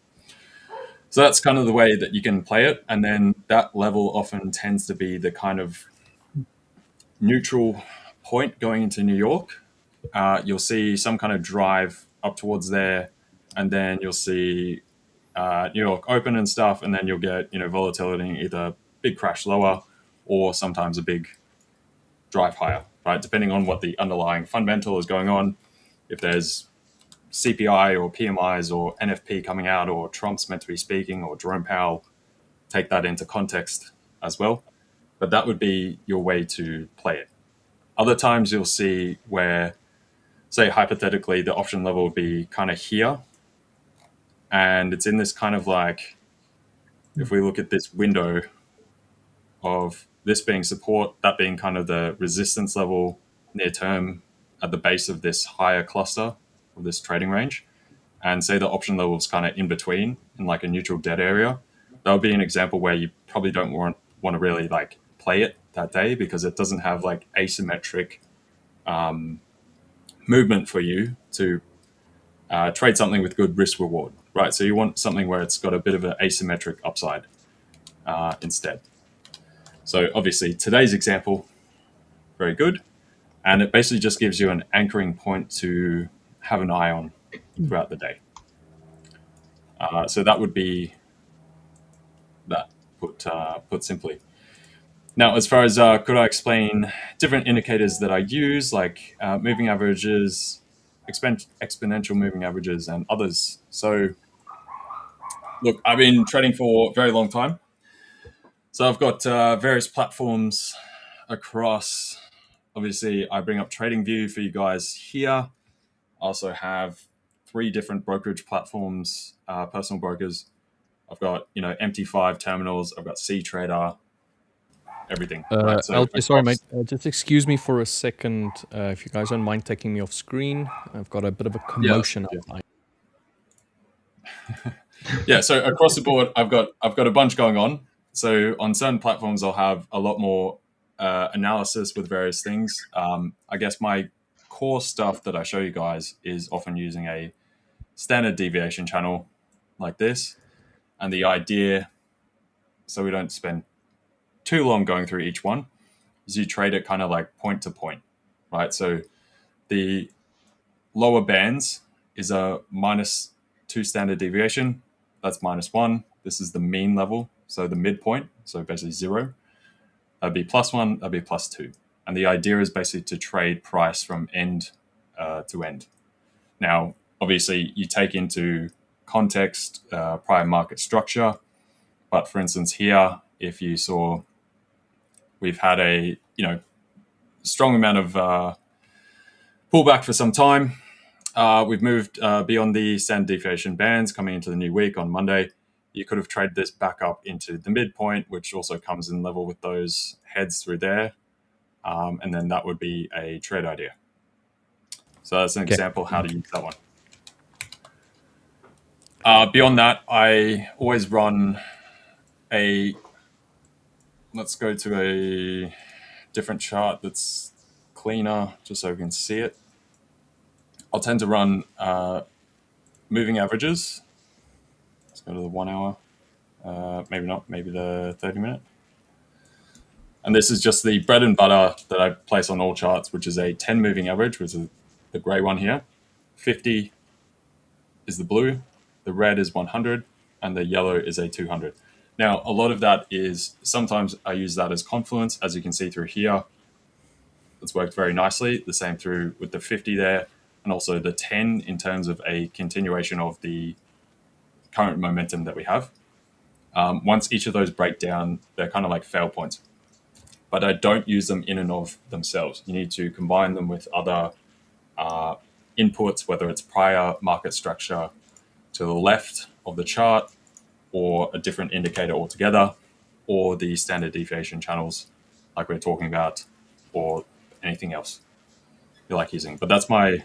So that's kind of the way that you can play it. And then that level often tends to be the kind of neutral point going into New York. You'll see some kind of drive up towards there, and then you'll see New York open and stuff, and then you'll get volatility, either big crash lower or sometimes a big drive higher, right? Depending on what the underlying fundamental is going on. If there's CPI or PMIs or NFP coming out, or Trump's meant to be speaking, or Jerome Powell, take that into context as well. But that would be your way to play it. Other times you'll see where, say, hypothetically, the option level would be kind of here. And it's in this kind of like, if we look at this window of this being support, that being kind of the resistance level near term at the base of this higher cluster of this trading range, and say the option level is kind of in between in like a neutral dead area, that would be an example where you probably don't want to really like play it that day, because it doesn't have like asymmetric movement for you to trade something with good risk reward, right? So you want something where it's got a bit of an asymmetric upside instead. So obviously today's example, very good. And it basically just gives you an anchoring point to have an eye on throughout the day. So that would be that, put simply. Now, as far as could I explain different indicators that I use, like moving averages, exponential moving averages, and others. So look, I've been trading for a very long time. So I've got various platforms across. Obviously, I bring up TradingView for you guys here. I also have 3 different brokerage platforms, personal brokers. I've got MT5 terminals. I've got CTrader, everything. Right? So LJ, sorry, mate. Just excuse me for a second. If you guys don't mind taking me off screen, I've got a bit of a commotion outside. Yeah. So across the board, I've got a bunch going on. So on certain platforms, I'll have a lot more analysis with various things. I guess my core stuff that I show you guys is often using a standard deviation channel like this. And the idea, so we don't spend too long going through each one, is you trade it kind of like point to point, right? So the lower bands is a -2 standard deviation. That's -1. This is the mean level, so the midpoint, so basically 0. That'd be +1, that'd be +2. And the idea is basically to trade price from end to end. Now, obviously, you take into context prior market structure. But for instance, here, if you saw, we've had a strong amount of pullback for some time. We've moved beyond the standard deviation bands coming into the new week on Monday. You could have traded this back up into the midpoint, which also comes in level with those heads through there. And then that would be a trade idea. So that's an example how to use that one. Beyond that, I always run let's go to a different chart that's cleaner just so we can see it. I'll tend to run moving averages. Let's go to the 1 hour. Maybe not, maybe the 30-minute. And this is just the bread and butter that I place on all charts, which is a 10 moving average, which is the gray one here. 50 is the blue, the red is 100, and the yellow is a 200. Now, a lot of that is, sometimes I use that as confluence, as you can see through here. It's worked very nicely. The same through with the 50 there, and also the 10 in terms of a continuation of the current momentum that we have. Once each of those break down, they're kind of like fail points. But I don't use them in and of themselves. You need to combine them with other inputs, whether it's prior market structure to the left of the chart, or a different indicator altogether, or the standard deviation channels like we're talking about, or anything else you like using. But that's my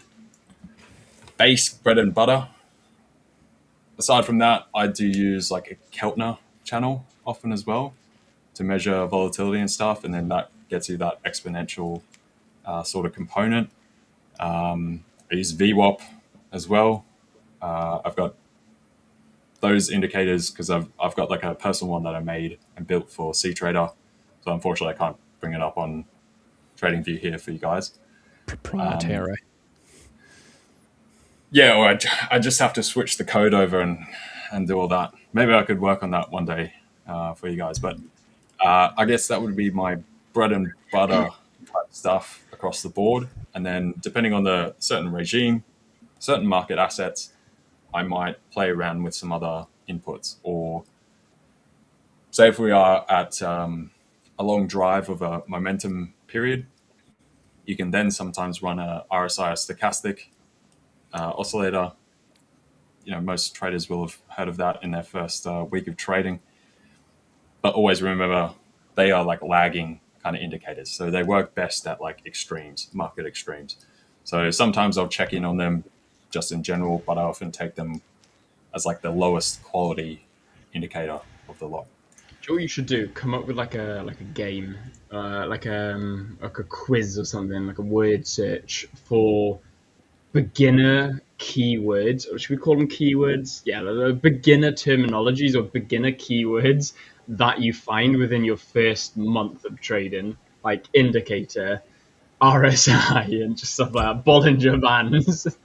base bread and butter. Aside from that, I do use like a Keltner channel often as well to measure volatility and stuff, and then that gets you that exponential sort of component. I use VWAP as well. I've got those indicators because I've got like a personal one that I made and built for CTrader. So unfortunately, I can't bring it up on TradingView here for you guys. Proprietary. Yeah, or I just have to switch the code over and do all that. Maybe I could work on that one day for you guys. But I guess that would be my bread and butter type stuff across the board. And then depending on the certain regime, certain market assets, I might play around with some other inputs. Or say if we are at a long drive of a momentum period, you can then sometimes run a RSI, a stochastic oscillator. You know, most traders will have heard of that in their first week of trading. But always remember, they are like lagging kind of indicators. So they work best at like extremes, market extremes. So sometimes I'll check in on them just in general, but I often take them as like the lowest quality indicator of the lot. Do you know what you should do? Come up with like a game, like a quiz or something, like a word search for beginner keywords, or should we call them keywords? Yeah, the beginner terminologies or beginner keywords that you find within your first month of trading, like indicator, RSI, and just stuff like that, Bollinger Bands.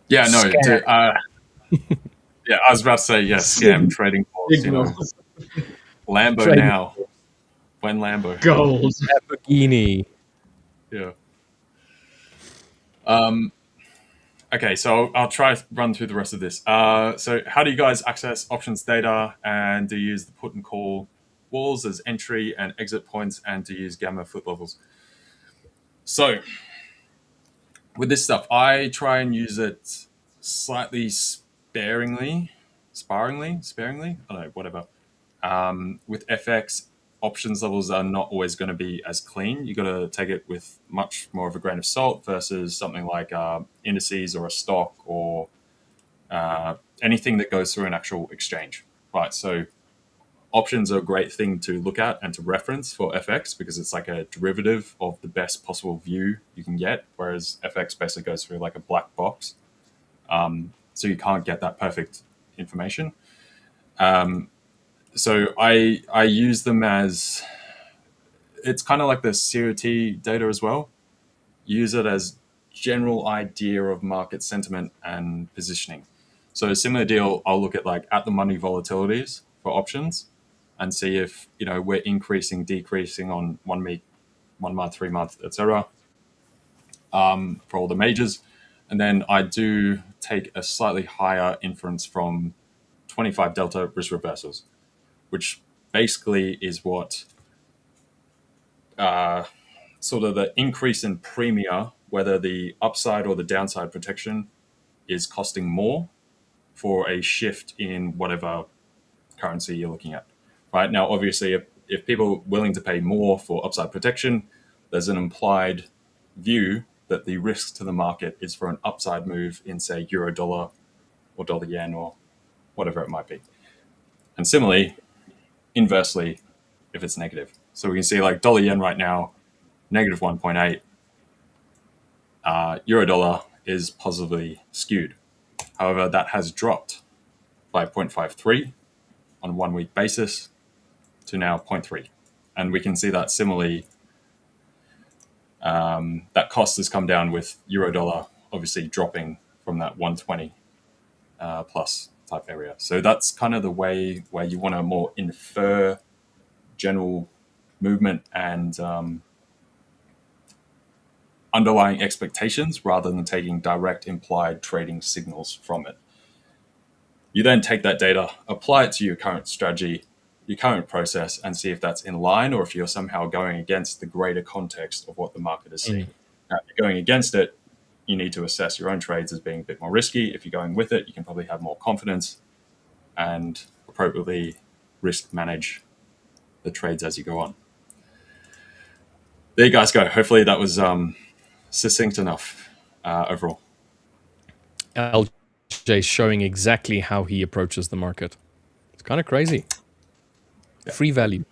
Yeah, no, yeah, I was about to say, yes, scam, trading calls, you know, Lambo Trading. now. When Lambo. Gold. Lamborghini. Yeah. Okay, so I'll try to run through the rest of this. So how do you guys access options data, and do you use the put and call walls as entry and exit points, and do you use gamma foot levels? So with this stuff, I try and use it slightly sparingly, I don't know, whatever. With FX, options levels are not always going to be as clean. You got to take it with much more of a grain of salt versus something like indices or a stock or anything that goes through an actual exchange, right? So options are a great thing to look at and to reference for FX because it's like a derivative of the best possible view you can get, whereas FX basically goes through like a black box. So you can't get that perfect information. So I use them as, it's kind of like the COT data as well. Use it as general idea of market sentiment and positioning. So a similar deal, I'll look at like at the money volatilities for options and see if, you know, we're increasing, decreasing on 1 week, 1 month, 3 month, etc. For all the majors. And then I do take a slightly higher inference from 25 delta risk reversals, which basically is what sort of the increase in premia, whether the upside or the downside protection is costing more for a shift in whatever currency you're looking at. Right now, obviously, if people are willing to pay more for upside protection, there's an implied view that the risk to the market is for an upside move in, say, euro dollar or dollar yen or whatever it might be. And similarly, inversely, if it's negative. So we can see like dollar yen right now, negative 1.8. Euro dollar is positively skewed. However, that has dropped by 0.53 on a 1 week basis to now 0.3. And we can see that similarly, that cost has come down with euro dollar obviously dropping from that 120 plus type area. So that's kind of the way where you want to more infer general movement and underlying expectations rather than taking direct implied trading signals from it. You then take that data, apply it to your current strategy, your current process, and see if that's in line or if you're somehow going against the greater context of what the market is seeing. Now, if you're going against it, you need to assess your own trades as being a bit more risky. If you're going with it, you can probably have more confidence and appropriately risk manage the trades as you go on. There you guys go. Hopefully that was succinct enough overall. LJ showing exactly how he approaches the market. It's kind of crazy. Yeah. Free value.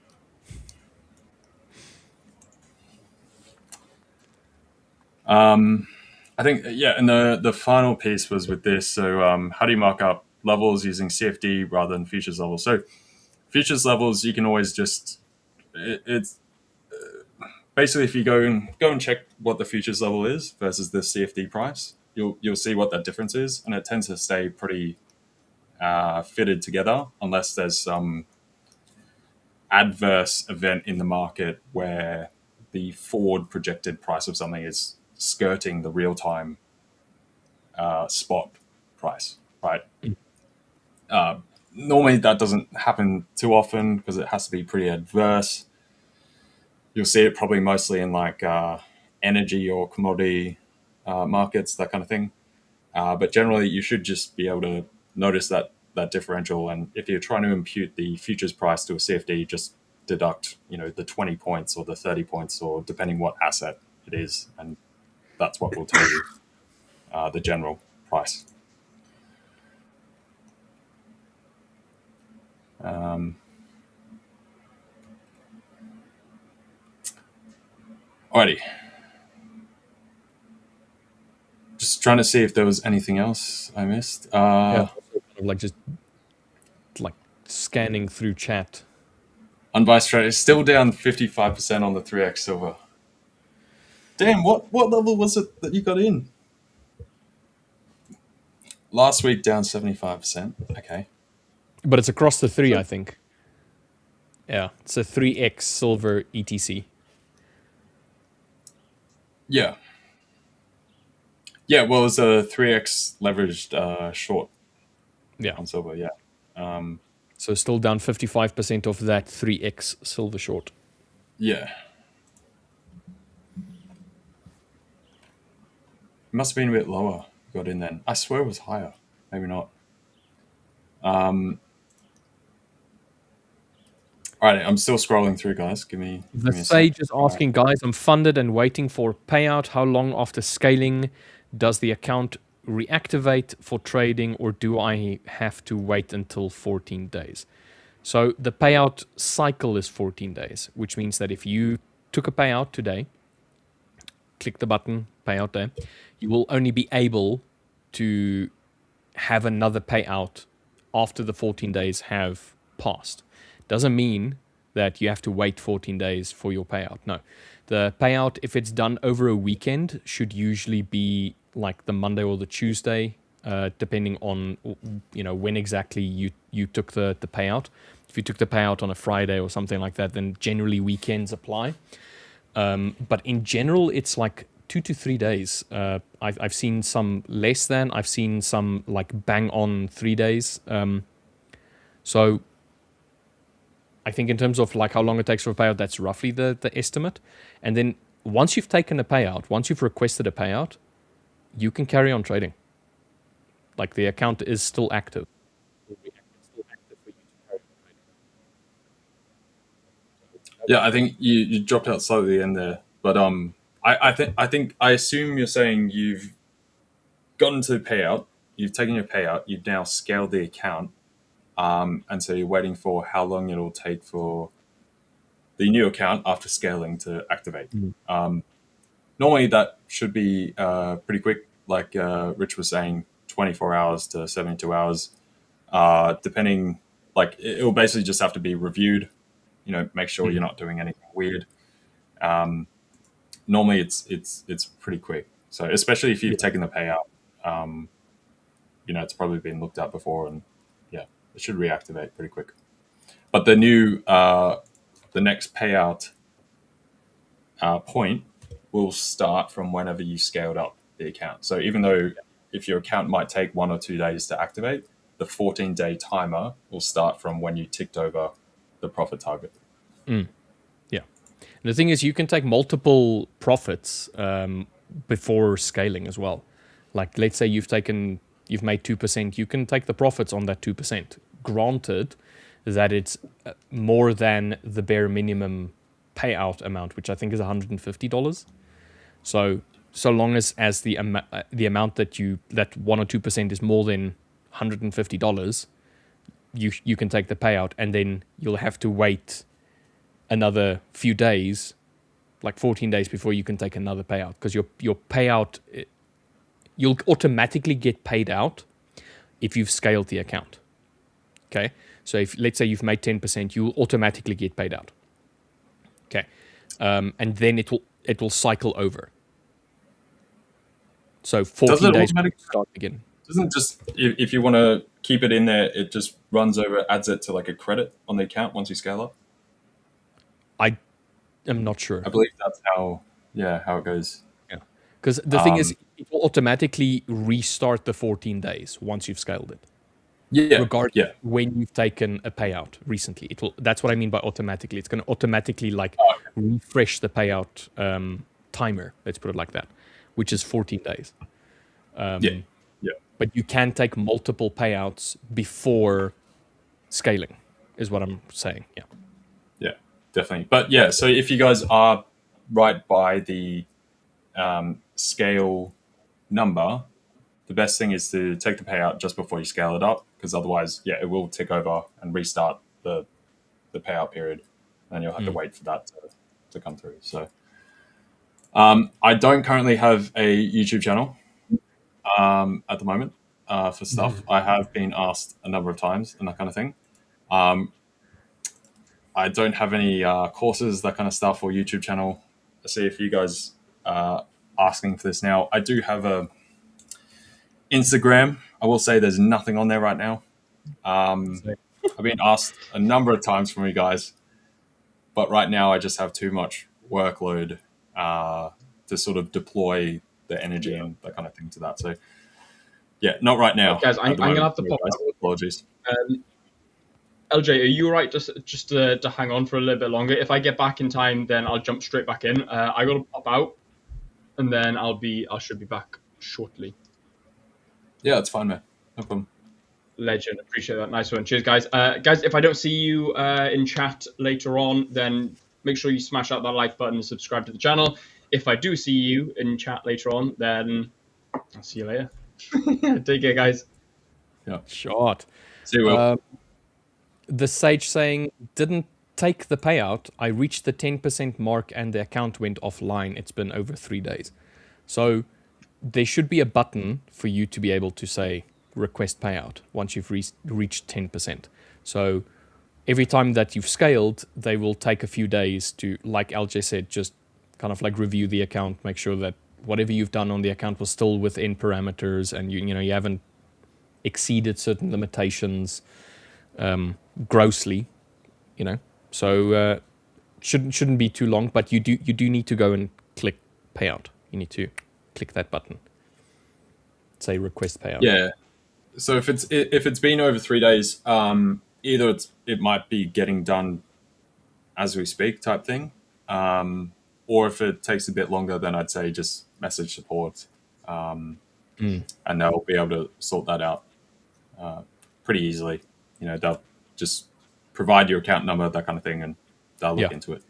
I think, yeah, and the final piece was with this. So how do you mark up levels using CFD rather than futures levels? So futures levels, you can always just, it's basically if you go and check what the futures level is versus the CFD price, you'll see what that difference is, and it tends to stay pretty fitted together unless there's some adverse event in the market where the forward projected price of something is skirting the real-time spot price, right? Normally that doesn't happen too often because it has to be pretty adverse. You'll see it probably mostly in like energy or commodity markets, that kind of thing. But generally, you should just be able to notice that differential. And if you're trying to impute the futures price to a CFD, just deduct, the 20 points or the 30 points, or depending what asset it is, and that's what will tell you the general price. Alrighty. Just trying to see if there was anything else I missed. Yeah, like just like scanning through chat. Unbiased trade is still down 55% on the 3x silver. Damn, what level was it that you got in? Last week down 75%. Okay. But it's across the three, I think. Yeah, it's a 3x silver ETC. Yeah. Yeah, well, it's a 3x leveraged short. Yeah. On silver, yeah. So still down 55% of that 3x silver short. Yeah. It must have been a bit lower. Got in then. I swear it was higher. Maybe not. All right, I'm still scrolling through, guys. Give me The a Sage sec. is asking, guys, I'm funded and waiting for payout. How long after scaling does the account reactivate for trading, or do I have to wait until 14 days? So the payout cycle is 14 days, which means that if you took a payout today, click the button, payout day, you will only be able to have another payout after the 14 days have passed. Doesn't mean that you have to wait 14 days for your payout. No. The payout, if it's done over a weekend, should usually be like the Monday or the Tuesday, depending on when exactly you took the payout. If you took the payout on a Friday or something like that, then generally weekends apply. But in general, it's like 2 to 3 days. I've seen some less than. I've seen some like bang on 3 days. So I think in terms of like how long it takes for a payout, that's roughly the estimate. And then once you've taken a payout, once you've requested a payout, you can carry on trading. Like the account is still active. Yeah, I think you dropped out slightly in there, but I assume you're saying you've gotten to the payout, you've taken your payout, you've now scaled the account, and so you're waiting for how long it'll take for the new account after scaling to activate. Normally that should be pretty quick, like Rich was saying, 24 hours to 72 hours, depending. Like it will basically just have to be reviewed. Make sure you're not doing anything weird. Normally it's pretty quick. So especially if you've taken the payout, it's probably been looked at before, and it should reactivate pretty quick. But the next payout point will start from whenever you scaled up the account. So even though if your account might take 1 or 2 days to activate, the 14-day timer will start from when you ticked over the profit target. Yeah. And the thing is, you can take multiple profits before scaling as well. Like, let's say you've made 2%, you can take the profits on that 2%. Granted that it's more than the bare minimum payout amount, which I think is $150. So long as the amount that 1 or 2% is more than $150, you can take the payout, and then you'll have to wait another few days, like 14 days, before you can take another payout, because your payout, you'll automatically get paid out if you've scaled the account. Okay, so if let's say you've made 10%, you'll automatically get paid out. Okay, and then it will cycle over. So 14 days start again. Doesn't just, if you want to keep it in there, it just runs over, adds it to like a credit on the account once you scale up? I am not sure. I believe that's how it goes. Yeah, because the thing is, it will automatically restart the 14 days once you've scaled it. Yeah. Regardless when you've taken a payout recently. That's what I mean by automatically. It's going to automatically refresh the payout timer, let's put it like that, which is 14 days. But you can take multiple payouts before scaling, is what I'm saying. Yeah, definitely. But so if you guys are right by the scale number, the best thing is to take the payout just before you scale it up, because otherwise, it will tick over and restart the payout period, and you'll have to wait for that to come through. So I don't currently have a YouTube channel at the moment for stuff. I have been asked a number of times and that kind of thing. I don't have any courses, that kind of stuff, or YouTube channel. I see if you guys are asking for this now. I do have a Instagram. I will say there's nothing on there right now. I've been asked a number of times from you guys, but right now I just have too much workload to sort of deploy the energy and that kind of thing to that. So not right now. Guys, I'm going to have to pop out. Apologies. LJ, are you all right just to hang on for a little bit longer? If I get back in time, then I'll jump straight back in. I got to pop out, and then I should be back shortly. Yeah, that's fine, man. No problem. Legend. Appreciate that. Nice one. Cheers, guys. Guys, if I don't see you in chat later on, then make sure you smash out that like button and subscribe to the channel. If I do see you in chat later on, then I'll see you later. Take care, guys. Yeah. Short. See you, Will. The Sage saying, didn't take the payout. I reached the 10% mark and the account went offline. It's been over 3 days. So there should be a button for you to be able to say request payout once you've reached 10%. So every time that you've scaled, they will take a few days to, like LJ said, just kind of like review the account, make sure that whatever you've done on the account was still within parameters, and you haven't exceeded certain limitations grossly, So shouldn't be too long, but you do need to go and click payout. You need to click that button. Say request payout. Yeah. So if it's been over 3 days, either it might be getting done as we speak type thing, or if it takes a bit longer, then I'd say just message support, and they'll be able to sort that out pretty easily. They'll just provide your account number, that kind of thing, and they'll look into it.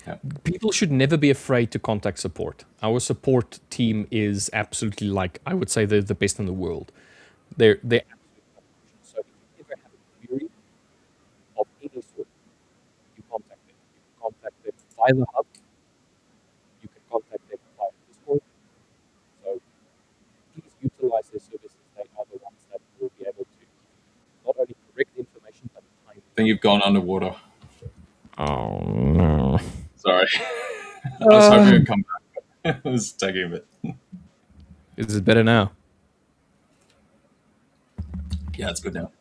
Yeah. People should never be afraid to contact support. Our support team is absolutely, I would say, they're the best in the world. They're so if you ever have a query of any sort, you contact them. You via the hub, you can contact them via Discord. So please utilize their services. They are the ones that will be able to give you not only correct information, but timely. I think you've gone underwater. Oh, no. Sorry. I was hoping it'd come back. It was taking a bit. Is it better now? Yeah, it's good now.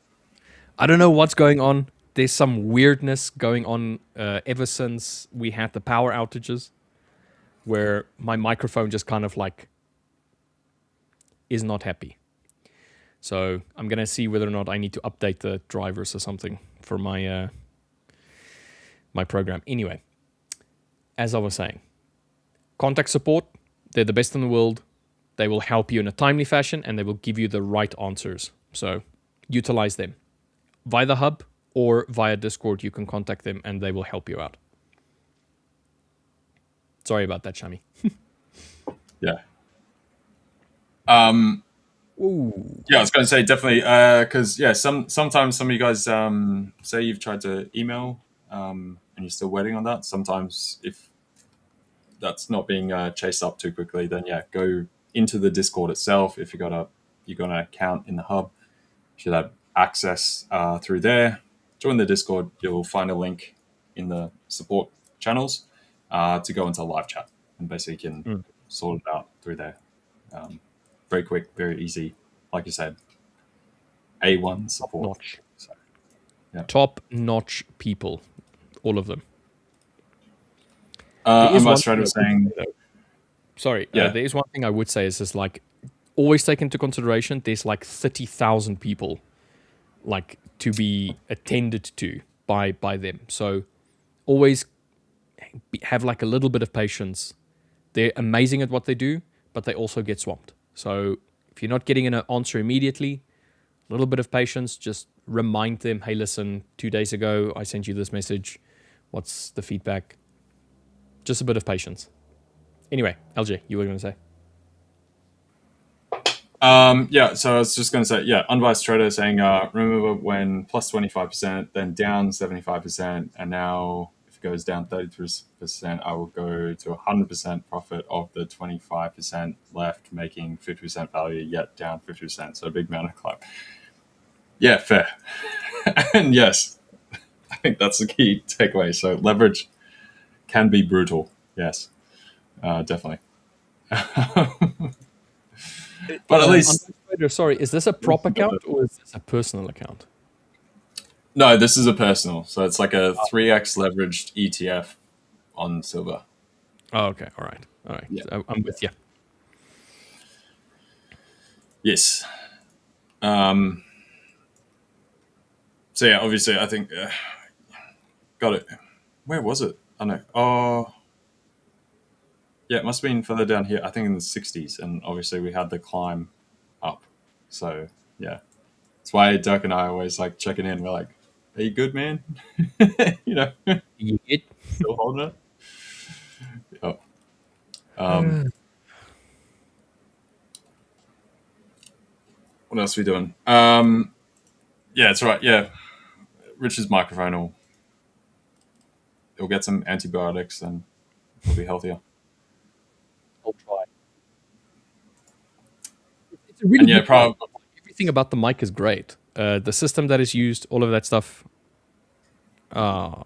I don't know what's going on. There's some weirdness going on ever since we had the power outages, where my microphone just kind of like is not happy. So I'm gonna see whether or not I need to update the drivers or something for my my program. Anyway, as I was saying, contact support. They're the best in the world. They will help you in a timely fashion, and they will give you the right answers. So utilize them. Via the hub or via Discord, you can contact them and they will help you out. Sorry about that, Shami. Yeah. Ooh. Yeah, I was going to say definitely because sometimes some of you guys say you've tried to email and you're still waiting on that. Sometimes if that's not being chased up too quickly, then yeah, go into the Discord itself. If you got an account in the hub, you should have access through there. Join the Discord. You'll find a link in the support channels to go into live chat, and basically you can sort it out through there. Very quick, very easy. Like you said, A1 support. Top-notch. So, yeah. Top-notch people, all of them. Untitled was saying. Sorry, Yeah. there is one thing I would say is just like always take into consideration there's like 30,000 people like to be attended to by them. So always have like a little bit of patience. They're amazing at what they do, but they also get swamped. So if you're not getting an answer immediately, a little bit of patience, just remind them, hey, listen, 2 days ago, I sent you this message. What's the feedback? Just a bit of patience. Anyway, LJ, you were going to say? Yeah, so I was just going to say, yeah, unbiased trader saying, remember when plus 25%, then down 75%, and now if it goes down 33%, I will go to 100% profit of the 25% left, making 50% value, yet down 50%. So a big mountain climb. Yeah, fair. And yes, I think that's the key takeaway. So leverage can be brutal. Yes, definitely. But at least... Sorry, is this a prop account or is this a personal account? No, this is a personal. So it's like a 3x leveraged ETF on silver. Oh, okay. All right. Yeah. So I'm with you. Yes. So yeah, obviously I think... got it. Where was it? I don't know. Oh... Yeah, it must have been further down here. I think in the 60s. And obviously we had the climb up. So, yeah. That's why Dirk and I are always like checking in. We're like, are you good, man? You know? You good? Still holding it? Oh. What else are we doing? Yeah, that's right. Yeah. Rich's microphone it'll get some antibiotics and it'll be healthier. I'll try. It's a really good probably everything about the mic is great. The system that is used, all of that stuff. I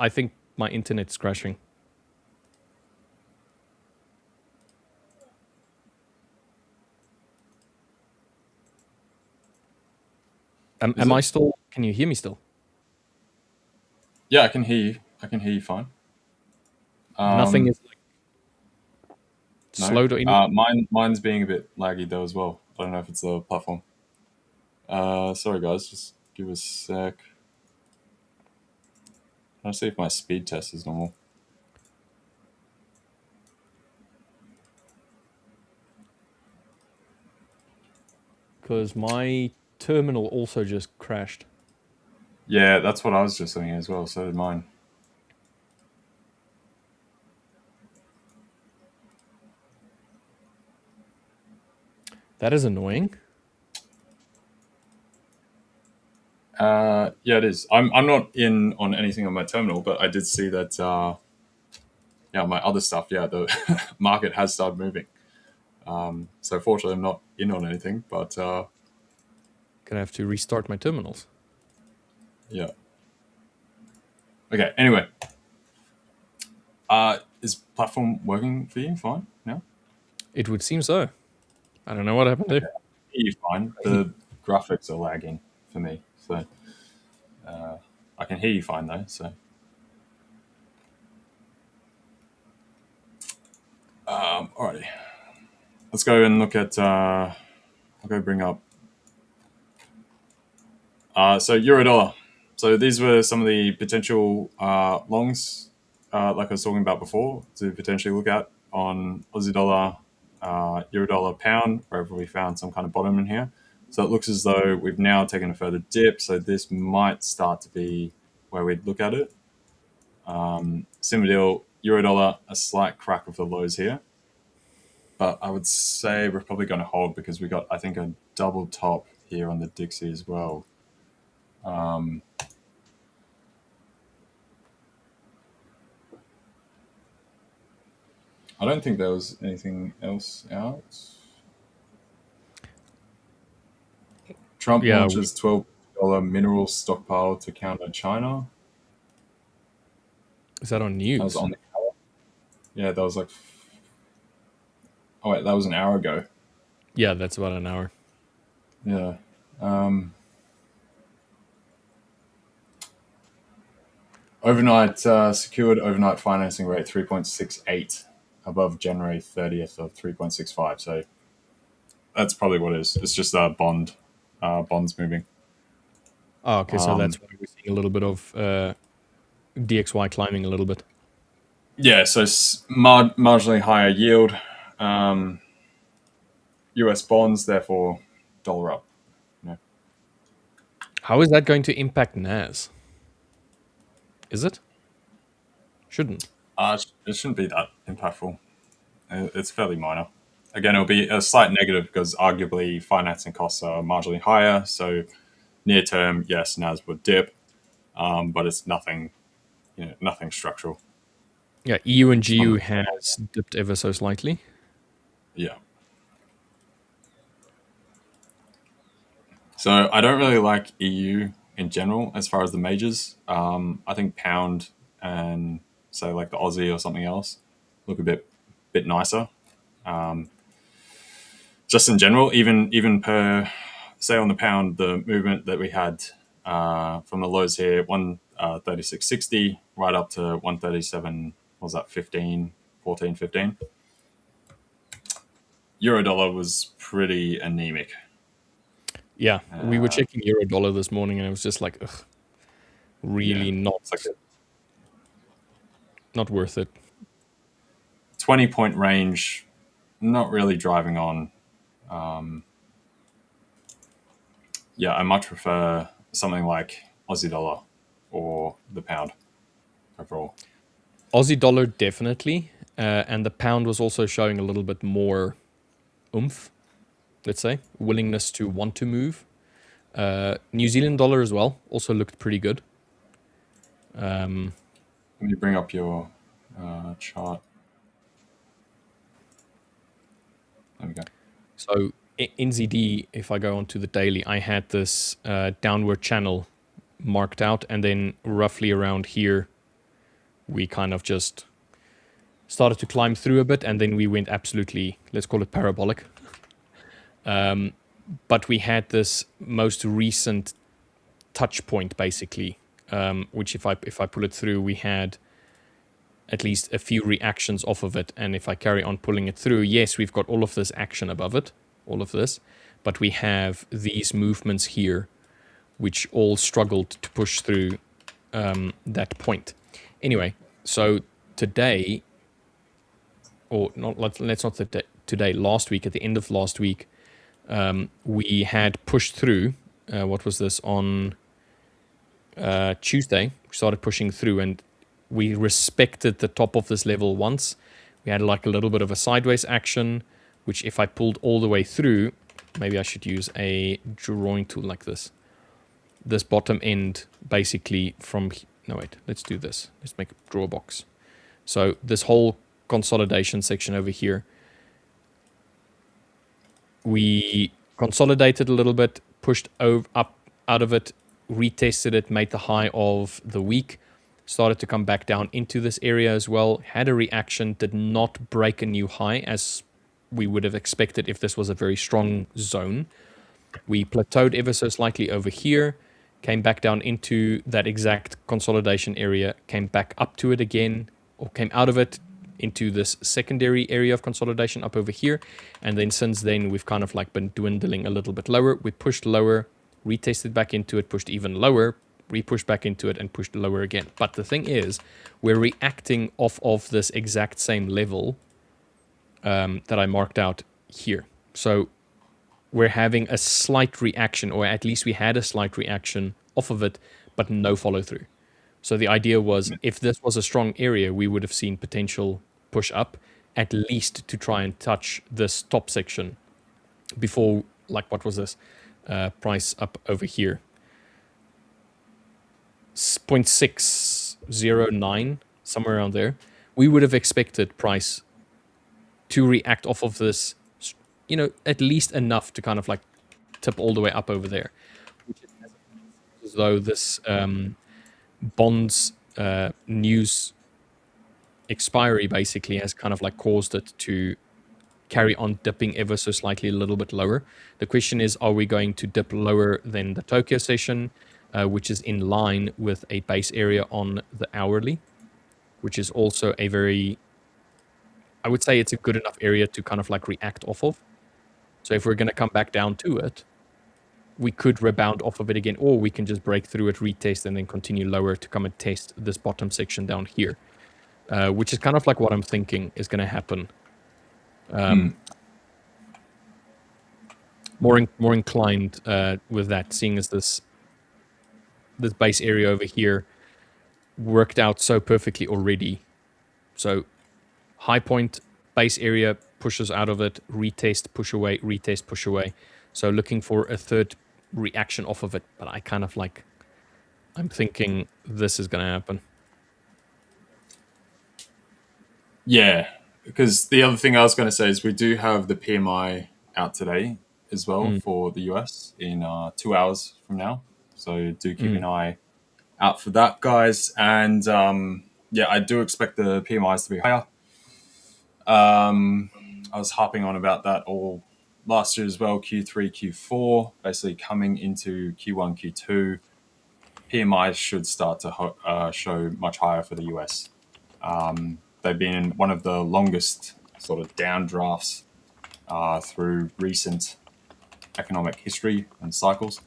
think my internet's crashing. Am I still? Can you hear me still? Yeah, I can hear you. I can hear you fine. Nothing is like slowed or anything. Mine's being a bit laggy though as well. I don't know if it's the platform. Sorry guys, just give us a sec. I'll see if my speed test is normal. Because my terminal also just crashed. Yeah, that's what I was just thinking as well. So did mine. That is annoying. Yeah, it is. I'm not in on anything on my terminal, but I did see that my other stuff, the market has started moving. So fortunately, I'm not in on anything, but Gonna have to restart my terminals. yeah. Okay. Anyway, is platform working for you fine now? It would seem so. I don't know what happened there. You're fine. The graphics are lagging for me, so I can hear you fine though. So, alrighty, let's go and look at. I'll go bring up. So euro dollar. So these were some of the potential longs, like I was talking about before, to potentially look at on Aussie dollar, euro dollar, pound, wherever we found some kind of bottom in here. So it looks as though we've now taken a further dip. So this might start to be where we'd look at it. Similar deal, euro dollar, a slight crack of the lows here. But I would say we're probably going to hold because we got, I think, a double top here on the Dixie as well. I don't think there was anything else out. Trump launches $12 mineral stockpile to counter China. Is that on news? That was on the hour. Yeah, that was like... Oh, wait, that was an hour ago. Yeah, that's about an hour. Yeah. Overnight, secured overnight financing rate 3.68 above January 30th of 3.65. So that's probably what it is. It's just bonds moving. Oh, okay, so that's why we're seeing a little bit of DXY climbing a little bit. Yeah, so marginally higher yield. US bonds, therefore dollar up. Yeah. How is that going to impact NAS? Is it? Shouldn't. It shouldn't be that impactful. It's fairly minor. Again, it'll be a slight negative because arguably financing costs are marginally higher. So near term, yes, NAS would dip, but it's nothing, nothing structural. Yeah, EU and GU has dipped ever so slightly. Yeah. So I don't really like EU in general as far as the majors. I think pound and say like the Aussie or something else look a bit nicer. Just in general, even per say on the pound, the movement that we had from the lows here, 136.60 right up to 137. What was that 15, 14, 15? Euro dollar was pretty anemic. Yeah, we were checking euro dollar this morning, and it was just like, ugh, really not worth it. 20-point range, not really driving on. I much prefer something like Aussie dollar or the pound overall. Aussie dollar definitely, and the pound was also showing a little bit more oomph, let's say, willingness to want to move. New Zealand dollar as well also looked pretty good. Let me bring up your chart. There we go. So NZD, if I go onto the daily, I had this downward channel marked out, and then roughly around here, we kind of just started to climb through a bit, and then we went absolutely, let's call it parabolic. But we had this most recent touch point, basically, which if I pull it through, we had at least a few reactions off of it. And if I carry on pulling it through, yes, we've got all of this action above it, all of this, but we have these movements here, which all struggled to push through that point. Anyway, so today, or not, let's not today, last week, at the end of last week, we had pushed through, what was this, on Tuesday, we started pushing through, and we respected the top of this level once. We had like a little bit of a sideways action, which if I pulled all the way through, maybe I should use a drawing tool like this. This bottom end, basically from, no wait, let's do this. Let's make a draw box. So this whole consolidation section over here, we consolidated a little bit, pushed up out of it, retested it, made the high of the week, started to come back down into this area as well, had a reaction, did not break a new high as we would have expected if this was a very strong zone. We plateaued ever so slightly over here, came back down into that exact consolidation area, came back up to it again, or came out of it into this secondary area of consolidation up over here. And then since then, we've kind of like been dwindling a little bit lower. We pushed lower, retested back into it, pushed even lower, re-pushed back into it, and pushed lower again. But the thing is, we're reacting off of this exact same level that I marked out here. So we're having a slight reaction, or at least we had a slight reaction off of it, but no follow through. So the idea was, if this was a strong area, we would have seen potential push up, at least to try and touch this top section before, like, what was this? Price up over here. 0.609, somewhere around there. We would have expected price to react off of this, you know, at least enough to kind of like tip all the way up over there. Which is as though this bonds news expiry basically has kind of like caused it to carry on dipping ever so slightly a little bit lower. The question is, are we going to dip lower than the Tokyo session, which is in line with a base area on the hourly, which is also a very, I would say it's a good enough area to kind of like react off of. So if we're going to come back down to it, we could rebound off of it again, or we can just break through it, retest, and then continue lower to come and test this bottom section down here, which is kind of like what I'm thinking is going to happen. More inclined with that, seeing as this base area over here worked out so perfectly already. So high point, base area, pushes out of it, retest, push away, retest, push away. So looking for a third reaction off of it, but I kind of like, I'm thinking this is going to happen. Yeah, because the other thing I was going to say is we do have the PMI out today as well for the US in 2 hours from now. So do keep an eye out for that, guys. And yeah, I do expect the PMIs to be higher. I was harping on about that all last year as well, Q3, Q4, basically coming into Q1, Q2. PMIs should start to show much higher for the US. They've been in one of the longest sort of downdrafts through recent economic history and cycles.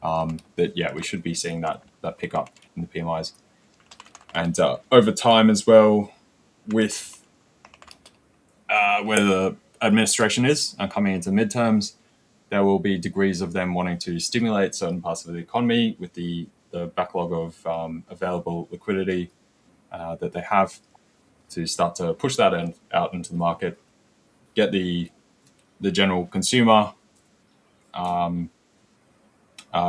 That, yeah, we should be seeing that pickup in the PMIs. And over time as well, with where the administration is and coming into midterms, there will be degrees of them wanting to stimulate certain parts of the economy with the backlog of available liquidity that they have, to start to push that out into the market, get the general consumer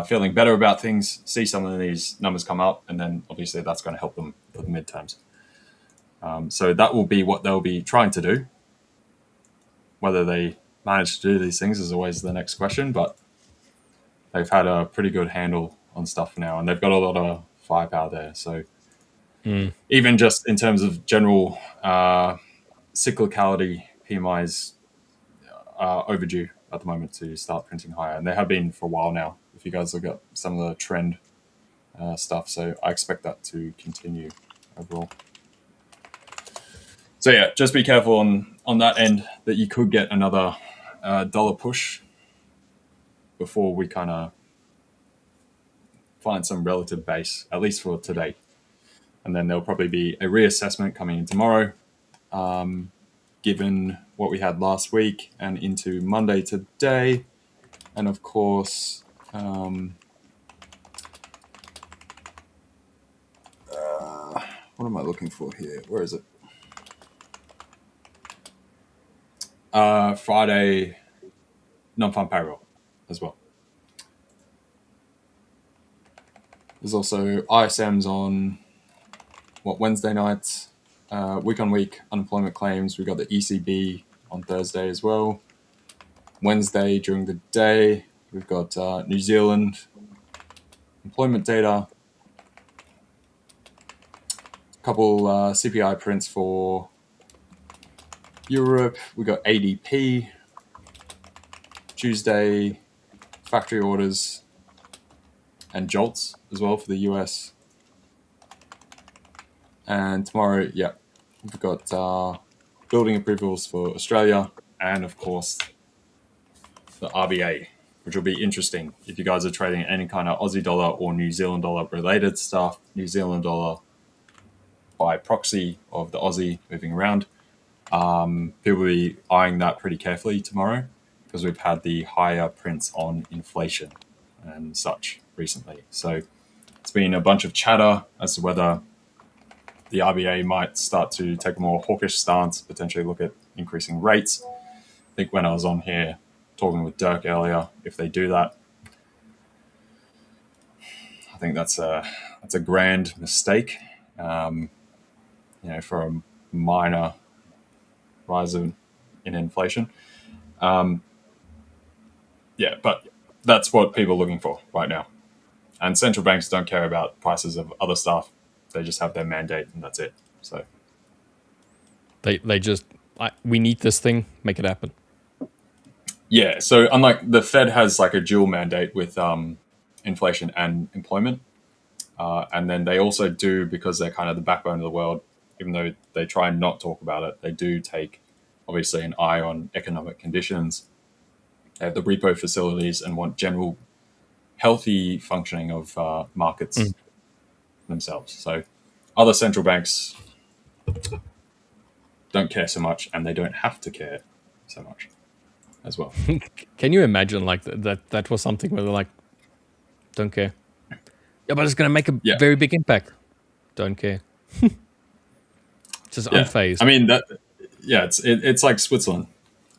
feeling better about things, see some of these numbers come up, and then obviously that's going to help them for the midterms. So that will be what they'll be trying to do. Whether they manage to do these things is always the next question, but they've had a pretty good handle on stuff now, and they've got a lot of firepower there. So even just in terms of general cyclicality, PMIs are overdue at the moment to start printing higher, and they have been for a while now, if you guys look at some of the trend stuff. So I expect that to continue overall. So yeah, just be careful on that end, that you could get another dollar push before we kind of find some relative base, at least for today. And then there'll probably be a reassessment coming in tomorrow, given what we had last week, and into Monday today. And of course, what am I looking for here? Where is it? Friday, non-farm payroll as well. There's also ISMs on Wednesday night, week-on-week unemployment claims. We got the ECB on Thursday as well. Wednesday during the day, we've got New Zealand employment data. A couple CPI prints for Europe. We got ADP. Tuesday, factory orders and jolts as well for the US. And tomorrow, yeah, we've got building approvals for Australia and, of course, the RBA, which will be interesting if you guys are trading any kind of Aussie dollar or New Zealand dollar related stuff. New Zealand dollar by proxy of the Aussie moving around. People will be eyeing that pretty carefully tomorrow because we've had the higher prints on inflation and such recently. So it's been a bunch of chatter as to whether the RBA might start to take a more hawkish stance, potentially look at increasing rates. I think when I was on here talking with Dirk earlier, if they do that, I think that's a grand mistake. For a minor rise in inflation. But that's what people are looking for right now. And central banks don't care about prices of other stuff. They just have their mandate and that's it. So they just, we need this thing, make it happen. Yeah. So unlike the Fed has like a dual mandate with inflation and employment. And then they also do, because they're kind of the backbone of the world, even though they try and not talk about it, they do take obviously an eye on economic conditions. They have the repo facilities and want general healthy functioning of markets themselves. So other central banks don't care so much, and they don't have to care so much as well. Can you imagine like that was something where they're like, don't care. Yeah, but it's going to make a very big impact. Don't care. Just unfazed. I mean, it's like Switzerland,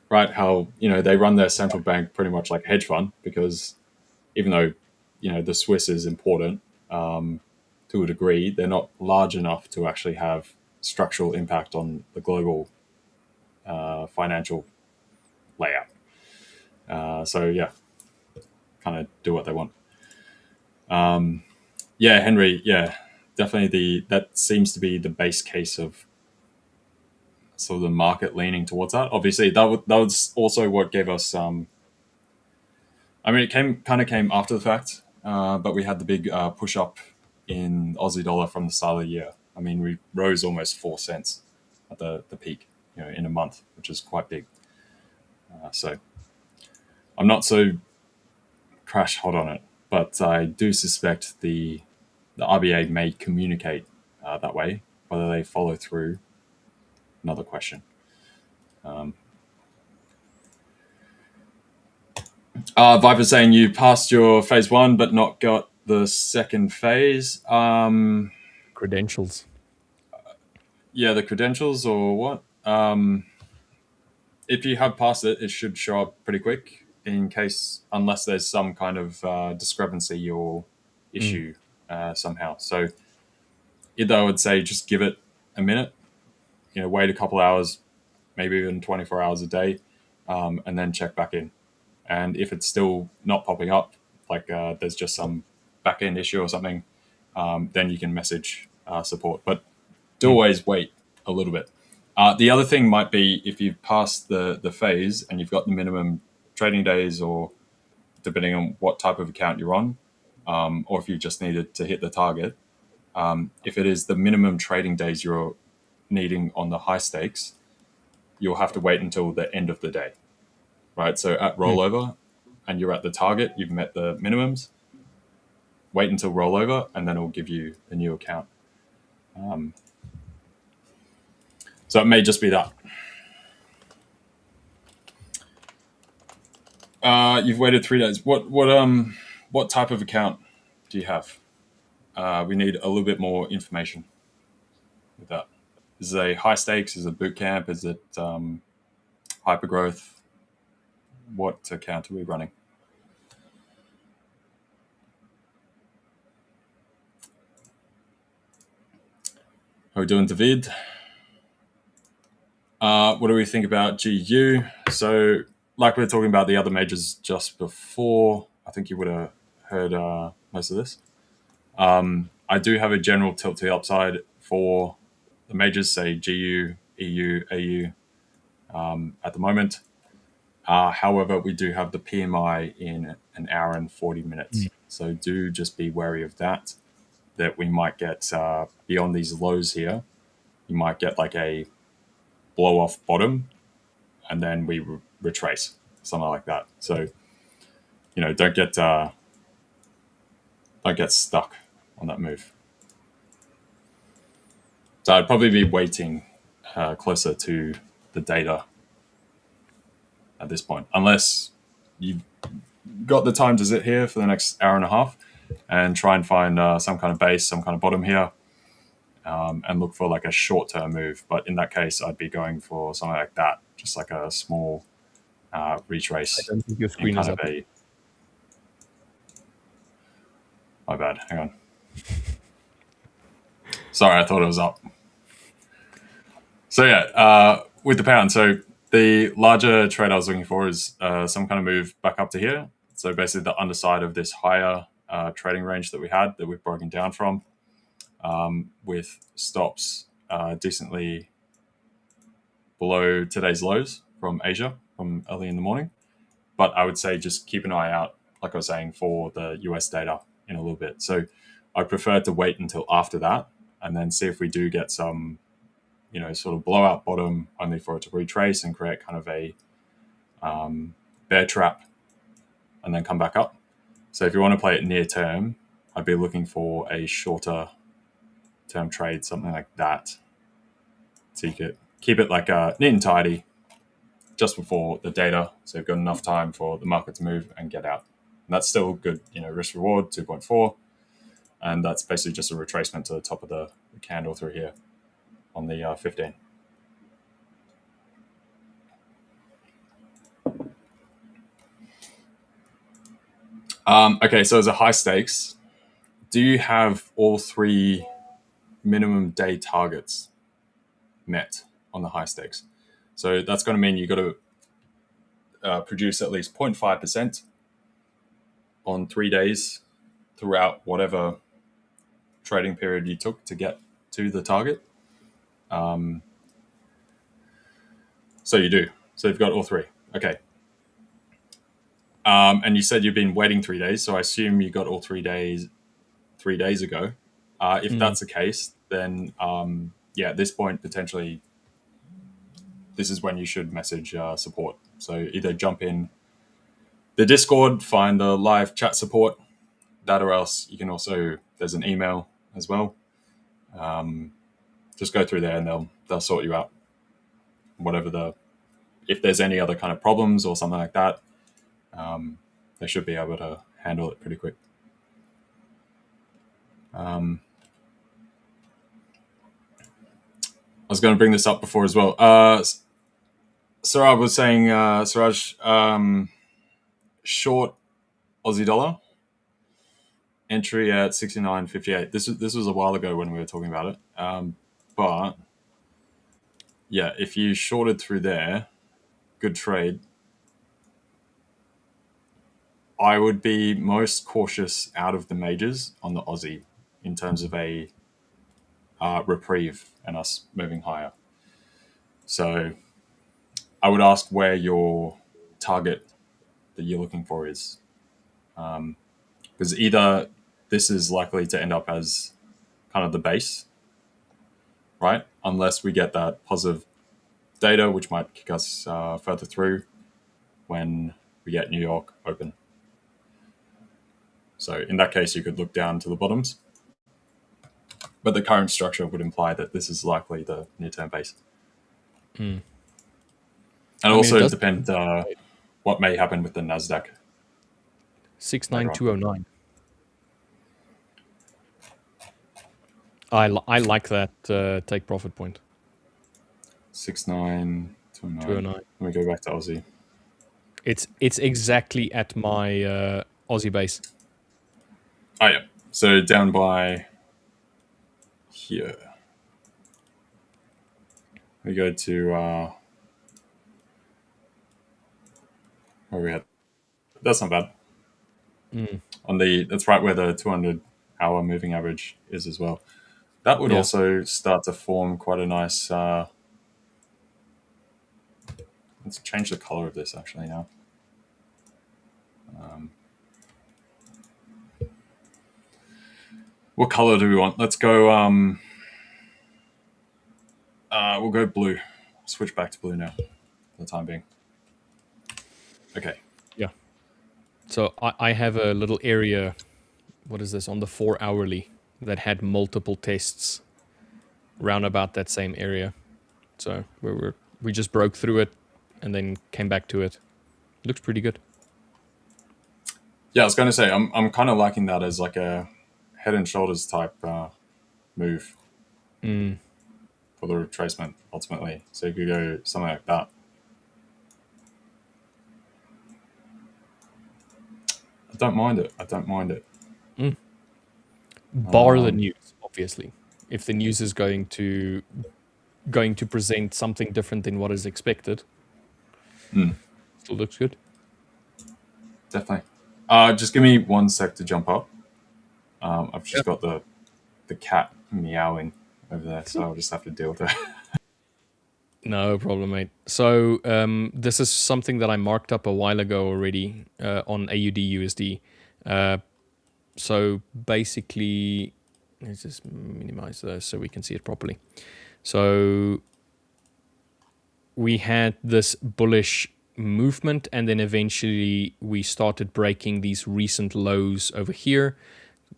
right? How, they run their central bank pretty much like a hedge fund, because even though, the Swiss is important to a degree, they're not large enough to actually have structural impact on the global financial layout. Kind of do what they want. Henry, definitely that seems to be the base case of sort of the market leaning towards that. Obviously, that was also what gave us. It came after the fact, but we had the big push up in Aussie dollar from the start of the year. I mean, we rose almost 4 cents at the peak, in a month, which is quite big. So I'm not so crash hot on it, but I do suspect the RBA may communicate that way. Whether they follow through, another question. Viper's saying you passed your phase 1 but not got the second phase. Credentials. The credentials or what? If you have passed it, it should show up pretty quick, unless there's some kind of discrepancy or issue somehow. So either I would say just give it a minute, wait a couple hours, maybe even 24 hours a day, and then check back in. And if it's still not popping up, like there's just some back-end issue or something, then you can message support. But do always wait a little bit. The other thing might be if you've passed the phase and you've got the minimum trading days, or depending on what type of account you're on, or if you just needed to hit the target. If it is the minimum trading days you're needing on the high stakes, you'll have to wait until the end of the day, right? So at rollover and you're at the target, you've met the minimums, wait until rollover, and then it'll give you a new account. So it may just be that. You've waited 3 days. What type of account do you have? We need a little bit more information with that. Is it a high stakes? Is it boot camp? Is it hypergrowth? What account are we running? How are we doing, David? What do we think about GU? So, like we were talking about the other majors just before, I think you would have heard most of this. I do have a general tilt to the upside for the majors, say GU, EU, AU at the moment. However, we do have the PMI in an hour and 40 minutes. So do just be wary of that we might get beyond these lows here. You might get like a blow off bottom and then we retrace, something like that. So, don't get stuck on that move. So I'd probably be waiting closer to the data at this point, unless you've got the time to sit here for the next hour and a half and try and find some kind of base, some kind of bottom here, and look for like a short-term move. But in that case, I'd be going for something like that, just like a small retrace. I don't think your screen is up. My bad. Hang on. Sorry, I thought it was up. So yeah, with the pound, so the larger trade I was looking for is some kind of move back up to here. So basically the underside of this higher trading range that we had that we've broken down from, with stops decently below today's lows from Asia from early in the morning. But I would say just keep an eye out, like I was saying, for the US data in a little bit. So I prefer to wait until after that and then see if we do get some, sort of blowout bottom, only for it to retrace and create kind of a bear trap and then come back up. So if you want to play it near term, I'd be looking for a shorter term trade, something like that. So you could keep it like neat and tidy just before the data, so you've got enough time for the market to move and get out. And that's still good, risk reward 2.4, and that's basically just a retracement to the top of the candle through here on the 15. Okay, so as a high stakes, do you have all three minimum day targets met on the high stakes? So that's going to mean you've got to produce at least 0.5% on 3 days throughout whatever trading period you took to get to the target. So you do. So you've got all three. Okay. And you said you've been waiting 3 days, so I assume you got all 3 days 3 days ago. If that's the case, then at this point, potentially, this is when you should message support. So either jump in the Discord, find the live chat support, that, or else you can also, there's an email as well. Just go through there and they'll sort you out. If there's any other kind of problems or something like that, they should be able to handle it pretty quick. I was going to bring this up before as well. Suraj was saying, short Aussie dollar, entry at 69.58. This was a while ago when we were talking about it. But yeah, if you shorted through there, good trade. I would be most cautious out of the majors on the Aussie in terms of a reprieve and us moving higher. So I would ask where your target that you're looking for is. Because either this is likely to end up as kind of the base, right? Unless we get that positive data, which might kick us further through when we get New York open. So in that case, you could look down to the bottoms. But the current structure would imply that this is likely the near-term base. And also depend what may happen with the Nasdaq. 69209. I like that take profit point. 69209. Let me go back to Aussie. It's exactly at my Aussie base. Oh yeah. So down by here. We go to where we had. That's not bad. That's right where the 200-hour moving average is as well. That would also start to form quite a nice. Let's change the color of this actually now. What color do we want? Let's go. We'll go blue. Switch back to blue now for the time being. Okay. Yeah. So I have a little area. What is this on the 4 hourly that had multiple tests round about that same area. So we just broke through it and then came back to it. Looks pretty good. Yeah, I was going to say I'm kind of liking that as like a head and shoulders type move for the retracement ultimately. So you could go something like that. I don't mind it. Bar the news, obviously. If the news is going to present something different than what is expected, still looks good. Definitely. Just give me 1 sec to jump up. I've just got the cat meowing over there, so I'll just have to deal with it. No problem, mate. So this is something that I marked up a while ago already on AUD USD. So basically, let's just minimize this so we can see it properly. So we had this bullish movement, and then eventually we started breaking these recent lows over here.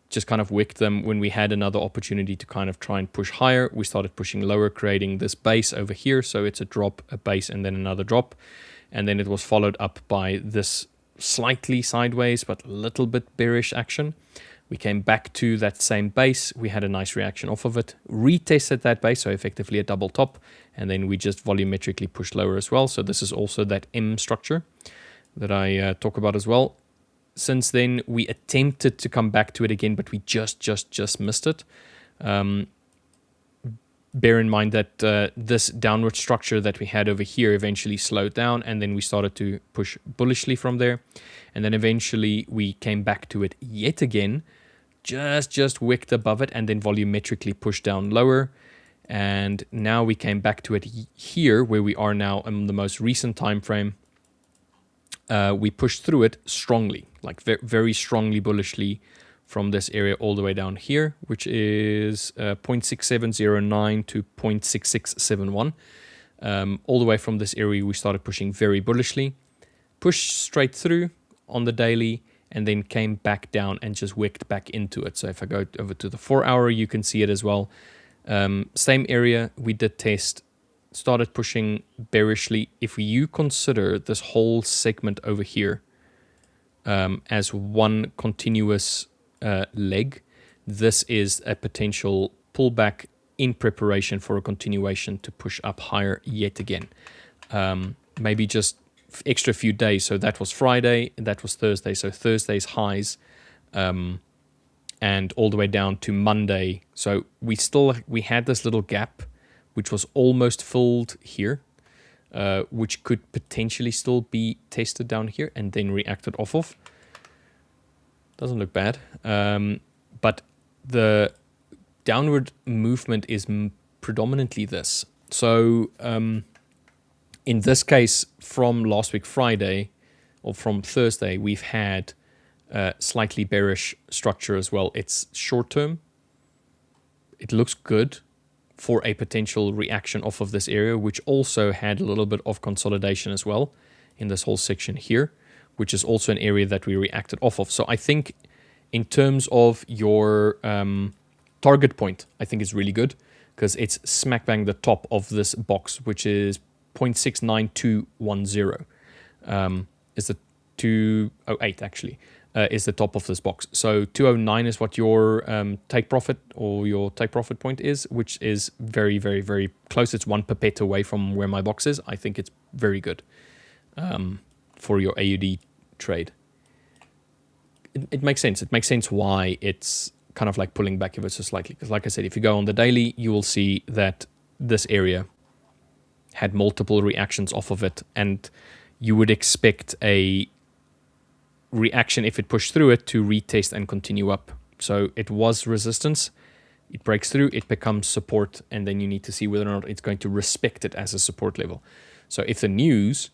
Just kind of wicked them. When we had another opportunity to kind of try and push higher, we started pushing lower, creating this base over here. So it's a drop, a base, and then another drop. And then it was followed up by this slightly sideways, but a little bit bearish action. We came back to that same base. We had a nice reaction off of it, retested that base, so effectively a double top, and then we just volumetrically pushed lower as well. So this is also that M structure that I talk about as well. Since then, we attempted to come back to it again, but we just missed it. Bear in mind that this downward structure that we had over here eventually slowed down, and then we started to push bullishly from there. And then eventually we came back to it yet again, just wicked above it, and then volumetrically pushed down lower. And now we came back to it here, where we are now in the most recent time frame. We pushed through it strongly, like very strongly bullishly, from this area all the way down here, which is 0.6709 to 0.6671. All the way from this area, we started pushing very bullishly, pushed straight through on the daily, and then came back down and just wicked back into it. So if I go over to the 4 hour, you can see it as well. Same area, we did test, started pushing bearishly. If you consider this whole segment over here as one continuous leg, this is a potential pullback in preparation for a continuation to push up higher yet again. Maybe just extra few days. So that was Friday, that was Thursday. So Thursday's highs, and all the way down to Monday. So we had this little gap, which was almost filled here, which could potentially still be tested down here and then reacted off of. Doesn't look bad. But the downward movement is predominantly this. So in this case, from last week Friday, or from Thursday, we've had slightly bearish structure as well. It's short term. It looks good for a potential reaction off of this area, which also had a little bit of consolidation as well in this whole section here, which is also an area that we reacted off of. So I think in terms of your target point, I think it's really good because it's smack bang the top of this box, which is 0.69210. Is the 208 actually. Is the top of this box. So 209 is what your take profit or your take profit point is, which is very, very, very close. It's 1 pipette away from where my box is. I think it's very good for your AUD trade. It makes sense. It makes sense why it's kind of like pulling back ever so slightly. Because like I said, if you go on the daily, you will see that this area had multiple reactions off of it. And you would expect a reaction if it pushed through it to retest and continue up. So it was resistance, it breaks through, it becomes support, and then you need to see whether or not it's going to respect it as a support level. So if the news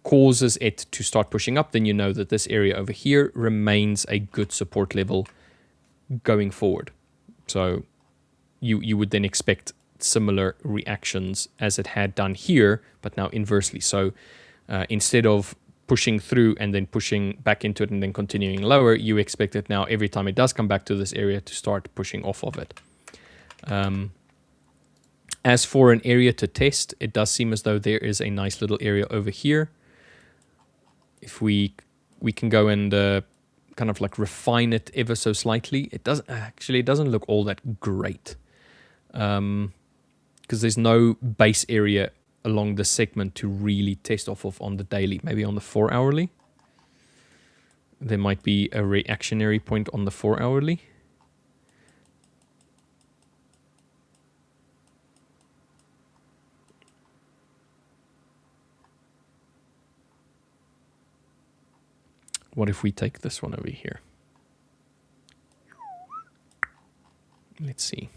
causes it to start pushing up, then you know that this area over here remains a good support level going forward. So you would then expect similar reactions as it had done here, but now inversely. So instead of pushing through and then pushing back into it and then continuing lower, you expect it now every time it does come back to this area to start pushing off of it. As for an area to test, it does seem as though there is a nice little area over here. If we can go and kind of like refine it ever so slightly, it doesn't look all that great, because there's no base area along the segment to really test off of on the daily. Maybe on the 4 hourly there might be a reactionary point on the 4 hourly. What if we take this one over here? Let's see.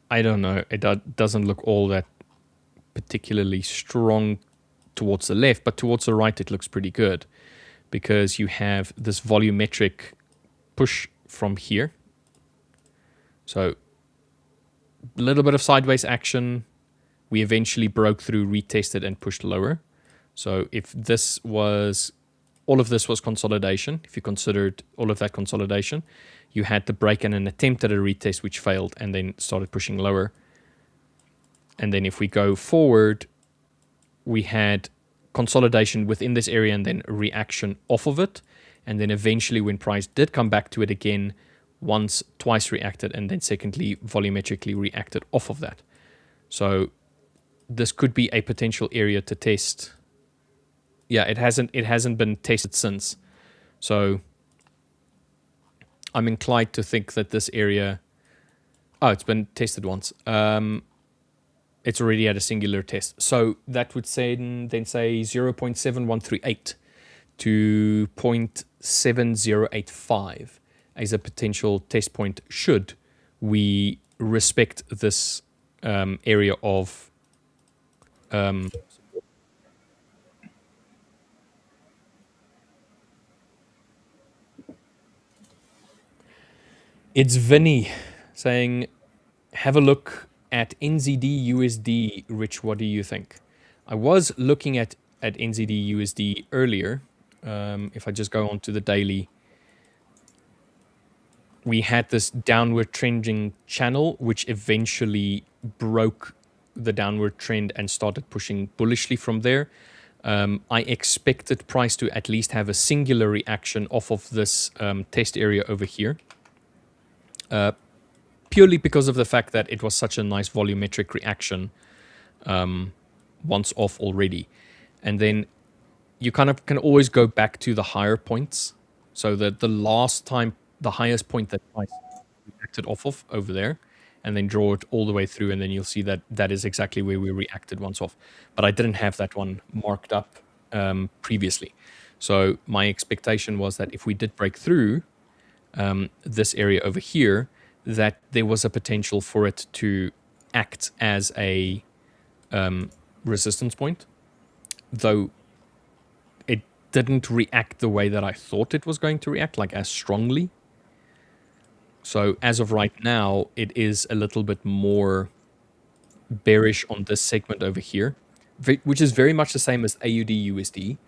I don't know. It doesn't look all that particularly strong towards the left, but towards the right it looks pretty good, because you have this volumetric push from here. So a little bit of sideways action. We eventually broke through, retested, and pushed lower. So if this was, all of this was consolidation, if you considered all of that consolidation, you had the break and an attempt at a retest which failed and then started pushing lower. And then if we go forward, we had consolidation within this area and then a reaction off of it. And then eventually when price did come back to it again, once, twice reacted, and then secondly, volumetrically reacted off of that. So this could be a potential area to test. Yeah, it hasn't been tested since. So I'm inclined to think that this area, it's been tested once. It's already had a singular test. So that would say 0.7138 to 0.7085 as a potential test point should we respect this area of It's Vinny saying, have a look at NZD USD. Rich, what do you think? I was looking at NZD USD earlier. If I just go on to the daily, we had this downward trending channel, which eventually broke the downward trend and started pushing bullishly from there. I expected price to at least have a singular reaction off of this test area over here. Purely because of the fact that it was such a nice volumetric reaction once off already. And then you kind of can always go back to the higher points. So that the last time, the highest point that price reacted off of over there, and then draw it all the way through, and then you'll see that that is exactly where we reacted once off. But I didn't have that one marked up previously. So my expectation was that if we did break through this area over here, that there was a potential for it to act as a resistance point, though it didn't react the way that I thought it was going to react, like as strongly. So as of right now, it is a little bit more bearish on this segment over here, which is very much the same as AUD USD,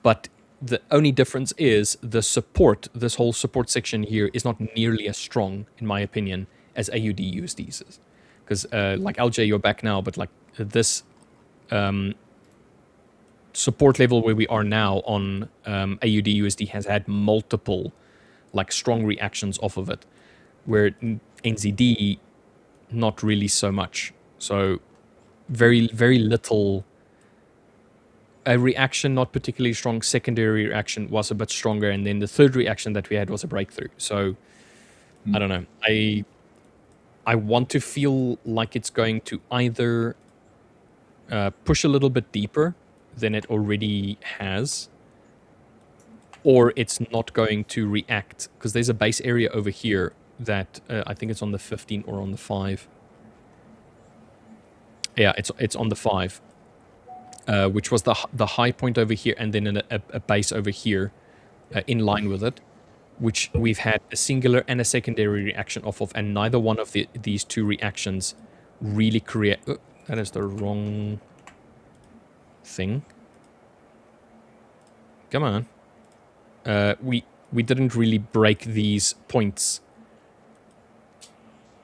but the only difference is the support, this whole support section here is not nearly as strong, in my opinion, as AUD USD's is. Because like LJ, you're back now, but like this support level where we are now on AUD USD has had multiple like strong reactions off of it, where NZD, not really so much. So very, very little a reaction not particularly strong, secondary reaction was a bit stronger, and then the third reaction that we had was a breakthrough. So I don't know. I want to feel like it's going to either push a little bit deeper than it already has, or it's not going to react, because there's a base area over here that I think it's on the 15 or on the 5. Yeah, it's on the 5, which was the high point over here, and then a base over here in line with it, which we've had a singular and a secondary reaction off of, and neither one of these two reactions really create... that is the wrong thing. Come on. We didn't really break these points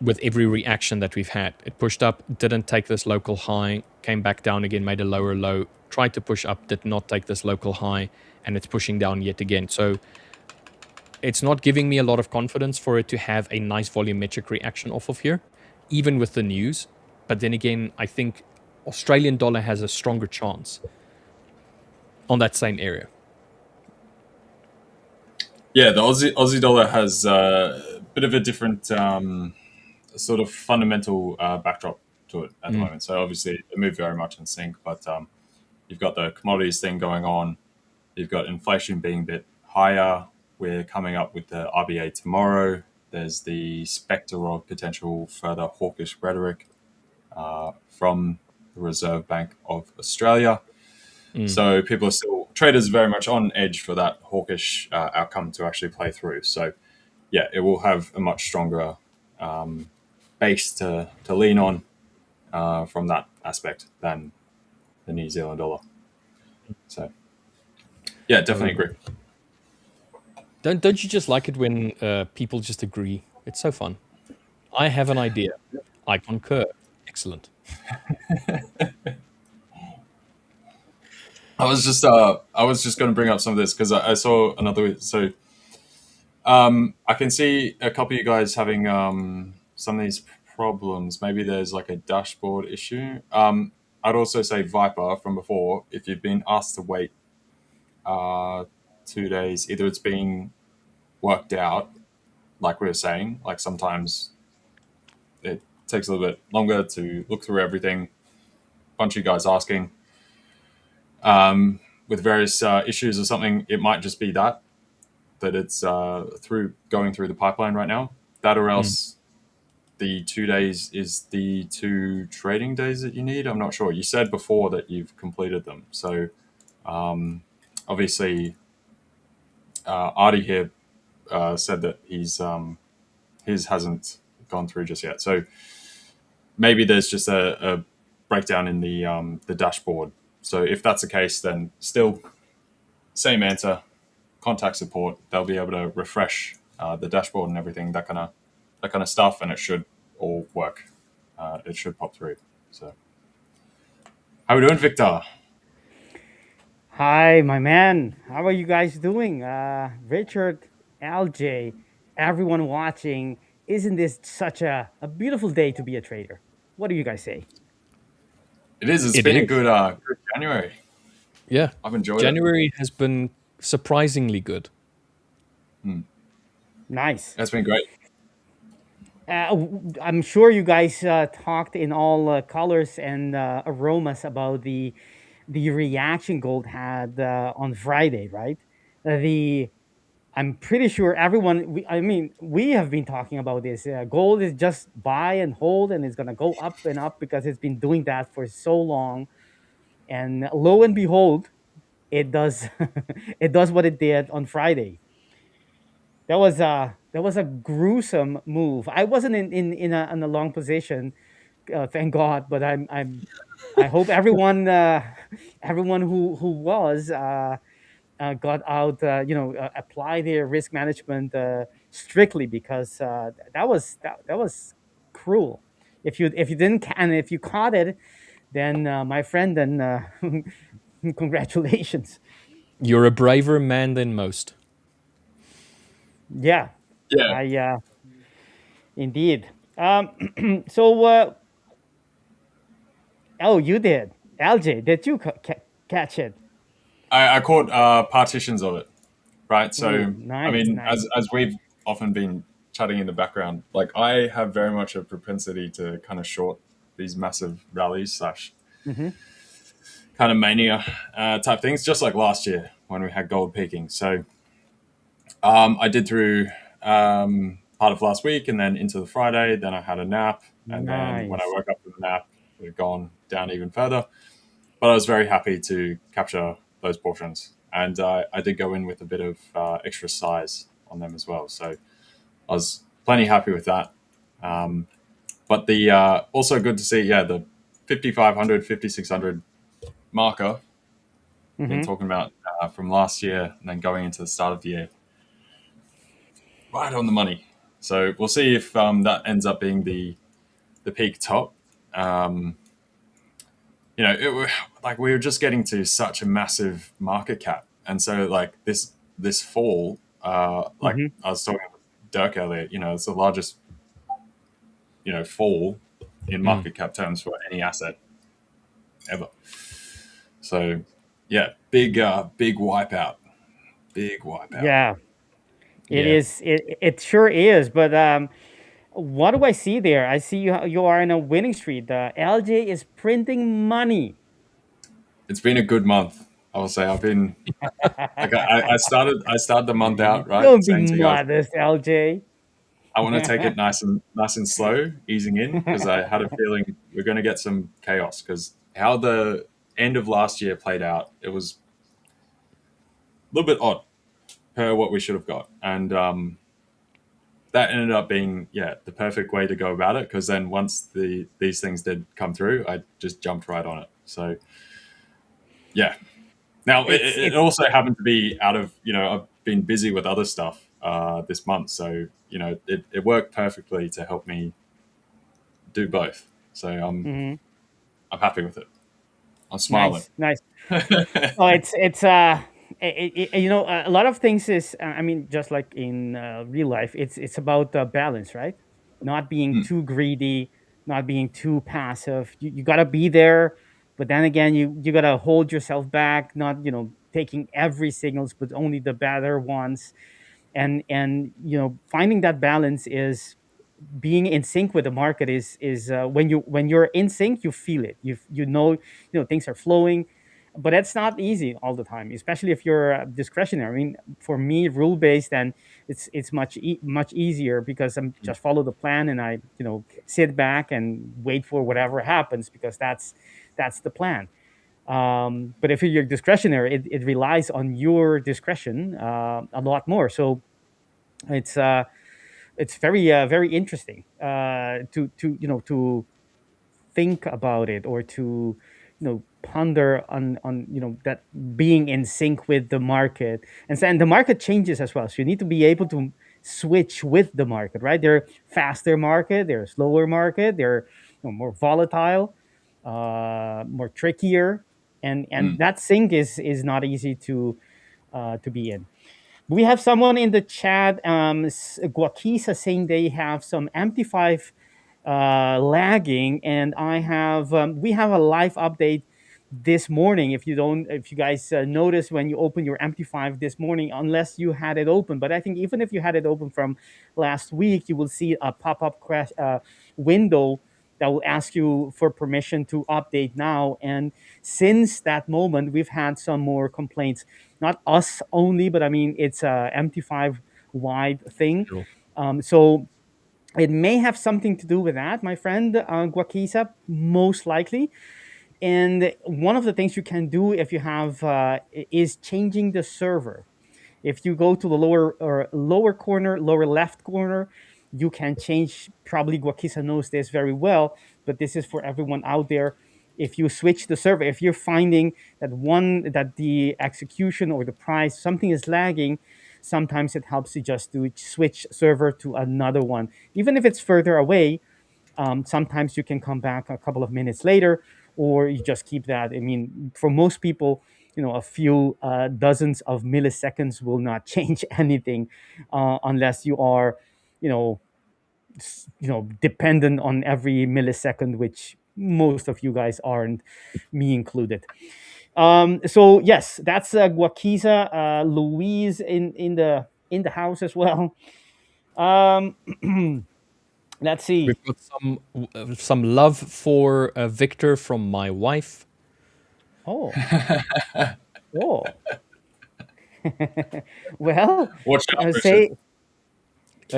with every reaction that we've had. It pushed up, didn't take this local high, came back down again, made a lower low, tried to push up, did not take this local high, and it's pushing down yet again. So it's not giving me a lot of confidence for it to have a nice volumetric reaction off of here, even with the news. But then again, I think Australian dollar has a stronger chance on that same area. Yeah, the Aussie dollar has a bit of a different sort of fundamental backdrop to it at the moment. So obviously they move very much in sync, but you've got the commodities thing going on. You've got inflation being a bit higher. We're coming up with the RBA tomorrow. There's the specter of potential further hawkish rhetoric from the Reserve Bank of Australia. So people are still, traders very much on edge for that hawkish outcome to actually play through. So yeah, it will have a much stronger base to lean on from that aspect than the New Zealand dollar. So yeah, definitely agree. Don't you just like it when people just agree? It's so fun. I have an idea. I concur. Excellent. I was just going to bring up some of this because I saw another. So I can see a couple of you guys having some of these problems. Maybe there's like a dashboard issue. I'd also say Viper from before. If you've been asked to wait 2 days, either it's being worked out, like we were saying, like sometimes it takes a little bit longer to look through everything. Bunch of you guys asking. With various issues or something, it might just be that it's going through the pipeline right now. That or else the 2 days is the 2 trading days that you need. I'm not sure. You said before that you've completed them. So obviously Artie here said that his hasn't gone through just yet. So maybe there's just a breakdown in the dashboard. So if that's the case, then still same answer, contact support. They'll be able to refresh the dashboard and everything, that kind of stuff, and it should all work. It should pop through. So how are we doing, Victor? Hi, my man. How are you guys doing? Richard, LJ, everyone watching. Isn't this such a beautiful day to be a trader? What do you guys say? It is. It's been a good January. Yeah. I've enjoyed January has been surprisingly good. Nice. That's been great. I'm sure you guys talked in all colors and aromas about the reaction gold had on Friday, right? I'm pretty sure everyone. We have been talking about this. Gold is just buy and hold, and it's gonna go up and up because it's been doing that for so long. And lo and behold, it does. It does what it did on Friday. That was a gruesome move. I wasn't in a long position, thank God. But I hope everyone who was got out, apply their risk management strictly, because that was cruel. If you didn't and if you caught it, then my friend, then congratulations. You're a braver man than most. Yeah. Yeah. Indeed. So, oh, you did, LJ? Did you catch it? I caught partitions of it, right? Ooh, So I nice, mean, nice. as we've often been chatting in the background, like I have very much a propensity to kind of short these massive rallies slash Mm-hmm. kind of mania type things, just like last year when we had gold peaking. So I did through part of last week and then into the Friday. Then I had a nap, and then when I Nice. woke up from the nap, it had gone down even further. But I was very happy to capture those portions, and I did go in with a bit of extra size on them as well. So I was plenty happy with that. But the also good to see, yeah, the 5,500, 5,600 marker. Again, Mm-hmm. talking about from last year and then going into the start of the year, right on the money. So we'll see if that ends up being the peak top. Um, like we were just getting to such a massive market cap, and so like this fall, like Mm-hmm. I was talking to Dirk earlier, it's the largest fall in Mm. market cap terms for any asset ever. So yeah, big wipeout, big wipeout. Yeah, it Yeah. is. It sure is. But what do I see there? I see you are in a winning streak. The LJ is printing money. It's been a good month. I will say I've been like I started the month out right Don't be saying to you guys modest, LJ. I want to take it nice and slow, easing in because I had a feeling we're going to get some chaos because how the end of last year played out, it was a little bit odd per what we should have got, and that ended up being the perfect way to go about it because then once these things did come through, I just jumped right on it. So yeah. Now it's it it. also happened to be out of I've been busy with other stuff this month, so it worked perfectly to help me do both. So Mhm. I'm happy with it. I'm smiling. Nice, nice. Oh, it's a lot of things is I mean, just like in real life, it's about balance, right? Not being Mm, too greedy, not being too passive. You gotta be there, but then again, you gotta hold yourself back, not taking every signals, but only the better ones. And finding that balance is being in sync with the market is when you're in sync, you feel it, things are flowing, but that's not easy all the time, especially if you're discretionary. I mean, for me, rule based, then it's much easier because I'm mm, just follow the plan, and I sit back and wait for whatever happens because that's the plan. But if you're discretionary, it relies on your discretion a lot more. So it's very interesting to think about it, or to ponder on that being in sync with the market. And the market changes as well, so you need to be able to switch with the market, right? There are faster market, there are slower market, they're more volatile, more trickier, and mm. that sync is not easy to be in. We have someone in the chat, Guakisa, saying they have some MT5 lagging, and we have a live update this morning. If you guys notice when you open your MT5 this morning, unless you had it open, but I think even if you had it open from last week, you will see a pop-up crash window that will ask you for permission to update now. And since that moment, we've had some more complaints, not us only, but I mean, it's a MT5 wide thing. Sure. So it may have something to do with that, my friend Guakisa, most likely. And one of the things you can do if you have is changing the server. If you go to the lower corner, lower left corner, you can change. Probably Guakisa knows this very well, but this is for everyone out there. If you switch the server, if you're finding that the execution or the price something is lagging, sometimes it helps you just to switch server to another one, even if it's further away. Sometimes you can come back a couple of minutes later, or you just keep that. I mean, for most people, a few dozens of milliseconds will not change anything, unless you are, you know, dependent on every millisecond, which most of you guys aren't, me included. So yes, that's Guaquiza, Louise in the house as well. Um, let's see. We've got some love for Victor from my wife. Oh, oh. Well, Watch out, Richard. say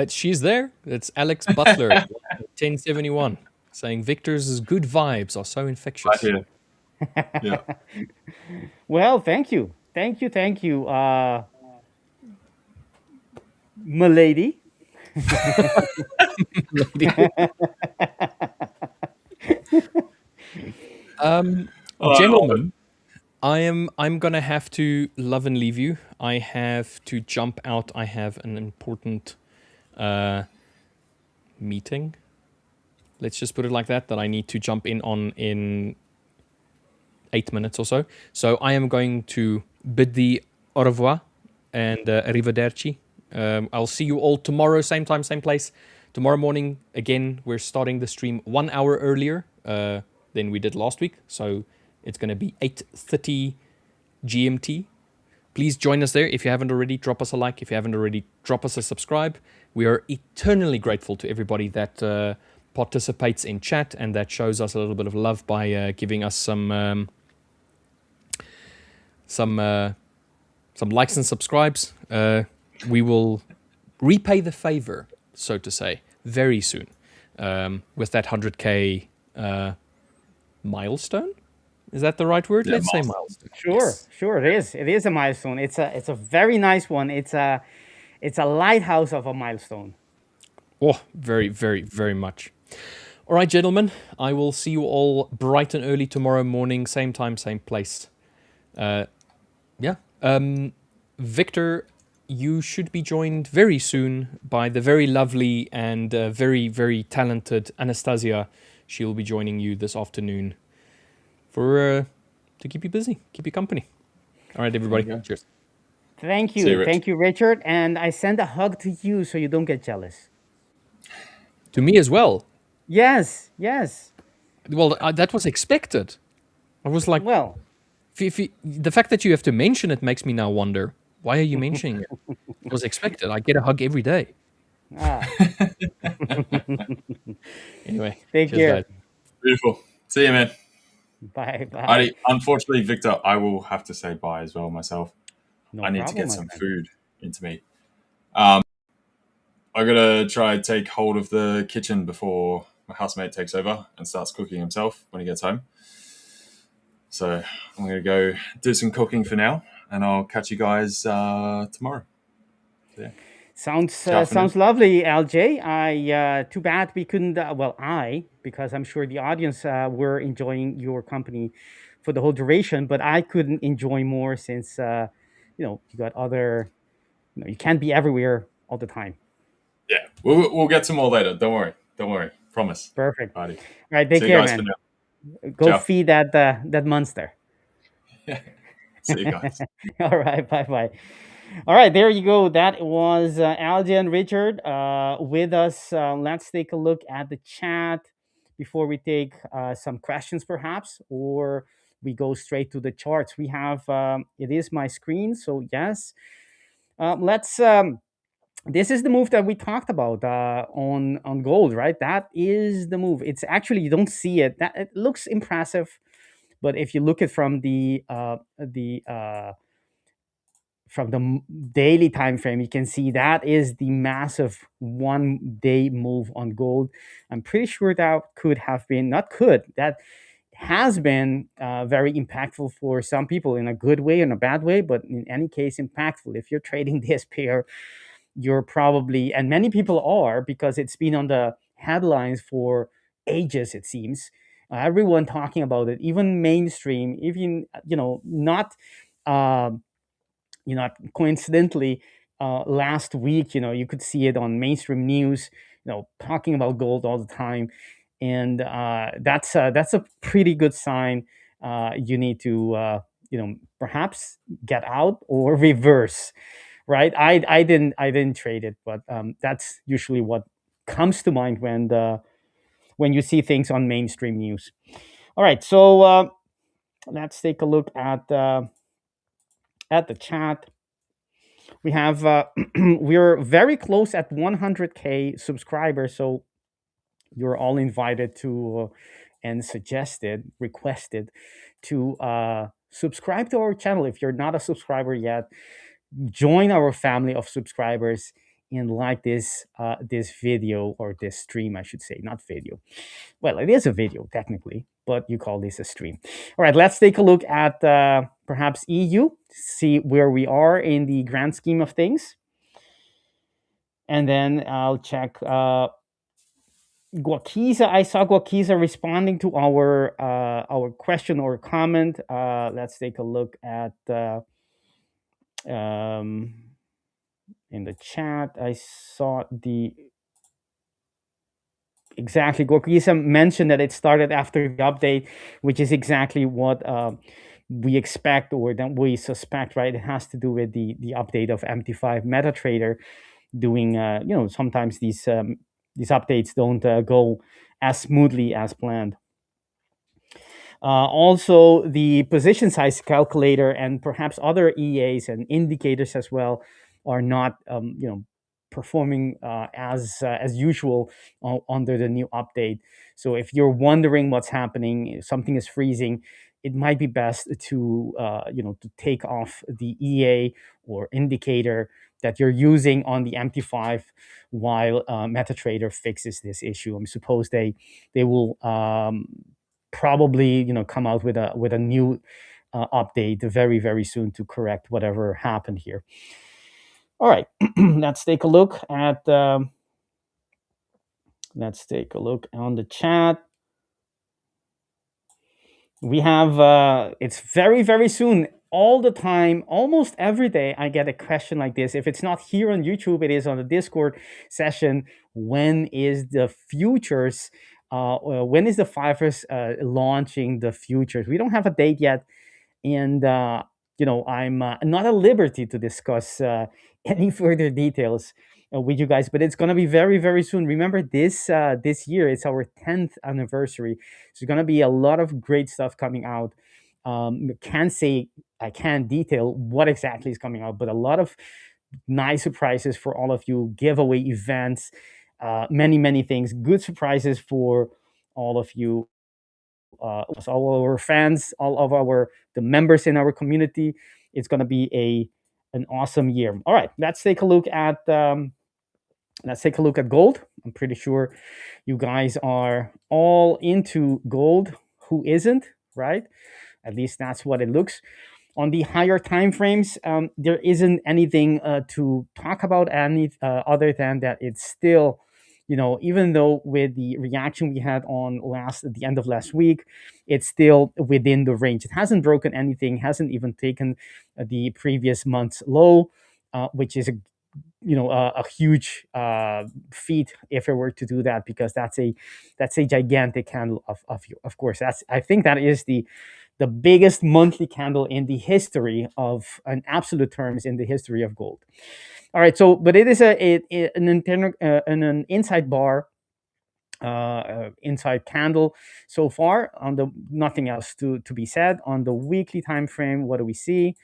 She's there. It's Alex Butler, 1071, saying Victor's good vibes are so Right infectious. here. Yeah. well. Thank you, milady. Gentlemen, I'm gonna have to love and leave you. I have to jump out. I have an important meeting. Let's just put it like that. That I need to jump in on in 8 minutes or so. So I am going to bid the au revoir and arrivederci. I'll see you all tomorrow, same time, same place. Tomorrow morning, again, we're starting the stream 1 hour earlier than we did last week. So it's going to be 8:30 GMT. Please join us there. If you haven't already, drop us a like. If you haven't already, drop us a subscribe. We are eternally grateful to everybody that participates in chat and that shows us a little bit of love by giving us some likes and subscribes. We will repay the favor, so to say, very soon with that 100K milestone. Is that the right word? Yeah, Let's say milestone. milestone. Sure, Yes. sure. It is. It is a milestone. It's a very nice one. It's a lighthouse of a milestone. Oh, very, very, very much. All right, gentlemen. I will see you all bright and early tomorrow morning, same time, same place. Yeah. Victor, you should be joined very soon by the very lovely and very, very talented Anastasia. She'll be joining you this afternoon for to keep you busy, keep you company. All right, everybody. There you go. Cheers. Thank See you, you, Rich. thank you, Richard. And I send a hug to you so you don't get jealous. To me as well. Yes, yes. Well, that was expected. I was like, Well, the fact that you have to mention it makes me now wonder, why are you mentioning it? It was expected. I get a hug every day. Anyway, take cheers, care. guys. Beautiful. See you, man. Bye, bye. Unfortunately, Victor, I will have to say bye as well myself. No I need to problem, get my some friend. food into me. I gotta try and take hold of the kitchen before my housemate takes over and starts cooking himself when he gets home. So I'm gonna go do some cooking for now, and I'll catch you guys tomorrow. So, yeah. Sounds Ciao for now. sounds lovely, LJ. I too bad we couldn't. Because I'm sure the audience were enjoying your company for the whole duration, but I couldn't enjoy more since you got other. You can't be everywhere all the time. Yeah, we'll get some more later. Don't worry. Promise. Perfect. Alrighty. All right, take See you care, guys for man. now. Go Ciao. feed that monster. See you guys. All right, bye bye. All right, there you go. That was LJ and Richard with us. Let's take a look at the chat before we take some questions, perhaps, or we go straight to the charts. We have it is my screen, so yes. Let's. This is the move that we talked about on gold, right? That is the move. It's actually you don't see it. That it looks impressive, but if you look at from the daily time frame, you can see that is the massive 1 day move on gold. I'm pretty sure that could have been not could that has been very impactful for some people in a good way and a bad way, but in any case impactful. If you're trading this pair, you're probably, and many people are, because it's been on the headlines for ages, it seems. Everyone talking about it, even mainstream, even not coincidentally, last week, you could see it on mainstream news, talking about gold all the time, and that's a pretty good sign. You need to, perhaps get out or reverse, right? I didn't trade it, but that's usually what comes to mind when you see things on mainstream news. All right, so let's take a look at the chat. We have we're very close at 100K subscribers, so you're all invited to and requested to subscribe to our channel. If you're not a subscriber yet, join our family of subscribers and like this this video, or this stream, I should say, not video. Well, it is a video technically, but you call this a stream. All right, let's take a look at perhaps EU, see where we are in the grand scheme of things, and then I'll check Guakiza. I saw Guakiza responding to our question or comment. Let's take a look at in the chat. I saw exactly, Guakiza mentioned that it started after the update, which is exactly what we expect, or that we suspect, right? It has to do with the update of MT5 MetaTrader doing, sometimes these updates don't go as smoothly as planned. Also, the position size calculator and perhaps other EAs and indicators as well are not, performing as usual under the new update. So if you're wondering what's happening, if something is freezing, it might be best to to take off the EA or indicator that you're using on the MT5 while MetaTrader fixes this issue. I suppose they will probably come out with a new update very, very soon to correct whatever happened here. All right, let's take a look at let's take a look on the chat. We have it's very, very soon. All the time, almost every day, I get a question like this. If it's not here on YouTube, it is on the Discord session. When is the futures? When is the Fivers launching the futures? We don't have a date yet, and I'm not at liberty to discuss any further details with you guys, but it's going to be very, very soon. Remember, this year it's our 10th anniversary, so there's going to be a lot of great stuff coming out. I can't detail what exactly is coming out, but a lot of nice surprises for all of you, giveaway events, many things, good surprises for all of you, all of our fans, all of the members in our community. It's going to be an awesome year. All right, let's take a look at gold. I'm pretty sure you guys are all into gold. Who isn't, right? At least that's what it looks. On the higher time frames, there isn't anything to talk about other than that it's still, even though with the reaction we had at the end of last week, it's still within the range. It hasn't broken anything, hasn't even taken the previous month's low, which is a huge feat if it were to do that, because that's a gigantic candle of course. I think that is the biggest monthly candle in the history of, in absolute terms, in the history of gold. All right, so but it is an inside bar, inside candle so far. Nothing else to be said. On the weekly time frame, what do we see?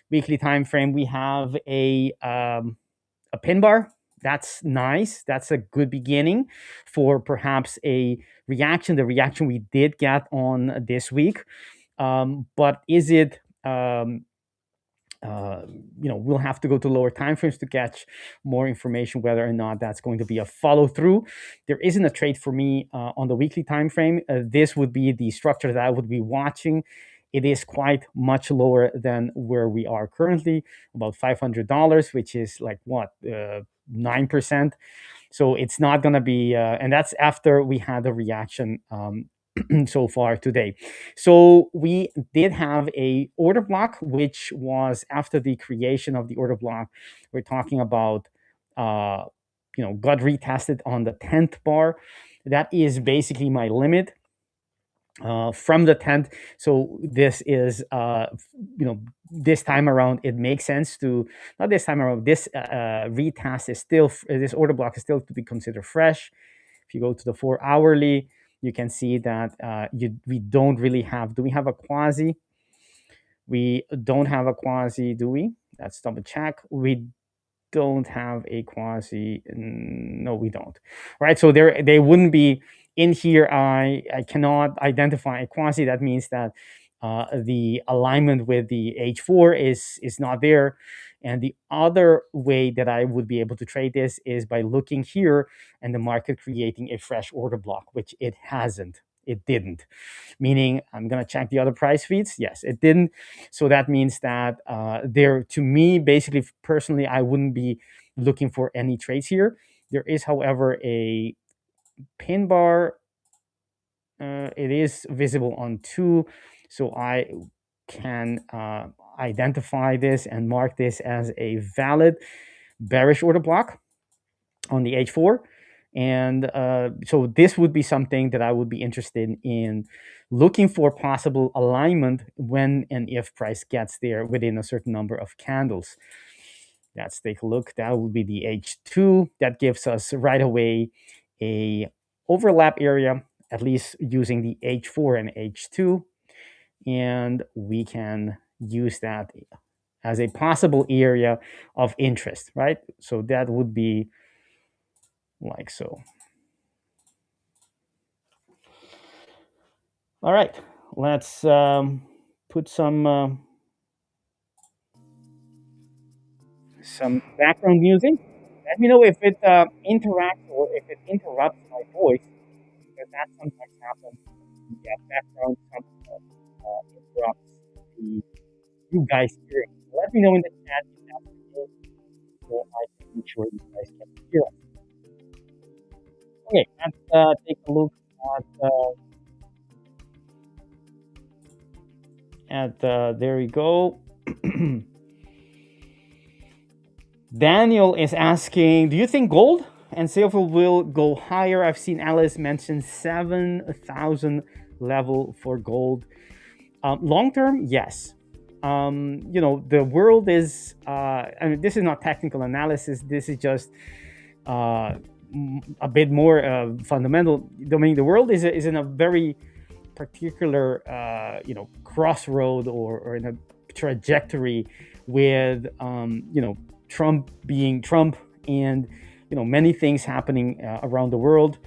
Weekly time frame, we have a pin bar. That's nice. That's a good beginning for perhaps a reaction, the reaction we did get on this week. But is it, we'll have to go to lower timeframes to catch more information whether or not that's going to be a follow through. There isn't a trade for me on the weekly time frame. This would be the structure that I would be watching. It is quite much lower than where we are currently, about $500, which is like what, 9%. So it's not going to be, and that's after we had a reaction so far today. So we did have a order block, which was after the creation of the order block. We're talking about, got retested on the 10th bar. That is basically my limit from the 10th. So this is, this time around, it makes sense to, not this time around, this retest is still, this order block is still to be considered fresh. If you go to the 4 hourly, you can see that we don't really have. Do we have a quasi? We don't have a quasi, do we? Let's double check. We don't have a quasi. No, we don't. Right. So they wouldn't be in here. I cannot identify a quasi. That means that the alignment with the H4 is not there. And the other way that I would be able to trade this is by looking here and the market creating a fresh order block, which it hasn't. It didn't. Meaning, I'm going to check the other price feeds. Yes, it didn't. So that means that there, to me, basically, personally, I wouldn't be looking for any trades here. There is, however, a pin bar. It is visible on 2. So I can identify this and mark this as a valid bearish order block on the H4. And so this would be something that I would be interested in looking for possible alignment when and if price gets there within a certain number of candles. Let's take a look. That would be the H2. That gives us right away a overlap area, at least using the H4 and H2. And we can use that as a possible area of interest, right? So that would be like so. All right, let's put some background music. Let me know if it interacts or if it interrupts my voice, because that sometimes happens. Yeah, background sometimes interrupts you guys hearing. Let me know in the chat if that's the case, so I can make sure you guys can hear us. Okay, let's take a look at there we go. Daniel is asking, do you think gold and silver will go higher? I've seen Alice mention 7,000 level for gold. Long term, yes. The world is, I mean, this is not technical analysis. This is just a bit more fundamental. I mean, the world is in a very particular, crossroad or in a trajectory with, Trump being Trump and, many things happening around the world.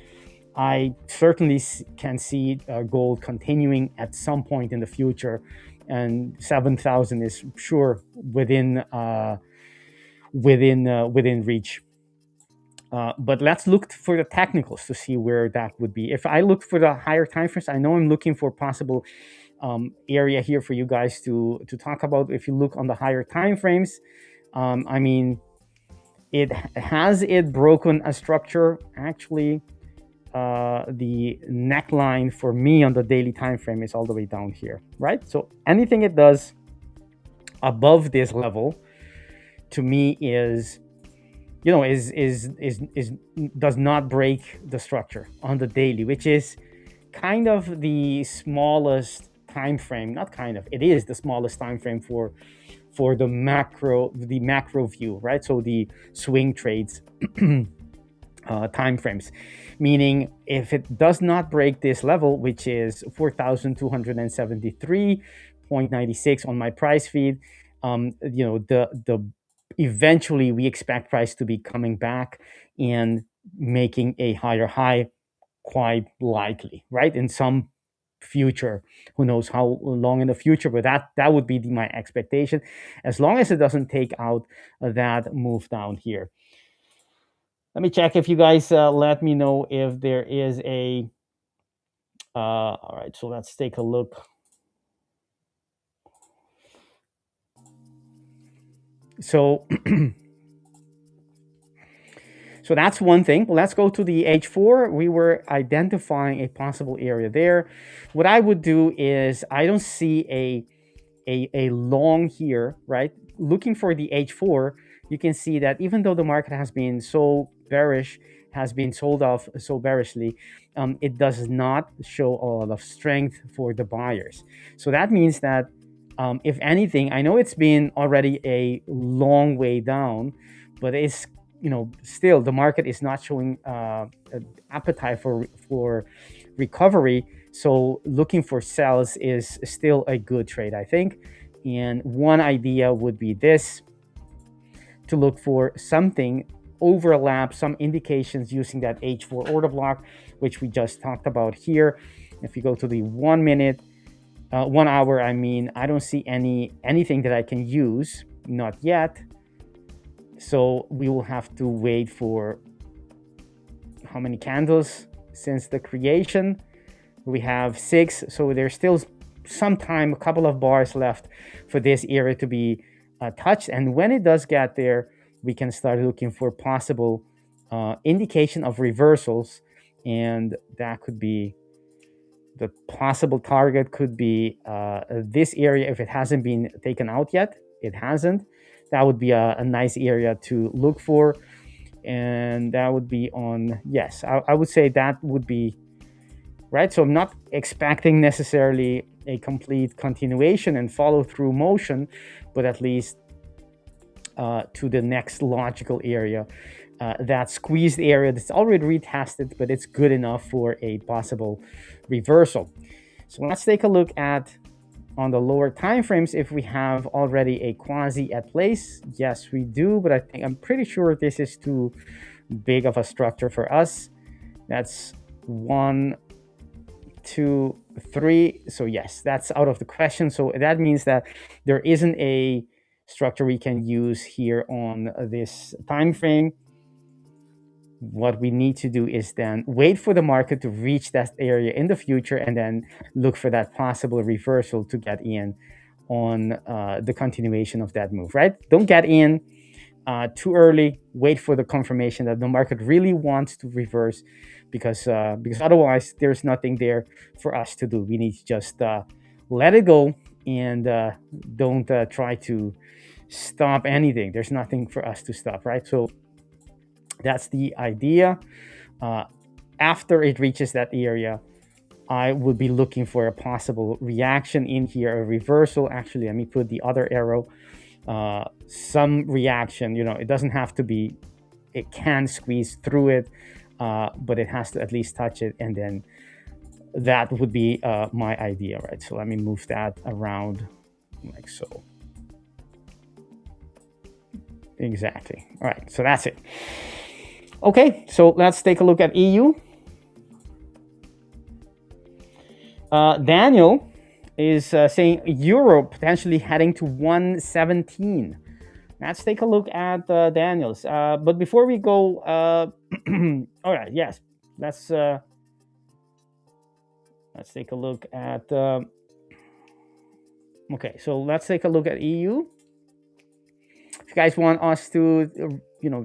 I certainly can see gold continuing at some point in the future, and 7,000 is sure within reach. But let's look for the technicals to see where that would be. If I look for the higher time frames, I know I'm looking for possible area here for you guys to talk about. If you look on the higher time frames, I mean, has it broken a structure? Actually, the neckline for me on the daily time frame is all the way down here, right? So anything it does above this level, to me, is does not break the structure on the daily, which is kind of the smallest time frame. Not kind of, it is the smallest time frame for the macro view, right? So the swing trades time frames, meaning if it does not break this level, which is 4,273.96 on my price feed, the eventually we expect price to be coming back and making a higher high, quite likely, right? In some future, who knows how long in the future, but that would be my expectation, as long as it doesn't take out that move down here. Let me check if you guys let me know if there is a all right, so let's take a look. So so that's one thing. Let's go to the H4. We were identifying a possible area there. What I would do is, I don't see a long here, right? Looking for the H4, you can see that even though the market has been so bearish, has been sold off so bearishly, it does not show a lot of strength for the buyers. So that means that if anything, I know it's been already a long way down, but it's still the market is not showing an appetite for recovery. So looking for sells is still a good trade, I think. And one idea would be this, to look for something overlap, some indications using that H4 order block, which we just talked about here. If you go to the 1 minute, 1 hour, I don't see anything that I can use, not yet. So we will have to wait for how many candles since the creation. We have 6, so there's still some time, a couple of bars left for this area to be touched. And when it does get there, we can start looking for possible indication of reversals. And that could be, the possible target could be this area. If it hasn't been taken out yet, it hasn't. That would be a nice area to look for. And that would be on, yes, I would say that would be, right? So I'm not expecting necessarily a complete continuation and follow through motion, but at least to the next logical area. That squeezed area that's already retested, but it's good enough for a possible reversal. So let's take a look at, on the lower time frames, if we have already a quasi at place. Yes, we do, but I'm pretty sure this is too big of a structure for us. That's 1, 2, 3. So yes, that's out of the question. So that means that there isn't a structure we can use here on this time frame. What we need to do is then wait for the market to reach that area in the future, and then look for that possible reversal to get in on the continuation of that move, right? Don't get in too early. Wait for the confirmation that the market really wants to reverse, because otherwise there's nothing there for us to do. We need to just let it go and don't try to stop anything. There's nothing for us to stop, right? So that's the idea. After it reaches that area, I would be looking for a possible reaction in here, a reversal. Actually, let me put the other arrow. Some reaction, it doesn't have to be, it can squeeze through it, but it has to at least touch it. And then that would be my idea, right? So let me move that around like so. Exactly. All right, so that's it. Okay, so let's take a look at EU. Daniel is saying euro potentially heading to 117. Let's take a look at Daniel's. But before we go, all right, yes, let's take a look at. Okay, so let's take a look at EU. If you guys want us to,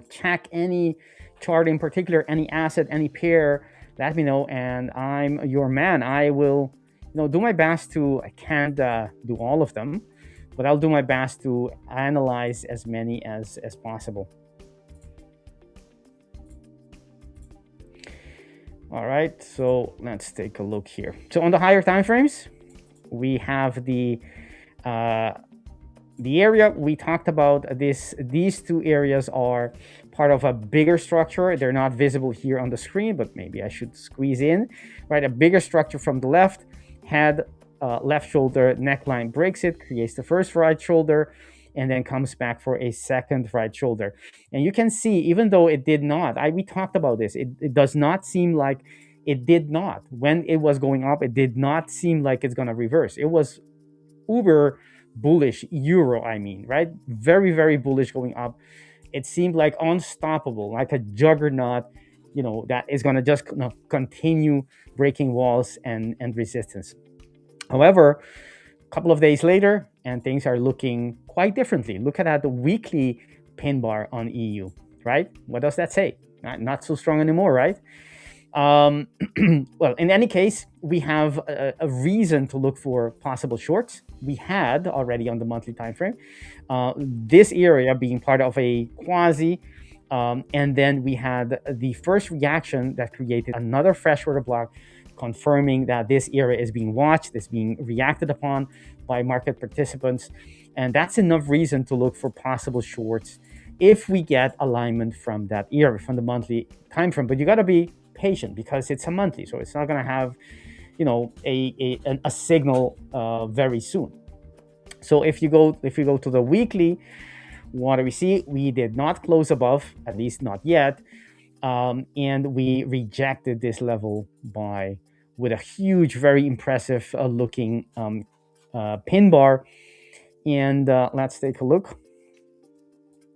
check any chart in particular, any asset, any pair, let me know, and I'm your man. I will, do my best to. I can't do all of them, but I'll do my best to analyze as many as possible. All right, so let's take a look here. So on the higher time frames, we have the area we talked about. These two areas are part of a bigger structure. They're not visible here on the screen, but maybe I should squeeze in, right? A bigger structure from the left, head, left shoulder, neckline breaks it, creates the first right shoulder, and then comes back for a second right shoulder. And you can see, even though it did not, we talked about this, it does not seem like it did not. When it was going up, it did not seem like it's going to reverse. It was uber bullish euro, right? Very, very bullish going up. It seemed like unstoppable, like a juggernaut, that is going to just continue breaking walls and resistance. However, a couple of days later, and things are looking quite differently. Look at the weekly pin bar on EU, right? What does that say? Not so strong anymore, right? Well, in any case, we have a reason to look for possible shorts. We had already on the monthly time frame this area being part of a quasi, and then we had the first reaction that created another fresh order block, confirming that this area is being watched, is being reacted upon by market participants, and that's enough reason to look for possible shorts if we get alignment from that area, from the monthly time frame. But you got to be patient because it's a monthly, so it's not going to have, you know, a signal very soon. So if you go to the weekly, what do we see? We did not close above, at least not yet, and we rejected this level with a huge, very impressive looking pin bar. And let's take a look.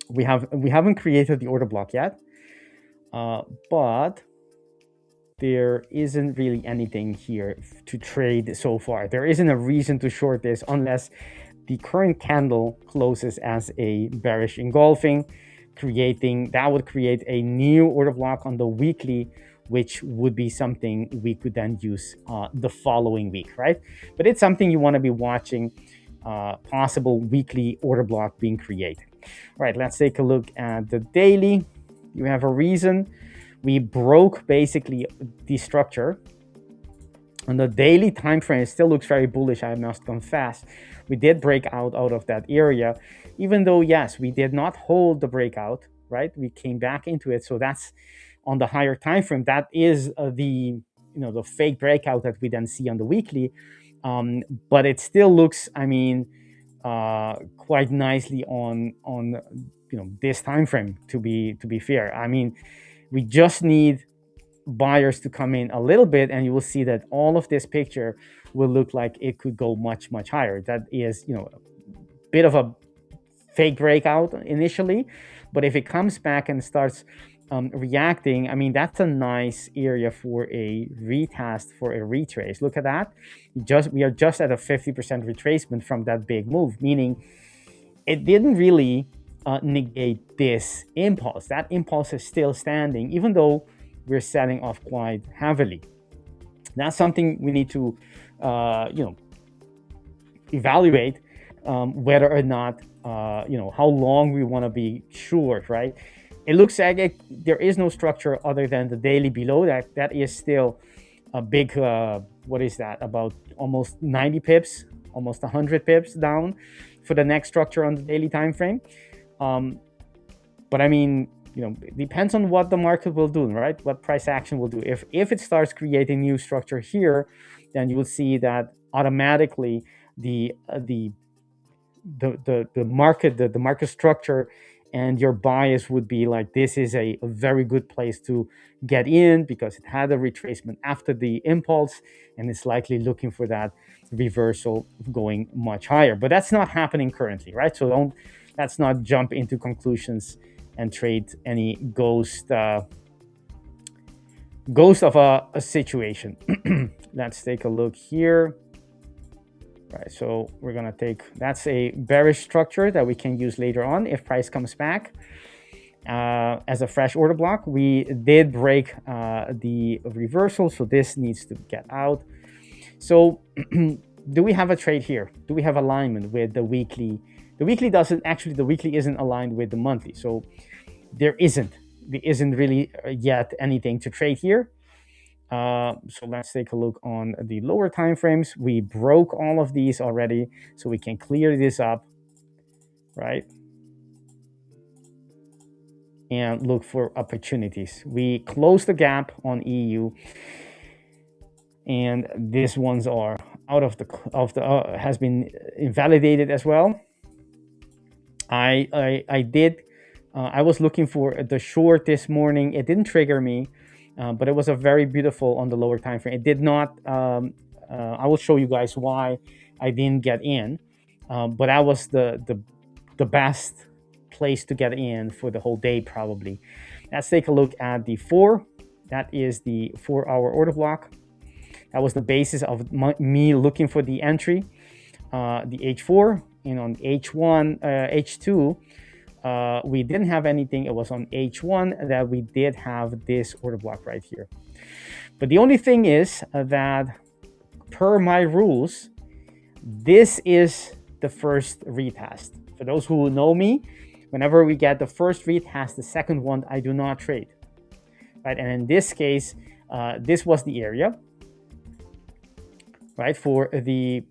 We haven't created the order block yet, but there isn't really anything here to trade so far. There isn't a reason to short this unless the current candle closes as a bearish engulfing, that would create a new order block on the weekly, which would be something we could then use the following week, right? But it's something you want to be watching, possible weekly order block being created. All right, let's take a look at the daily. You have a reason. We broke basically the structure. On the daily time frame, it still looks very bullish, I must confess. We did break out of that area, even though, yes, we did not hold the breakout, right? We came back into it. So that's on the higher time frame. That is the fake breakout that we then see on the weekly. But it still looks, I mean, quite nicely on this time frame, to be fair. I mean, we just need buyers to come in a little bit, and you will see that all of this picture will look like it could go much, much higher. That is, a bit of a fake breakout initially, but if it comes back and starts reacting, I mean, that's a nice area for a retest, for a retrace. Look at that. We are just at a 50% retracement from that big move, meaning it didn't really negate this impulse. That impulse is still standing, even though we're selling off quite heavily. That's something we need to, evaluate whether or not, how long we want to be short, right? It looks like there is no structure other than the daily below that. That is still a big, what is that? About almost 90 pips, almost 100 pips down for the next structure on the daily time frame. But I mean, it depends on what the market will do, right? What price action will do. If it starts creating new structure here, then you will see that automatically the market structure and your bias would be like, this is a very good place to get in because it had a retracement after the impulse and it's likely looking for that reversal going much higher. But that's not happening currently, right? So let's not jump into conclusions and trade any ghost of a situation. Let's take a look here. Right, so we're gonna that's a bearish structure that we can use later on if price comes back as a fresh order block. We did break the reversal, so this needs to get out. So do we have a trade here? Do we have alignment with the weekly? The weekly isn't aligned with the monthly, so there isn't really yet anything to trade here. So let's take a look on the lower time frames. We broke all of these already, so we can clear this up, right? And look for opportunities. We closed the gap on EU, and these ones are out of the has been invalidated as well. I was looking for the short this morning. It didn't trigger me. But it was a very beautiful on the lower time frame. It did not. I will show you guys why I didn't get in. But that was the best place to get in for the whole day probably. Let's take a look at the 4. That is the 4-hour order block. That was the basis of me looking for the entry, the H4, and on H1, H2. We didn't have anything. It was on H1 that we did have this order block right here. But the only thing is that per my rules, this is the first retest. For those who know me, whenever we get the first retest, the second one, I do not trade. Right? And in this case, this was the area, right, for the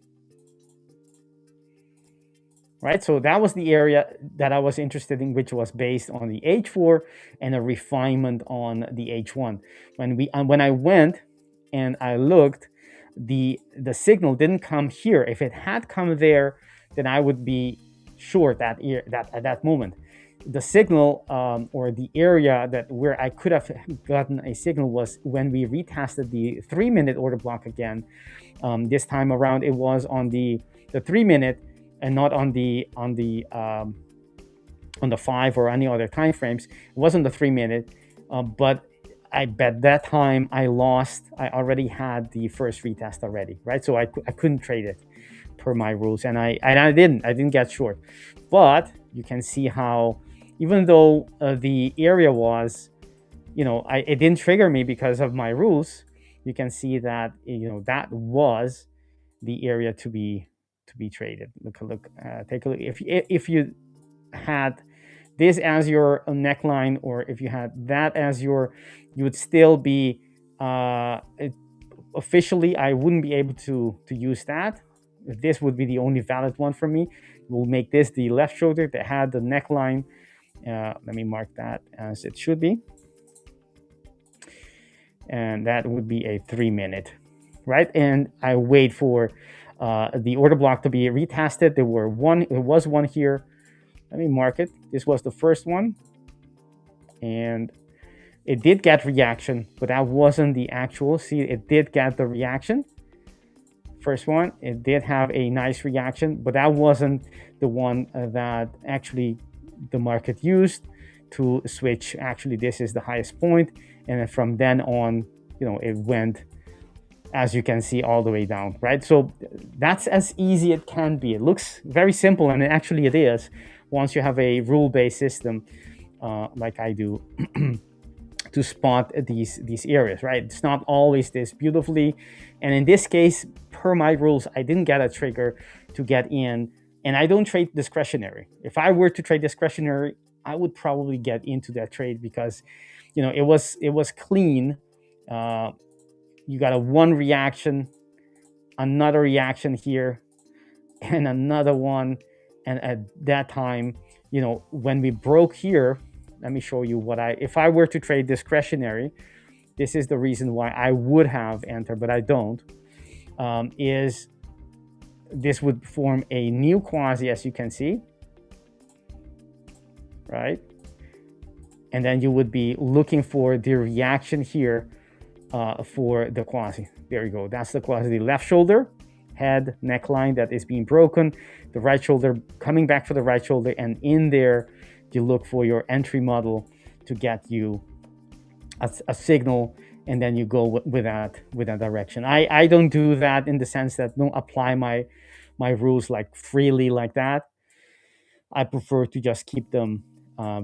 right? So that was the area that I was interested in, which was based on the H4 and a refinement on the H1. When I went and I looked, the signal didn't come here. If it had come there, then I would be short that at that moment. The signal or the area that where I could have gotten a signal was when we retested the 3-minute order block again. This time around, it was on the 3-minute and not on the 5 or any other time frames. It was on the 3-minute, but I bet that time I lost. I already had the first retest already, right? So I couldn't trade it per my rules, and I didn't get short. But you can see how, even though the area was, it didn't trigger me because of my rules. You can see that that was the area to be traded. Take a look. If you had this as your neckline, or if you had that as you would still be officially, I wouldn't be able to use that. This would be the only valid one for me. We'll make this the left shoulder that had the neckline. Let me mark that as it should be. And that would be a 3-minute, right? And I wait for the order block to be retested. There was one here. Let me mark it. This was the first one. And it did get reaction, but that wasn't the actual. See, it did get the reaction. First one, it did have a nice reaction, but that wasn't the one that actually the market used to switch. Actually, this is the highest point, and then from then on, it went, as you can see, all the way down, right? So that's as easy it can be. It looks very simple, and actually it is, once you have a rule-based system like I do to spot these areas, right? It's not always this beautifully, and in this case, per my rules, I didn't get a trigger to get in, and I don't trade discretionary. If I were to trade discretionary, I would probably get into that trade because, it was clean. You got one reaction, another reaction here, and another one, and at that time, when we broke here, let me show you if I were to trade discretionary, this is the reason why I would have entered, but I don't, is this would form a new quasi, as you can see, right? And then you would be looking for the reaction here for the quasi. There you go. That's the quasi. The left shoulder, head, neckline that is being broken. The right shoulder coming back for the right shoulder, and in there, you look for your entry model to get you a signal, and then you go with that direction. I don't do that in the sense that don't apply my rules like freely like that. I prefer to just keep them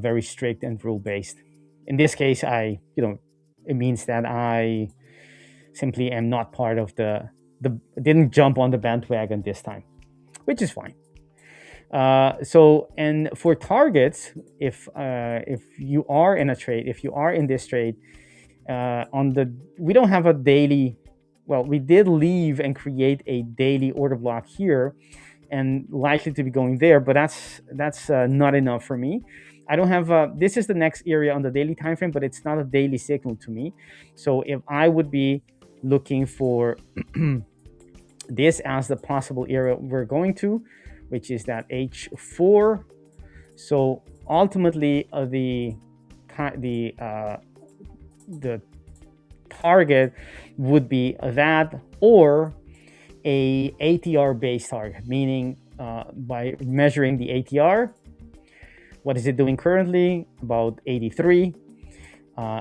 very strict and rule based. In this case, it means that I simply am not part of didn't jump on the bandwagon this time, which is fine. And for targets, if you are in a trade, if you are in this trade, we don't have a daily. Well, we did leave and create a daily order block here, and likely to be going there, but that's not enough for me. I don't have this is the next area on the daily time frame, but it's not a daily signal to me. So if I would be looking for this as the possible area we're going to, which is that H4. So ultimately, the target would be that, or a ATR based target, meaning by measuring the ATR, what is it doing currently? About 83.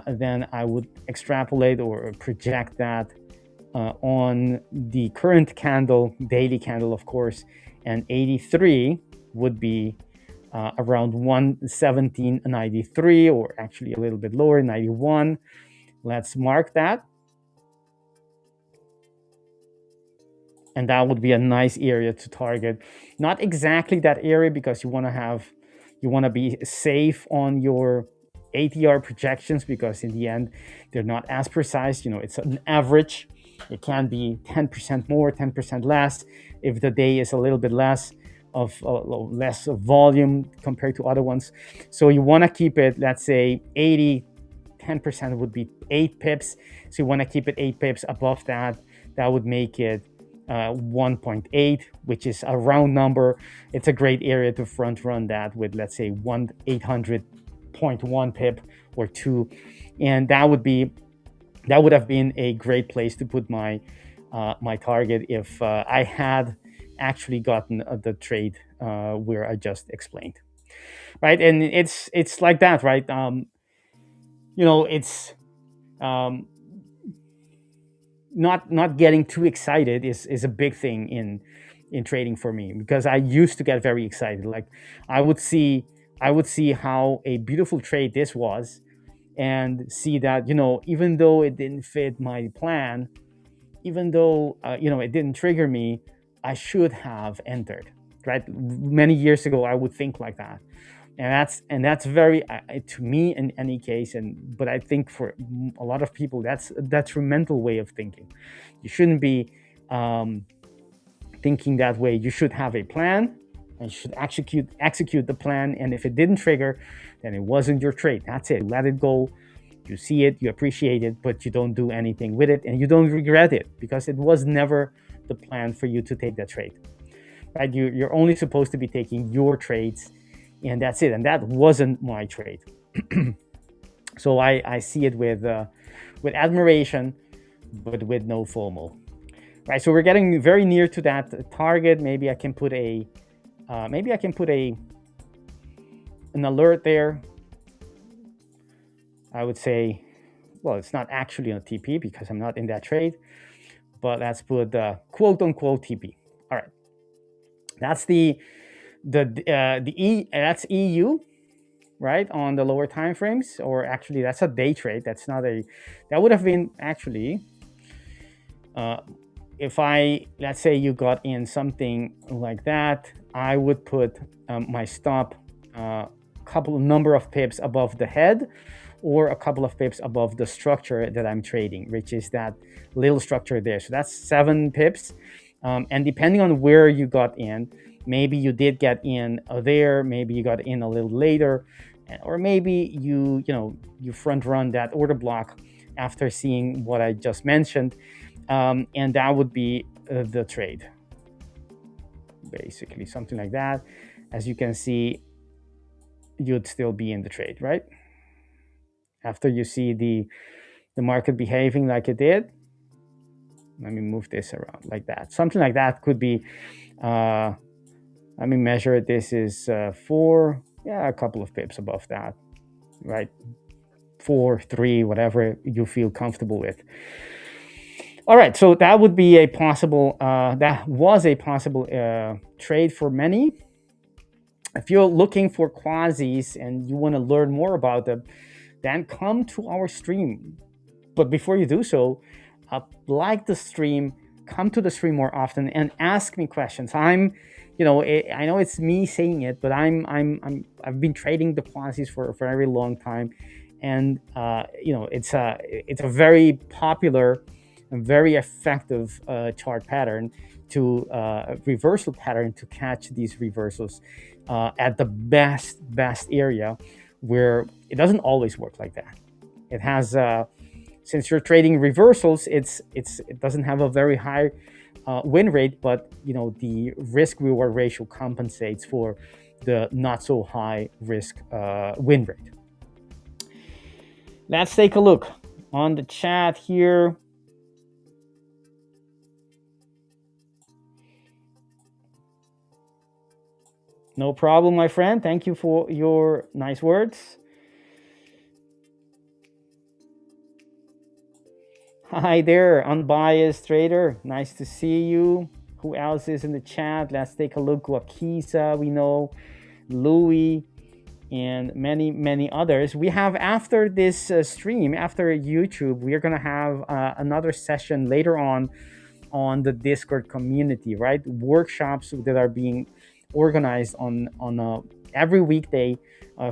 Then I would extrapolate or project that on the current candle, daily candle, of course, and 83 would be around 117.93, or actually a little bit lower, 91. Let's mark that. And that would be a nice area to target. Not exactly that area, because you want to be safe on your ATR projections, because in the end, they're not as precise. It's an average. It can be 10% more, 10% less. If the day is a little bit less, less volume compared to other ones. So you want to keep it, let's say 10% would be 8 pips. So you want to keep it 8 pips above that. That would make it 1.8, which is a round number. It's a great area to front run that with, let's say, 800.1 pip or 2. And that would have been a great place to put my my target if I had actually gotten the trade where I just explained, right? And it's like that, right? It's not getting too excited is a big thing in trading for me, because I used to get very excited. Like I would see how a beautiful trade this was, and see that, even though it didn't fit my plan, even though it didn't trigger me, I should have entered, right? Many years ago I would think like that, and that's very to me in any case, but I think for a lot of people that's a detrimental way of thinking. You shouldn't be thinking that way. You should have a plan, and you should execute the plan, and if it didn't trigger, then it wasn't your trade. That's it. Let it go. You see it, you appreciate it, but you don't do anything with it, and you don't regret it, because it was never the plan for you to take that trade, right? You're only supposed to be taking your trades, and that's it. And that wasn't my trade. So I see it with admiration, but with no FOMO, right? So we're getting very near to that target. Maybe I can put an alert there. I would say, well, it's not actually on TP because I'm not in that trade, but let's put the quote unquote TP. All right, that's that's EU, right, on the lower time frames, or actually that's a day trade. That would have been actually, if let's say you got in something like that, I would put my stop number of pips above the head, or a couple of pips above the structure that I'm trading, which is that little structure there. So that's 7 pips. And depending on where you got in, maybe you did get in there, maybe you got in a little later, or maybe you front run that order block after seeing what I just mentioned. And that would be the trade. Basically, something like that. As you can see, you'd still be in the trade, right? After you see the market behaving like it did. Let me move this around like that. Something like that could be, let me measure it. This is a couple of pips above that, right? 4, 3, whatever you feel comfortable with. All right, so that would be a possible, trade for many. If you're looking for quasis and you want to learn more about them, then come to our stream. But before you do so, like the stream, come to the stream more often and ask me questions. I know it's me saying it, but I've been trading the quasis for a very long time, and it's a very popular and very effective chart pattern to reversal pattern to catch these reversals at the best area, where it doesn't always work like that. It has since you're trading reversals, it doesn't have a very high win rate, but the risk reward ratio compensates for the not so high risk win rate. Let's take a look on the chat here. No problem, my friend. Thank you for your nice words. Hi there, unbiased trader. Nice to see you. Who else is in the chat? Let's take a look. Wakisa, we know, Louis, and many others. We have, after this stream, after YouTube, we are going to have another session later on the Discord community, right? Workshops that are being organized on every weekday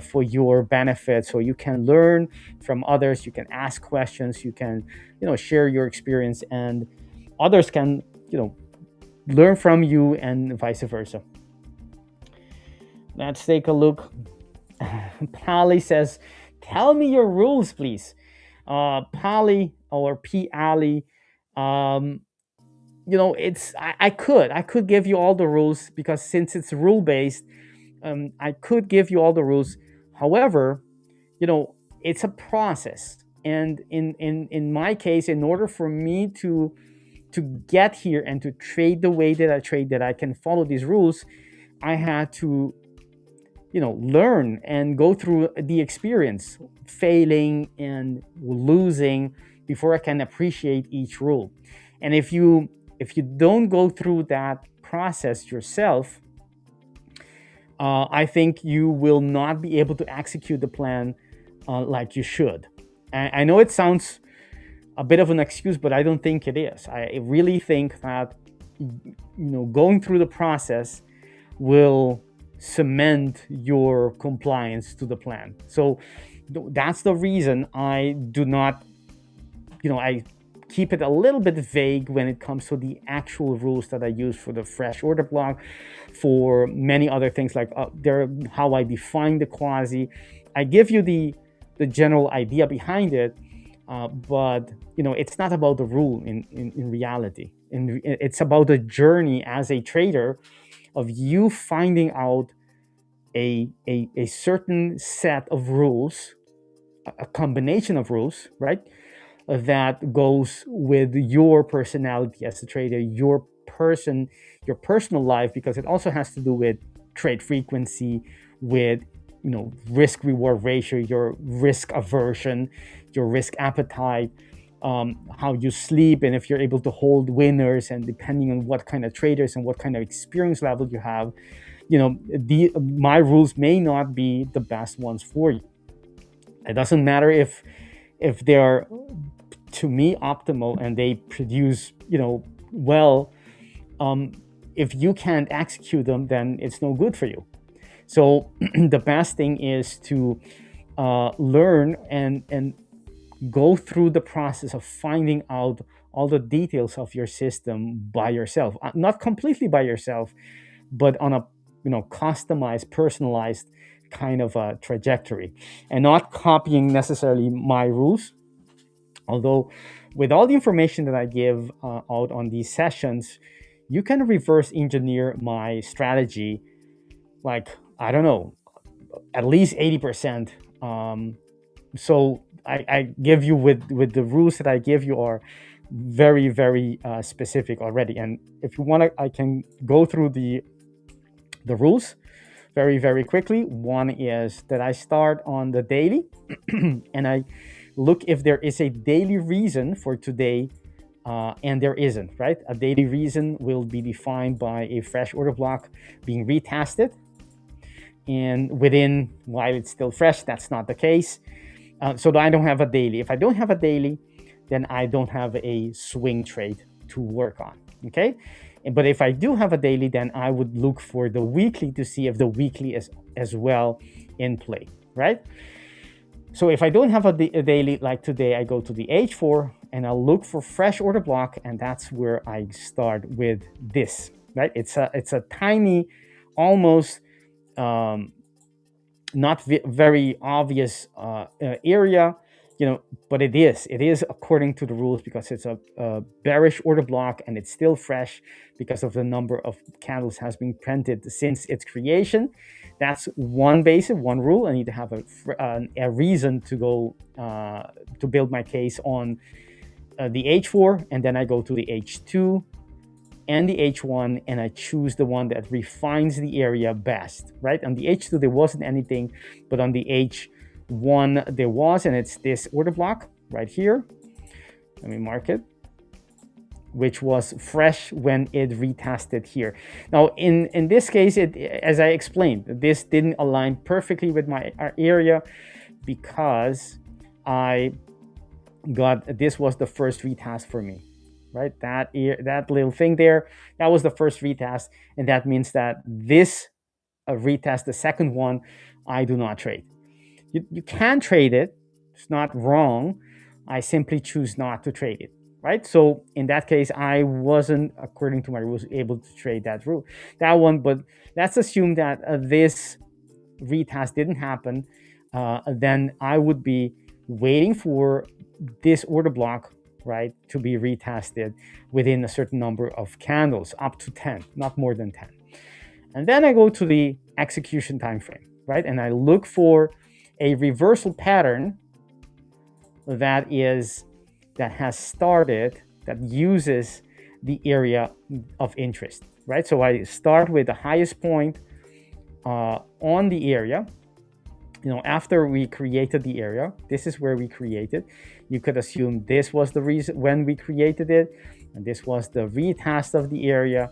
for your benefit, so you can learn from others, you can ask questions, you can share your experience, and others can learn from you, and vice versa. let's take a look. Pali says, tell me your rules, please. Pali or P. Ali, I could give you all the rules, because since it's rule based, I could give you all the rules. However, it's a process, and in my case, in order for me to get here and to trade the way that I trade, that I can follow these rules, I had to learn and go through the experience, failing and losing, before I can appreciate each rule. And if you don't go through that process yourself, I think you will not be able to execute the plan like you should. I know it sounds a bit of an excuse, but I don't think it is. I really think that going through the process will cement your compliance to the plan. So that's the reason I do not, I keep it a little bit vague when it comes to the actual rules that I use for the fresh order block, for many other things, like how I define the quasi. I give you the general idea behind it, but it's not about the rule in reality. It's about the journey as a trader, of you finding out a certain set of rules, a combination of rules, right, that goes with your personality as a trader, your personal life, because it also has to do with trade frequency, with risk reward ratio, your risk aversion, your risk appetite, how you sleep, and if you're able to hold winners, and depending on what kind of traders and what kind of experience level you have, my rules may not be the best ones for you. It doesn't matter if they're, to me, optimal and they produce well. If you can't execute them, then it's no good for you. So the best thing is to learn and go through the process of finding out all the details of your system by yourself, not completely by yourself, but on a customized, personalized kind of a trajectory, and not copying necessarily my rules. Although with all the information that I give out on these sessions, you can reverse engineer my strategy, like, I don't know, at least 80%. So I give you with the rules that I give you are very, very specific already. And if you want to, I can go through the rules very, very quickly. One is that I start on the daily and I look if there is a daily reason for today, and there isn't, right? A daily reason will be defined by a fresh order block being retested, and while it's still fresh, that's not the case. So I don't have a daily. If I don't have a daily, then I don't have a swing trade to work on, okay? But if I do have a daily, then I would look for the weekly to see if the weekly is as well in play, right? So if I don't have a daily, like today, I go to the H4 and I'll look for fresh order block, and that's where I start with this, right? It's a tiny, almost not very obvious area, but it is according to the rules, because it's a bearish order block and it's still fresh because of the number of candles has been printed since its creation. That's one rule. I need to have a reason to go to build my case on the H4, and then I go to the H2 and the H1, and I choose the one that refines the area best, right? On the H2 there wasn't anything, but on the H1 there was, and it's this order block right here. Let me mark it, which was fresh when it retested here. Now in this case, as I explained, this didn't align perfectly with my area, because this was the first retest for me, right? That little thing there, that was the first retest, and that means that this retest, the second one, I do not trade. You can trade it, it's not wrong. I simply choose not to trade it, right? So in that case, I wasn't, according to my rules, able to trade that one. But let's assume that this retest didn't happen, then I would be waiting for this order block, right, to be retested within a certain number of candles, up to 10, not more than 10. And then I go to the execution time frame, right, and I look for a reversal pattern that has started, that uses the area of interest, right? So I start with the highest point on the area. After we created the area, this is where we created. You could assume this was the reason when we created it, and this was the retest of the area.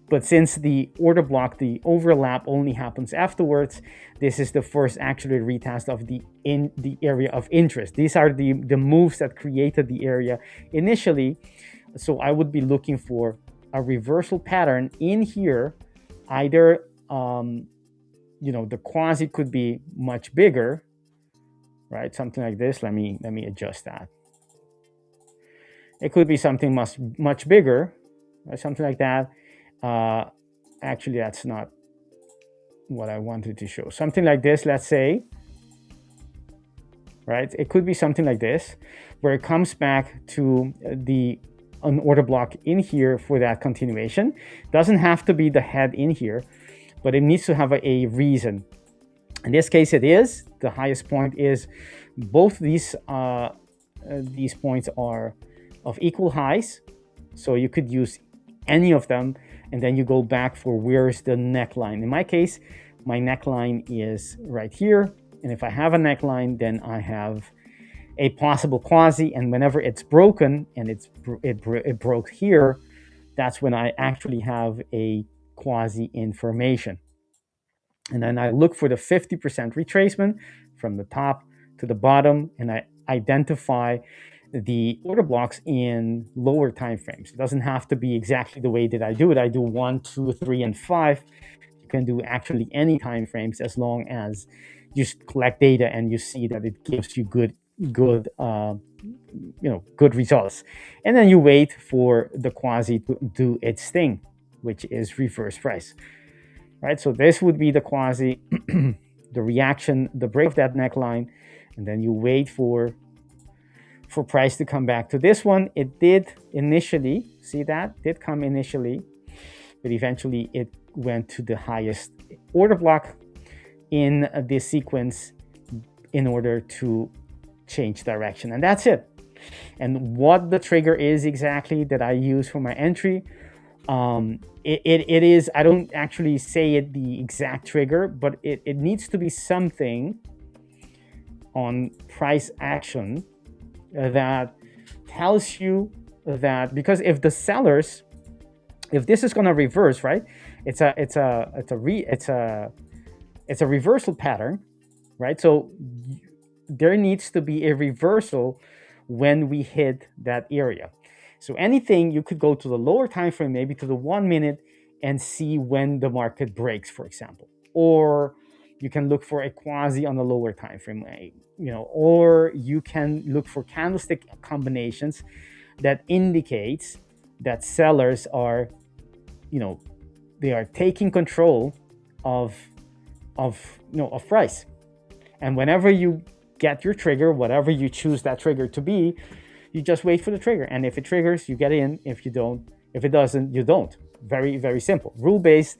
But since the order block, the overlap only happens afterwards, this is the first actually retest of the area of interest. These are the moves that created the area initially. So I would be looking for a reversal pattern in here. Either the quasi could be much bigger, right? Something like this. Let me adjust that. It could be something much bigger, right? Something like that. Actually, that's not what I wanted to show. Something like this, let's say, right? It could be something like this, where it comes back to an order block in here for that continuation. Doesn't have to be the head in here, but it needs to have a reason. In this case, it is. The highest point is both these points are of equal highs. So you could use any of them, and then you go back for where's the neckline. In my case, my neckline is right here. And if I have a neckline, then I have a possible quasi. And whenever it's broken, and it broke here, that's when I actually have a quasi information. And then I look for the 50% retracement from the top to the bottom, and I identify the order blocks in lower time frames. It doesn't have to be exactly the way that I do it. I do 1, 2, 3, and 5. You can do actually any time frames as long as you collect data and you see that it gives you good results. And then you wait for the quasi to do its thing, which is reverse price, right? So this would be the quasi, the reaction, the break of that neckline, and then you wait for price to come back to this one. It did initially, see that? Did come initially, but eventually it went to the highest order block in this sequence in order to change direction. And that's it. And what the trigger is exactly that I use for my entry, it is, I don't actually say it the exact trigger, but it needs to be something on price action that tells you that, because if the sellers, if this is going to reverse, right, it's a reversal pattern, right? So there needs to be a reversal when we hit that area. So anything, you could go to the lower time frame, maybe to the 1 minute, and see when the market breaks, for example. Or you can look for a quasi on the lower time frame, or you can look for candlestick combinations that indicates that sellers are, they are taking control of price. And whenever you get your trigger, whatever you choose that trigger to be, you just wait for the trigger. And if it triggers, you get in. If it doesn't, you don't. Very, very simple. Rule-based,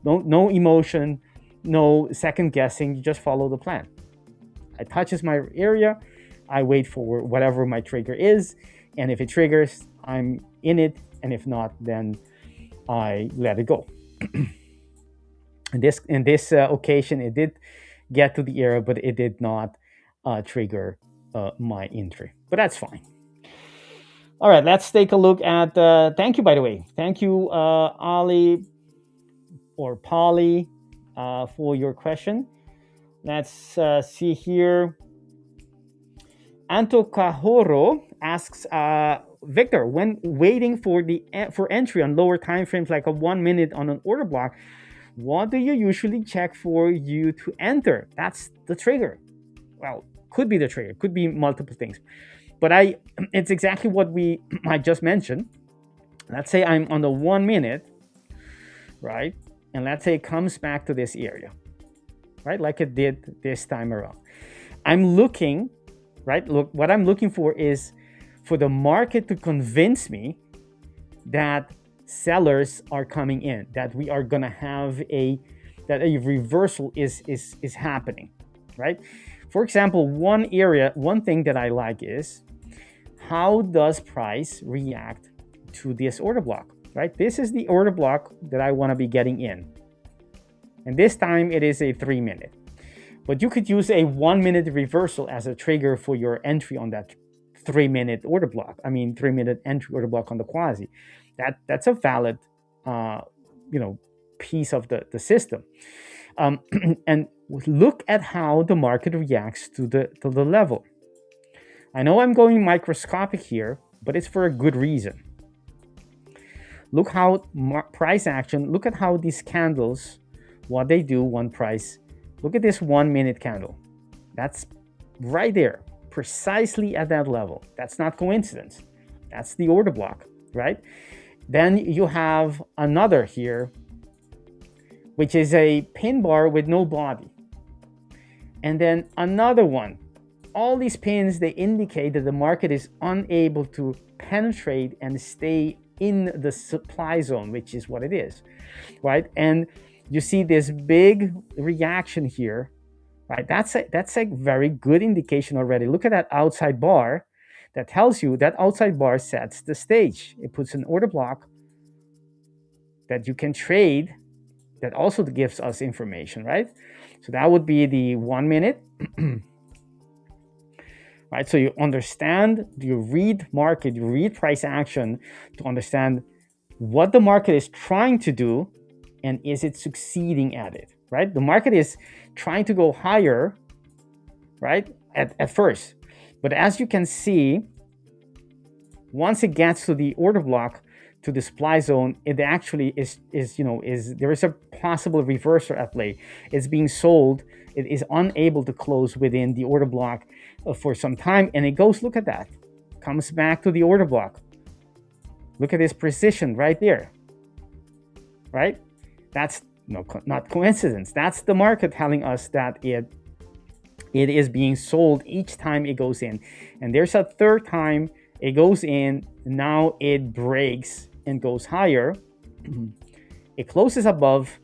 no emotion, no second guessing. You just follow the plan. It touches my area, I wait for whatever my trigger is, and if it triggers, I'm in it, and if not, then I let it go. In this occasion, it did get to the area, but it did not trigger my entry. But that's fine. All right, let's take a look at. Thank you, by the way. Thank you, Ali or Polly, for your question. Let's see here. Anto Cajoro asks, Victor, when waiting for entry on lower time frames like a 1 minute on an order block, what do you usually check for you to enter? That's the trigger. Well, could be the trigger, could be multiple things. But it's exactly what I just mentioned. Let's say I'm on the 1 minute, right? and let's say it comes back to this area, right? Like it did this time around. I'm looking, right? Look, what I'm looking for is for the market to convince me that sellers are coming in, that we are gonna have that a reversal is happening, right? For example, one thing that I like is how does price react to this order block, right? This is the order block that I want to be getting in. And this time it is a 3 minute. But you could use a 1 minute reversal as a trigger for your entry on that 3 minute order block. 3 minute entry order block on the quasi. That's a valid, piece of the system. And look at how the market reacts to the level. I know I'm going microscopic here, but it's for a good reason. Look how price action, look at how these candles, what they do, one price. Look at this 1 minute candle. That's right there, precisely at that level. That's not coincidence. That's the order block, right? Then you have another here, which is a pin bar with no body. And then another one. All these pins, they indicate that the market is unable to penetrate and stay in the supply zone, which is what it is, right? And you see this big reaction here, right? That's a very good indication already. Look at that outside bar. That tells you that outside bar sets the stage. It puts an order block that you can trade. That also gives us information, right? So that would be the 1 minute. Right, so you understand, you read market, you read price action to understand what the market is trying to do and is it succeeding at it, right? The market is trying to go higher, right, at first. But as you can see, once it gets to the order block, to the supply zone, it actually is there is a possible reversal at play. It's being sold. It is unable to close within the order block for some time, and it goes. Look at that. Comes back to the order block. Look at this precision right there. Right? That's not coincidence. That's the market telling us that it is being sold each time it goes in. And there's a third time it goes in. Now it breaks and goes higher. It closes above,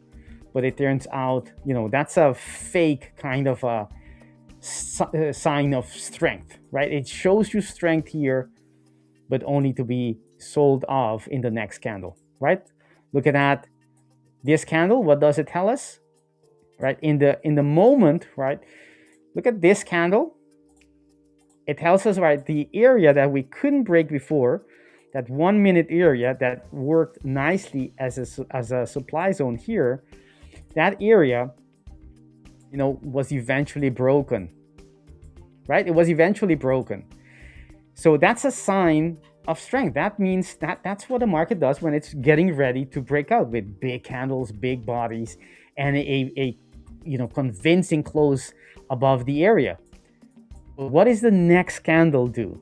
but it turns out, that's a fake kind of a sign of strength, right? It shows you strength here, but only to be sold off in the next candle, right? Look at that. This candle, what does it tell us? Right? In the moment, right? Look at this candle. It tells us, right, the area that we couldn't break before, that 1 minute area that worked nicely as a supply zone here, that area, was eventually broken, right? It was eventually broken. So that's a sign of strength. That means that's what the market does when it's getting ready to break out with big candles, big bodies, and a convincing close above the area. What does the next candle do,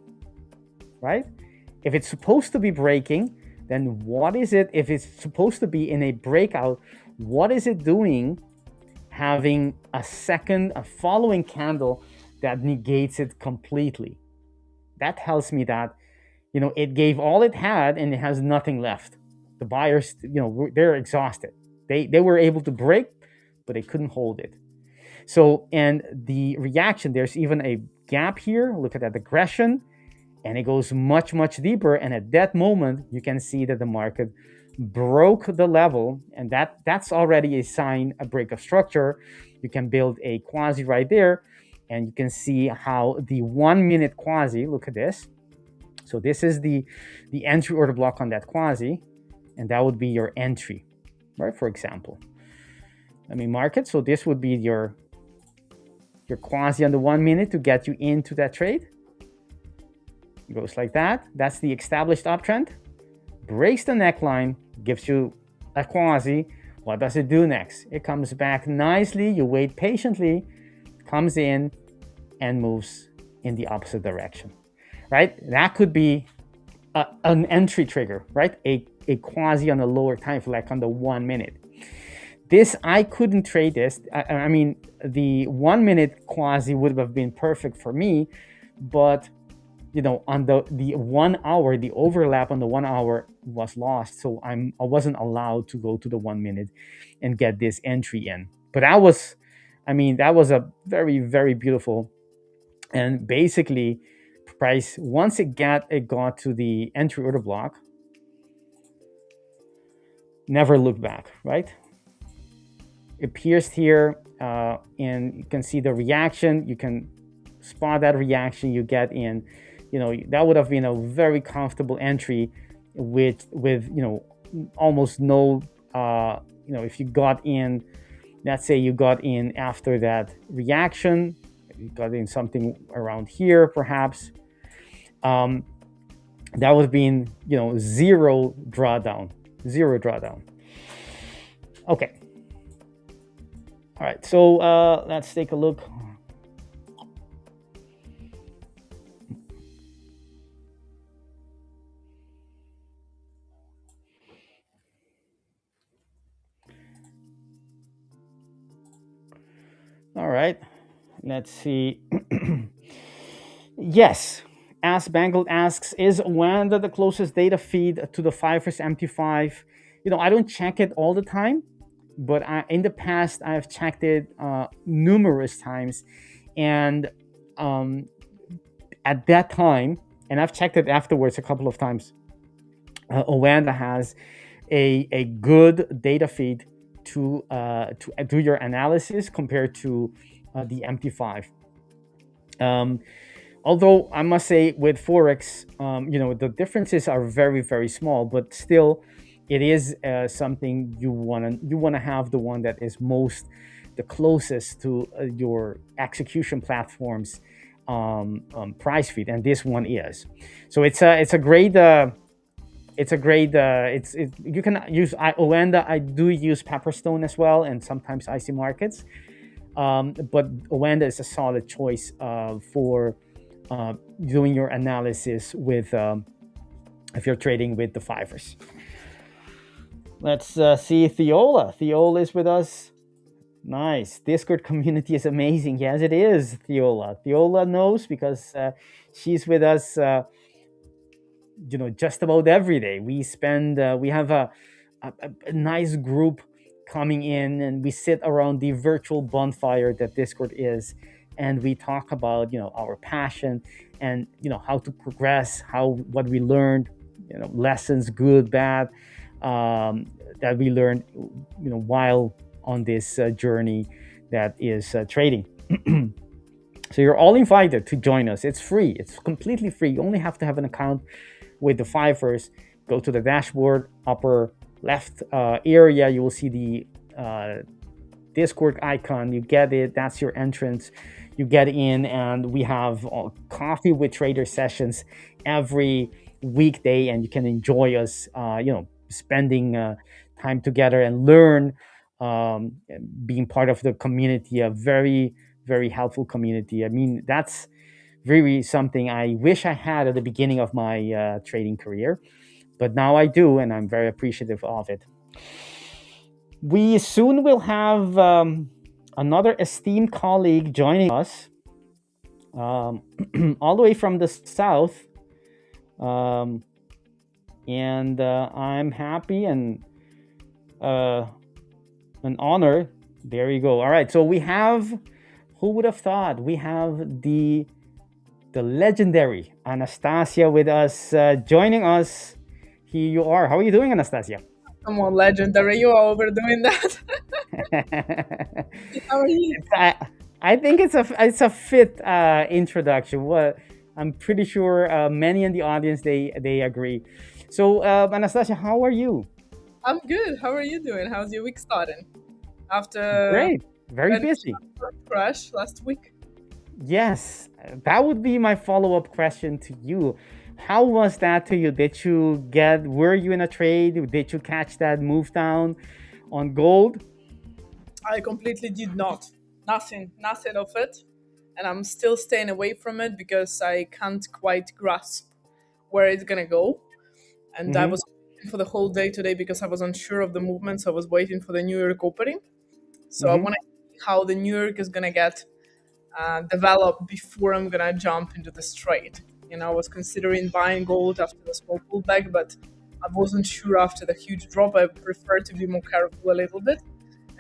right? If it's supposed to be breaking, then what is it? If it's supposed to be in a breakout, what is it doing having a following candle that negates it completely? That tells me that, it gave all it had and it has nothing left. The buyers, they're exhausted. They were able to break, but they couldn't hold it. So, and the reaction, there's even a gap here. Look at that aggression. And it goes much, much deeper. And at that moment, you can see that the market broke the level. And that's already a sign, a break of structure. You can build a quasi right there. And you can see how the 1 minute quasi, look at this. So this is the entry order block on that quasi. And that would be your entry, right? For example, market. So this would be your quasi on the 1 minute to get you into that trade. It goes like that. That's the established uptrend. Breaks the neckline, gives you a quasi. What does it do next? It comes back nicely. You wait patiently, comes in and moves in the opposite direction, right? That could be an entry trigger, right? A quasi on a lower time, like on the 1 minute. This, I couldn't trade this. I mean, the 1 minute quasi would have been perfect for me, but on the 1 hour, the overlap on the 1 hour was lost, so I wasn't allowed to go to the 1 minute and get this entry in. But that was a very, very beautiful, and basically price, once it got to the entry order block, never looked back, right? It pierced here, and you can see the reaction. You can spot that reaction. You get in, that would have been a very comfortable entry with almost no, if you got in, let's say you got in after that reaction, you got in something around here perhaps, that would have been zero drawdown. Okay, all right, so let's take a look. All right, let's see. Yes, As Bangled asks, is Wanda the closest data feed to the Fivers MT5? I don't check it all the time, but in the past I've checked it numerous times, and at that time, and I've checked it afterwards a couple of times, Wanda has a good data feed to do your analysis compared to the MT5. Although I must say, with Forex, the differences are very, very small, but still, it is something you wanna have, the one that is the closest to your execution platform's price feed, and this one is. So it's a great. You can use Oanda. I do use Pepperstone as well, and sometimes IC Markets. But Oanda is a solid choice for doing your analysis with if you're trading with the Fivers. Let's see Theola. Theola is with us. Nice. Discord community is amazing. Yes, it is, Theola. Theola knows because she's with us just about every day. We have a nice group coming in, and we sit around the virtual bonfire that Discord is, and we talk about our passion and how to progress, what we learned, lessons, good, bad, that we learned while on this journey that is trading. So you're all invited to join us. It's free. It's completely free. You only have to have an account with the Fivers. Go to the dashboard, upper left area. You will see the Discord icon. You get it. That's your entrance. You get in, and we have coffee with trader sessions every weekday, and you can enjoy us, spending time together and learn, being part of the community, a very, very helpful community. I mean, that's really something I wish I had at the beginning of my trading career, but now I do, and I'm very appreciative of it. We soon will have another esteemed colleague joining us, all the way from the south, and I'm happy and an honor. There you go. All right, so we have, who would have thought, we have the legendary Anastasia with us, joining us. Here you are. How are you doing, Anastasia? Come on, legendary. You are overdoing that. How are you? I think it's a fit introduction. What I'm pretty sure many in the audience they agree. So Anastasia, how are you? I'm good. How are you doing? How's your week starting? After Great, very busy. Crash last week. Yes, that would be my follow-up question to you. How was that to you? Were you in a trade? Did you catch that move down on gold? I completely did not. Nothing of it. And I'm still staying away from it because I can't quite grasp where it's gonna go. And I was for the whole day today because I was unsure of the movement. So I was waiting for the New York opening. So I Hmm. want to see how the New York is going to get developed before I'm going to jump into this trade. I was considering buying gold after the small pullback, but I wasn't sure after the huge drop. I prefer to be more careful a little bit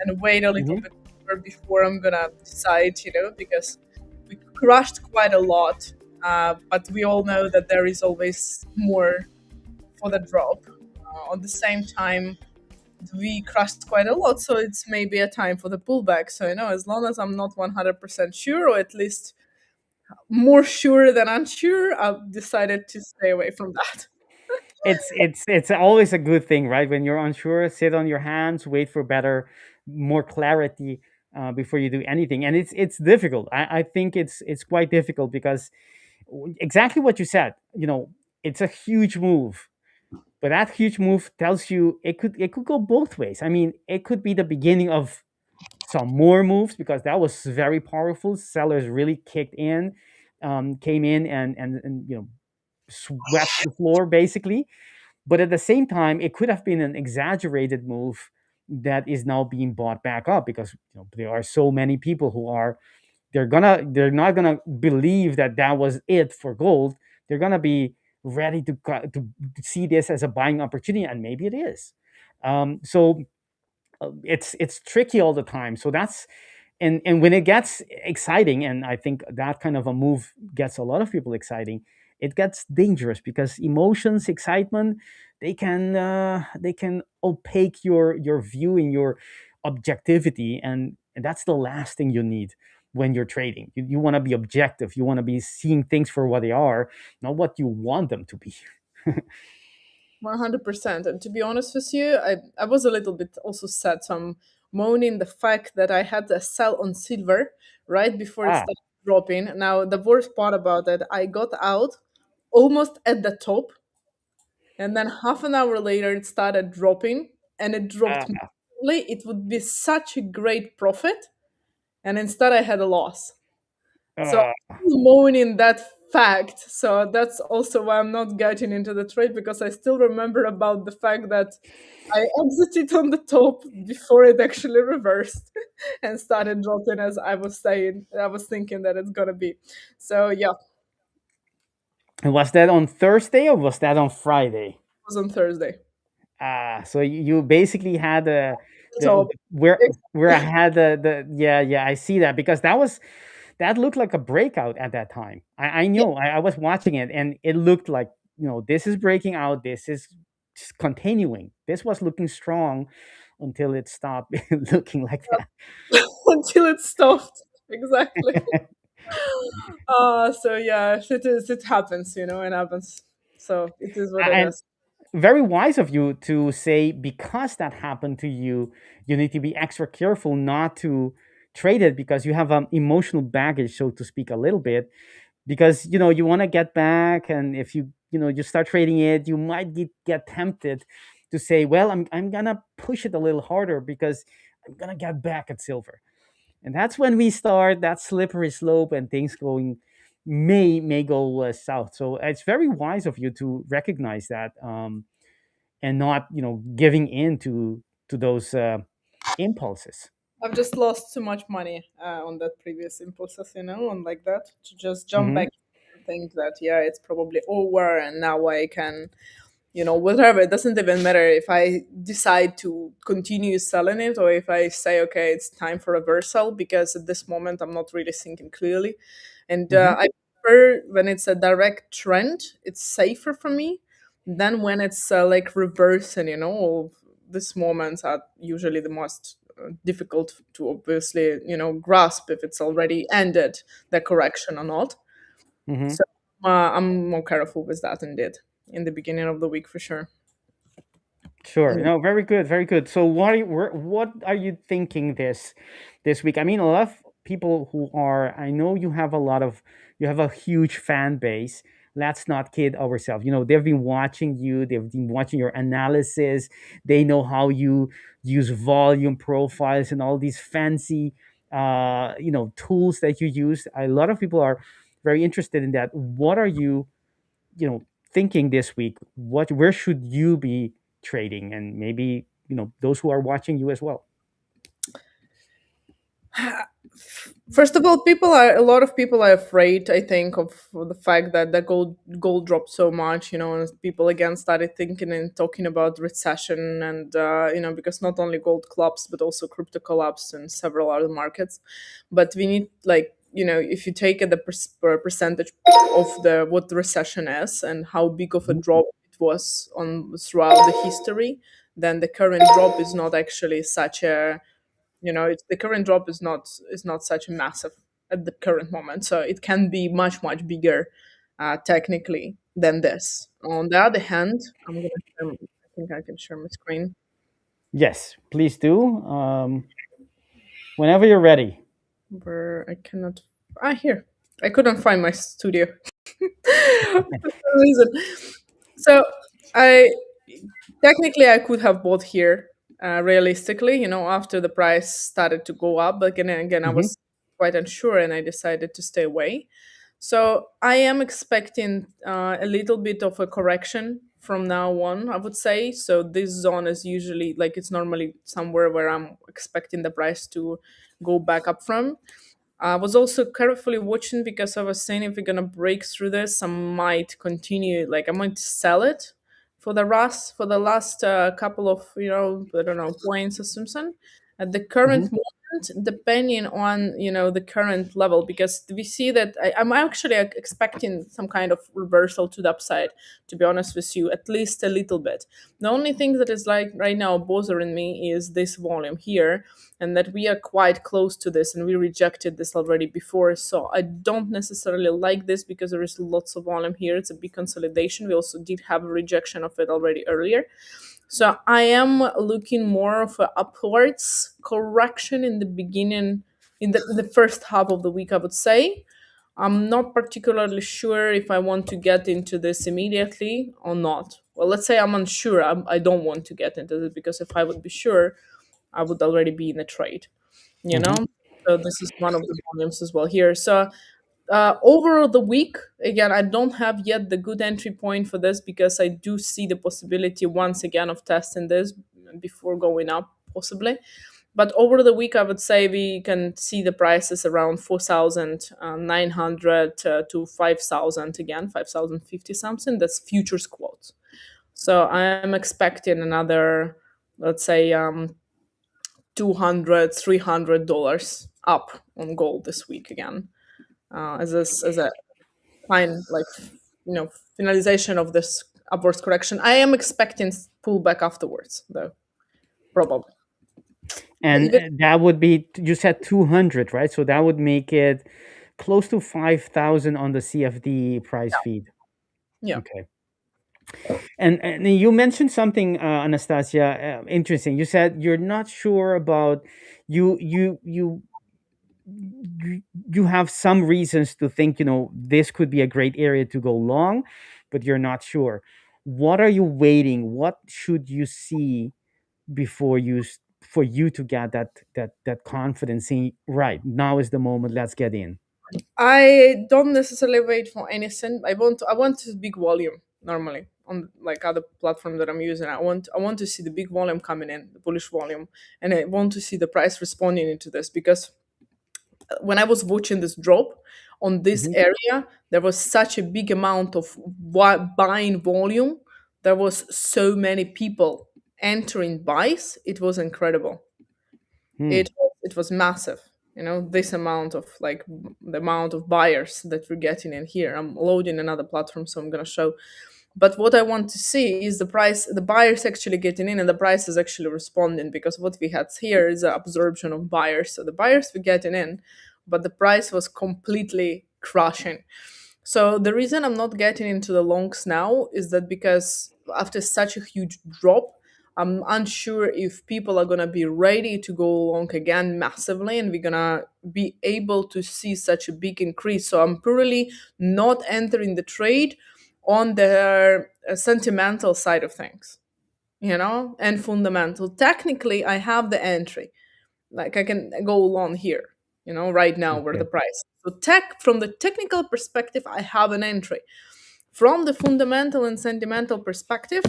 and wait a little Hmm. bit longer before I'm going to decide, because we crashed quite a lot. But we all know that there is always more for the drop. At the same time, we crashed quite a lot, so it's maybe a time for the pullback. So as long as I'm not 100% sure, or at least more sure than unsure, I've decided to stay away from that. It's always a good thing, right? When you're unsure, sit on your hands, wait for better, more clarity before you do anything. And it's difficult. I think it's quite difficult because exactly what you said. It's a huge move, but that huge move tells you it could go both ways. I mean, it could be the beginning of some more moves because that was very powerful. Sellers really kicked in, came in and swept the floor basically. But at the same time, it could have been an exaggerated move that is now being bought back up because there are so many people who are they're not gonna believe that that was it for gold. They're gonna be ready to see this as a buying opportunity, and maybe it is. So it's tricky all the time. So that's and when it gets exciting, and I think that kind of a move gets a lot of people exciting, it gets dangerous because emotions, excitement, they can opaque your view and your objectivity, and that's the last thing you need when you're trading. You want to be objective. You want to be seeing things for what they are, not what you want them to be. 100%. And to be honest with you, I was a little bit also sad. So I'm moaning the fact that I had a sell on silver right before it Ah, started dropping. Now, the worst part about it, I got out almost at the top, and then half an hour later, it started dropping, and it dropped ah, massively. It would be such a great profit, and instead, I had a loss. So ah. I'm mourning that fact. So that's also why I'm not getting into the trade, because I still remember about the fact that I exited on the top before it actually reversed and started dropping as I was saying. I was thinking that it's gonna be. So yeah, it And was that on Thursday or was that on Friday? was on Thursday. So you basically had the Top. where I had the yeah, I see that because that looked like a breakout at that time. I Yeah, knew I was watching it and it looked like this is breaking out. This is just continuing. This was looking strong until it stopped looking like that. until it stopped. Exactly. So yeah, it is. It happens. It happens. So it is what it And is. very wise of you to say because that happened to you, you need to be extra careful not to trade it because you have emotional baggage, so to speak, a little bit. Because you want to get back, and if you start trading it, you might get tempted to say, "Well, I'm gonna push it a little harder because I'm gonna get back at silver." And that's when we start that slippery slope, and things going may go south. So it's very wise of you to recognize that. And not giving in to those impulses. I've just lost too much money on that previous impulses, on like that, to just jump Hmm. back and think that, yeah, it's probably over and now I can, whatever. It doesn't even matter if I decide to continue selling it or if I say, okay, it's time for reversal, because at this moment I'm not really thinking clearly. And Hmm. I prefer when it's a direct trend, it's safer for me than when it's like reversing, these moments are usually the most difficult to obviously grasp if it's already ended the correction or not. Hmm. So I'm more careful with that indeed in the beginning of the week for sure. Sure. No, very good, very good. So what are you thinking this week? I mean, a lot of people who are, I know you have a huge fan base. Let's not kid ourselves. They've been watching you, they've been watching your analysis. They know how you use volume profiles and all these fancy tools that you use. A lot of people are very interested in that. What are you thinking this week? Where should you be trading, and maybe those who are watching you as well? First of all, a lot of people are afraid, I think, of the fact that the gold dropped so much, and people again started thinking and talking about recession, and because not only gold collapsed but also crypto collapsed and several other markets. But we need, like, if you take the percentage of what the recession is and how big of a drop it was on throughout the history, then the current drop is not actually such a, it's the current drop is not such a massive at the current moment, so it can be much bigger, technically, than this. On the other hand, I think I can share my screen. Yes, please do. Whenever you're ready. Where I cannot, here, I couldn't find my studio for some reason. So I technically I could have bought here, realistically, after the price started to go up. But again, I was quite unsure, and I decided to stay away. So I am expecting a little bit of a correction from now on, I would say. So this zone is usually, like, it's normally somewhere where I'm expecting the price to go back up from. I was also carefully watching because I was saying if we're gonna break through this, I might continue. Like, I might sell it for the last couple of, I don't know, points or something. At the current moment, depending on the current level, because we see that I'm actually expecting some kind of reversal to the upside. To be honest with you, at least a little bit. The only thing that is, like, right now bothering me is this volume here, and that we are quite close to this, and we rejected this already before. So I don't necessarily like this because there is lots of volume here. It's a big consolidation. We also did have a rejection of it already earlier. So I am looking more of a upwards correction in the beginning, in the first half of the week, I would say. I'm not particularly sure if I want to get into this immediately or not. Well, let's say I'm unsure. I don't want to get into this, because if I would be sure, I would already be in a trade, you know? So this is one of the volumes as well here. So over the week, again, I don't have yet the good entry point for this, because I do see the possibility once again of testing this before going up, possibly. But over the week, I would say we can see the prices around 4,900 to 5,000 again, 5,050 something. That's futures quotes. So I am expecting another, let's say, $200, $300 up on gold this week again, as a fine, like, finalization of this upwards correction. I am expecting pullback afterwards, though, probably. And that would be, you said 200, right? So that would make it close to 5,000 on the CFD price feed. Yeah. Okay. And you mentioned something, Anastasia, interesting. You said you're not sure about you have some reasons to think this could be a great area to go long, but you're not sure. What are you waiting? What should you see before for you to get that confidence, saying, right, now is the moment, let's get in? I don't necessarily wait for anything. I want big volume normally on, like, other platform that I'm using. I want to see the big volume coming in, the bullish volume, and I want to see the price responding into this, because when I was watching this drop on this area, there was such a big amount of buying volume. There was so many people entering buys. It was incredible. It was massive. This amount of, like, the amount of buyers that we're getting in here. I'm loading another platform, so I'm gonna show. But what I want to see is the buyers actually getting in, and the price is actually responding, because what we had here is an absorption of buyers. So the buyers were getting in, but the price was completely crushing. So the reason I'm not getting into the longs now is that because after such a huge drop, I'm unsure if people are going to be ready to go long again massively, and we're going to be able to see such a big increase. So I'm purely not entering the trade on the sentimental side of things, and fundamental. Technically, I have the entry. Like, I can go long here, right now, where the price. So from the technical perspective, I have an entry. From the fundamental and sentimental perspective,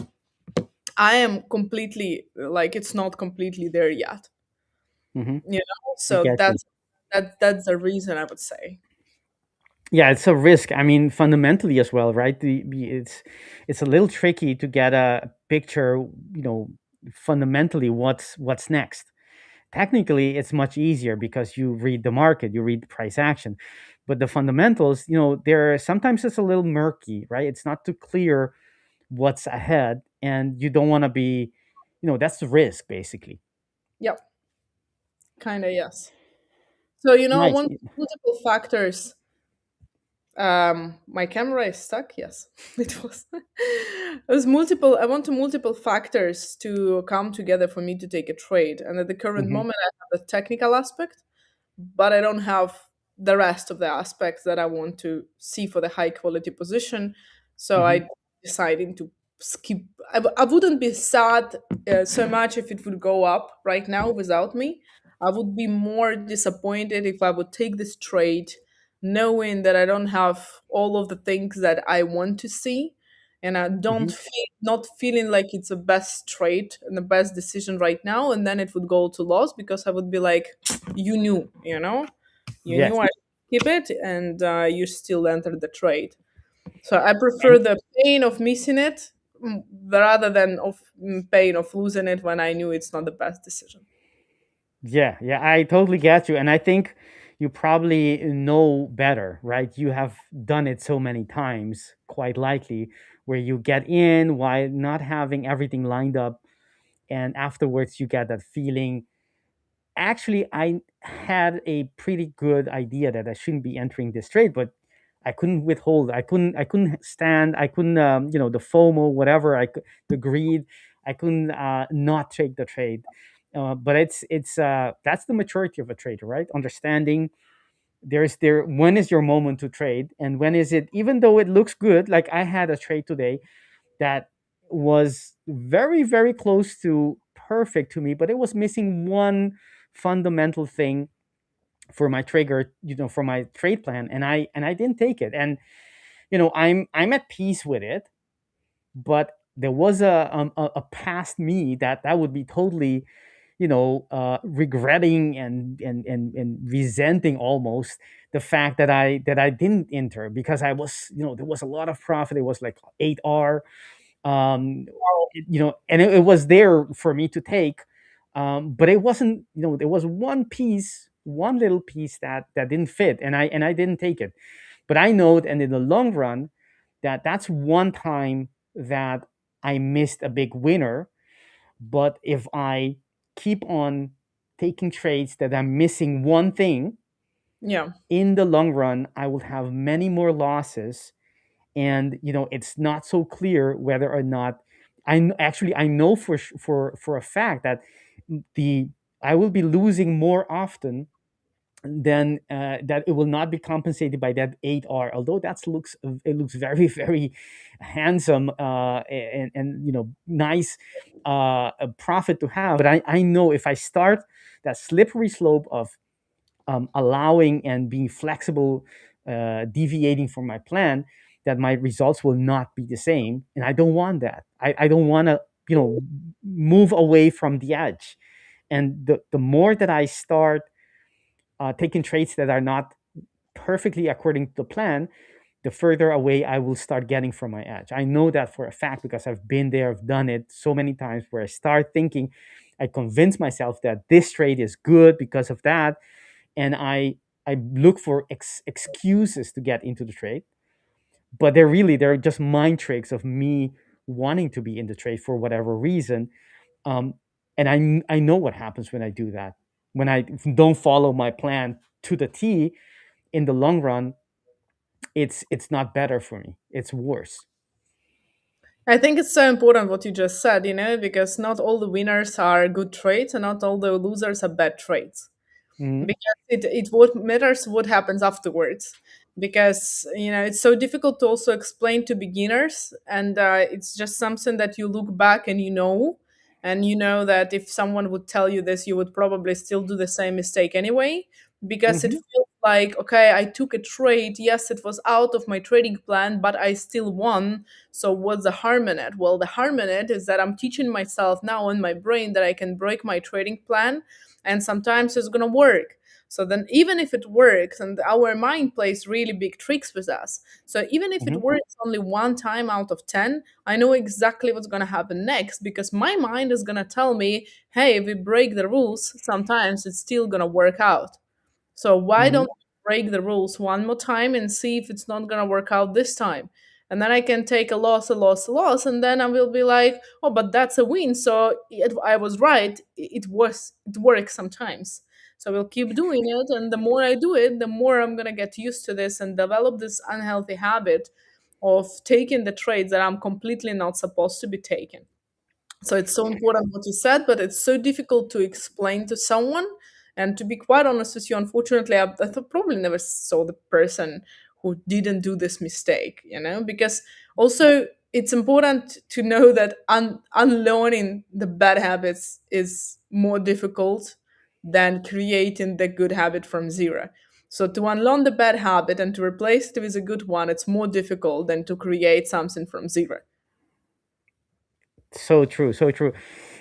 I am completely like it's not completely there yet. Hmm. I So get you. that's the reason I would say. Yeah, it's a risk. I mean, fundamentally as well, right? It's a little tricky to get a picture. Fundamentally, what's next. Technically, it's much easier because you read the market, you read the price action, but the fundamentals, there sometimes it's a little murky, right? It's not too clear what's ahead, and you don't want to be, that's the risk basically. Yep, kind of yes. So Nice. one multiple factors. My camera is stuck. Yes, it was. It was multiple. I want multiple factors to come together for me to take a trade, and at the current Hmm. moment, I have the technical aspect, but I don't have the rest of the aspects that I want to see for the high quality position. So Hmm. I decided to skip. I wouldn't be sad so much if it would go up right now without me. I would be more disappointed if I would take this trade knowing that I don't have all of the things that I want to see, and I don't Hmm. feel not feeling like it's the best trade and the best decision right now, and then it would go to loss because I would be like, you knew, you Yes. knew I keep it, and you still entered the trade. So I prefer And the pain of missing it rather than of pain of losing it when I knew it's not the best decision. yeah, yeah, I totally get you. And I think you probably know better, right? You have done it so many times, quite likely, where you get in while not having everything lined up. And afterwards, you get that feeling. Actually, I had a pretty good idea that I shouldn't be entering this trade, but I couldn't withhold. I couldn't stand. I couldn't, the FOMO, whatever. The greed. I couldn't not take the trade. But it's that's the maturity of a trader, right? Understanding when is your moment to trade, and when is it. Even though it looks good, like I had a trade today that was very very close to perfect to me, but it was missing one fundamental thing for my trigger, for my trade plan, and I didn't take it. And I'm at peace with it, but there was a past me that would be totally regretting and resenting almost the fact that I didn't enter, because I was, there was a lot of profit. It was like 8R, um and it was there for me to take, but it wasn't, there was one little piece that didn't fit, and I didn't take it. But I know, and in the long run, that's one time that I missed a big winner. But if I keep on taking trades that I'm missing one thing, Yeah. in the long run I will have many more losses. And it's not so clear whether or not actually I know for a fact that the I will be losing more often than that. It will not be compensated by that 8R, although it looks very very handsome, and nice, a profit to have. But I know if I start that slippery slope of allowing and being flexible, deviating from my plan, that my results will not be the same. And I don't want that. I don't want to, move away from the edge. And the more that I start taking trades that are not perfectly according to the plan, the further away I will start getting from my edge. I know that for a fact because I've been there, I've done it so many times, where I start thinking, I convince myself that this trade is good because of that, and I look for excuses to get into the trade, but they're just mind tricks of me wanting to be in the trade for whatever reason. Um, and I know what happens when I do that. When I don't follow my plan to the T, in the long run, it's not better for me. It's worse. I think it's so important what you just said, because not all the winners are good trades and not all the losers are bad trades. Mhm. Because it what matters what happens afterwards. Because it's so difficult to also explain to beginners, and it's just something that you look back and and you know that if someone would tell you this, you would probably still do the same mistake anyway, because it Mhm. feels like, okay, I took a trade. Yes, it was out of my trading plan, but I still won. So what's the harm in it? Well, the harm in it is that I'm teaching myself now in my brain that I can break my trading plan, and sometimes it's going to work. So then, even if it works, and our mind plays really big tricks with us. So even if it Mhm. works only one time out of 10, I know exactly what's going to happen next, because my mind is going to tell me, hey, if we break the rules, sometimes it's still going to work out. So why Mhm. don't we break the rules one more time and see if it's not gonna work out this time? And then I can take a loss, a loss, a loss, and then I will be like, oh, but that's a win. So I was right. It works sometimes. So we'll keep doing it, and the more I do it, the more I'm gonna get used to this and develop this unhealthy habit of taking the trades that I'm completely not supposed to be taking. So it's so important what you said, but it's so difficult to explain to someone. And to be quite honest with you, unfortunately, probably never saw the person who didn't do this mistake, because also it's important to know that unlearning the bad habits is more difficult than creating the good habit from zero. So to unlearn the bad habit and to replace it with a good one, it's more difficult than to create something from zero. So true, so true.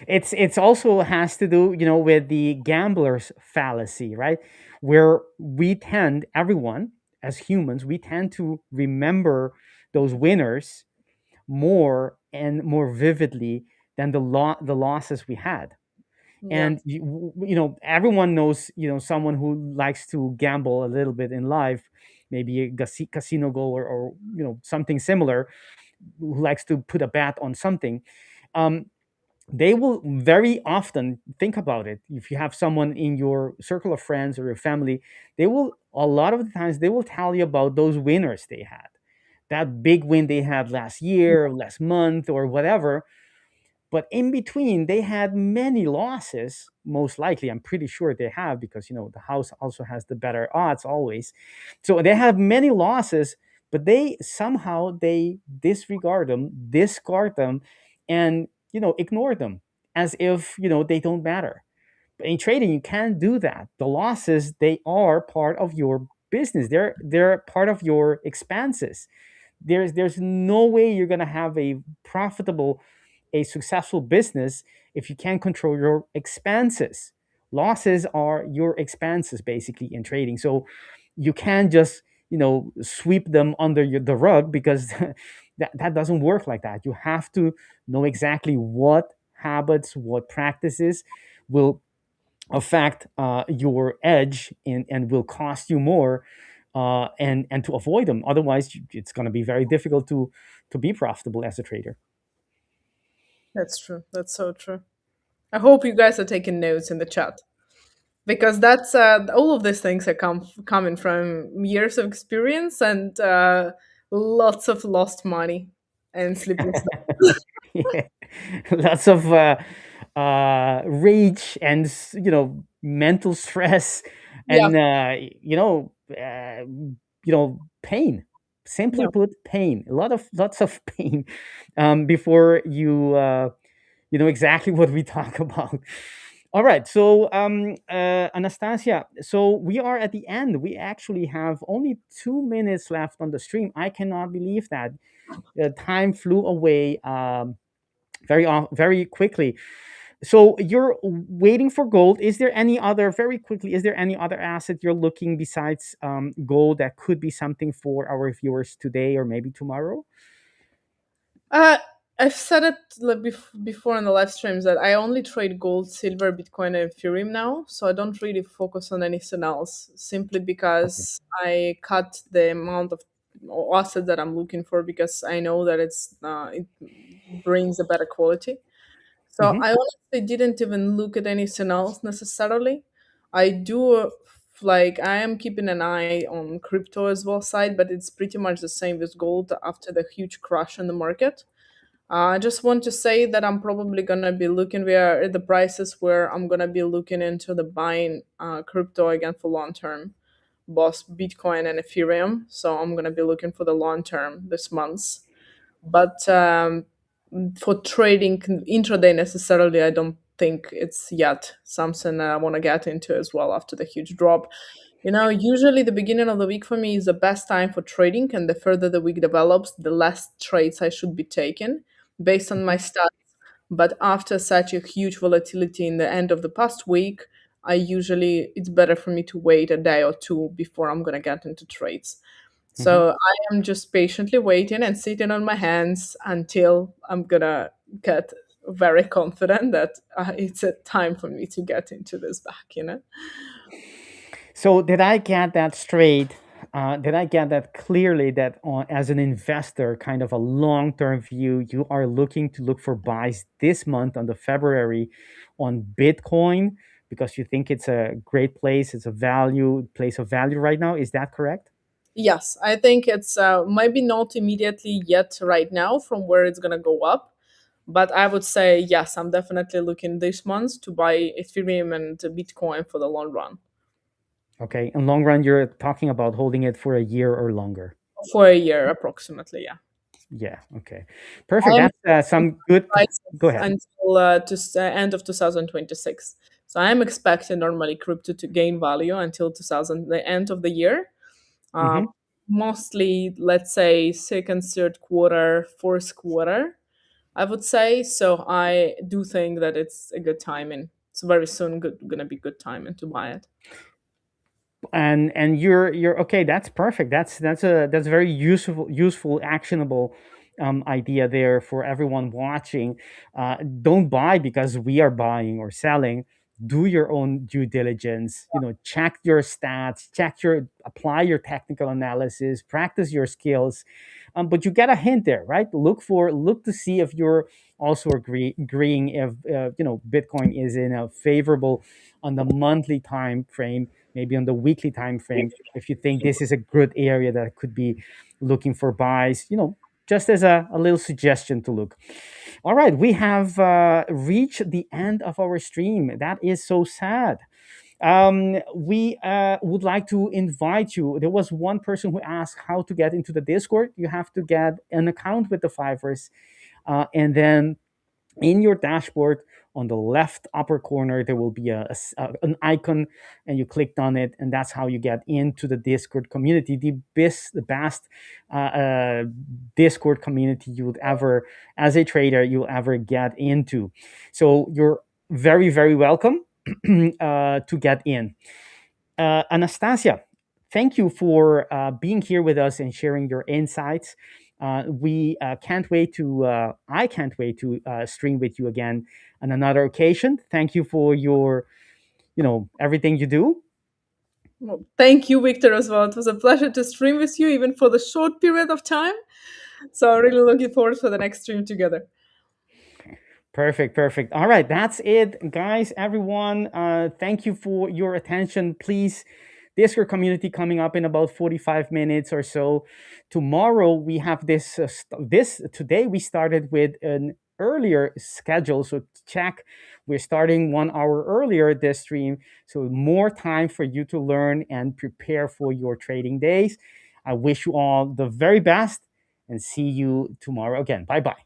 It's also has to do, with the gambler's fallacy, right? Where we tend, everyone as humans, we tend to remember those winners more and more vividly than the losses we had. Yeah. And everyone knows, someone who likes to gamble a little bit in life, maybe a casino goal, or something similar, who likes to put a bet on something. um, they will very often think about it. If you have someone in your circle of friends or your family, they will, a lot of the times, they will tell you about those winners they had, that big win they had last year, last month, or whatever. But in between, they had many losses. Most likely, I'm pretty sure they have, because the house also has the better odds always. So they have many losses, but they somehow they discard them, and ignore them, as if they don't matter. But in trading, you can't do that. The losses, they are part of your business. They're part of your expenses. There's no way you're going to have a successful business if you can't control your expenses. Losses are your expenses, basically, in trading. So you can't just sweep them under the rug, because that doesn't work like that. You have to know exactly what habits, what practices will affect your edge, and will cost you more, and to avoid them. Otherwise, it's going to be very difficult to be profitable as a trader. That's true. That's so true. I hope you guys are taking notes in the chat, because that's all of these things are coming from years of experience and lots of lost money and sleepless nights. Yeah. Lots of rage, and mental stress, Yeah, and pain. Simply yeah. put, pain. Lots of pain, before you know exactly what we talk about. All right, so Anastasia, so we are at the end. We actually have only 2 minutes left on the stream. I cannot believe that. Time flew away, very quickly. So you're waiting for gold. Is there any other, very quickly, is there any other asset you're looking besides gold that could be something for our viewers today or maybe tomorrow? Uh, I've said it like before in the live streams that I only trade gold, silver, Bitcoin, and Ethereum now. So I don't really focus on anything else, simply Okay. because I cut the amount of assets that I'm looking for, because I know that it brings a better quality. So Hmm. I honestly didn't even look at anything else necessarily. I do like I am keeping an eye on crypto as well side, but it's pretty much the same with gold after the huge crash in the market. I just want to say that I'm probably gonna be looking where at the prices where I'm gonna be looking into the buying crypto again for long term, both Bitcoin and Ethereum. So I'm gonna be looking for the long term this month. But for trading intraday necessarily, I don't think it's yet something that I want to get into as well after the huge drop. Usually the beginning of the week for me is the best time for trading, and the further the week develops, the less trades I should be taking based on my stats. But after such a huge volatility in the end of the past week, it's better for me to wait a day or two before I'm gonna get into trades. So I am just patiently waiting and sitting on my hands until I'm gonna get very confident that it's a time for me to get into this back. So did I get that straight? Did I get that clearly that as an investor, kind of a long-term view, you are looking to look for buys this month on the February on Bitcoin because you think it's a great place, it's a place of value right now. Is that correct? Yes, I think it's maybe not immediately yet right now from where it's gonna go up, but I would say yes, I'm definitely looking this month to buy Ethereum and Bitcoin for the long run. Okay. In long run, you're talking about holding it for a year or longer. For a year, approximately, yeah. Yeah. Okay. Perfect. I'm That's some good. prices Go ahead. until end of 2026. So I'm expecting normally crypto to gain value until the end of the year. Uh, Mhm. Mostly, let's say second, third quarter, fourth quarter, I would say. So I do think that it's a good timing. It's very soon gonna be good timing to buy it. And you're okay. That's perfect. That's very useful, actionable idea there for everyone watching. Don't buy because we are buying or selling. Do your own due diligence. Check your stats, apply your technical analysis, practice your skills. But you get a hint there, right? Look to see if you're also agreeing if Bitcoin is in a favorable on the monthly time frame, maybe on the weekly time frame, if you think this is a good area that could be looking for buys, just as a little suggestion to look. All right, we have reached the end of our stream. That is so sad. We would like to invite you. There was one person who asked how to get into the Discord. You have to get an account with the Fivers, and then in your dashboard on the left upper corner there will be an icon, and you clicked on it, and that's how you get into the Discord community, the best Discord community you would ever, as a trader, you'll ever get into. So you're very, very welcome to get in. Anastasia, thank you for being here with us and sharing your insights. We can't wait to. I can't wait to stream with you again on another occasion. Thank you for your, everything you do. Well, thank you, Victor, as well. It was a pleasure to stream with you, even for the short period of time. So really looking forward for the next stream together. Perfect, perfect. All right, that's it, guys. Everyone, thank you for your attention. Please, Discord community coming up in about 45 minutes or so. Tomorrow we have this. Today we started with an earlier schedule, so check. We're starting 1 hour earlier this stream, so more time for you to learn and prepare for your trading days. I wish you all the very best, and see you tomorrow again. Bye bye.